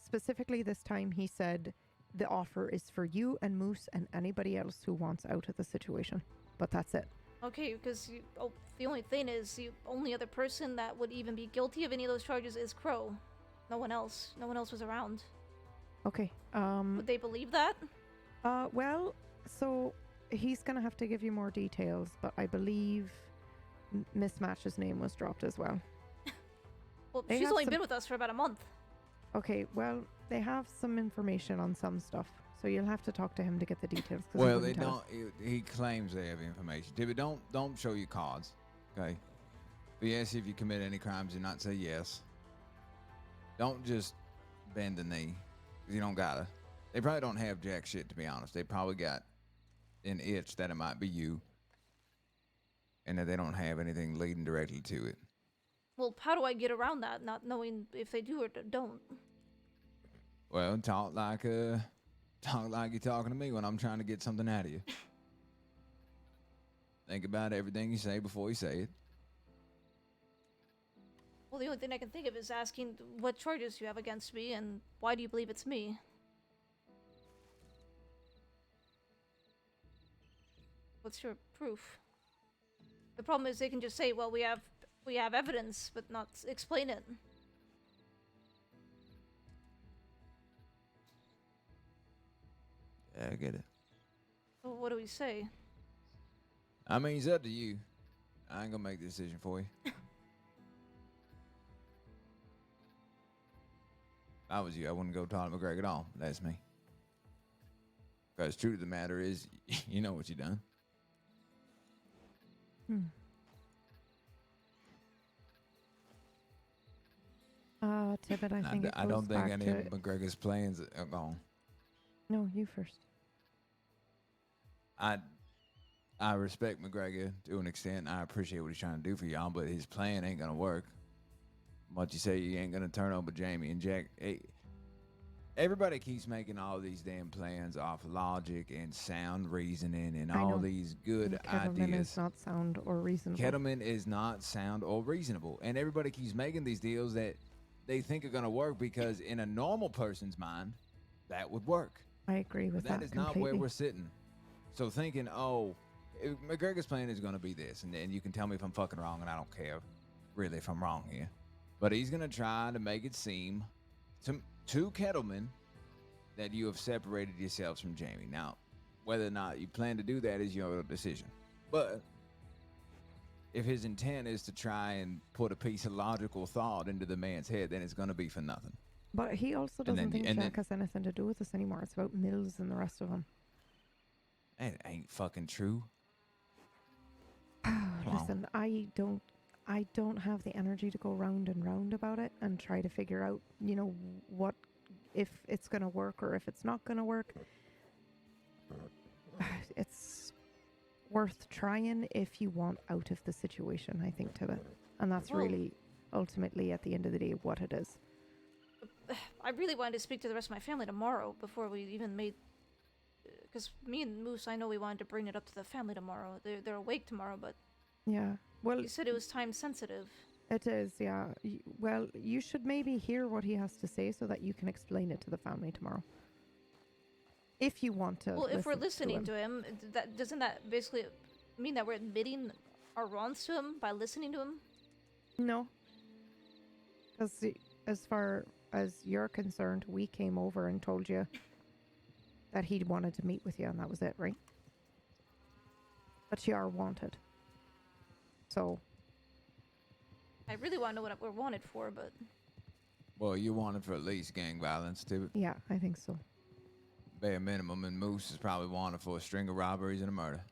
specifically this time he said the offer is for you and Moose and anybody else who wants out of the situation. But that's it. okay, because the only thing is the only other person that would even be guilty of any of those charges is Crow. No one else. No one else was around. Okay. Would they believe that? Well, so he's gonna have to give you more details, but I believe Miss Match's name was dropped as well. Well, They she's have only some- been with us for about a month. Okay, well, they have some information on some stuff, so you'll have to talk to him to get the details. 'Cause he Well, they wouldn't tell us. don't. He claims they have information. Tibbit, don't show your cards, okay? If he asks you if you commit any crimes, do not say yes. Don't just bend the knee, 'cause you don't gotta. They probably don't have jack shit, to be honest. They probably got an itch that it might be you, and that they don't have anything leading directly to it. Well, how do I get around that, not knowing if they do or don't? Well, talk like you're talking to me when I'm trying to get something out of you. Think about everything you say before you say it. Well, the only thing I can think of is asking what charges you have against me and why do you believe it's me? What's your proof? The problem is they can just say, well, we have evidence, but not explain it. Yeah, I get it. Well, what do we say? I mean, it's up to you. I ain't gonna make the decision for you. If I was you, I wouldn't go talk to McGregor at all. That's me. Because truth of the matter is, you know what you done. Tibbet, I think I it don't goes think back any to... of McGregor's plans are gone. No, you first. I respect McGregor to an extent. I appreciate what he's trying to do for y'all, but his plan ain't gonna work. What you say, you ain't gonna turn over Jamie and Jack. Everybody keeps making all these damn plans off logic and sound reasoning and I all know. these good Kettleman ideas. is not sound or reasonable. Kettleman is not sound or reasonable. And everybody keeps making these deals that they think are going to work because in a normal person's mind, that would work. I agree with But that is completely. not where we're sitting. So thinking, oh, if McGregor's plan is going to be this, and then you can tell me if I'm fucking wrong, and I don't care really if I'm wrong here. But he's going to try to make it seem to Kettleman that you have separated yourselves from Jamie. Now, whether or not you plan to do that is your decision. But if his intent is to try and put a piece of logical thought into the man's head, then it's going to be for nothing. But he also And then- doesn't think and Jack then- has anything to do with this anymore. It's about Mills and the rest of them. That ain't fucking true. Come on. Listen, I don't have the energy to go round and round about it and try to figure out, what, if it's going to work or if it's not going to work. It's worth trying if you want out of the situation, I think, Tibbet. And that's Well- really ultimately at the end of the day what it is. I really wanted to speak to the rest of my family tomorrow before we even made. Because me and Moose, I know we wanted to bring it up to the family tomorrow. They're awake tomorrow, but Yeah. Well, you said it was time sensitive. it is, yeah. Well, you should maybe hear what he has to say so that you can explain it to the family tomorrow. If you want to. Well, if we're listen listening to him, doesn't that basically mean that we're admitting our wrongs to him by listening to him? No. Because as far as you're concerned, we came over and told you that he wanted to meet with you, and that was it, right? But you are wanted. So. I really want to know what we're wanted for, but... Well, you wanted for at least gang violence, Tibbit. Yeah, I think so. Bare minimum, and Moose is probably wanted for a string of robberies and a murder.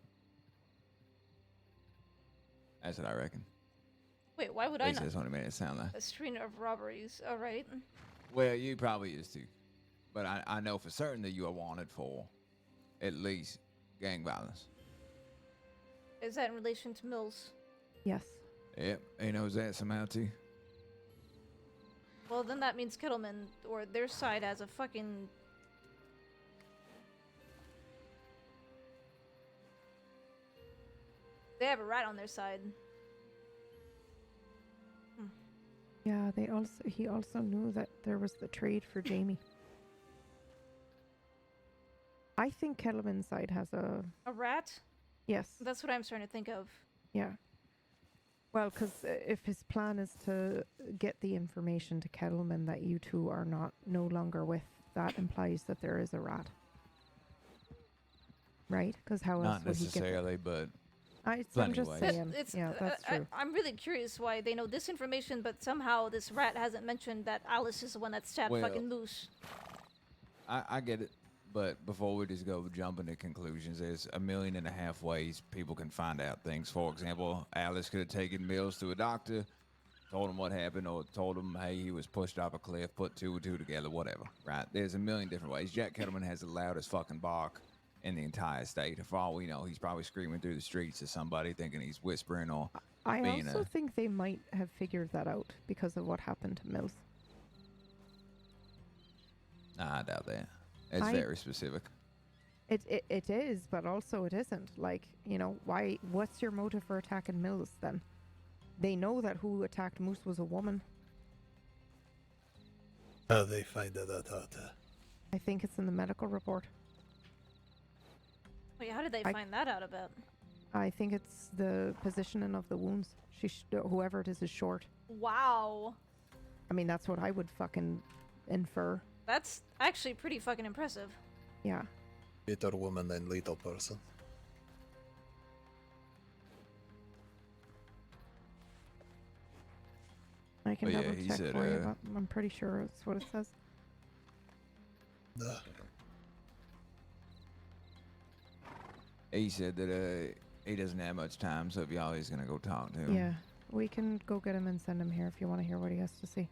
That's what I reckon. Wait, why would At I least not? that's what it made it sound like. A string of robberies, alright. Well, you probably is too. But I know for certain that you are wanted for at least gang violence. Is that in relation to Mills? Yes. Yep, he knows that somehow too. Well, then that means Kettleman, or their side, has a fucking... They have a rat on their side. Yeah, he also knew that there was the trade for Jamie. I think Kettleman's side has a... A rat? Yes. That's what I'm starting to think of. Yeah. Well, because if his plan is to get the information to Kettleman that you two are no longer with, that implies that there is a rat. Right? Because how else Not would he get necessarily, but I'm plenty just ways. saying. Yeah, that's true. I'm really curious why they know this information, but somehow this rat hasn't mentioned that Alice is the one that stabbed Well, fucking Moose. I get it. But before we just go jumping to conclusions, there's 1.5 million ways people can find out things. For example, Alice could have taken Mills to a doctor, told him what happened, or told him, hey, he was pushed off a cliff, put 2 and 2 together, whatever, right? There's 1 million different ways. Jack Kettleman has the loudest fucking bark in the entire state. For all we know, he's probably screaming through the streets to somebody thinking he's whispering or I being also think they might have figured that out because of what happened to Mills. Nah, I doubt that. It's very specific. It is, but also it isn't. Like, why? What's your motive for attacking Mills then? They know that who attacked Moose was a woman. How they find that out? I think it's in the medical report. Wait, how did they find that out about? I think it's the positioning of the wounds. Whoever it is short. Wow. I mean, that's what I would fucking infer. That's actually pretty fucking impressive. Yeah. Little woman and little person. I can But yeah, double he check said, for you, but I'm pretty sure it's what it says. He said that he doesn't have much time, so if y'all is going to go talk to him. Yeah. We can go get him and send him here if you want to hear what he has to say.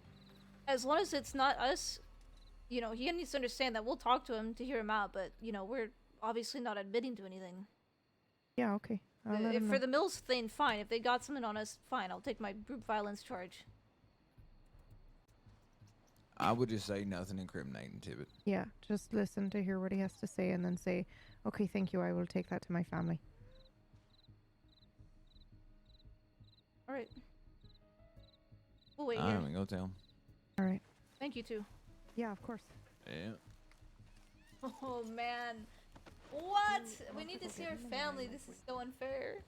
As long as it's not us, he needs to understand that we'll talk to him to hear him out, but, we're obviously not admitting to anything. Yeah, okay. I'll let If him for know. the Mills thing, fine. If they got something on us, fine. I'll take my group violence charge. I would just say nothing incriminating, Tibbit. Yeah, just listen to hear what he has to say and then say, okay, thank you, I will take that to my family. Alright. We'll wait All here. right, go tell him. All right. Thank you, too. Yeah, of course. Yeah. Oh, man. What? We need to see our family. This is so unfair.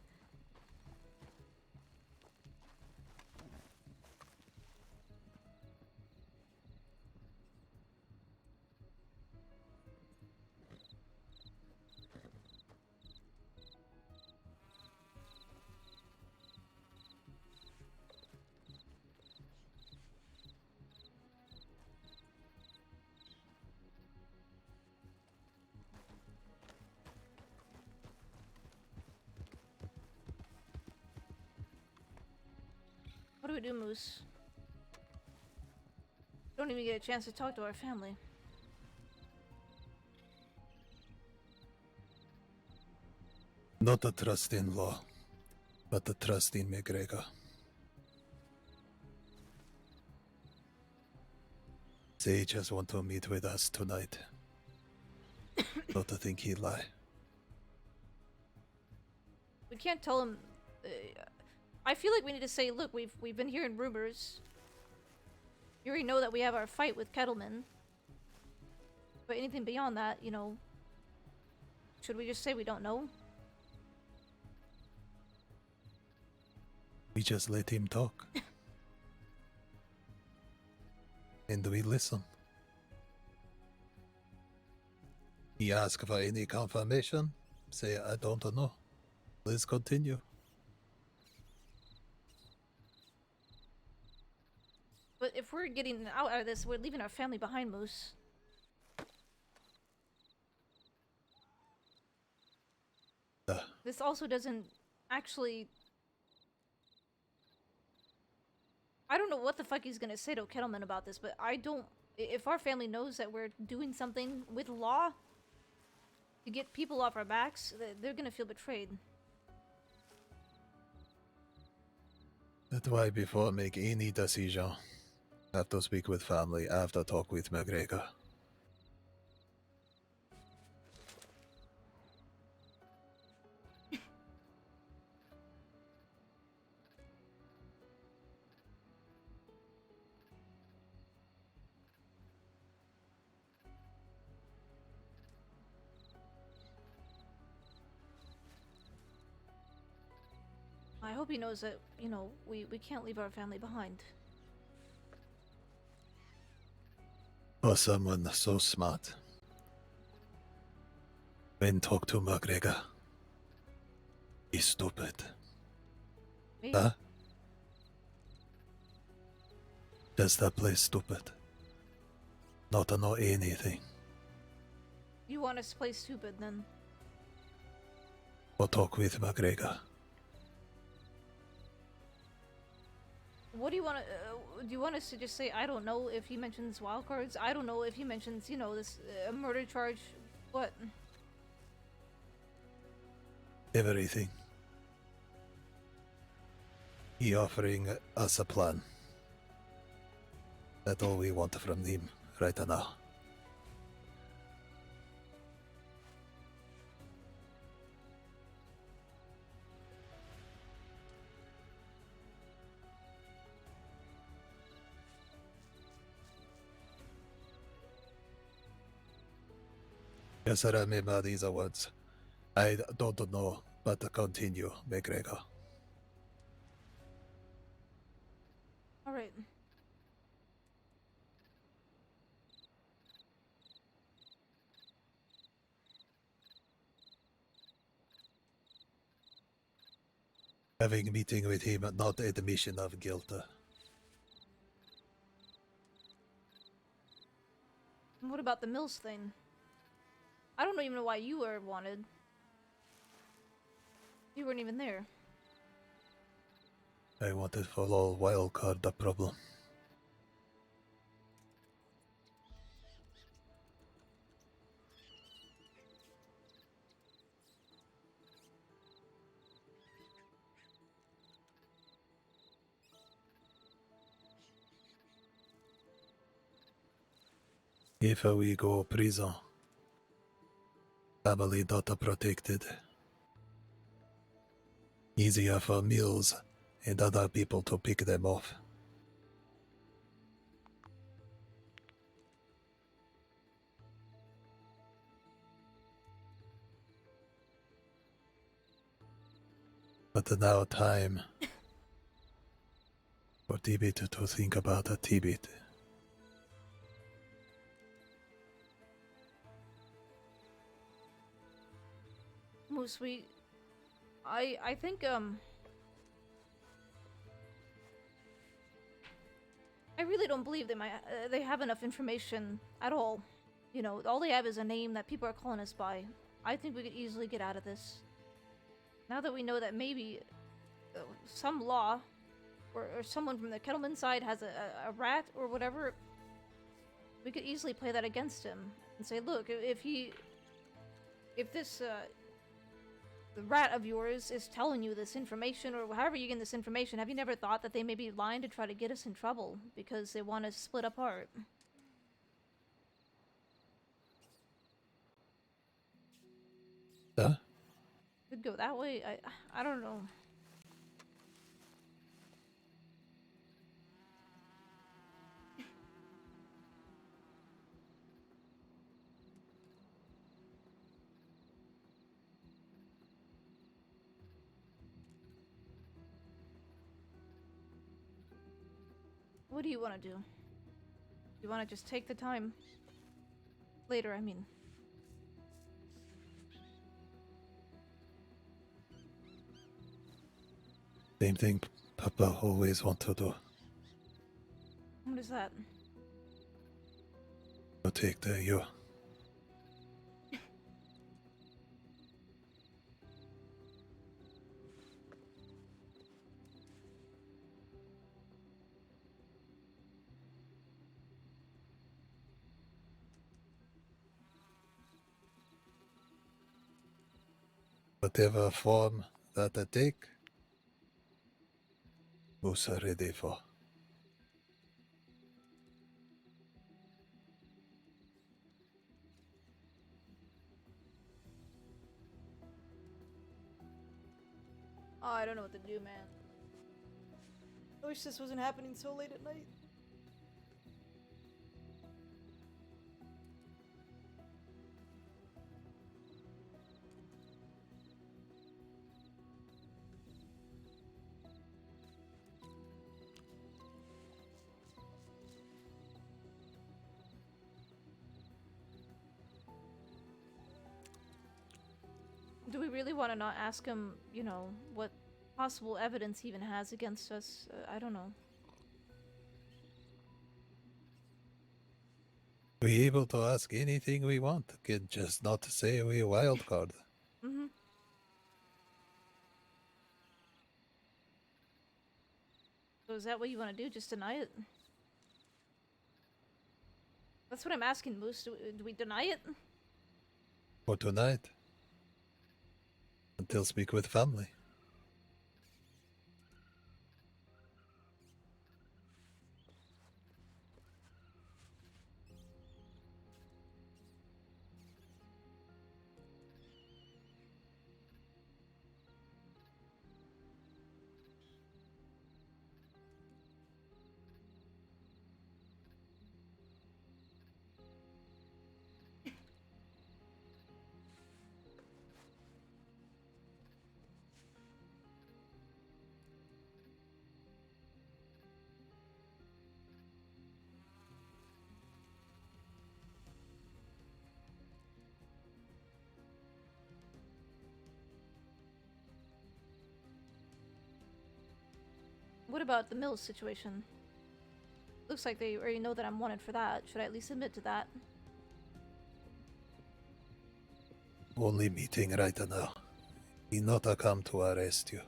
What do we do, Moose? Don't even get a chance to talk to our family. Not a trust in law, but a trust in McGregor. They just want to meet with us tonight. Not to think he'd lie. We can't tell him. I feel like we need to say, look, we've been hearing rumors. You already know that we have our fight with Kettleman. But anything beyond that, you know, should we just say we don't know? We just let him talk. And we listen. He asks for any confirmation. Say, I don't know. Let's continue. But if we're getting out of this, we're leaving our family behind, Moose. This also doesn't actually... I don't know what the fuck he's gonna say to Kettleman about this, but I don't... If our family knows that we're doing something with law to get people off our backs, they're gonna feel betrayed. That's why before I make any decision, I have to speak with family, I have to talk with McGregor. I hope he knows that, you know, we can't leave our family behind. For someone so smart. When talk to McGregor. He's stupid. Me? Huh? Does that play stupid? Not to know anything. You want us to play stupid, then? Or talk with McGregor. What do you want to... do you want us to just say, I don't know if he mentions wildcards? I don't know if he mentions, you know, this murder charge? What? Everything. He offering us a plan. That's all we want from him right now. Just remember these words. I don't know, but continue, McGregor. Alright. Having a meeting with him, not admission of guilt. And what about the Mills thing? I don't even know why you were wanted. You weren't even there. I wanted for all wildcard the problem. If we go prison, family not protected. Easier for Mills and other people to pick them off. But now time for Tibbit to think about a Tibbit. Moose, I think, I really don't believe they have enough information at all. You know, all they have is a name that people are calling us by. I think we could easily get out of this. Now that we know that maybe some law or someone from the Kettleman side has a rat or whatever, we could easily play that against him and say, look, if this the rat of yours is telling you this information, or however you get this information, have you never thought that they may be lying to try to get us in trouble because they want us split apart? could go that way. I don't know. What do you want to do? You want to just take the time? Later, I mean. Same thing Papa always want to do. What is that? Protect you. Whatever form that I take, Moose are ready for. Oh, I don't know what to do, man. I wish this wasn't happening so late at night. Do we really want to not ask him, you know, what possible evidence he even has against us? I don't know. We able to ask anything we want, can just not say we wild card. Mm-hmm. So is that what you want to do? Just deny it? That's what I'm asking, Moose. Do we deny it? For tonight. Until speak with family. What about the Mills situation? Looks like they already know that I'm wanted for that. Should I at least admit to that? Only meeting right now. He not a come to arrest you.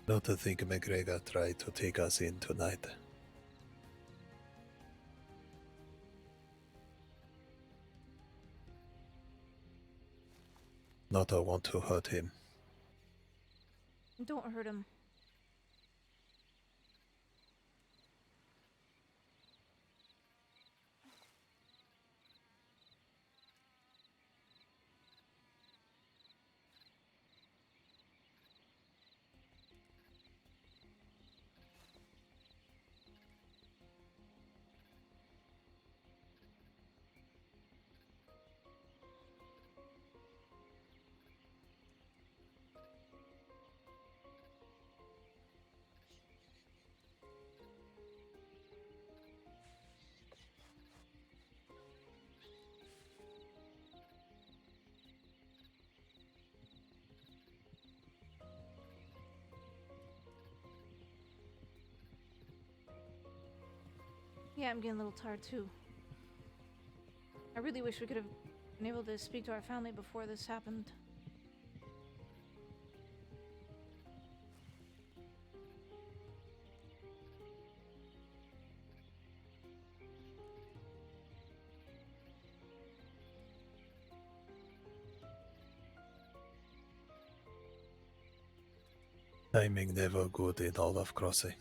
Not to think McGregor tried to take us in tonight. Not I want to hurt him. Don't hurt him. Yeah, I'm getting a little tired too. I really wish we could have been able to speak to our family before this happened. Timing never good in all of Crossing.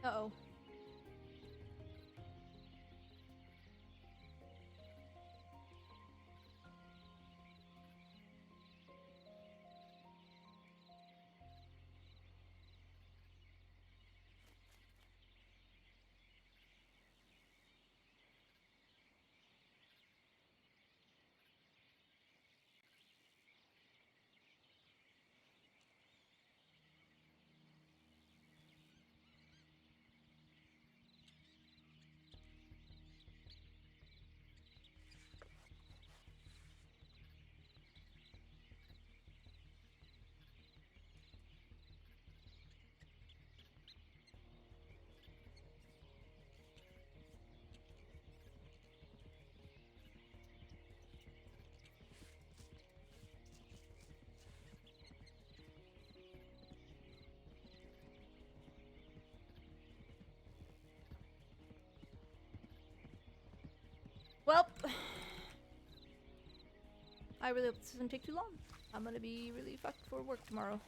Uh-oh. Well, I really hope this doesn't take too long. I'm gonna be really fucked for work tomorrow.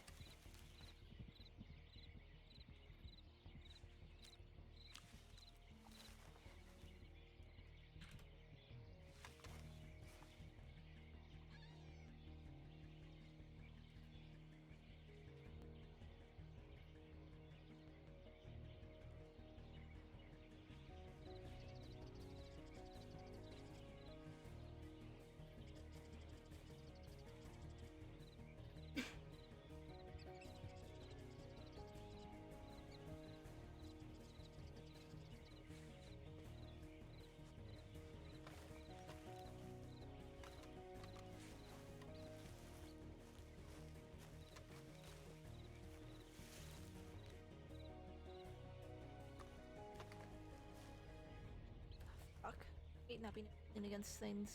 Fuck. Hate not being in against things.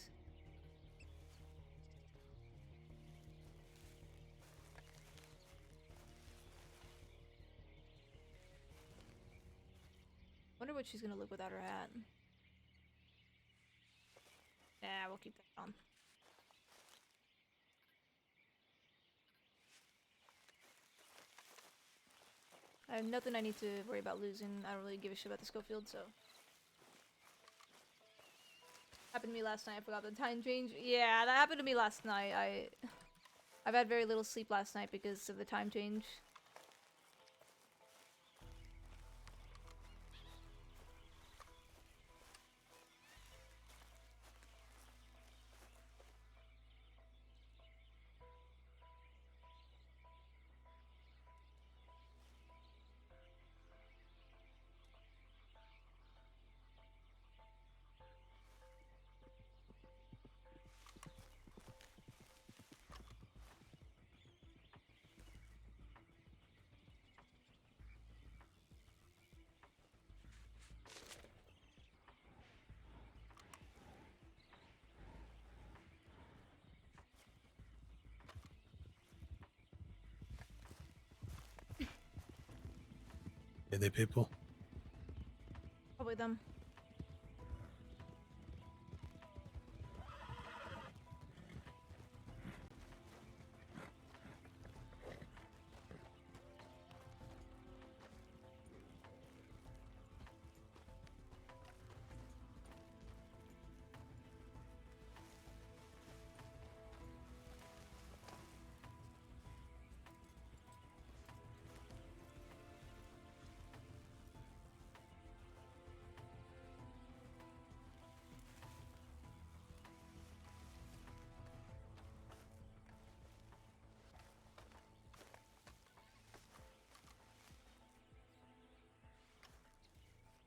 Wonder what she's gonna look without her hat. Yeah, we'll keep that on. I have nothing I need to worry about losing. I don't really give a shit about the Schofield, so. Happened to me last night. I forgot the time change. Yeah, that happened to me last night. I've had very little sleep last night because of the time change. Any people? Probably them.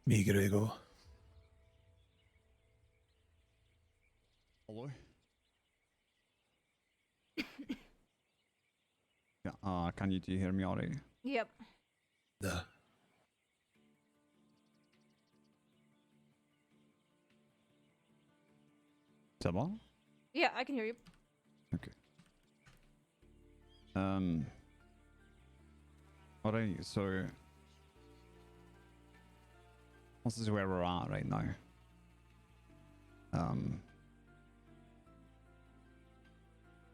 Me, Grego. Hello? Yeah, can you two hear me already? Yep. Nah. Tibble? Yeah, I can hear you. Okay. Alright, so this is where we're at right now.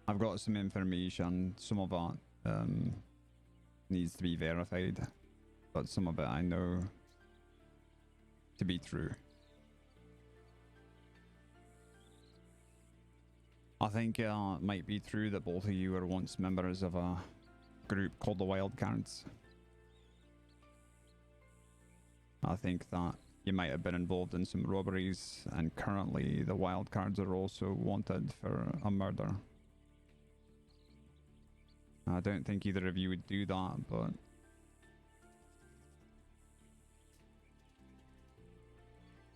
I've got some information. Some of it needs to be verified, but some of it I know to be true. I think it might be true that both of you were once members of a group called the Wildcards. I think that you might have been involved in some robberies, and currently the Wildcards are also wanted for a murder. I don't think either of you would do that, but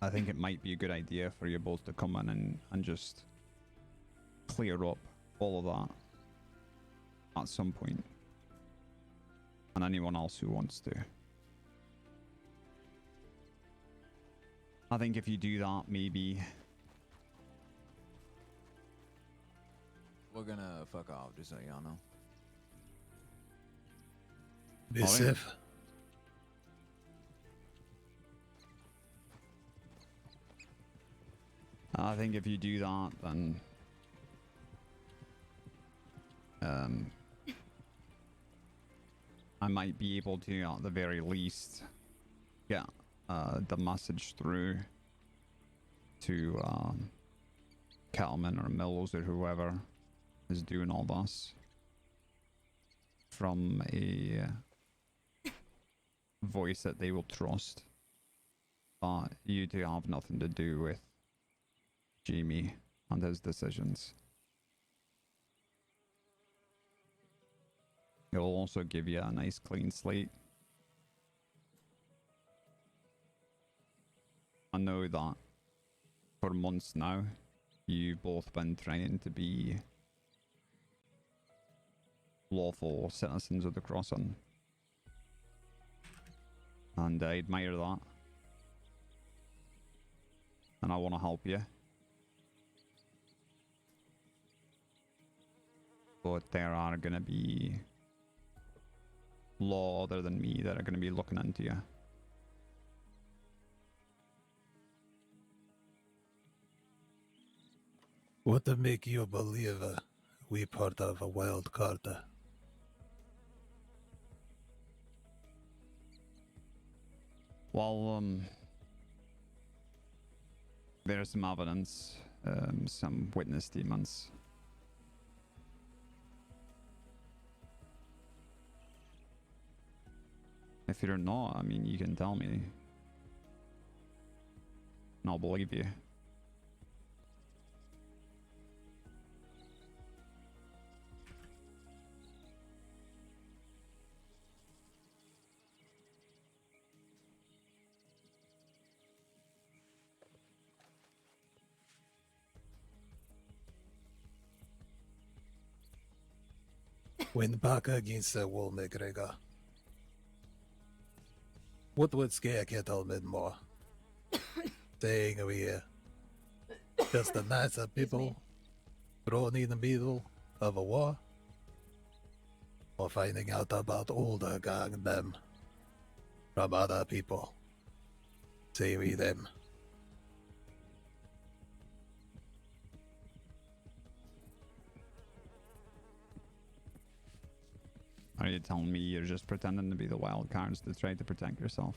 I think it might be a good idea for you both to come in and just clear up all of that at some point, and anyone else who wants to. I think if you do that, maybe We're gonna fuck off, just so y'all know. Be Alright. safe. I think if you do that, then I might be able to, at the very least, get the message through to Cattleman or Mills or whoever is doing all this from a voice that they will trust. But you two have nothing to do with Jamie and his decisions. It will also give you a nice clean slate. I know that for months now, you've both been trying to be lawful citizens of the crossing. And I admire that. And I want to help you. But there are going to be law other than me that are going to be looking into you. What to make you believe we part of a wild card? Well, there's some evidence, some witness statements. If you're not, I mean, you can tell me. And I'll believe you. Went back against the wall, McGregor. What would scare Kettleman more? Saying we just a nice people thrown in the middle of a war? Or finding out about older gang them from other people? Say we them. Are you telling me you're just pretending to be the wild cards to try to protect yourself?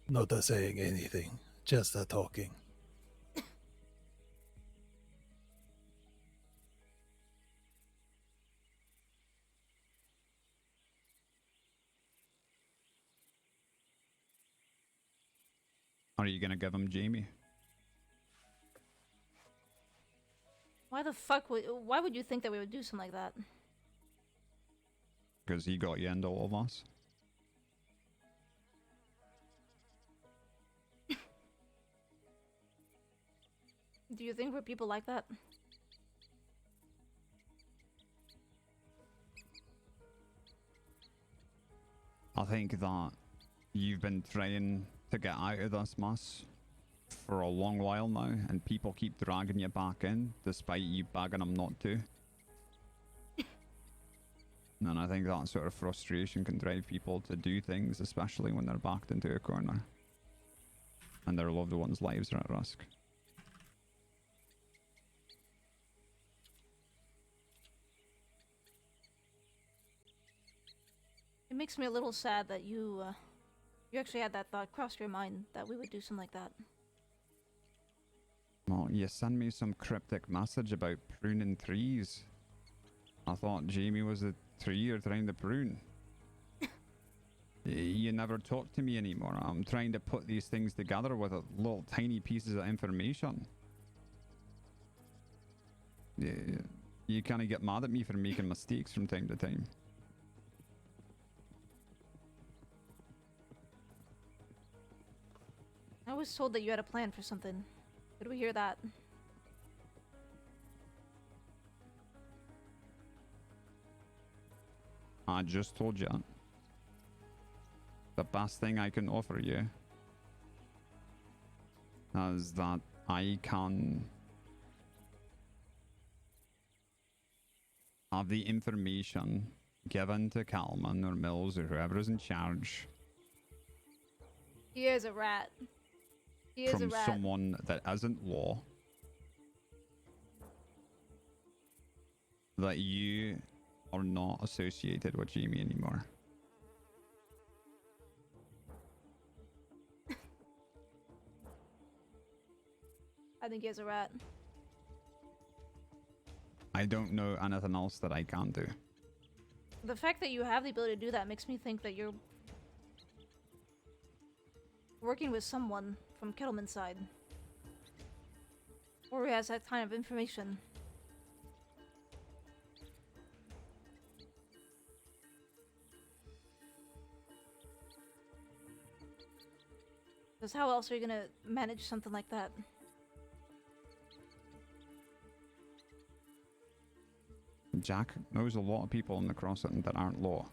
Not saying anything, just talking. Are you gonna give him Jamie? Why the fuck would? Why would you think that we would do something like that? because he got you into all of us. Do you think we're people like that? I think that you've been trying to get out of this mess for a long while now, and people keep dragging you back in despite you begging them not to. And I think that sort of frustration can drive people to do things, especially when they're backed into a corner and their loved ones' lives are at risk. It makes me a little sad that you actually had that thought cross your mind that we would do something like that. Well, you send me some cryptic message about pruning trees. I thought Jamie was the tree you're trying to prune. You never talk to me anymore. I'm trying to put these things together with little tiny pieces of information. You kind of get mad at me for making mistakes from time to time. I was told that you had a plan for something. Did we hear that? I just told you. The best thing I can offer you is that I can have the information given to Calman or Mills or whoever is in charge. He is a rat. He is a From rat. someone that isn't law. That you are not associated with Jamie anymore. I think he is a rat. I don't know anything else that I can do. The fact that you have the ability to do that makes me think that you're working with someone from Kettleman's side. Or who has that kind of information. Because how else are you gonna manage something like that? Jack knows a lot of people in the crossing that aren't law.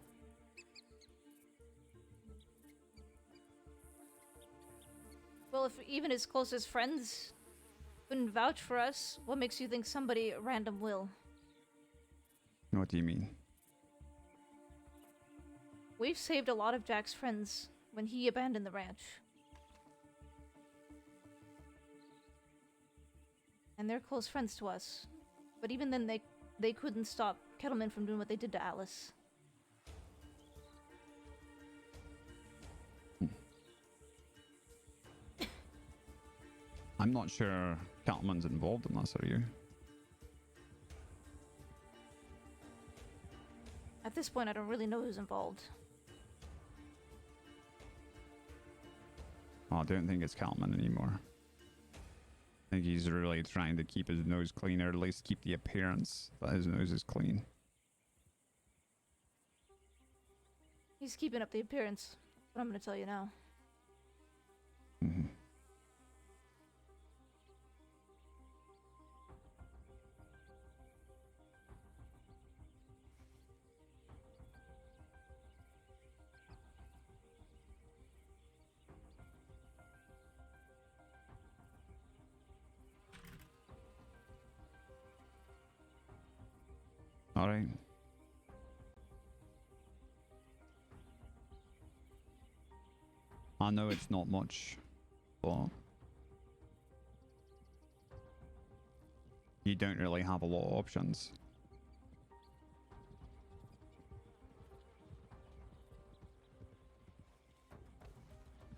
Well, if even his closest friends couldn't vouch for us, what makes you think somebody random will? What do you mean? We've saved a lot of Jack's friends when he abandoned the ranch. And they're close friends to us. But even then, they couldn't stop Kettleman from doing what they did to Alice. I'm not sure Kettleman's involved in this, are you? At this point, I don't really know who's involved. Well, I don't think it's Kettleman anymore. I think he's really trying to keep his nose clean, or at least keep the appearance that his nose is clean. He's keeping up the appearance, but I'm gonna tell you now. Mm-hmm. All right. I know it's not much, but you don't really have a lot of options.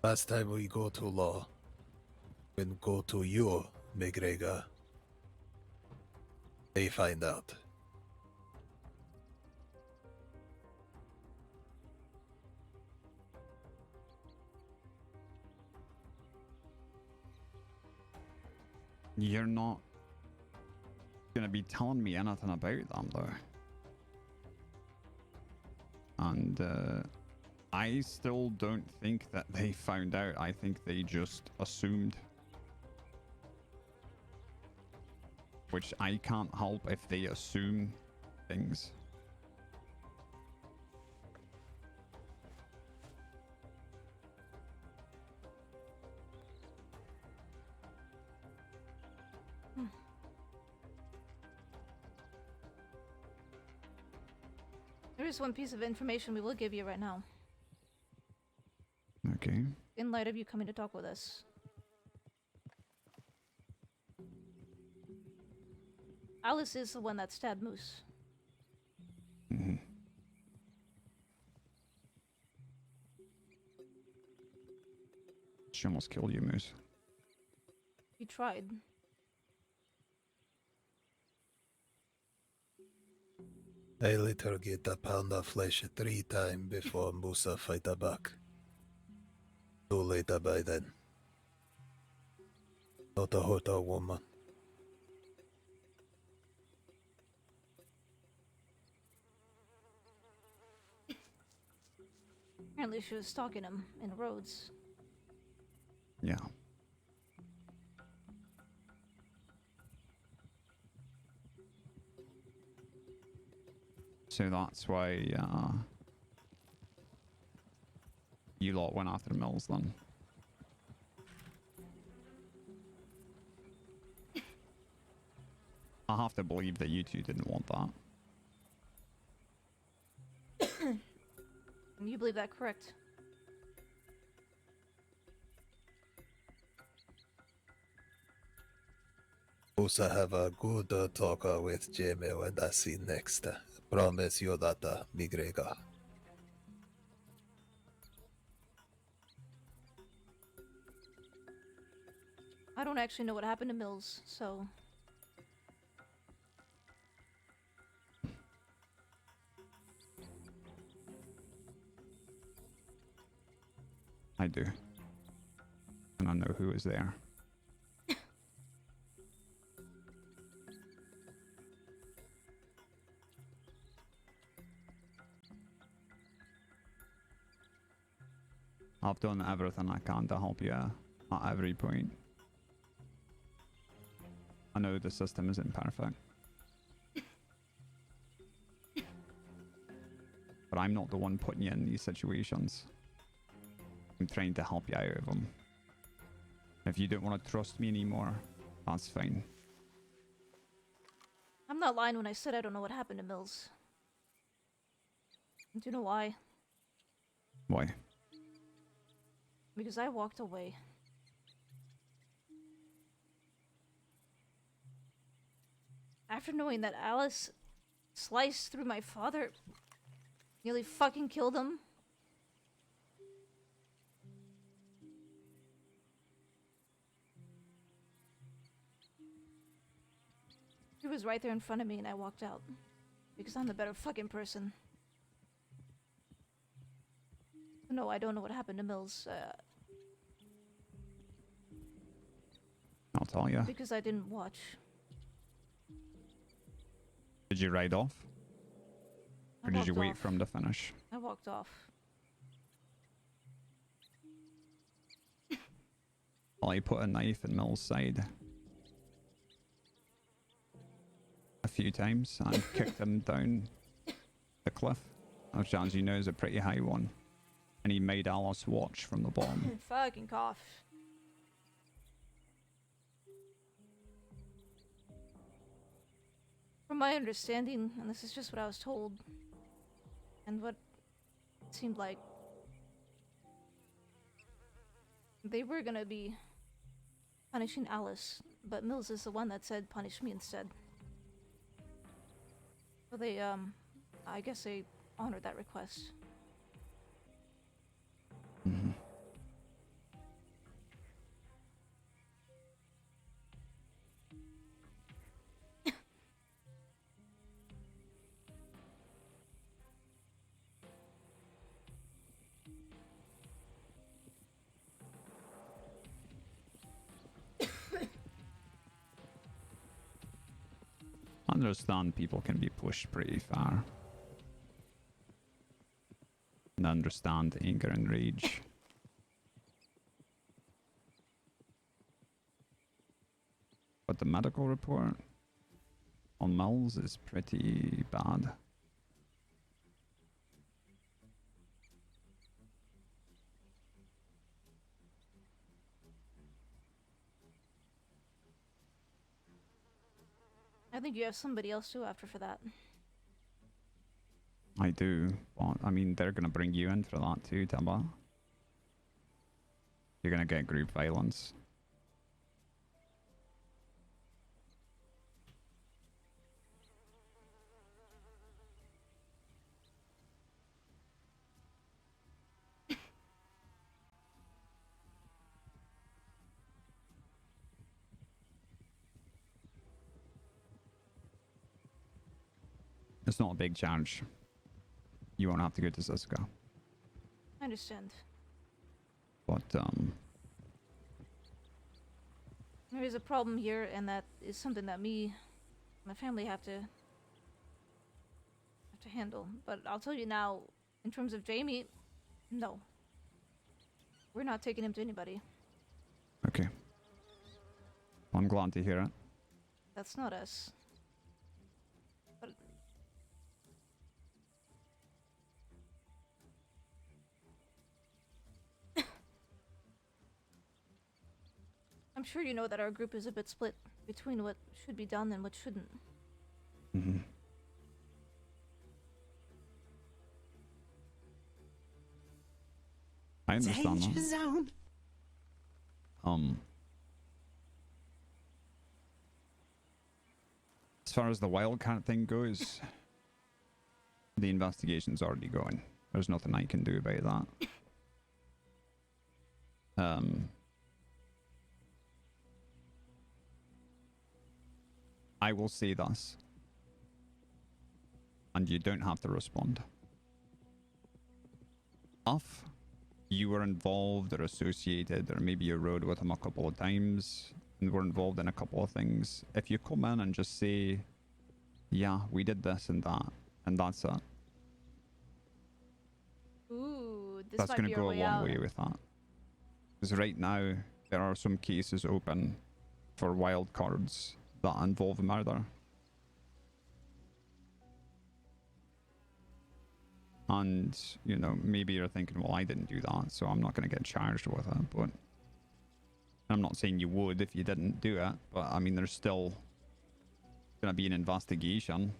Last time we go to law, when go to you, McGregor, they find out. You're not gonna be telling me anything about them, though. and I still don't think that they found out. I think they just assumed. Which I can't help if they assume things. There is one piece of information we will give you right now. Okay. In light of you coming to talk with us. Alice is the one that stabbed Moose. Mm-hmm. She almost killed you, Moose. You tried. I later get a pound of flesh 3 times before Musa fight back. Too late by then. Not a hurt a woman. Apparently she was stalking him in the roads. Yeah. So that's why you lot went after Mills then. I have to believe that you two didn't want that. You believe that correct? Musa have a good talk with Jamie when I see next. Promise you that, McGregor. I don't actually know what happened to Mills, so... I do. And I know who was there. I've done everything I can to help you at every point. I know the system isn't perfect. But I'm not the one putting you in these situations. I'm trying to help you out of them. If you don't want to trust me anymore, that's fine. I'm not lying when I said I don't know what happened to Mills. Do you know why? Why? Because I walked away. After knowing that Alice sliced through my father, nearly fucking killed him. He was right there in front of me and I walked out. Because I'm the better fucking person. No, I don't know what happened to Mills. I'll tell you. Because I didn't watch. Did you ride off? Or did you wait for him to finish? I walked off. Well, he put a knife in Mill's side a few times and kicked him down the cliff, which, as you know, is a pretty high one. And he made Alice watch from the bottom. Fucking cough. From my understanding, and this is just what I was told, and what it seemed like, they were gonna be punishing Alice, but Mills is the one that said punish me instead. So they, I guess they honored that request. Mm-hmm. I understand people can be pushed pretty far. can understand anger and rage. But the medical report on Mills is pretty bad. I think you have somebody else to go after for that. I do, but I mean, they're gonna bring you in for that too, Timber. You're gonna get group violence. It's not a big charge. You won't have to go to Cisco. I understand. But, There is a problem here, and that is something that my family have to handle. But I'll tell you now, in terms of Jamie, no. We're not taking him to anybody. okay. I'm glad to hear it. That's not us. But I'm sure you know that our group is a bit split between what should be done and what shouldn't. Mm-hmm. I understand Danger that. zone. As far as the wildcat thing goes, the investigation's already going. There's nothing I can do about that. I will say this, and you don't have to respond. If you were involved or associated, or maybe you rode with him a couple of times and were involved in a couple of things, if you come in and just say, yeah, we did this and that, and that's it. Ooh, this That's might going be to our go a way long out. way with that. Because right now, there are some cases open for wild cards that involve murder. And, you know, maybe you're thinking, well, I didn't do that, so I'm not going to get charged with it. But I'm not saying you would if you didn't do it, but I mean, there's still going to be an investigation.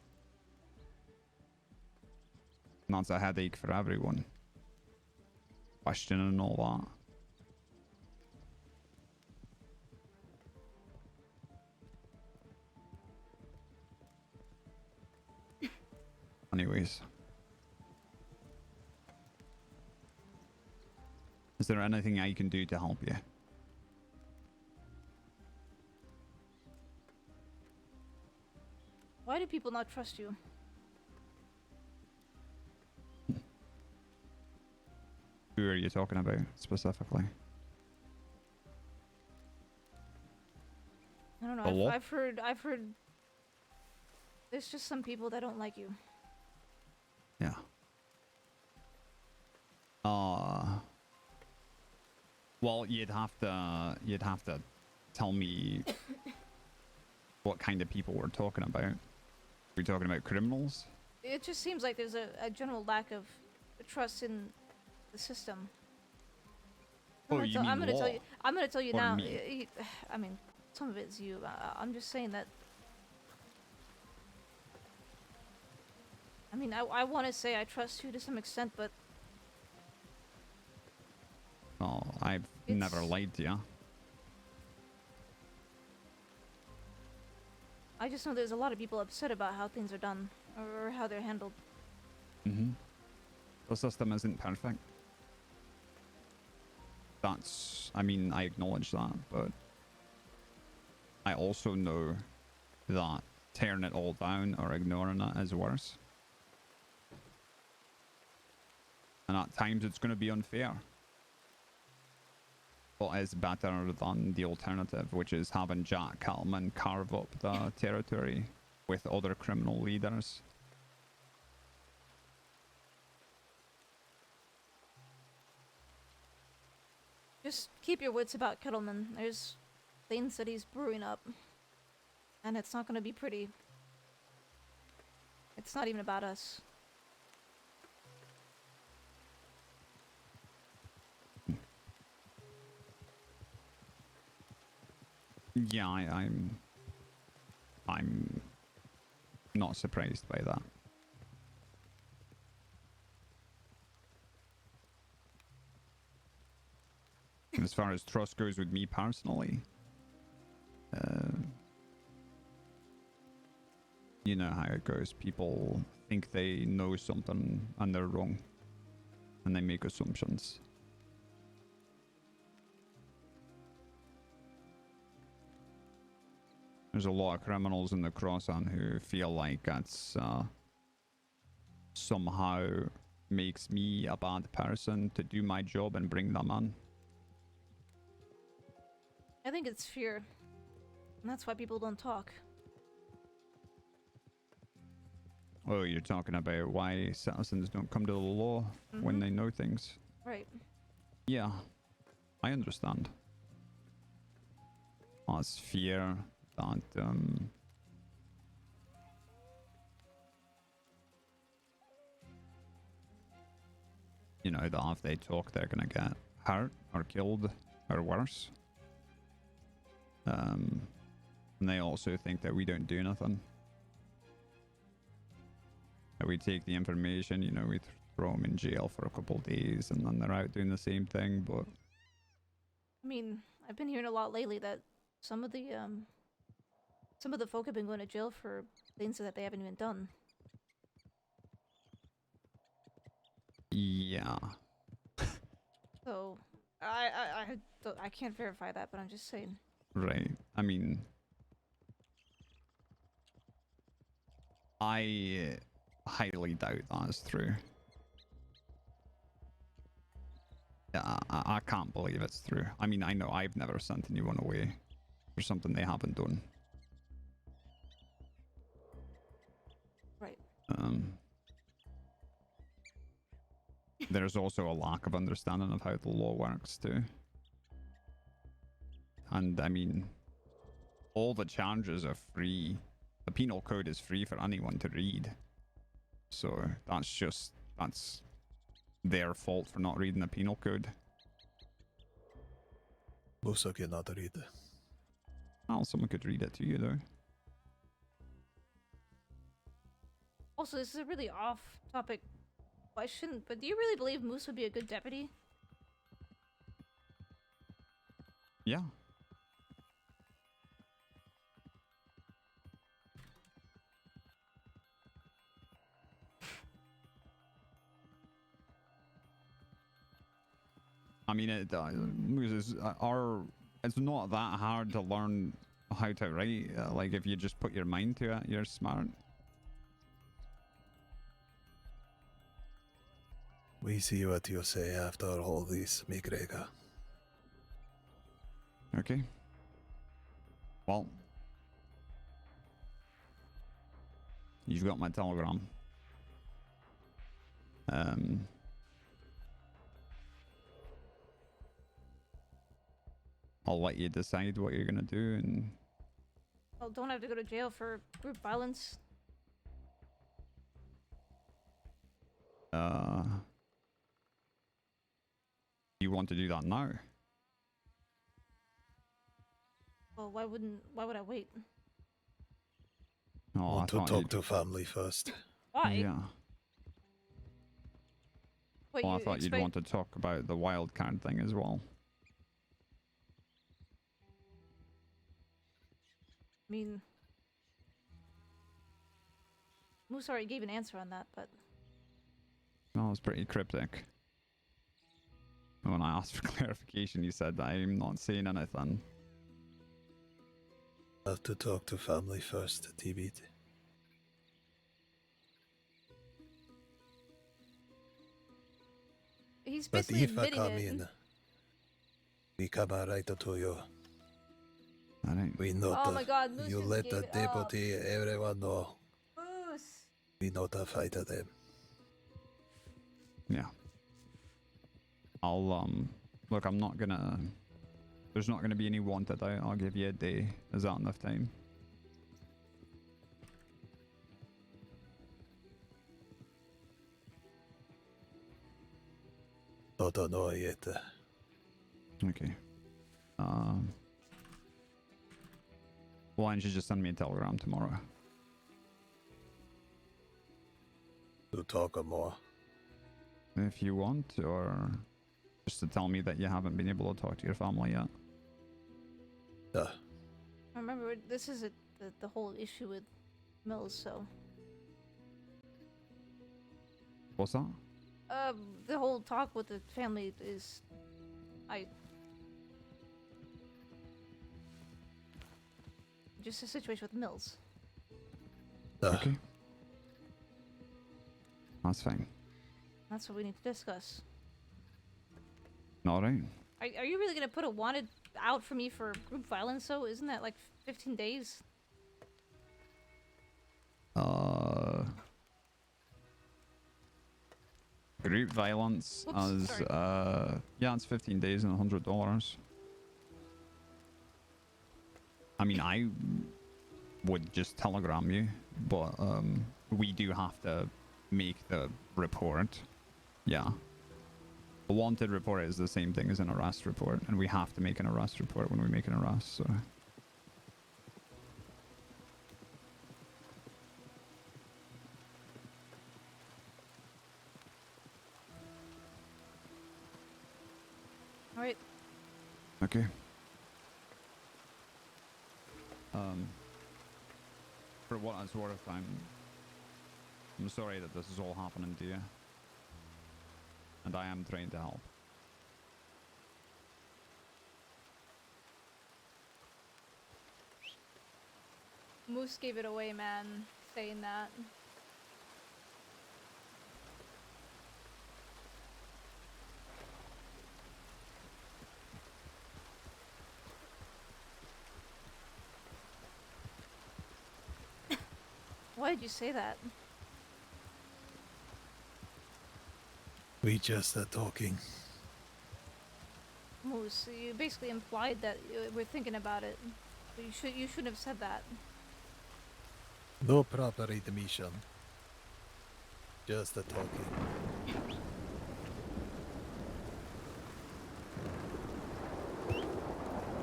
And that's a headache for everyone. Questioning and all that. Anyways. Is there anything I can do to help you? Why do people not trust you? Who are you talking about specifically? I don't The know. law? I've heard. There's just some people that don't like you. Yeah. Well, you'd have to tell me what kind of people we're talking about. Are we talking about criminals? It just seems like there's a general lack of trust in the system. Oh, you mean I'm gonna law? tell you. I'm gonna tell you Or now. me? I mean, some of it's you. I'm just saying that. I mean, I want to say I trust you to some extent, but Oh, I've never lied to you. I just know there's a lot of people upset about how things are done or how they're handled. Mm-hmm. The system isn't perfect. I mean, I acknowledge that, but I also know that tearing it all down or ignoring it is worse. And at times it's going to be unfair. But it's better than the alternative, which is having Jack Cattleman carve up the territory with other criminal leaders. Just keep your wits about Kettleman. There's things that he's brewing up. And it's not gonna be pretty. It's not even about us. Yeah, I'm not surprised by that. As far as trust goes with me personally, you know how it goes. People think they know something and they're wrong, and they make assumptions. There's a lot of criminals in the Crossan who feel like that's somehow makes me a bad person to do my job and bring them in. I think it's fear. And that's why people don't talk. Oh, you're talking about why citizens don't come to the law when they know things. Right. Yeah, I understand. That's fear that, you know, that if they talk, they're gonna get hurt or killed or worse. And they also think that we don't do nothing. That we take the information, you know, we throw them in jail for a couple of days and then they're out doing the same thing, but... I mean, I've been hearing a lot lately that some of the folk have been going to jail for things that they haven't even done. Yeah. So, I can't verify that, but I'm just saying. Right. I mean... I highly doubt that is true. Yeah, I can't believe it's true. I mean, I know I've never sent anyone away for something they haven't done. Right. There's also a lack of understanding of how the law works too. And I mean, all the charges are free. The penal code is free for anyone to read. So that's their fault for not reading the penal code. Musa cannot read. Well, someone could read it to you though. Also, this is a really off-topic question, but do you really believe Moose would be a good deputy? Yeah. I mean, it's not that hard to learn how to write. Like, if you just put your mind to it, you're smart. We see what you say after all this, McGregor. Okay. Well, you've got my telegram. I'll let you decide what you're gonna do, and Well, don't have to go to jail for group violence. you want to do that now? Well, why would I wait? Oh, Want to talk to family first. Why? Yeah. Wait, Well, I you thought you'd expect- want to talk about the wild card thing as well. I mean, Moose already gave an answer on that, but No, it was pretty cryptic. When I asked for clarification, he said that I'm not saying anything. Have to talk to family first, Tibbit. he's But basically if I admitting come it. in, we come right to you. Alright. We not. Oh my God, Moose You just let gave the it up. deputy, everyone know. Moose. We not fight them. Yeah. I'll Look, I'm not gonna... There's not gonna be any wanted out. I'll give you a day. Is that enough time? Don't know yet. Okay. Why don't you just send me a telegram tomorrow? To talk more. If you want, or just to tell me that you haven't been able to talk to your family yet. Remember, this is the whole issue with Mills, so... What's that? The whole talk with the family is... Just a situation with Mills. Okay. That's fine. That's what we need to discuss. Alright. Are you really gonna put a wanted out for me for group violence, though? Isn't that like 15 days? Group violence Whoops, as, sorry. yeah, it's 15 days and $100. I mean, I would just telegram you, but, we do have to make the report. Yeah. A wanted report is the same thing as an arrest report, and we have to make an arrest report when we make an arrest, so... Alright. Okay. For what it's worth, I'm sorry that this is all happening to you. And I am trying to help. Moose gave it away, man, saying that. Why did you say that? We just talking. Moose, you basically implied that we're thinking about it. But you shouldn't have said that. No proper admission. Just talking.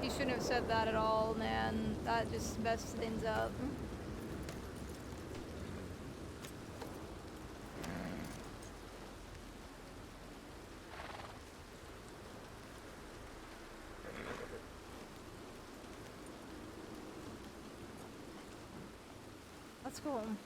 You shouldn't have said that at all, man. That just messed things up. Let's go home.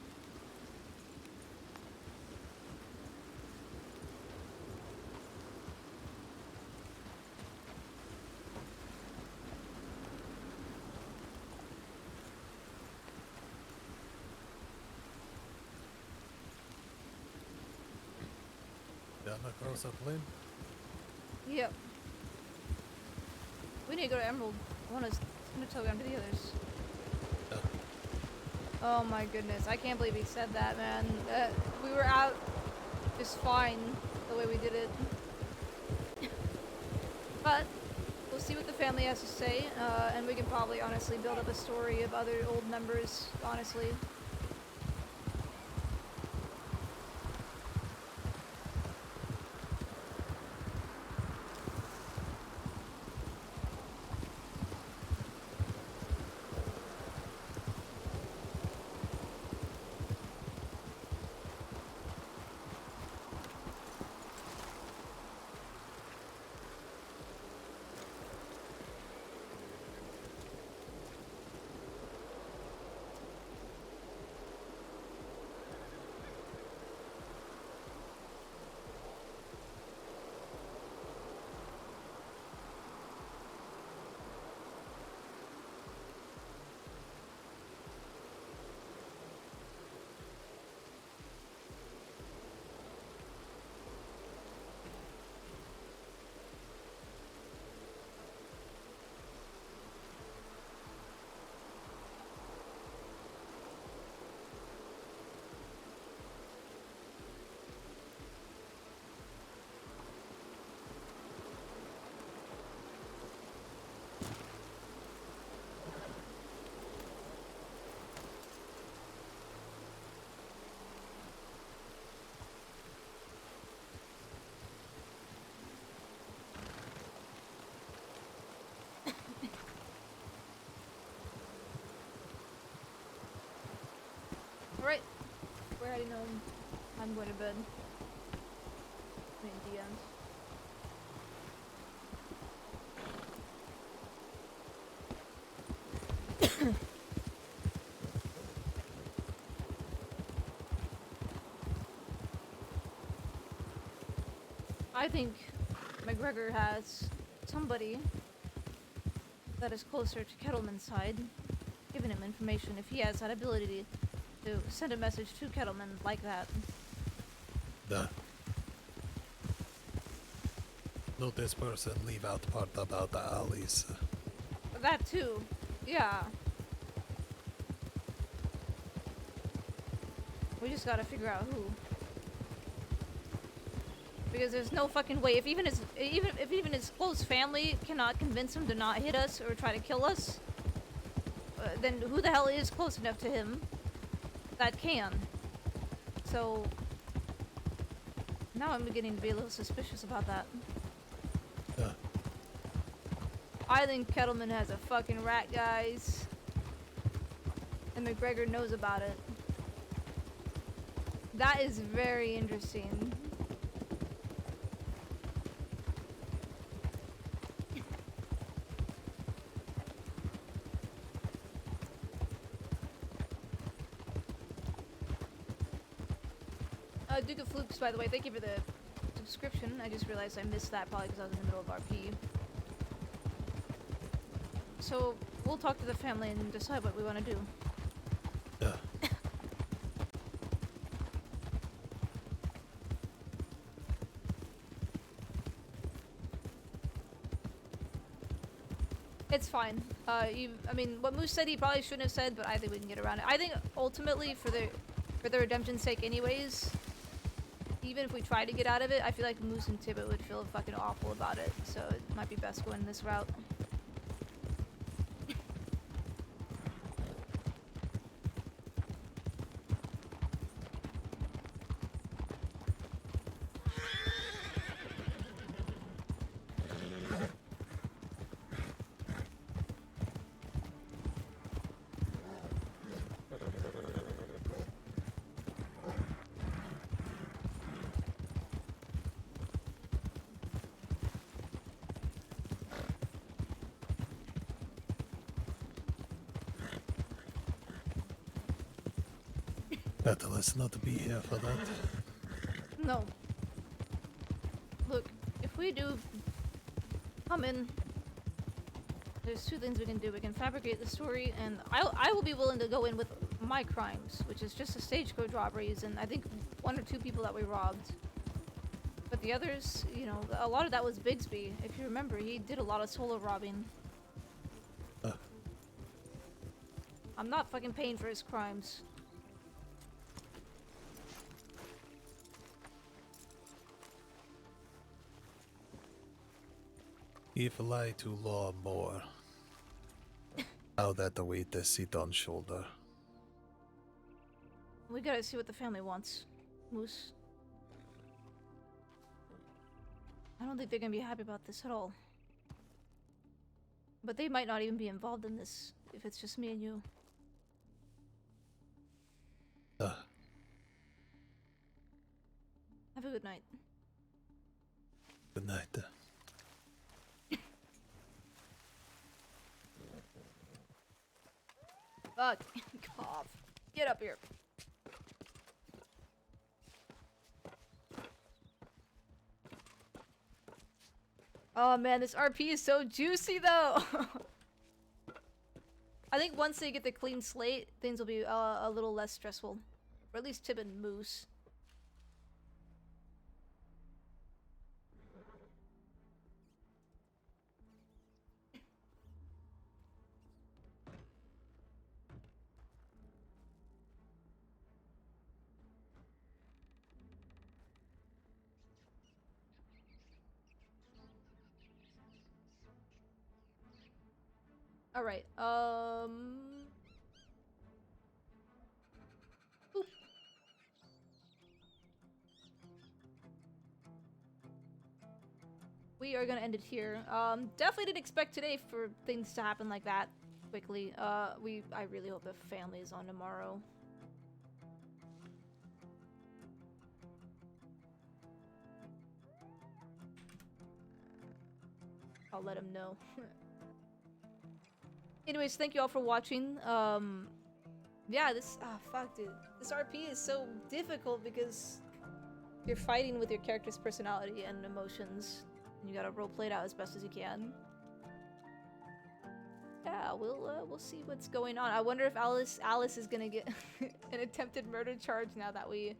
Down across the plain? Yep. We need to go to Emerald. I want to send a telegram to the others. Oh my goodness, I can't believe he said that, man. We were out just fine the way we did it. But we'll see what the family has to say, and we can probably honestly build up a story of other old members, honestly. Alright. We're heading home. I'm going to bed. I mean, the end. I think McGregor has somebody that is closer to Kettleman's side, giving him information if he has that ability to send a message to Kettleman like that. Not this person leave out the part about the alleys. That too, yeah. We just gotta figure out who. Because there's no fucking way. If even his close family cannot convince him to not hit us or try to kill us, then who the hell is close enough to him that can? So now I'm beginning to be a little suspicious about that. I think Kettleman has a fucking rat, guys, and McGregor knows about it. That is very interesting. Duke of Flukes, by the way, thank you for the subscription. I just realized I missed that probably because I was in the middle of RP. So, we'll talk to the family and decide what we want to do. It's fine. I mean, what Moose said he probably shouldn't have said, but I think we can get around it. I think ultimately, for the redemption's sake anyways, even if we try to get out of it, I feel like Moose and Tibbit would feel fucking awful about it, so it might be best going this route. Better let's not be here for that. No. Look, if we do come in, there's two things we can do. We can fabricate the story, and I will be willing to go in with my crimes, which is just the stagecoach robberies, and I think 1 or 2 people that we robbed. But the others, you know, a lot of that was Bigsby. If you remember, he did a lot of solo robbing. I'm not fucking paying for his crimes. If lie to law more, how that the weight they sit on shoulder. We gotta see what the family wants, Moose. I don't think they're gonna be happy about this at all. But they might not even be involved in this if it's just me and you. Have a good night. Good night. Fuck. Cough. Get up here. Oh man, this RP is so juicy though! I think once they get the clean slate, things will be a little less stressful. Or at least Tib and Moose. Alright, oop. We are gonna end it here. Definitely didn't expect today for things to happen like that quickly. I really hope the family is on tomorrow. I'll let him know. Anyways, thank you all for watching. Yeah, this fuck, dude. This RP is so difficult because you're fighting with your character's personality and emotions, and you gotta roleplay it out as best as you can. Yeah, we'll see what's going on. I wonder if Alice is gonna get an attempted murder charge now that we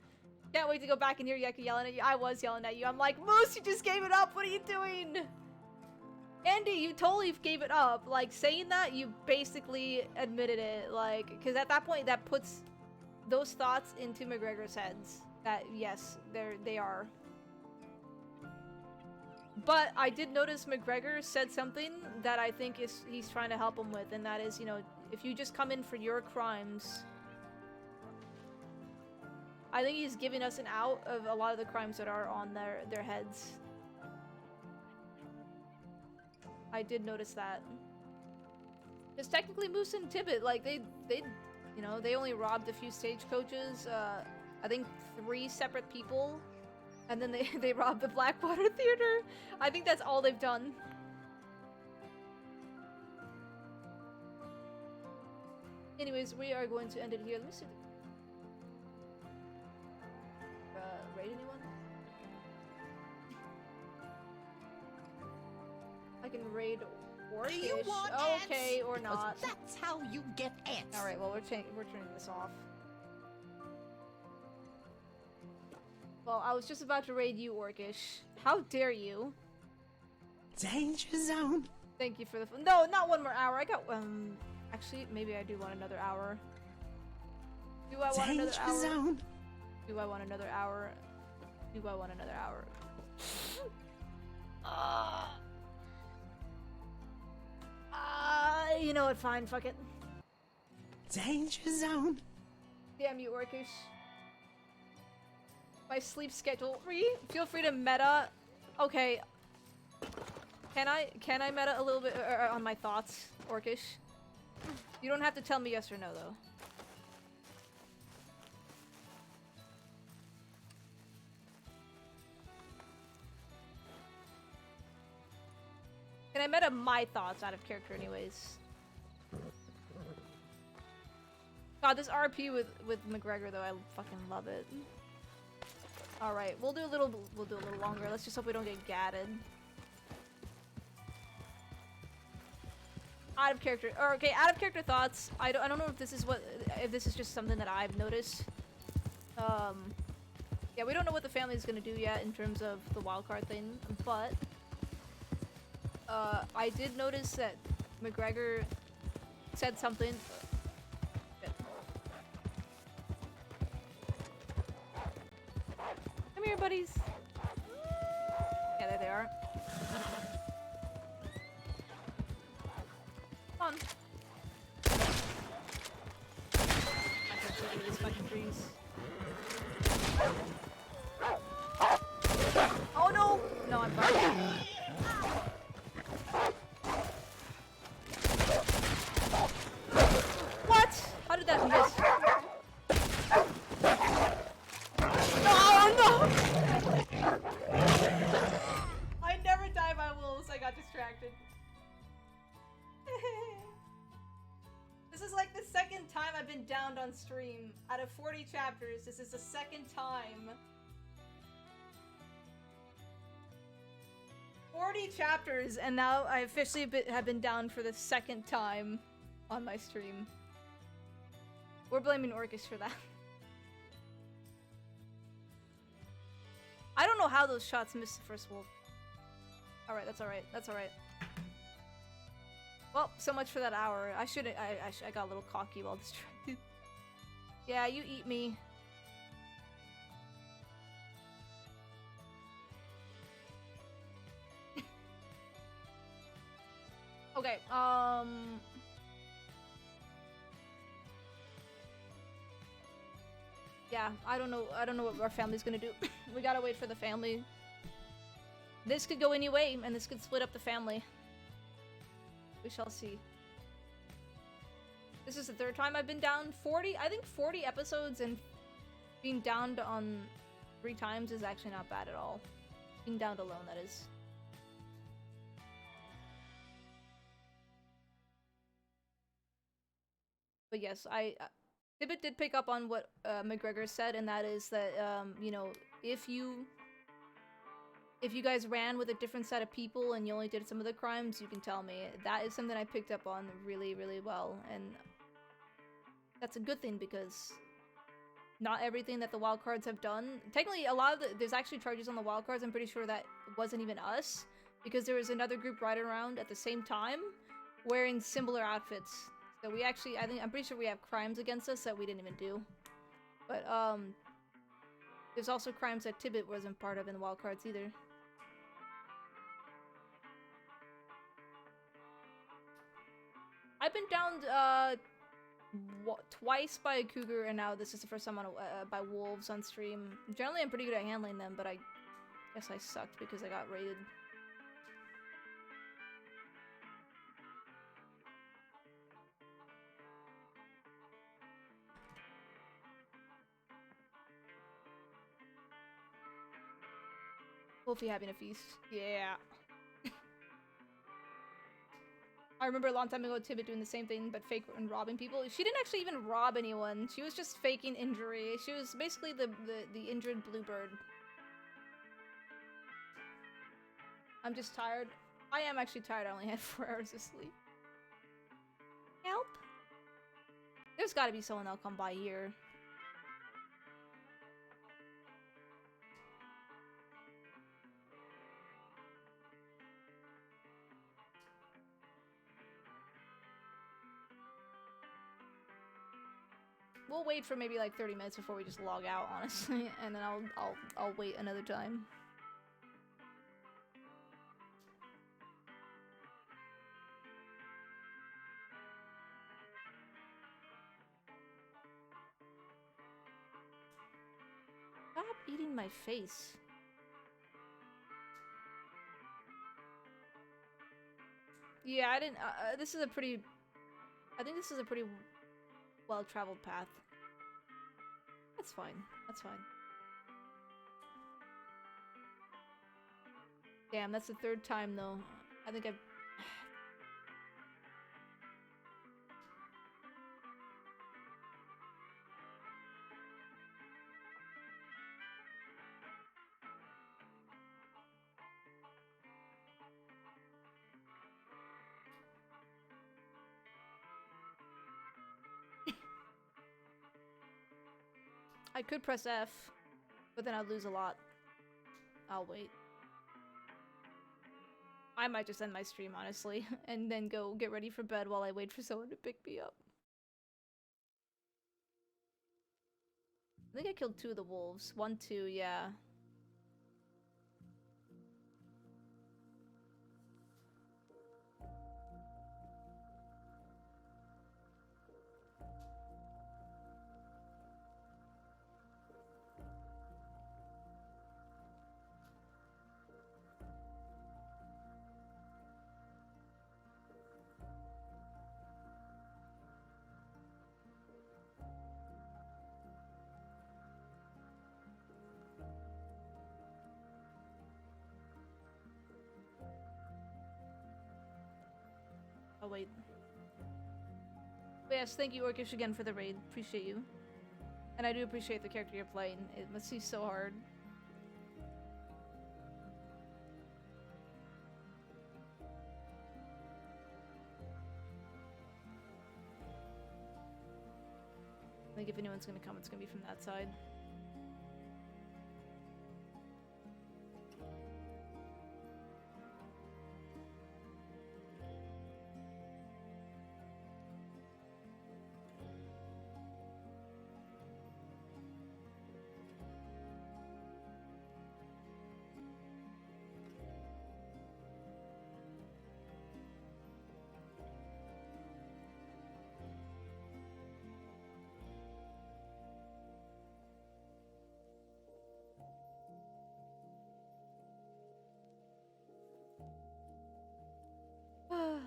can't wait to go back and hear Yucca yelling at you. I was yelling at you. I'm like, Moose, you just gave it up. What are you doing? Andy, you totally gave it up. Like, saying that, you basically admitted it. Like, because at that point, that puts those thoughts into McGregor's heads. That, yes, they are. But I did notice McGregor said something that I think he's trying to help him with, and that is, you know, if you just come in for your crimes, I think he's giving us an out of a lot of the crimes that are on their heads. I did notice that. Because technically Moose and Tibbit, like, they you know, they only robbed a few stagecoaches, I think 3 separate people, and then they robbed the Blackwater Theater. I think that's all they've done. Anyways, we are going to end it here. Let me see. Raid anyone? I can raid Orcish. Do you want okay, ants? Or Because not. that's how you get ants. Alright, well, we're turning this off. Well, I was just about to raid you, Orcish. How dare you? Danger zone. Thank you for the no, not 1 more hour. I got actually, maybe I do want another hour. Do I want another hour? Zone. Do I want another hour? Do I want another hour? You know what? Fine, fuck it. Danger zone. Damn you, Orcish. My sleep schedule. Feel free to meta. Okay. Can I meta a little bit on my thoughts, Orcish? You don't have to tell me yes or no, though. Can I meta my thoughts out of character anyways? God, this RP with McGregor though, I fucking love it. Alright, we'll do a little longer. Let's just hope we don't get gatted. Out of character. Or, okay, out of character thoughts. I don't know if this is just something that I've noticed. Yeah, we don't know what the family is gonna do yet in terms of the wildcard thing, but I did notice that McGregor said something. Come here, buddies. Yeah, there they are. Come on. I can shoot you with these fucking trees. Oh no! No, I'm fine. What? How did that miss? Oh no! I never die by wolves. I got distracted. This is like the second time I've been downed on stream. Out of 40 chapters, this is the second time. 40 chapters, and now I officially have been down for the second time on my stream. We're blaming Orcish for that. I don't know how those shots missed the first wolf. Alright, that's alright. That's alright. Well, so much for that hour. I got a little cocky while distracted. Yeah, you eat me. Okay, yeah, I don't know what our family's gonna do. We gotta wait for the family. This could go any way, and this could split up the family. We shall see. This is the 3rd time I've been down 40, I think 40 episodes, and being downed on 3 times is actually not bad at all. Being downed alone, that is. But yes, Tibbit did pick up on what McGregor said, and that is that you know, if you guys ran with a different set of people and you only did some of the crimes, you can tell me. That is something I picked up on really, really well, and that's a good thing because not everything that the wildcards have done. Technically, a lot of there's actually charges on the wildcards. I'm pretty sure that wasn't even us, because there was another group riding around at the same time wearing similar outfits. So we actually, I'm pretty sure we have crimes against us that we didn't even do. But there's also crimes that Tibbit wasn't part of in the wildcards either. I've been downed twice by a cougar, and now this is the first time on by wolves on stream. Generally, I'm pretty good at handling them, but I guess I sucked because I got raided. Wolfie having a feast. Yeah. I remember a long time ago Tibbit doing the same thing, but fake and robbing people. She didn't actually even rob anyone. She was just faking injury. She was basically the injured bluebird. I'm just tired. I am actually tired. I only had 4 hours of sleep. Help. There's gotta be someone that'll come by here. We'll wait for maybe like 30 minutes before we just log out, honestly, and then I'll wait another time. Stop eating my face. Yeah, I didn't. This is a pretty. I think this is a pretty well-traveled path. That's fine. That's fine. Damn, that's the 3rd time though. I think I've. I could press F, but then I'd lose a lot. I'll wait. I might just end my stream, honestly, and then go get ready for bed while I wait for someone to pick me up. I think I killed 2 of the wolves. 1, 2, yeah. Oh, wait. But yes, thank you, Orcish, again for the raid. Appreciate you. And I do appreciate the character you're playing. It must be so hard. I think if anyone's gonna come, it's gonna be from that side.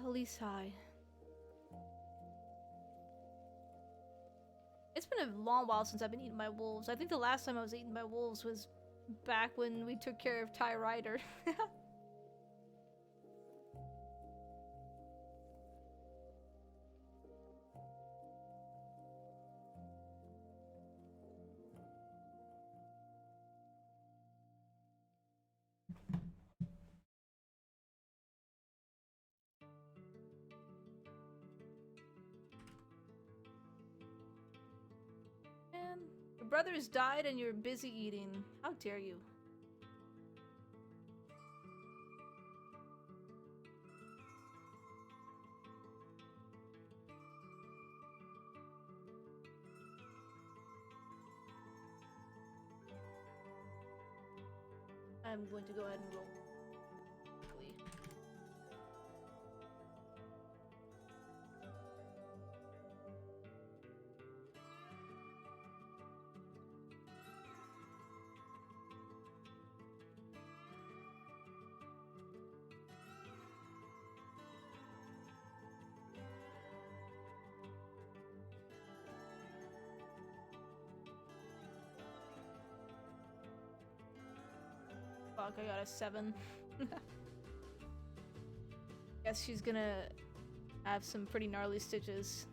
Elise, hi. It's been a long while since I've been eaten by wolves. I think the last time I was eaten by wolves was back when we took care of Ty Ryder. brothers died and you're busy eating. How dare you? I'm going to go ahead and roll quickly. Fuck, I got a 7. Guess she's gonna have some pretty gnarly stitches.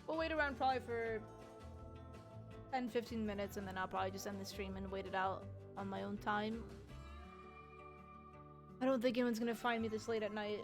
We'll wait around probably for 10-15 minutes and then I'll probably just end the stream and wait it out on my own time. I don't think anyone's gonna find me this late at night.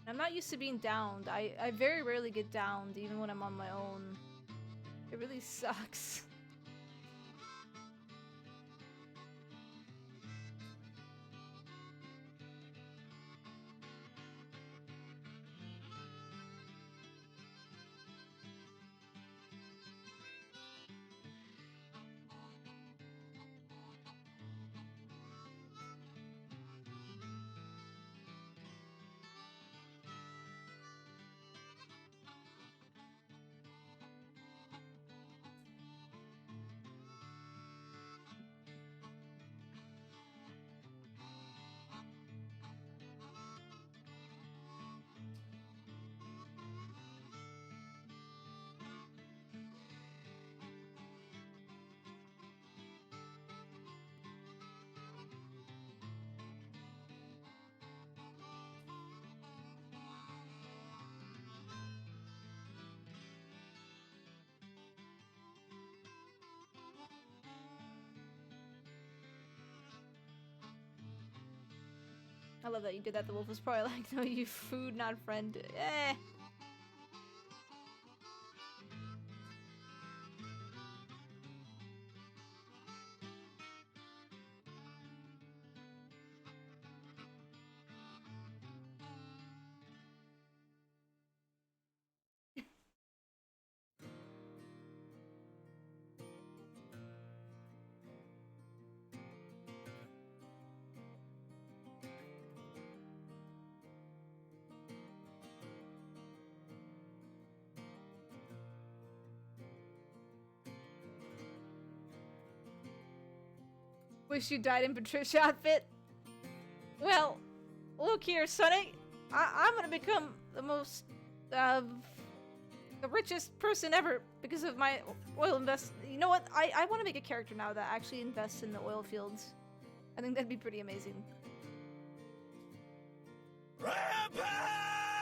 I'm not used to being downed. I very rarely get downed, even when I'm on my own. It really sucks. I love that you did that. The wolf was probably like, no, you food, not friend. Eh. Wish you died in Patricia outfit. Well, look here, Sonny. I'm gonna become the most the richest person ever because of my oil invest. You know what? I want to make a character now that actually invests in the oil fields. I think that'd be pretty amazing.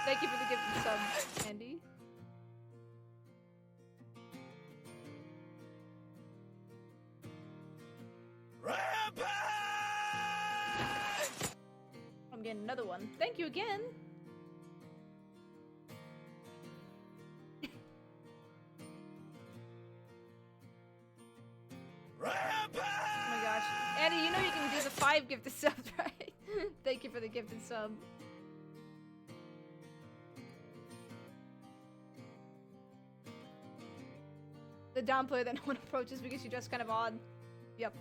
Thank you for the gift sub, Andy. I'm getting another one. Thank you again. Oh my gosh. Andy, you know you can do the 5 gifted subs, right? Thank you for the gifted sub. The down player that no one approaches because you're just kind of odd. Yep.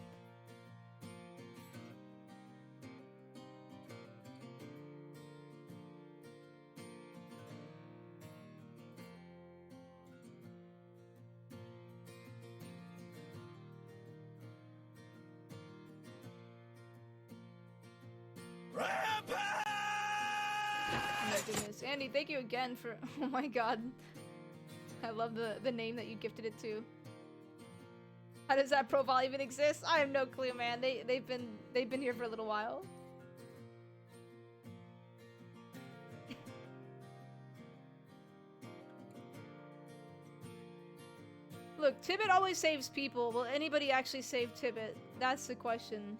Oh my goodness. Andy, thank you again for oh my god. I love the name that you gifted it to. How does that profile even exist? I have no clue, man. They've been here for a little while. Look, Tibbit always saves people. Will anybody actually save Tibbit? That's the question.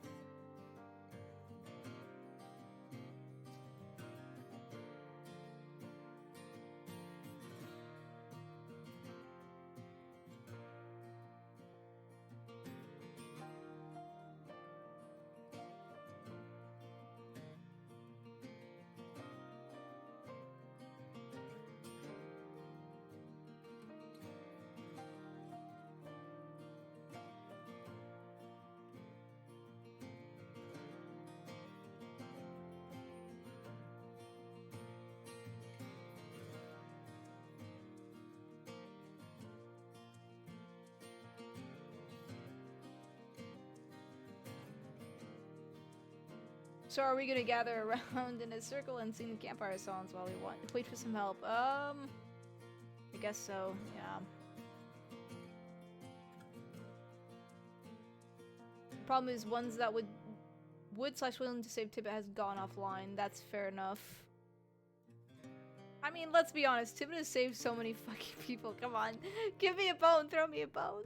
So are we gonna gather around in a circle and sing campfire songs while we wait for some help? I guess so, yeah. The problem is ones that would / willing to save Tibbit has gone offline. That's fair enough. I mean, let's be honest, Tibbit has saved so many fucking people. Come on. Give me a bone, throw me a bone.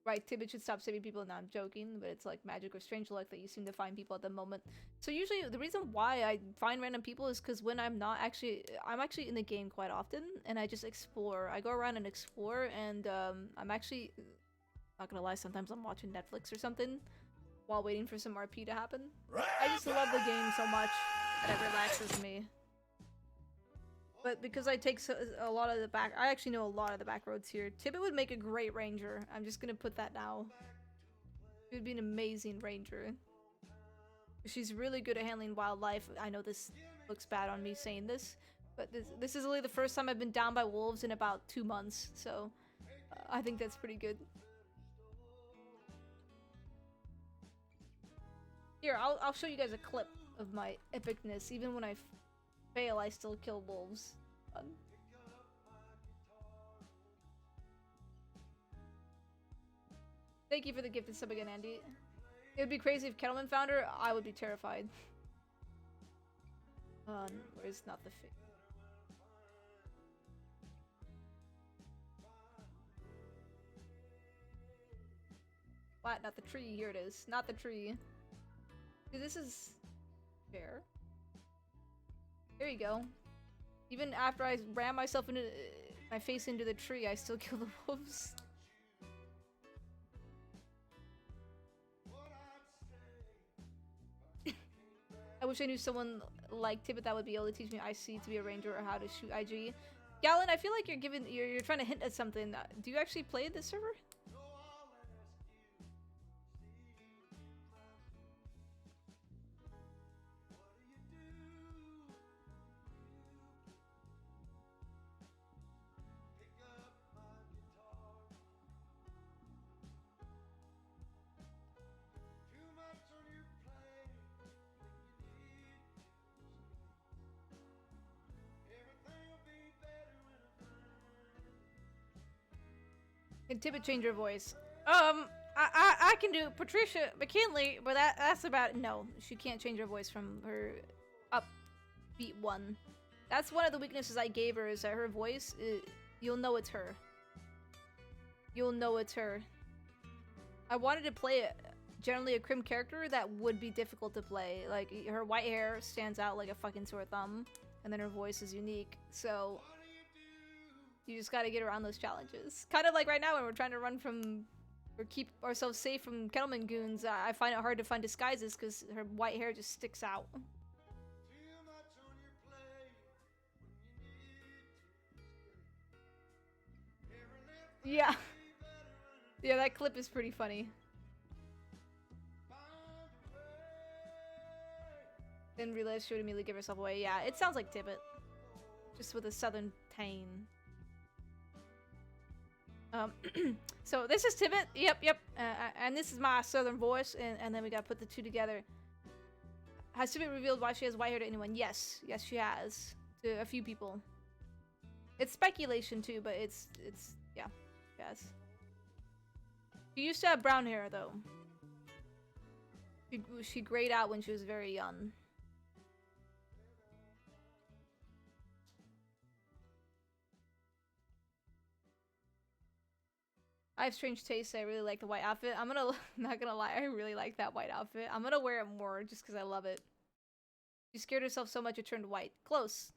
Right, Tibbit should stop saving people. Now I'm joking, but it's like magic or strange luck that you seem to find people at the moment. So usually the reason why I find random people is because when I'm actually in the game quite often, and I just explore. I go around and explore, and I'm actually, not gonna lie, sometimes I'm watching Netflix or something while waiting for some RP to happen. I just love the game so much that it relaxes me. But because I take a lot of the back, I actually know a lot of the back roads here. Tibbit would make a great ranger. I'm just gonna put that now. She would be an amazing ranger. She's really good at handling wildlife. I know this looks bad on me saying this, but this is only the first time I've been down by wolves in about 2 months, so I think that's pretty good. Here, I'll show you guys a clip of my epicness. Even when I fail, I still kill wolves. Fun. Thank you for the gifted sub again, Andy. It would be crazy if Kettleman found her. I would be terrified. Where's not the fig? What? Not the tree. Here it is. Not the tree. Dude, this is fair. There you go. Even after I ram myself into my face into the tree, I still kill the wolves. I wish I knew someone like Tibbit that would be able to teach me IC to be a ranger or how to shoot IG. Galen, I feel like you're trying to hint at something. Do you actually play this server? Can Tibbit change her voice? I can do Patricia McKinley, but that's about it. No, she can't change her voice from her upbeat one. That's one of the weaknesses I gave her, is that her voice, you'll know it's her. You'll know it's her. I wanted to play generally a Crim character that would be difficult to play. Like, her white hair stands out like a fucking sore thumb, and then her voice is unique, so you just gotta get around those challenges. Kind of like right now when we're trying to run from, or keep ourselves safe from Kettleman goons. I find it hard to find disguises because her white hair just sticks out. Yeah. Yeah, that clip is pretty funny. Didn't realize she would immediately give herself away. Yeah, it sounds like Tibbit. Just with a southern tang. So this is Tibbit. Yep. And this is my southern voice. And then we gotta put the two together. Has Tibbit revealed why she has white hair to anyone? Yes. Yes, she has. To a few people. It's speculation too, but it's yeah. Yes. She used to have brown hair though. She grayed out when she was very young. I have strange taste. I really like the white outfit. I'm not gonna lie, I really like that white outfit. I'm gonna wear it more just because I love it. She scared herself so much it turned white. Close.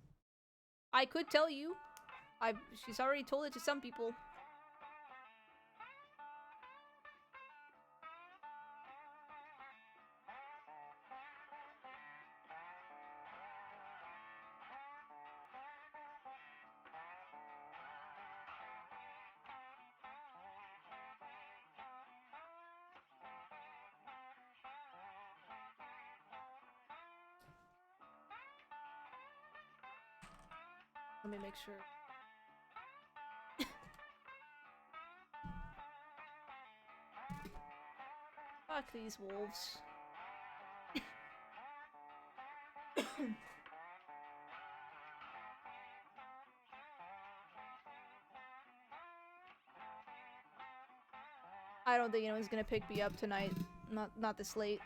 I could tell you. She's already told it to some people. Let me make sure. Fuck these wolves. I don't think anyone's gonna pick me up tonight. Not this late.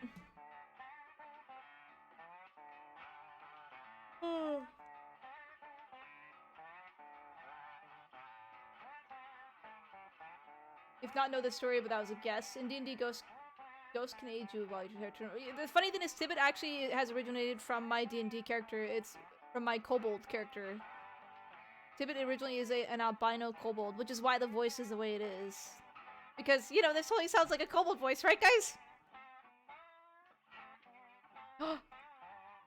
If not know the story, but that was a guess. In D&D, Ghost can aid you while your turn. The funny thing is, Tibbit actually has originated from my D&D character. It's from my kobold character. Tibbit originally is an albino kobold, which is why the voice is the way it is. Because, you know, this totally sounds like a kobold voice, right, guys?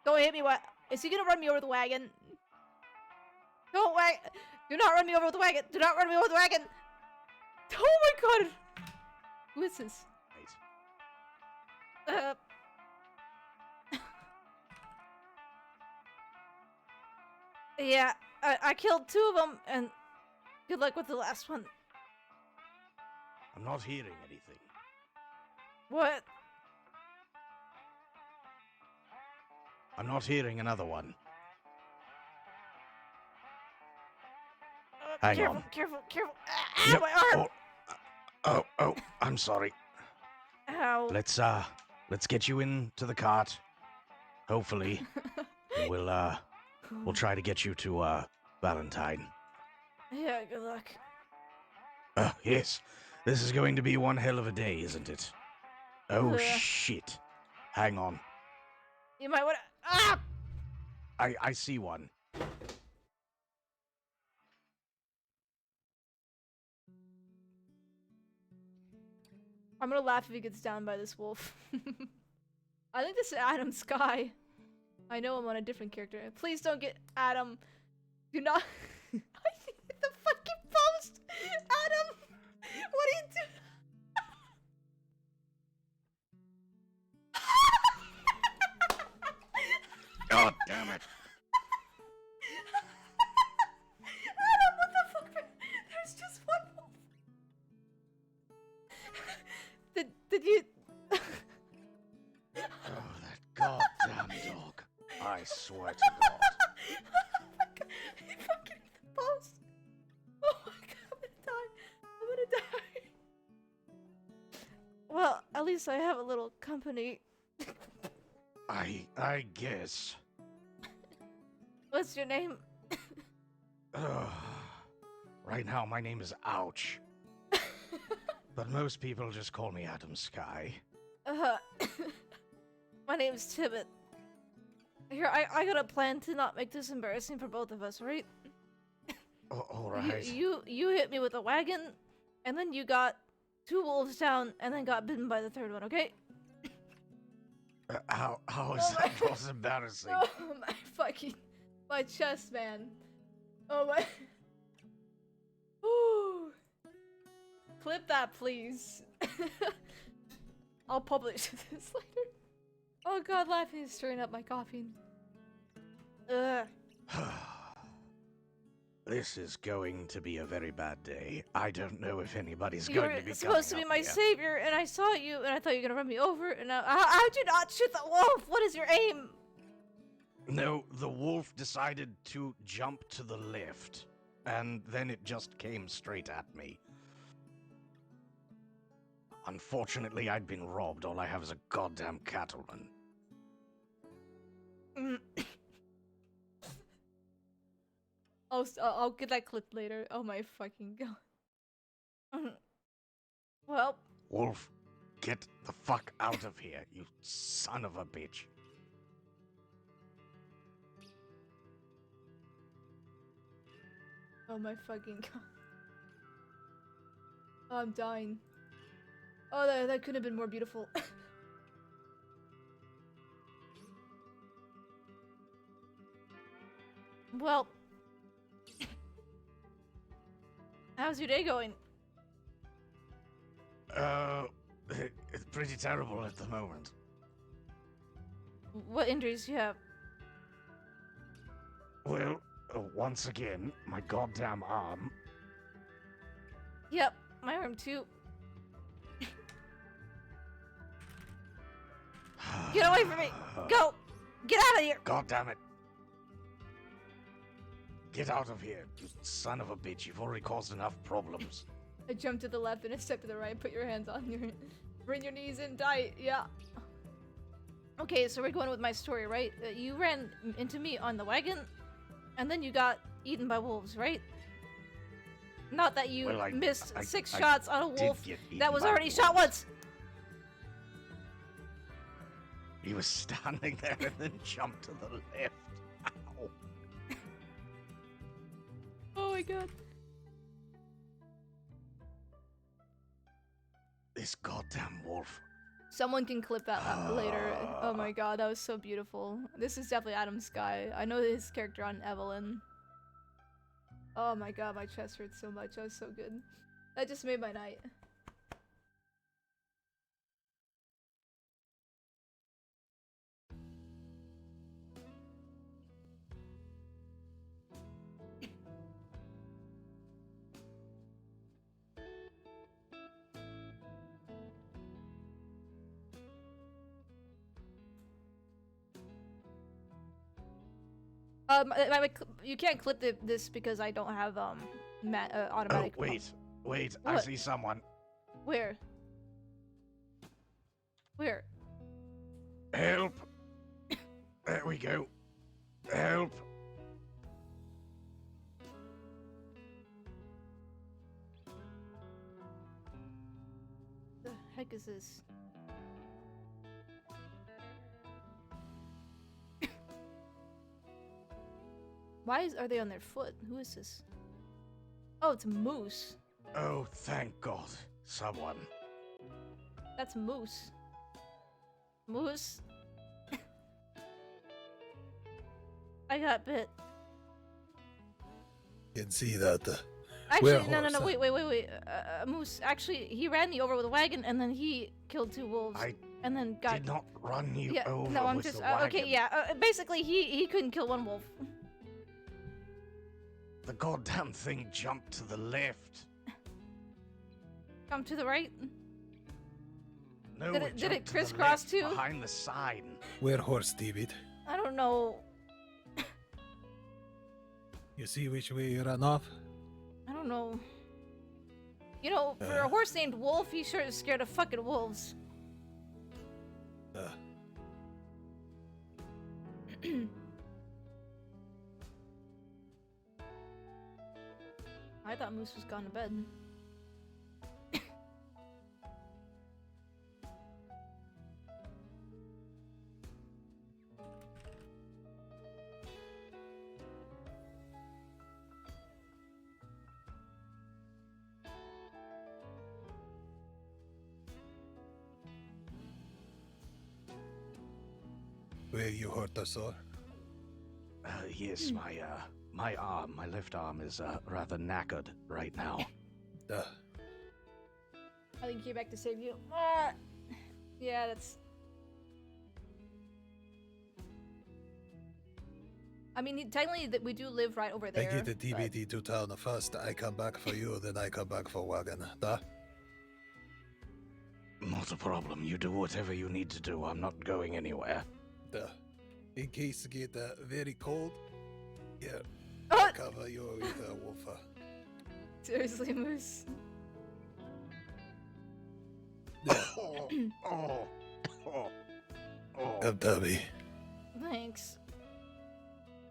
Don't hit me, what? Is he gonna run me over the wagon? Don't do not run me over with the wagon! Do not run me over with the wagon! Oh my god! Who is this? Yeah, I killed 2 of them, and good luck with the last one. I'm not hearing anything. What? I'm not hearing another one. Hang careful, on. Careful! Yep. My arm! Oh, I'm sorry. Ow. Let's get you into the cart. Hopefully. We'll try to get you to Valentine. Yeah, good luck. Yes. This is going to be one hell of a day, isn't it? Oh, Ugh. shit. Hang on. You might wanna... Ah! I see one. I'm gonna laugh if he gets down by this wolf. I think this is Adam Sky. I know I'm on a different character. Please don't get Adam. Do not... I hit the fucking post! Adam! What are you doing? God damn it. Adam, what the fuck? There's just one wolf. Did you... Oh, that goddamn dog. I swear to God. Oh my god, he fucking hit the post. Oh my god, I'm gonna die. I'm gonna die. guess I have a little company. I guess. What's your name? Right now, my name is Ouch. But most people just call me Adam Sky. My name's Tibbit. Here, I got a plan to not make this embarrassing for both of us, right? Alright. You hit me with a wagon, and then you got 2 wolves down, and then got bitten by the 3rd one, okay? How is that most embarrassing? Oh, my chest, man. Oh my. Ooh. Clip that, please. I'll publish this later. Oh god, laughing is stirring up my coughing. Ugh. This is going to be a very bad day. I don't know if anybody's You going were to be supposed to be coming my up here. savior, and I saw you, and I thought you were gonna run me over, and how'd you not shoot the wolf? What is your aim? No, the wolf decided to jump to the left, and then it just came straight at me. Unfortunately, I'd been robbed. All I have is a goddamn cattleman. I'll get that clip later. Oh my fucking god. Well. Wolf, get the fuck out of here, you son of a bitch. Oh my fucking god. Oh, I'm dying. Oh, that could have been more beautiful. Well. How's your day going? It's pretty terrible at the moment. What injuries do you have? Well, once again, my goddamn arm. Yep, my arm too. Get away from me! Go! Get out of here! God damn it. Get out of here, you son of a bitch. You've already caused enough problems. I jump to the left and a step to the right. Put your hands on your... Bring your knees in tight. Yeah. Okay, so we're going with my story, right? You ran into me on the wagon, and then you got eaten by wolves, right? Not that you missed 6 shots on a wolf that was already shot once! He was standing there and then jumped to the left. Ow. Oh my god. This goddamn wolf. Someone can clip that later. Oh my god, that was so beautiful. This is definitely Adam Sky. I know his character on Evelyn. Oh my god, my chest hurts so much. That was so good. That just made my night. You can't clip this because I don't have automatic. Oh, wait! I What? see someone. Where? Where? Help! There we go. Help! The heck is this? Why are they on their foot? Who is this? Oh, it's Moose. Oh, thank God. Someone. That's Moose. Moose. I got bit. Can see that. Actually, no, wait. Moose, actually, he ran me over with a wagon, and then he killed 2 wolves, and then got... did not run you over no, I'm with just... the wagon. okay, yeah, basically, he couldn't kill 1 wolf. The goddamn thing jumped to the left. Come to the right? No, Did it jumped to the crisscross left, too? behind the sign. Where horse, Tibbit? I don't know. You see which way you ran off? I don't know. You know, for a horse named Wolf, he sure is scared of fucking wolves. I thought Moose was gone to bed. Where you hurt us, sir? Yes, my arm, my left arm is rather knackered right now. I think he came back to save you. Yeah, that's... I mean, technically, we do live right over there. I get the but- TBT to town first. I come back for you, then I come back for wagon. Da? Not a problem. You do whatever you need to do. I'm not going anywhere. Da. In case you get very cold, here, I'll cover you with a woofer. Seriously, Moose. Come, Tommy. Thanks.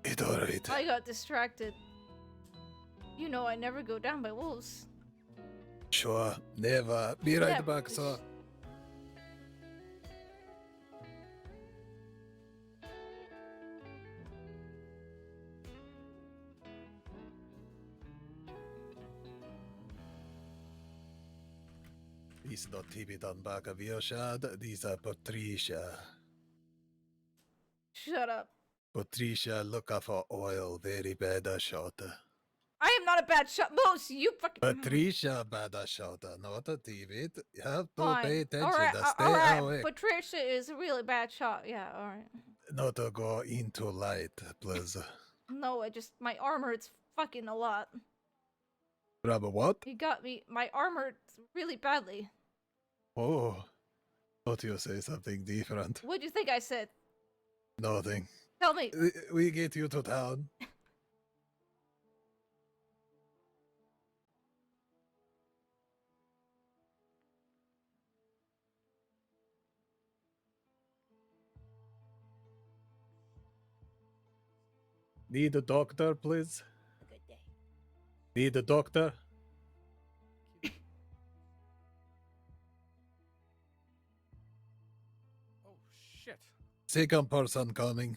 It's alright. I got distracted. You know I never go down by wolves. Sure, never. Be right Yeah, back, sir. These not Tibbit on back of your shad. These are Patricia. Shut up. Patricia look for oil very bad shot. I am not a bad shot. Moose, you fucking... Patricia bad shot, not a Tibbit. You have to Fine. pay attention. Alright, Stay alright. away. Patricia is a really bad shot. Yeah, alright. Not to go into light, please. No, my armor, it's fucking a lot. Grab what? You got me, my armor really badly. Oh, thought you say something different. What'd you think I said? Nothing. Tell me. We get you to town. Need a doctor, please? Good day. Need a doctor? Oh, shit. Second person coming.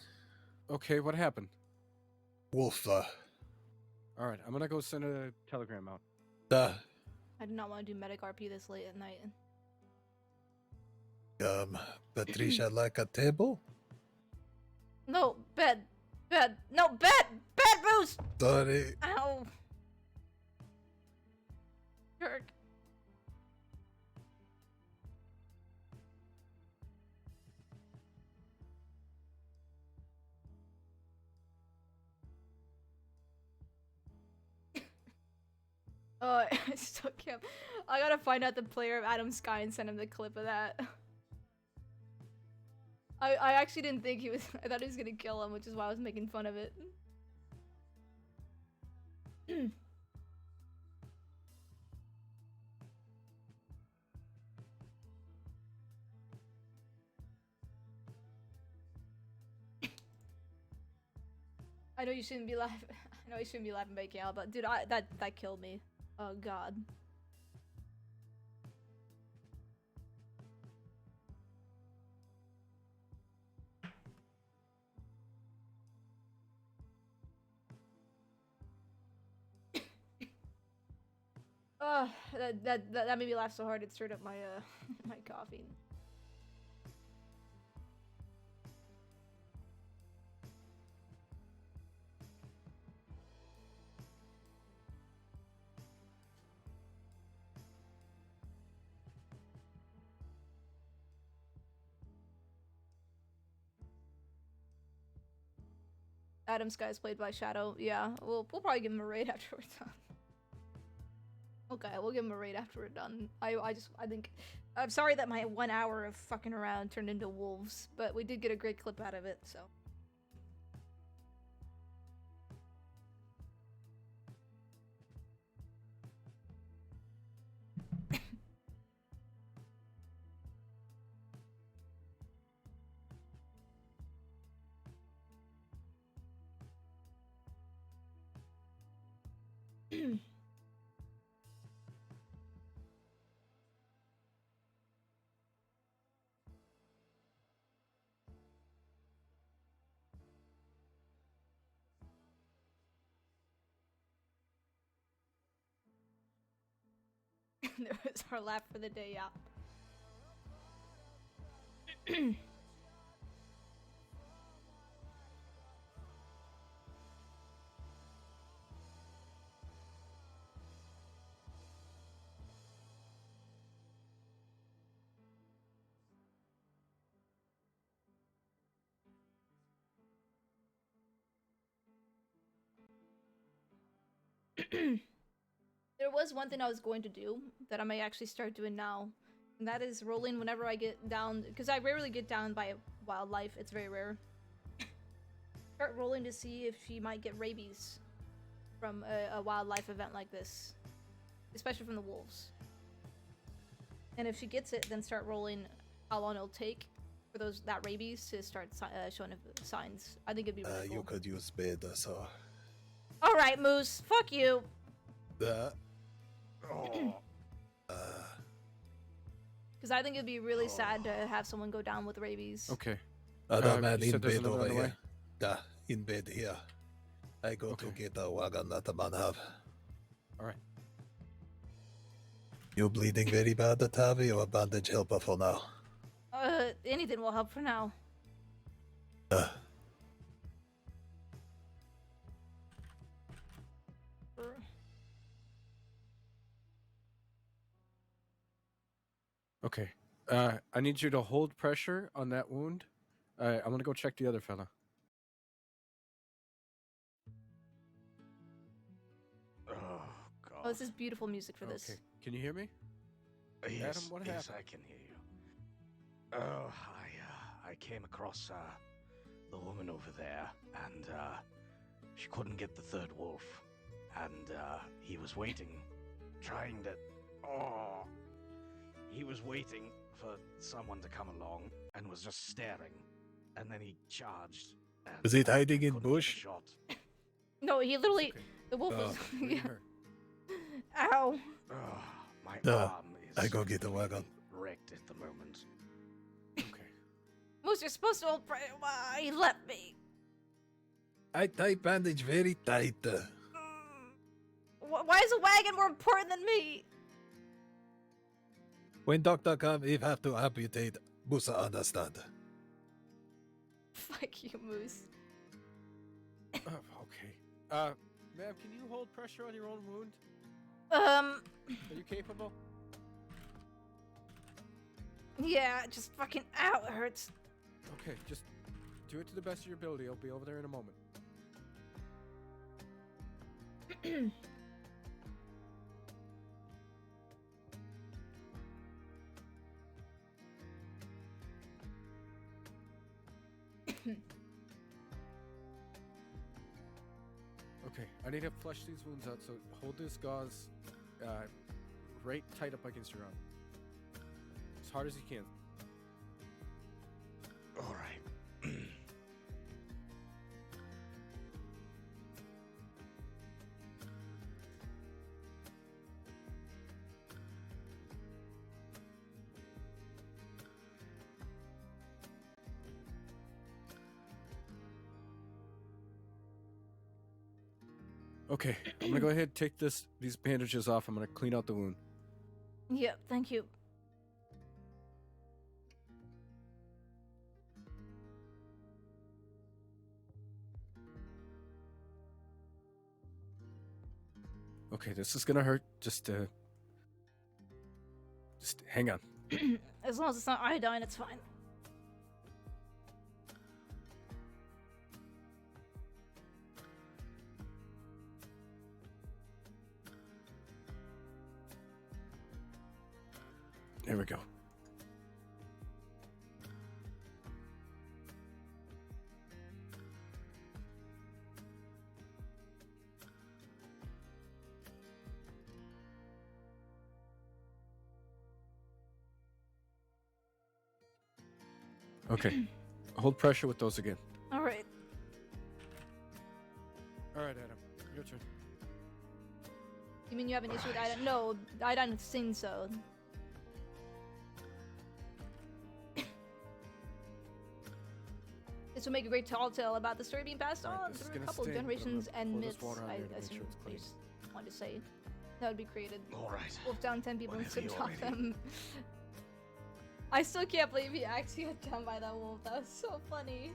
Okay, what happened? Wolf. Alright, I'm gonna go send a telegram out. I do not want to do medic RP this late at night. Patricia like a table? No, bed. Bed. No, bed! Bed, Moose! Sorry. Ow. Jerk. Oh, I still can't. I gotta find out the player of Adam Sky and send him the clip of that. I actually didn't think he was. I thought he was gonna kill him, which is why I was making fun of it. I know you shouldn't be laughing. I know you shouldn't be laughing, Cal, but dude, that killed me. Oh god. That made me laugh so hard it stirred up my my coffee. Adam Sky's played by Shadow. Yeah, we'll probably give him a raid after we're done. Okay, we'll give him a raid after we're done. I think I'm sorry that my 1 hour of fucking around turned into wolves, but we did get a great clip out of it, so. There was our laugh for the day, yeah. There was one thing I was going to do that I may actually start doing now, and that is rolling whenever I get down, because I rarely get down by wildlife, it's very rare. Start rolling to see if she might get rabies from a wildlife event like this, especially from the wolves. And if she gets it, then start rolling how long it'll take for that rabies to start showing signs. I think it'd be really cool. You could use bed, so. All right, Moose, fuck you. Because I think it'd be really sad to have someone go down with rabies. Okay. Other man you in said there's bed another over way? here. Yeah, in bed here. I go to get a wagon that the man have. All right. You bleeding very bad, Tavi, or bandage helper for now? Anything will help for now. Okay. I need you to hold pressure on that wound. I'm gonna go check the other fella. Oh, God. Oh, this is beautiful music for this. Okay. Can you hear me? Yes, Adam, what yes, happened? I can hear you. Oh, I came across the woman over there, and she couldn't get the third wolf, and he was waiting, trying to. Oh, he was waiting for someone to come along, and was just staring, and then he charged. And Is it hiding in couldn't get a bush? shot. No, he literally. The wolf was. What Yeah. hurt? Ow. Oh, my arm is I go get the wagon. wrecked at the moment. Okay. Moose, you're supposed to hold. Why he left me? I tie bandage very tight. Why is a wagon more important than me? When doctor come, if have to amputate, Busa understand. Fuck you, Moose. Okay. Ma'am, can you hold pressure on your own wound? Um. Are you capable? Yeah, just fucking. Ow, it hurts. Okay, just do it to the best of your ability. I'll be over there in a moment. Okay, I need to flush these wounds out, so hold this gauze right tight up against your arm. As hard as you can. All right. Okay, I'm gonna go ahead and take these bandages off. I'm gonna clean out the wound. Yep, thank you. Okay, this is gonna hurt. Just hang on. As long as it's not iodine, it's fine. There we go. Okay. Hold pressure with those again. All right. All right, Adam. Your turn. You mean you have an issue with iodine? No, iodine is seen so. This will make a great tall tale about the story being passed Right, on this is through a gonna couple of stink, but I'm generations gonna and pour this myths. water on I there to make assume sure it's they clean. just wanted to say that would be created. All right. Wolf down 10 people Whenever instead you're drop ready. them. I still can't believe he actually got done by that wolf. That was so funny.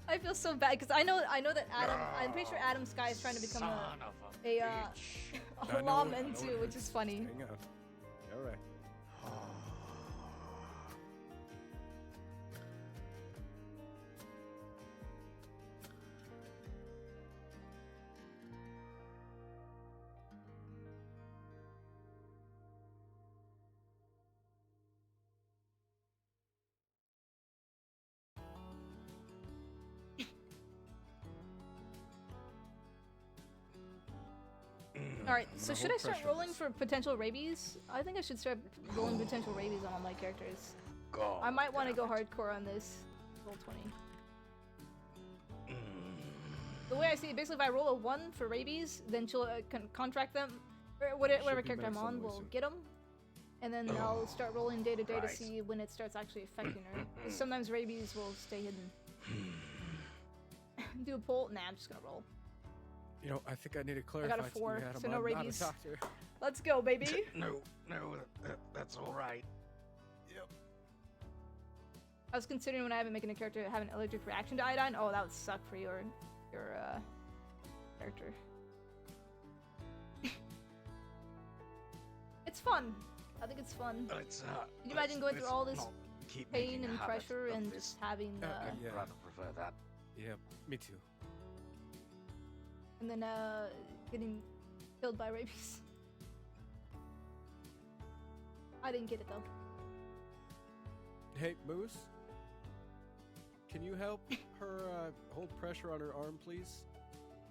I feel so bad because I know that Adam. I'm pretty sure Adam Sky is trying to become Son of a a bitch. lawman too, which is funny. Hang on. All right. Alright, so The should whole I start pressure rolling is- for potential rabies? I think I should start rolling potential rabies on all my characters. God I might want to damn go it. hardcore on this. Roll 20. The way I see it, basically if I roll a 1 for rabies, then she'll contract them, or whatever be character I'm medics on on the way will soon. get them. And then I'll start rolling day to day to Right. see when it starts actually affecting her. 'Cause sometimes rabies will stay hidden. Do a poll? Nah, I'm just gonna roll. You know, I think I need to I clarify got a to 4, you, Adam, so no I'm rabies. not a doctor. Let's go, baby! No, that's all right. I was considering when I haven't making a character have an allergic reaction to iodine. Oh, that would suck for your character. It's fun. I think it's fun. It's, Can you imagine going through let's all this not keep pain making a and habit pressure of and this. just having yeah. Rather prefer that. Yeah, me too. and then getting killed by rabies? I didn't get it though. Hey, Moose. Can you help her hold pressure on her arm, please?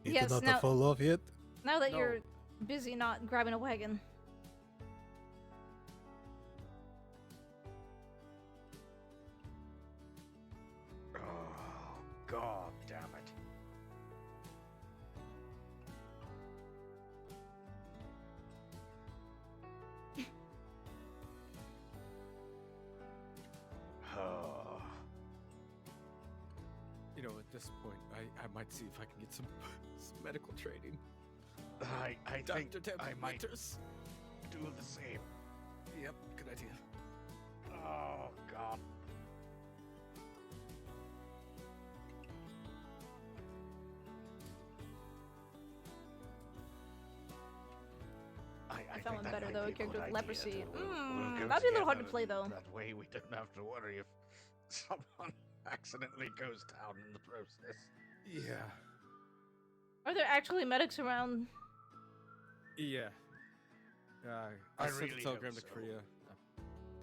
It Yes, not now- fall off yet? Now that No. you're busy not grabbing a wagon. Oh, God damn it. Oh. You know, at this point, I might see if I can get some, some medical training. I think Dr. Temple I might Winters. do the same. Yep, good idea. Oh, God. I found think one that better might though, a be character good with idea leprosy. to, we'll go That'd be a little hard to together play and though. That way we don't have to worry if someone accidentally goes down in the process. Yeah. Are there actually medics around? Yeah. I I sent really a hope telegram to so. Korea.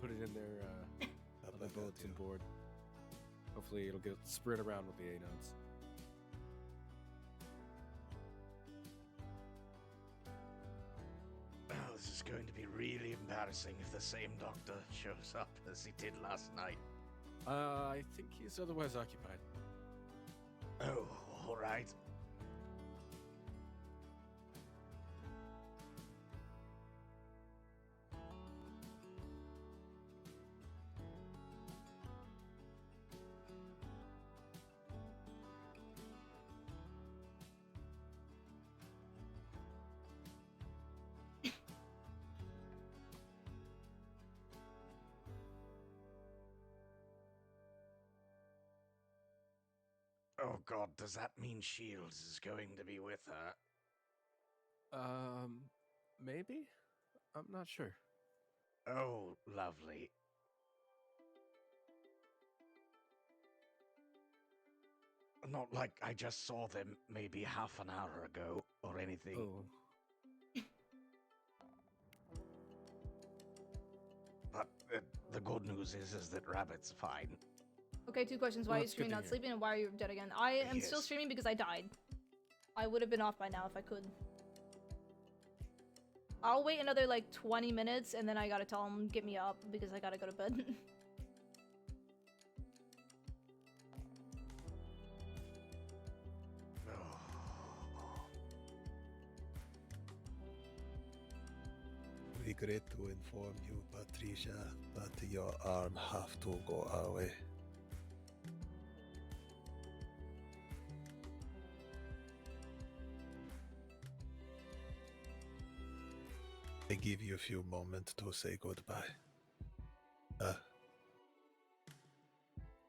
Put it in their on the bulletin board. Hopefully it'll get spread around with the ANODs. Oh, this is going to be really embarrassing if the same doctor shows up as he did last night. I think he's otherwise occupied. Oh, all right. Oh God, does that mean Shields is going to be with her? Maybe? I'm not sure. Oh, lovely. Not like I just saw them maybe half an hour ago or anything. Oh. But the good news is that Rabbit's fine. Okay, 2 questions. Why Well, are you that's good streaming to not hear. sleeping, and why are you dead again? I am still Yes. streaming because I died. I would have been off by now if I could. I'll wait another like 20 minutes and then I gotta tell him get me up because I gotta go to bed. regret to inform you, Patricia, but your arm have to go away. I give you a few moments to say goodbye.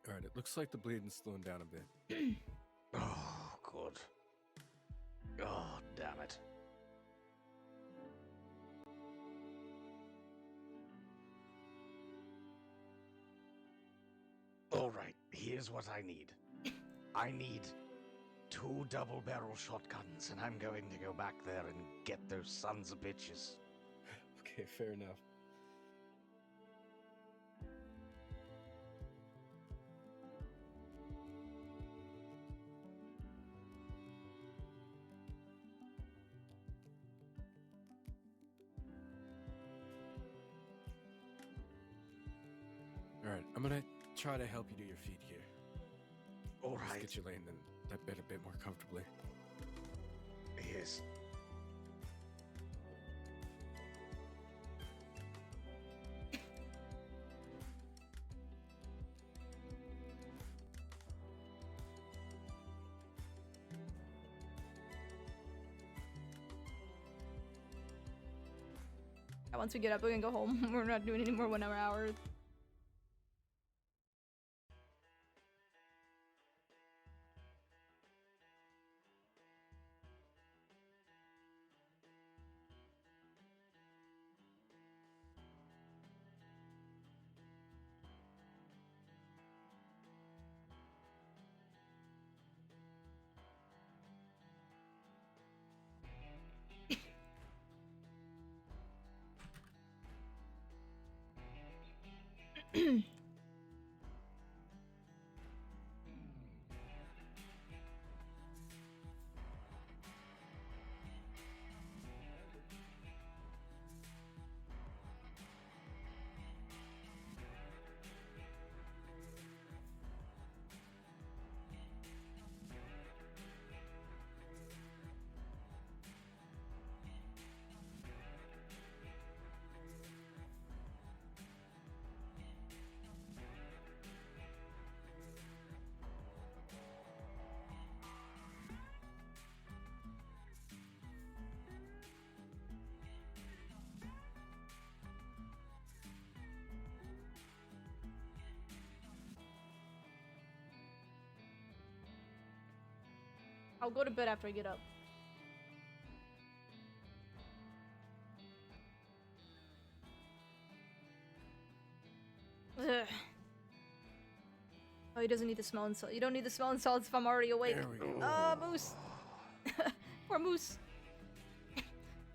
Alright, it looks like the bleeding's slowing down a bit. Oh, good. Oh, damn it. Alright, here's what I need. I need 2 double-barrel shotguns, and I'm going to go back there and get those sons of bitches. Okay, fair enough. Alright, I'm gonna try to help you to your feet here. All Let's right. get you laying in that bed a bit more comfortably. Yes. Once we get up, we can go home. We're not doing any more 1 hour hours. I'll go to bed after I get up. Ugh. Oh, he doesn't need the smelling salts. You don't need the smelling salts if I'm already awake. There we go. Moose. Poor Moose.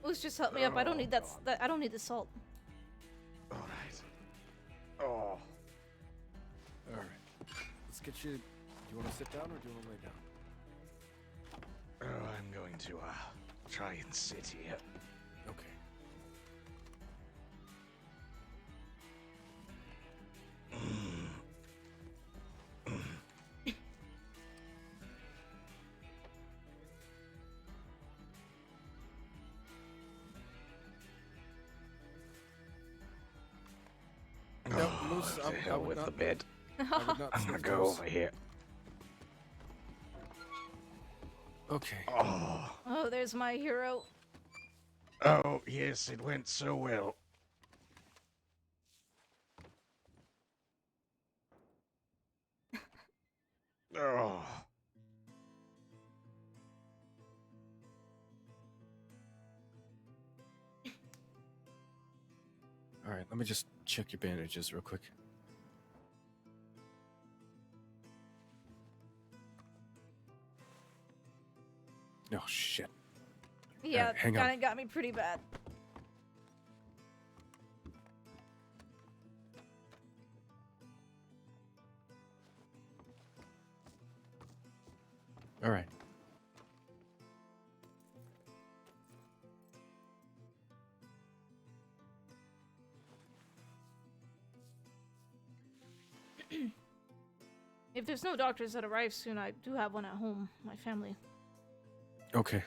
Moose just help me up. I don't need that. I don't need the salt. All right. Oh. Alright. Let's get you. Do you want to sit down or do you want to lay down? Oh, I'm going to try and sit here. Okay. No, Moose, To I hell would with not, the bed. I would not I'm gonna shift go yours. over here. Okay. Oh, there's my hero. Oh, yes, it went so well. Oh. Alright, let me just check your bandages real quick. Oh, shit. Yeah, hang on. kinda got me pretty bad. Alright. If there's no doctors that arrive soon, I do have one at home. My family. Okay.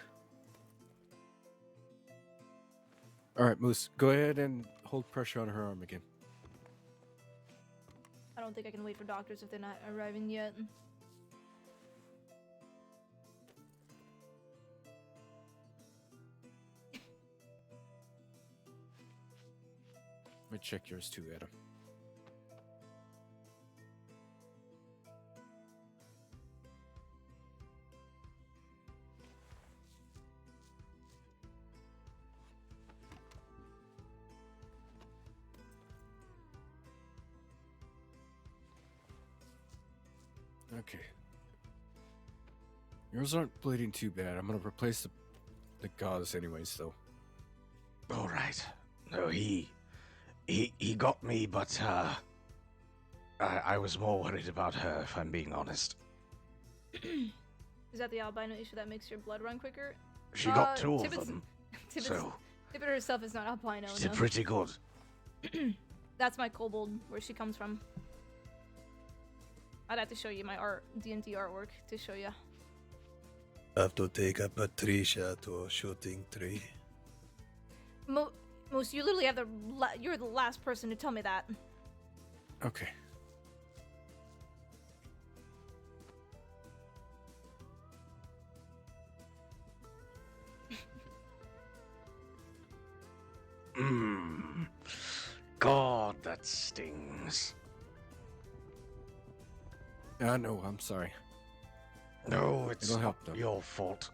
All right, Moose, go ahead and hold pressure on her arm again. I don't think I can wait for doctors if they're not arriving yet. Let me check yours too, Adam. Okay. Yours aren't bleeding too bad. I'm gonna replace the gauze anyways, though. All right. No, he got me, but I was more worried about her, if I'm being honest. Is that the albino issue that makes your blood run quicker? She got two of Tibbit's- them, Tibbit's- so Tibbit herself is not albino. she did no. pretty good. That's my kobold, where she comes from. I'd have to show you my D&D artwork to show you. Have to take a Patricia to a shooting tree. Moose, you literally have you're the last person to tell me that. Okay. God, that stings. No, I'm sorry. No, it's It'll not help, though. your fault.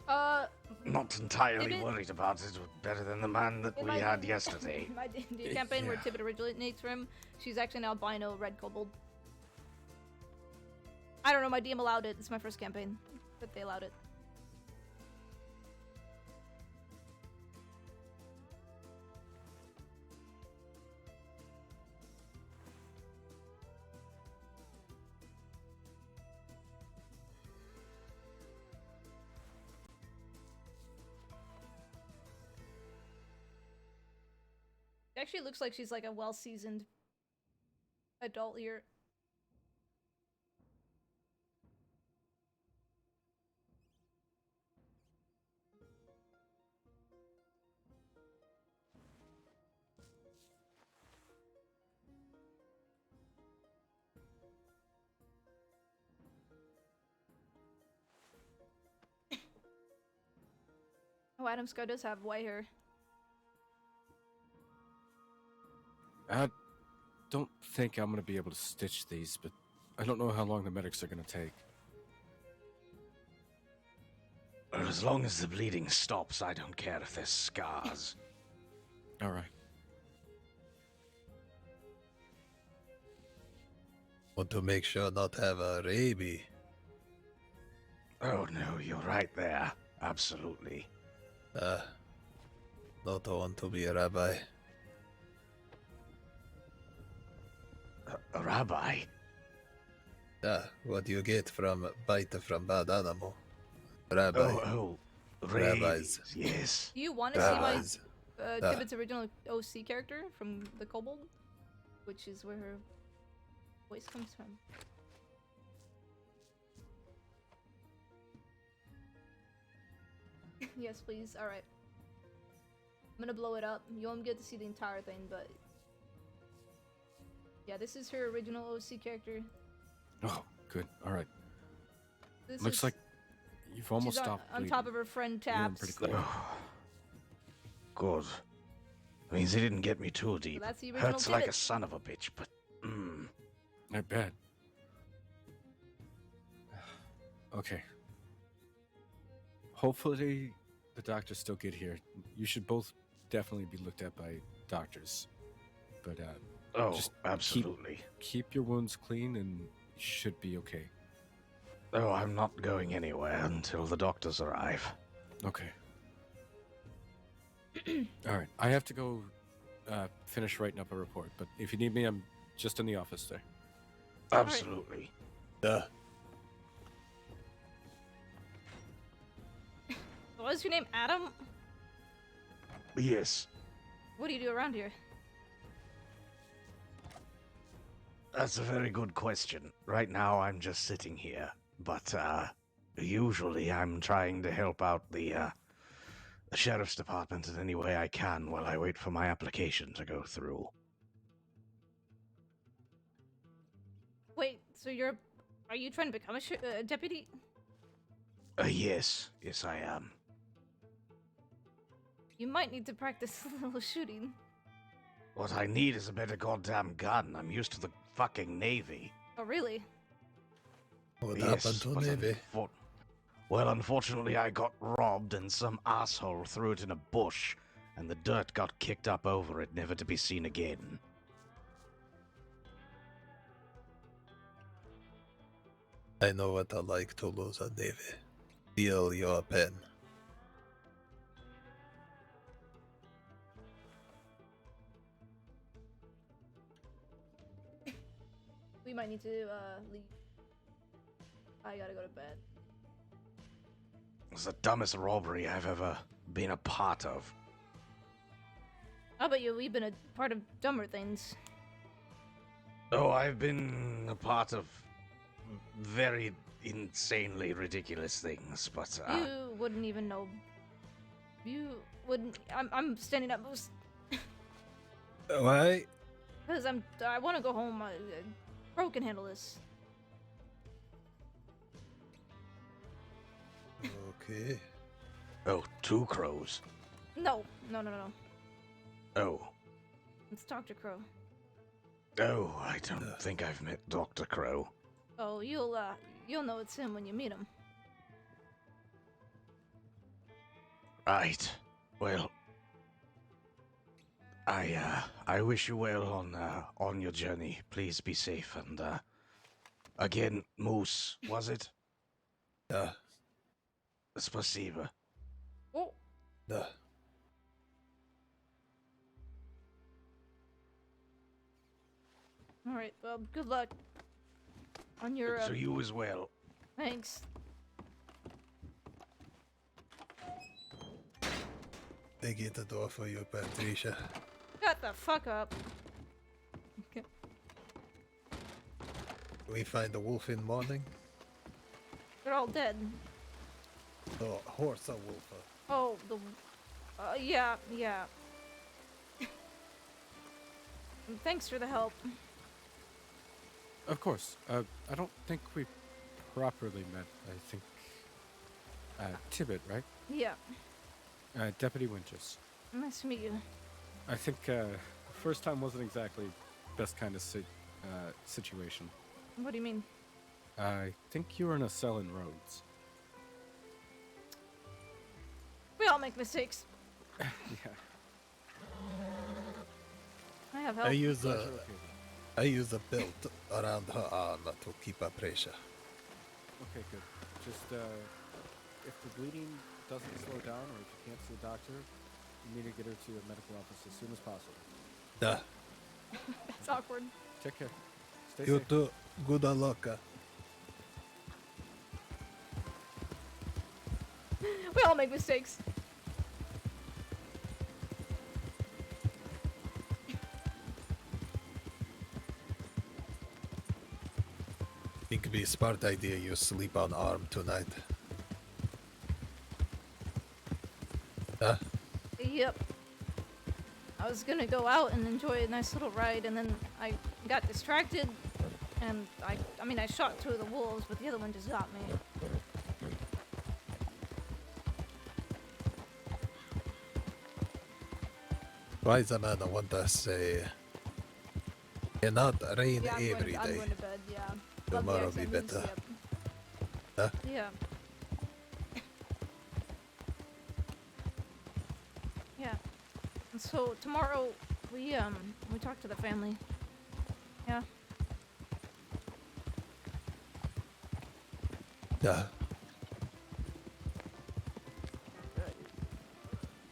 Uh, Not entirely Tibbit- worried about it. Better than the man that in we my- had yesterday. in my D&D campaign where Tibbit originates from, she's actually an albino red kobold. I don't know, my DM allowed it. It's my first campaign, but they allowed it. It actually looks like she's like a well-seasoned adult here. Oh, Adam Scott does have white hair. I don't think I'm gonna be able to stitch these, but I don't know how long the medics are gonna take. Well, as long as the bleeding stops, I don't care if there's scars. All right. Want to make sure not have a rabies. Oh no, you're right there. Absolutely. Not want to be a rabbi. A rabbi? What do you get from bite from bad animal? Rabbi. Oh, Rabbis. Yes. Do you want to see my Rabbis. Tibbet's original OC character from the Kobold? Which is where her voice comes from. Yes, please. Alright. I'm gonna blow it up. You won't get to see the entire thing, but... Yeah, this is her original OC character. Oh, good. All right. This Looks is- like you've almost she's on, stopped on bleeding. top of her friend You're doing Taps. pretty good. Good. Means he didn't get me too deep. that's the original Hurts like a Tibbit. son of a bitch, but... I bet. Okay. Hopefully the doctors still get here. You should both definitely be looked at by doctors. But Oh, just absolutely. keep your wounds clean and you should be okay. Oh, I'm not going anywhere until the doctors arrive. Okay. All right. I have to go finish writing up a report, but if you need me, I'm just in the office there. Absolutely. What is your name? Adam? Yes. What do you do around here? That's a very good question. Right now, I'm just sitting here, but usually I'm trying to help out the the sheriff's department in any way I can while I wait for my application to go through. Wait, so are you trying to become a deputy? Yes, I am. You might need to practice a little shooting. What I need is a better goddamn gun. I'm used to the fucking Navy. Oh, really? What Yes, happened to but Navy? Well, unfortunately, I got robbed and some asshole threw it in a bush, and the dirt got kicked up over it, never to be seen again. I know what I like to lose a Navy. Feel your pen. We might need to leave. I gotta go to bed. It's the dumbest robbery I've ever been a part of. How about you? We've been a part of dumber things. Oh, I've been a part of very insanely ridiculous things, but You wouldn't even know. You wouldn't. I'm standing up Why? because I want to go home. Bro can handle this. Okay. Oh, 2 crows. No. Oh. It's Dr. Crow. Oh, I don't think I've met Dr. Crow. Oh, you'll know it's him when you meet him. Right. Well, I wish you well on your journey. Please be safe and again, Moose, was it? Spasiba. Oh. Да. All right. Well, good luck on your. So you as well. Thanks. They get the door for you, Patricia. Shut the fuck up. Okay. We find the wolf in morning. They're all dead. Oh, horse or wolf? Oh, yeah. Thanks for the help. Of course. I don't think we properly met. I think Tibbit, right? Yeah. Deputy Winchester. Nice to meet you. I think first time wasn't exactly best kind of situation. What do you mean? I think you were in a cell in Rhodes. We all make mistakes. Yeah. I have help. I use a belt around her arm to keep her pressure. Okay, good. Just if the bleeding doesn't slow down, or if you can't see a doctor, you need to get her to a medical office as soon as possible. Yeah. It's awkward. Take care. Stay You safe. too. Good luck. We all make mistakes. Think it'd be a smart idea you sleep on arm tonight. Huh? Yep. I was gonna go out and enjoy a nice little ride, and then I got distracted, and I mean, I shot 2 of the wolves, but the other one just got me. Why the man want to say cannot rain Yeah, every I'm day. going to bed, yeah. Love the Tomorrow be accent, better. yep. Huh? Yeah. Yeah. And so tomorrow we talk to the family. Yeah. Yeah.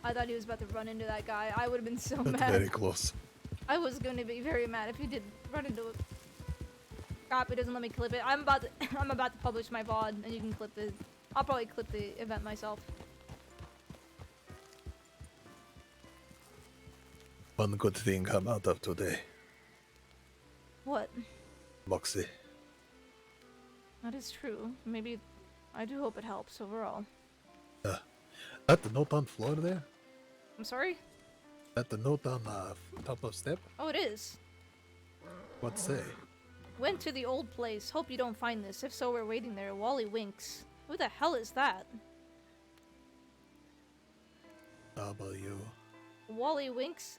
I thought he was about to run into that guy. I would have been so That's mad. very close. I was going to be very mad if he did run into it. Crap, he doesn't let me clip it. I'm about to publish my VOD, and you can clip it. I'll probably clip the event myself. One good thing come out of today. What? Moxie. That is true. Maybe I do hope it helps overall. That the note on floor there? I'm sorry? That the note on top of step? Oh, it is. What say? Went to the old place. Hope you don't find this. If so, we're waiting there. Wally winks. Who the hell is that? W. Wally winks?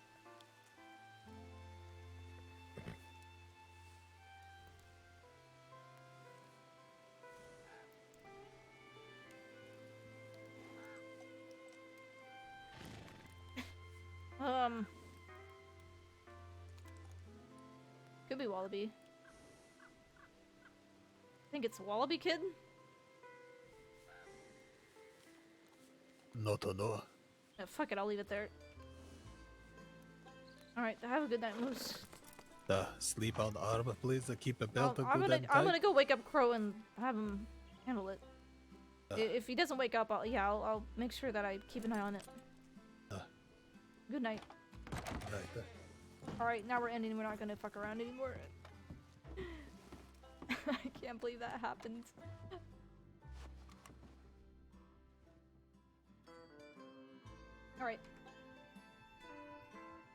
Could be Wallaby. I think it's Wallaby Kid? No to know. Yeah, fuck it, I'll leave it there. Alright, have a good night, Moose. Sleep on the arm, please. Keep a belt a good and I'm tight. gonna go wake up Crow and have him handle it. If he doesn't wake up, I'll make sure that I keep an eye on it. Good night. Right. Alright, now we're ending. We're not gonna fuck around anymore. I can't believe that happened. Alright.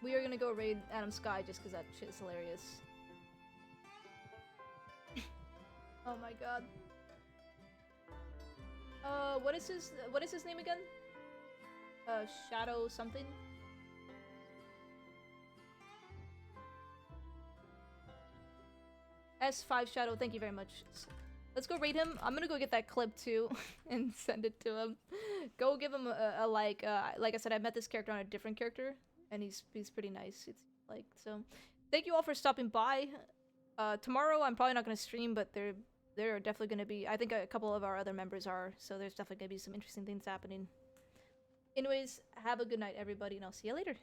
We are gonna go raid Adam Sky just because that shit is hilarious. Oh my god. What is his name again? Shadow something? S5 Shadow, thank you very much. Let's go raid him. I'm gonna go get that clip too and send it to him. Go give him a like. Like I said, I met this character on a different character, and he's pretty nice. It's like so. Thank you all for stopping by. Tomorrow I'm probably not gonna stream, but there are definitely gonna be. I think a couple of our other members are, so there's definitely gonna be some interesting things happening. Anyways, have a good night, everybody, and I'll see you later.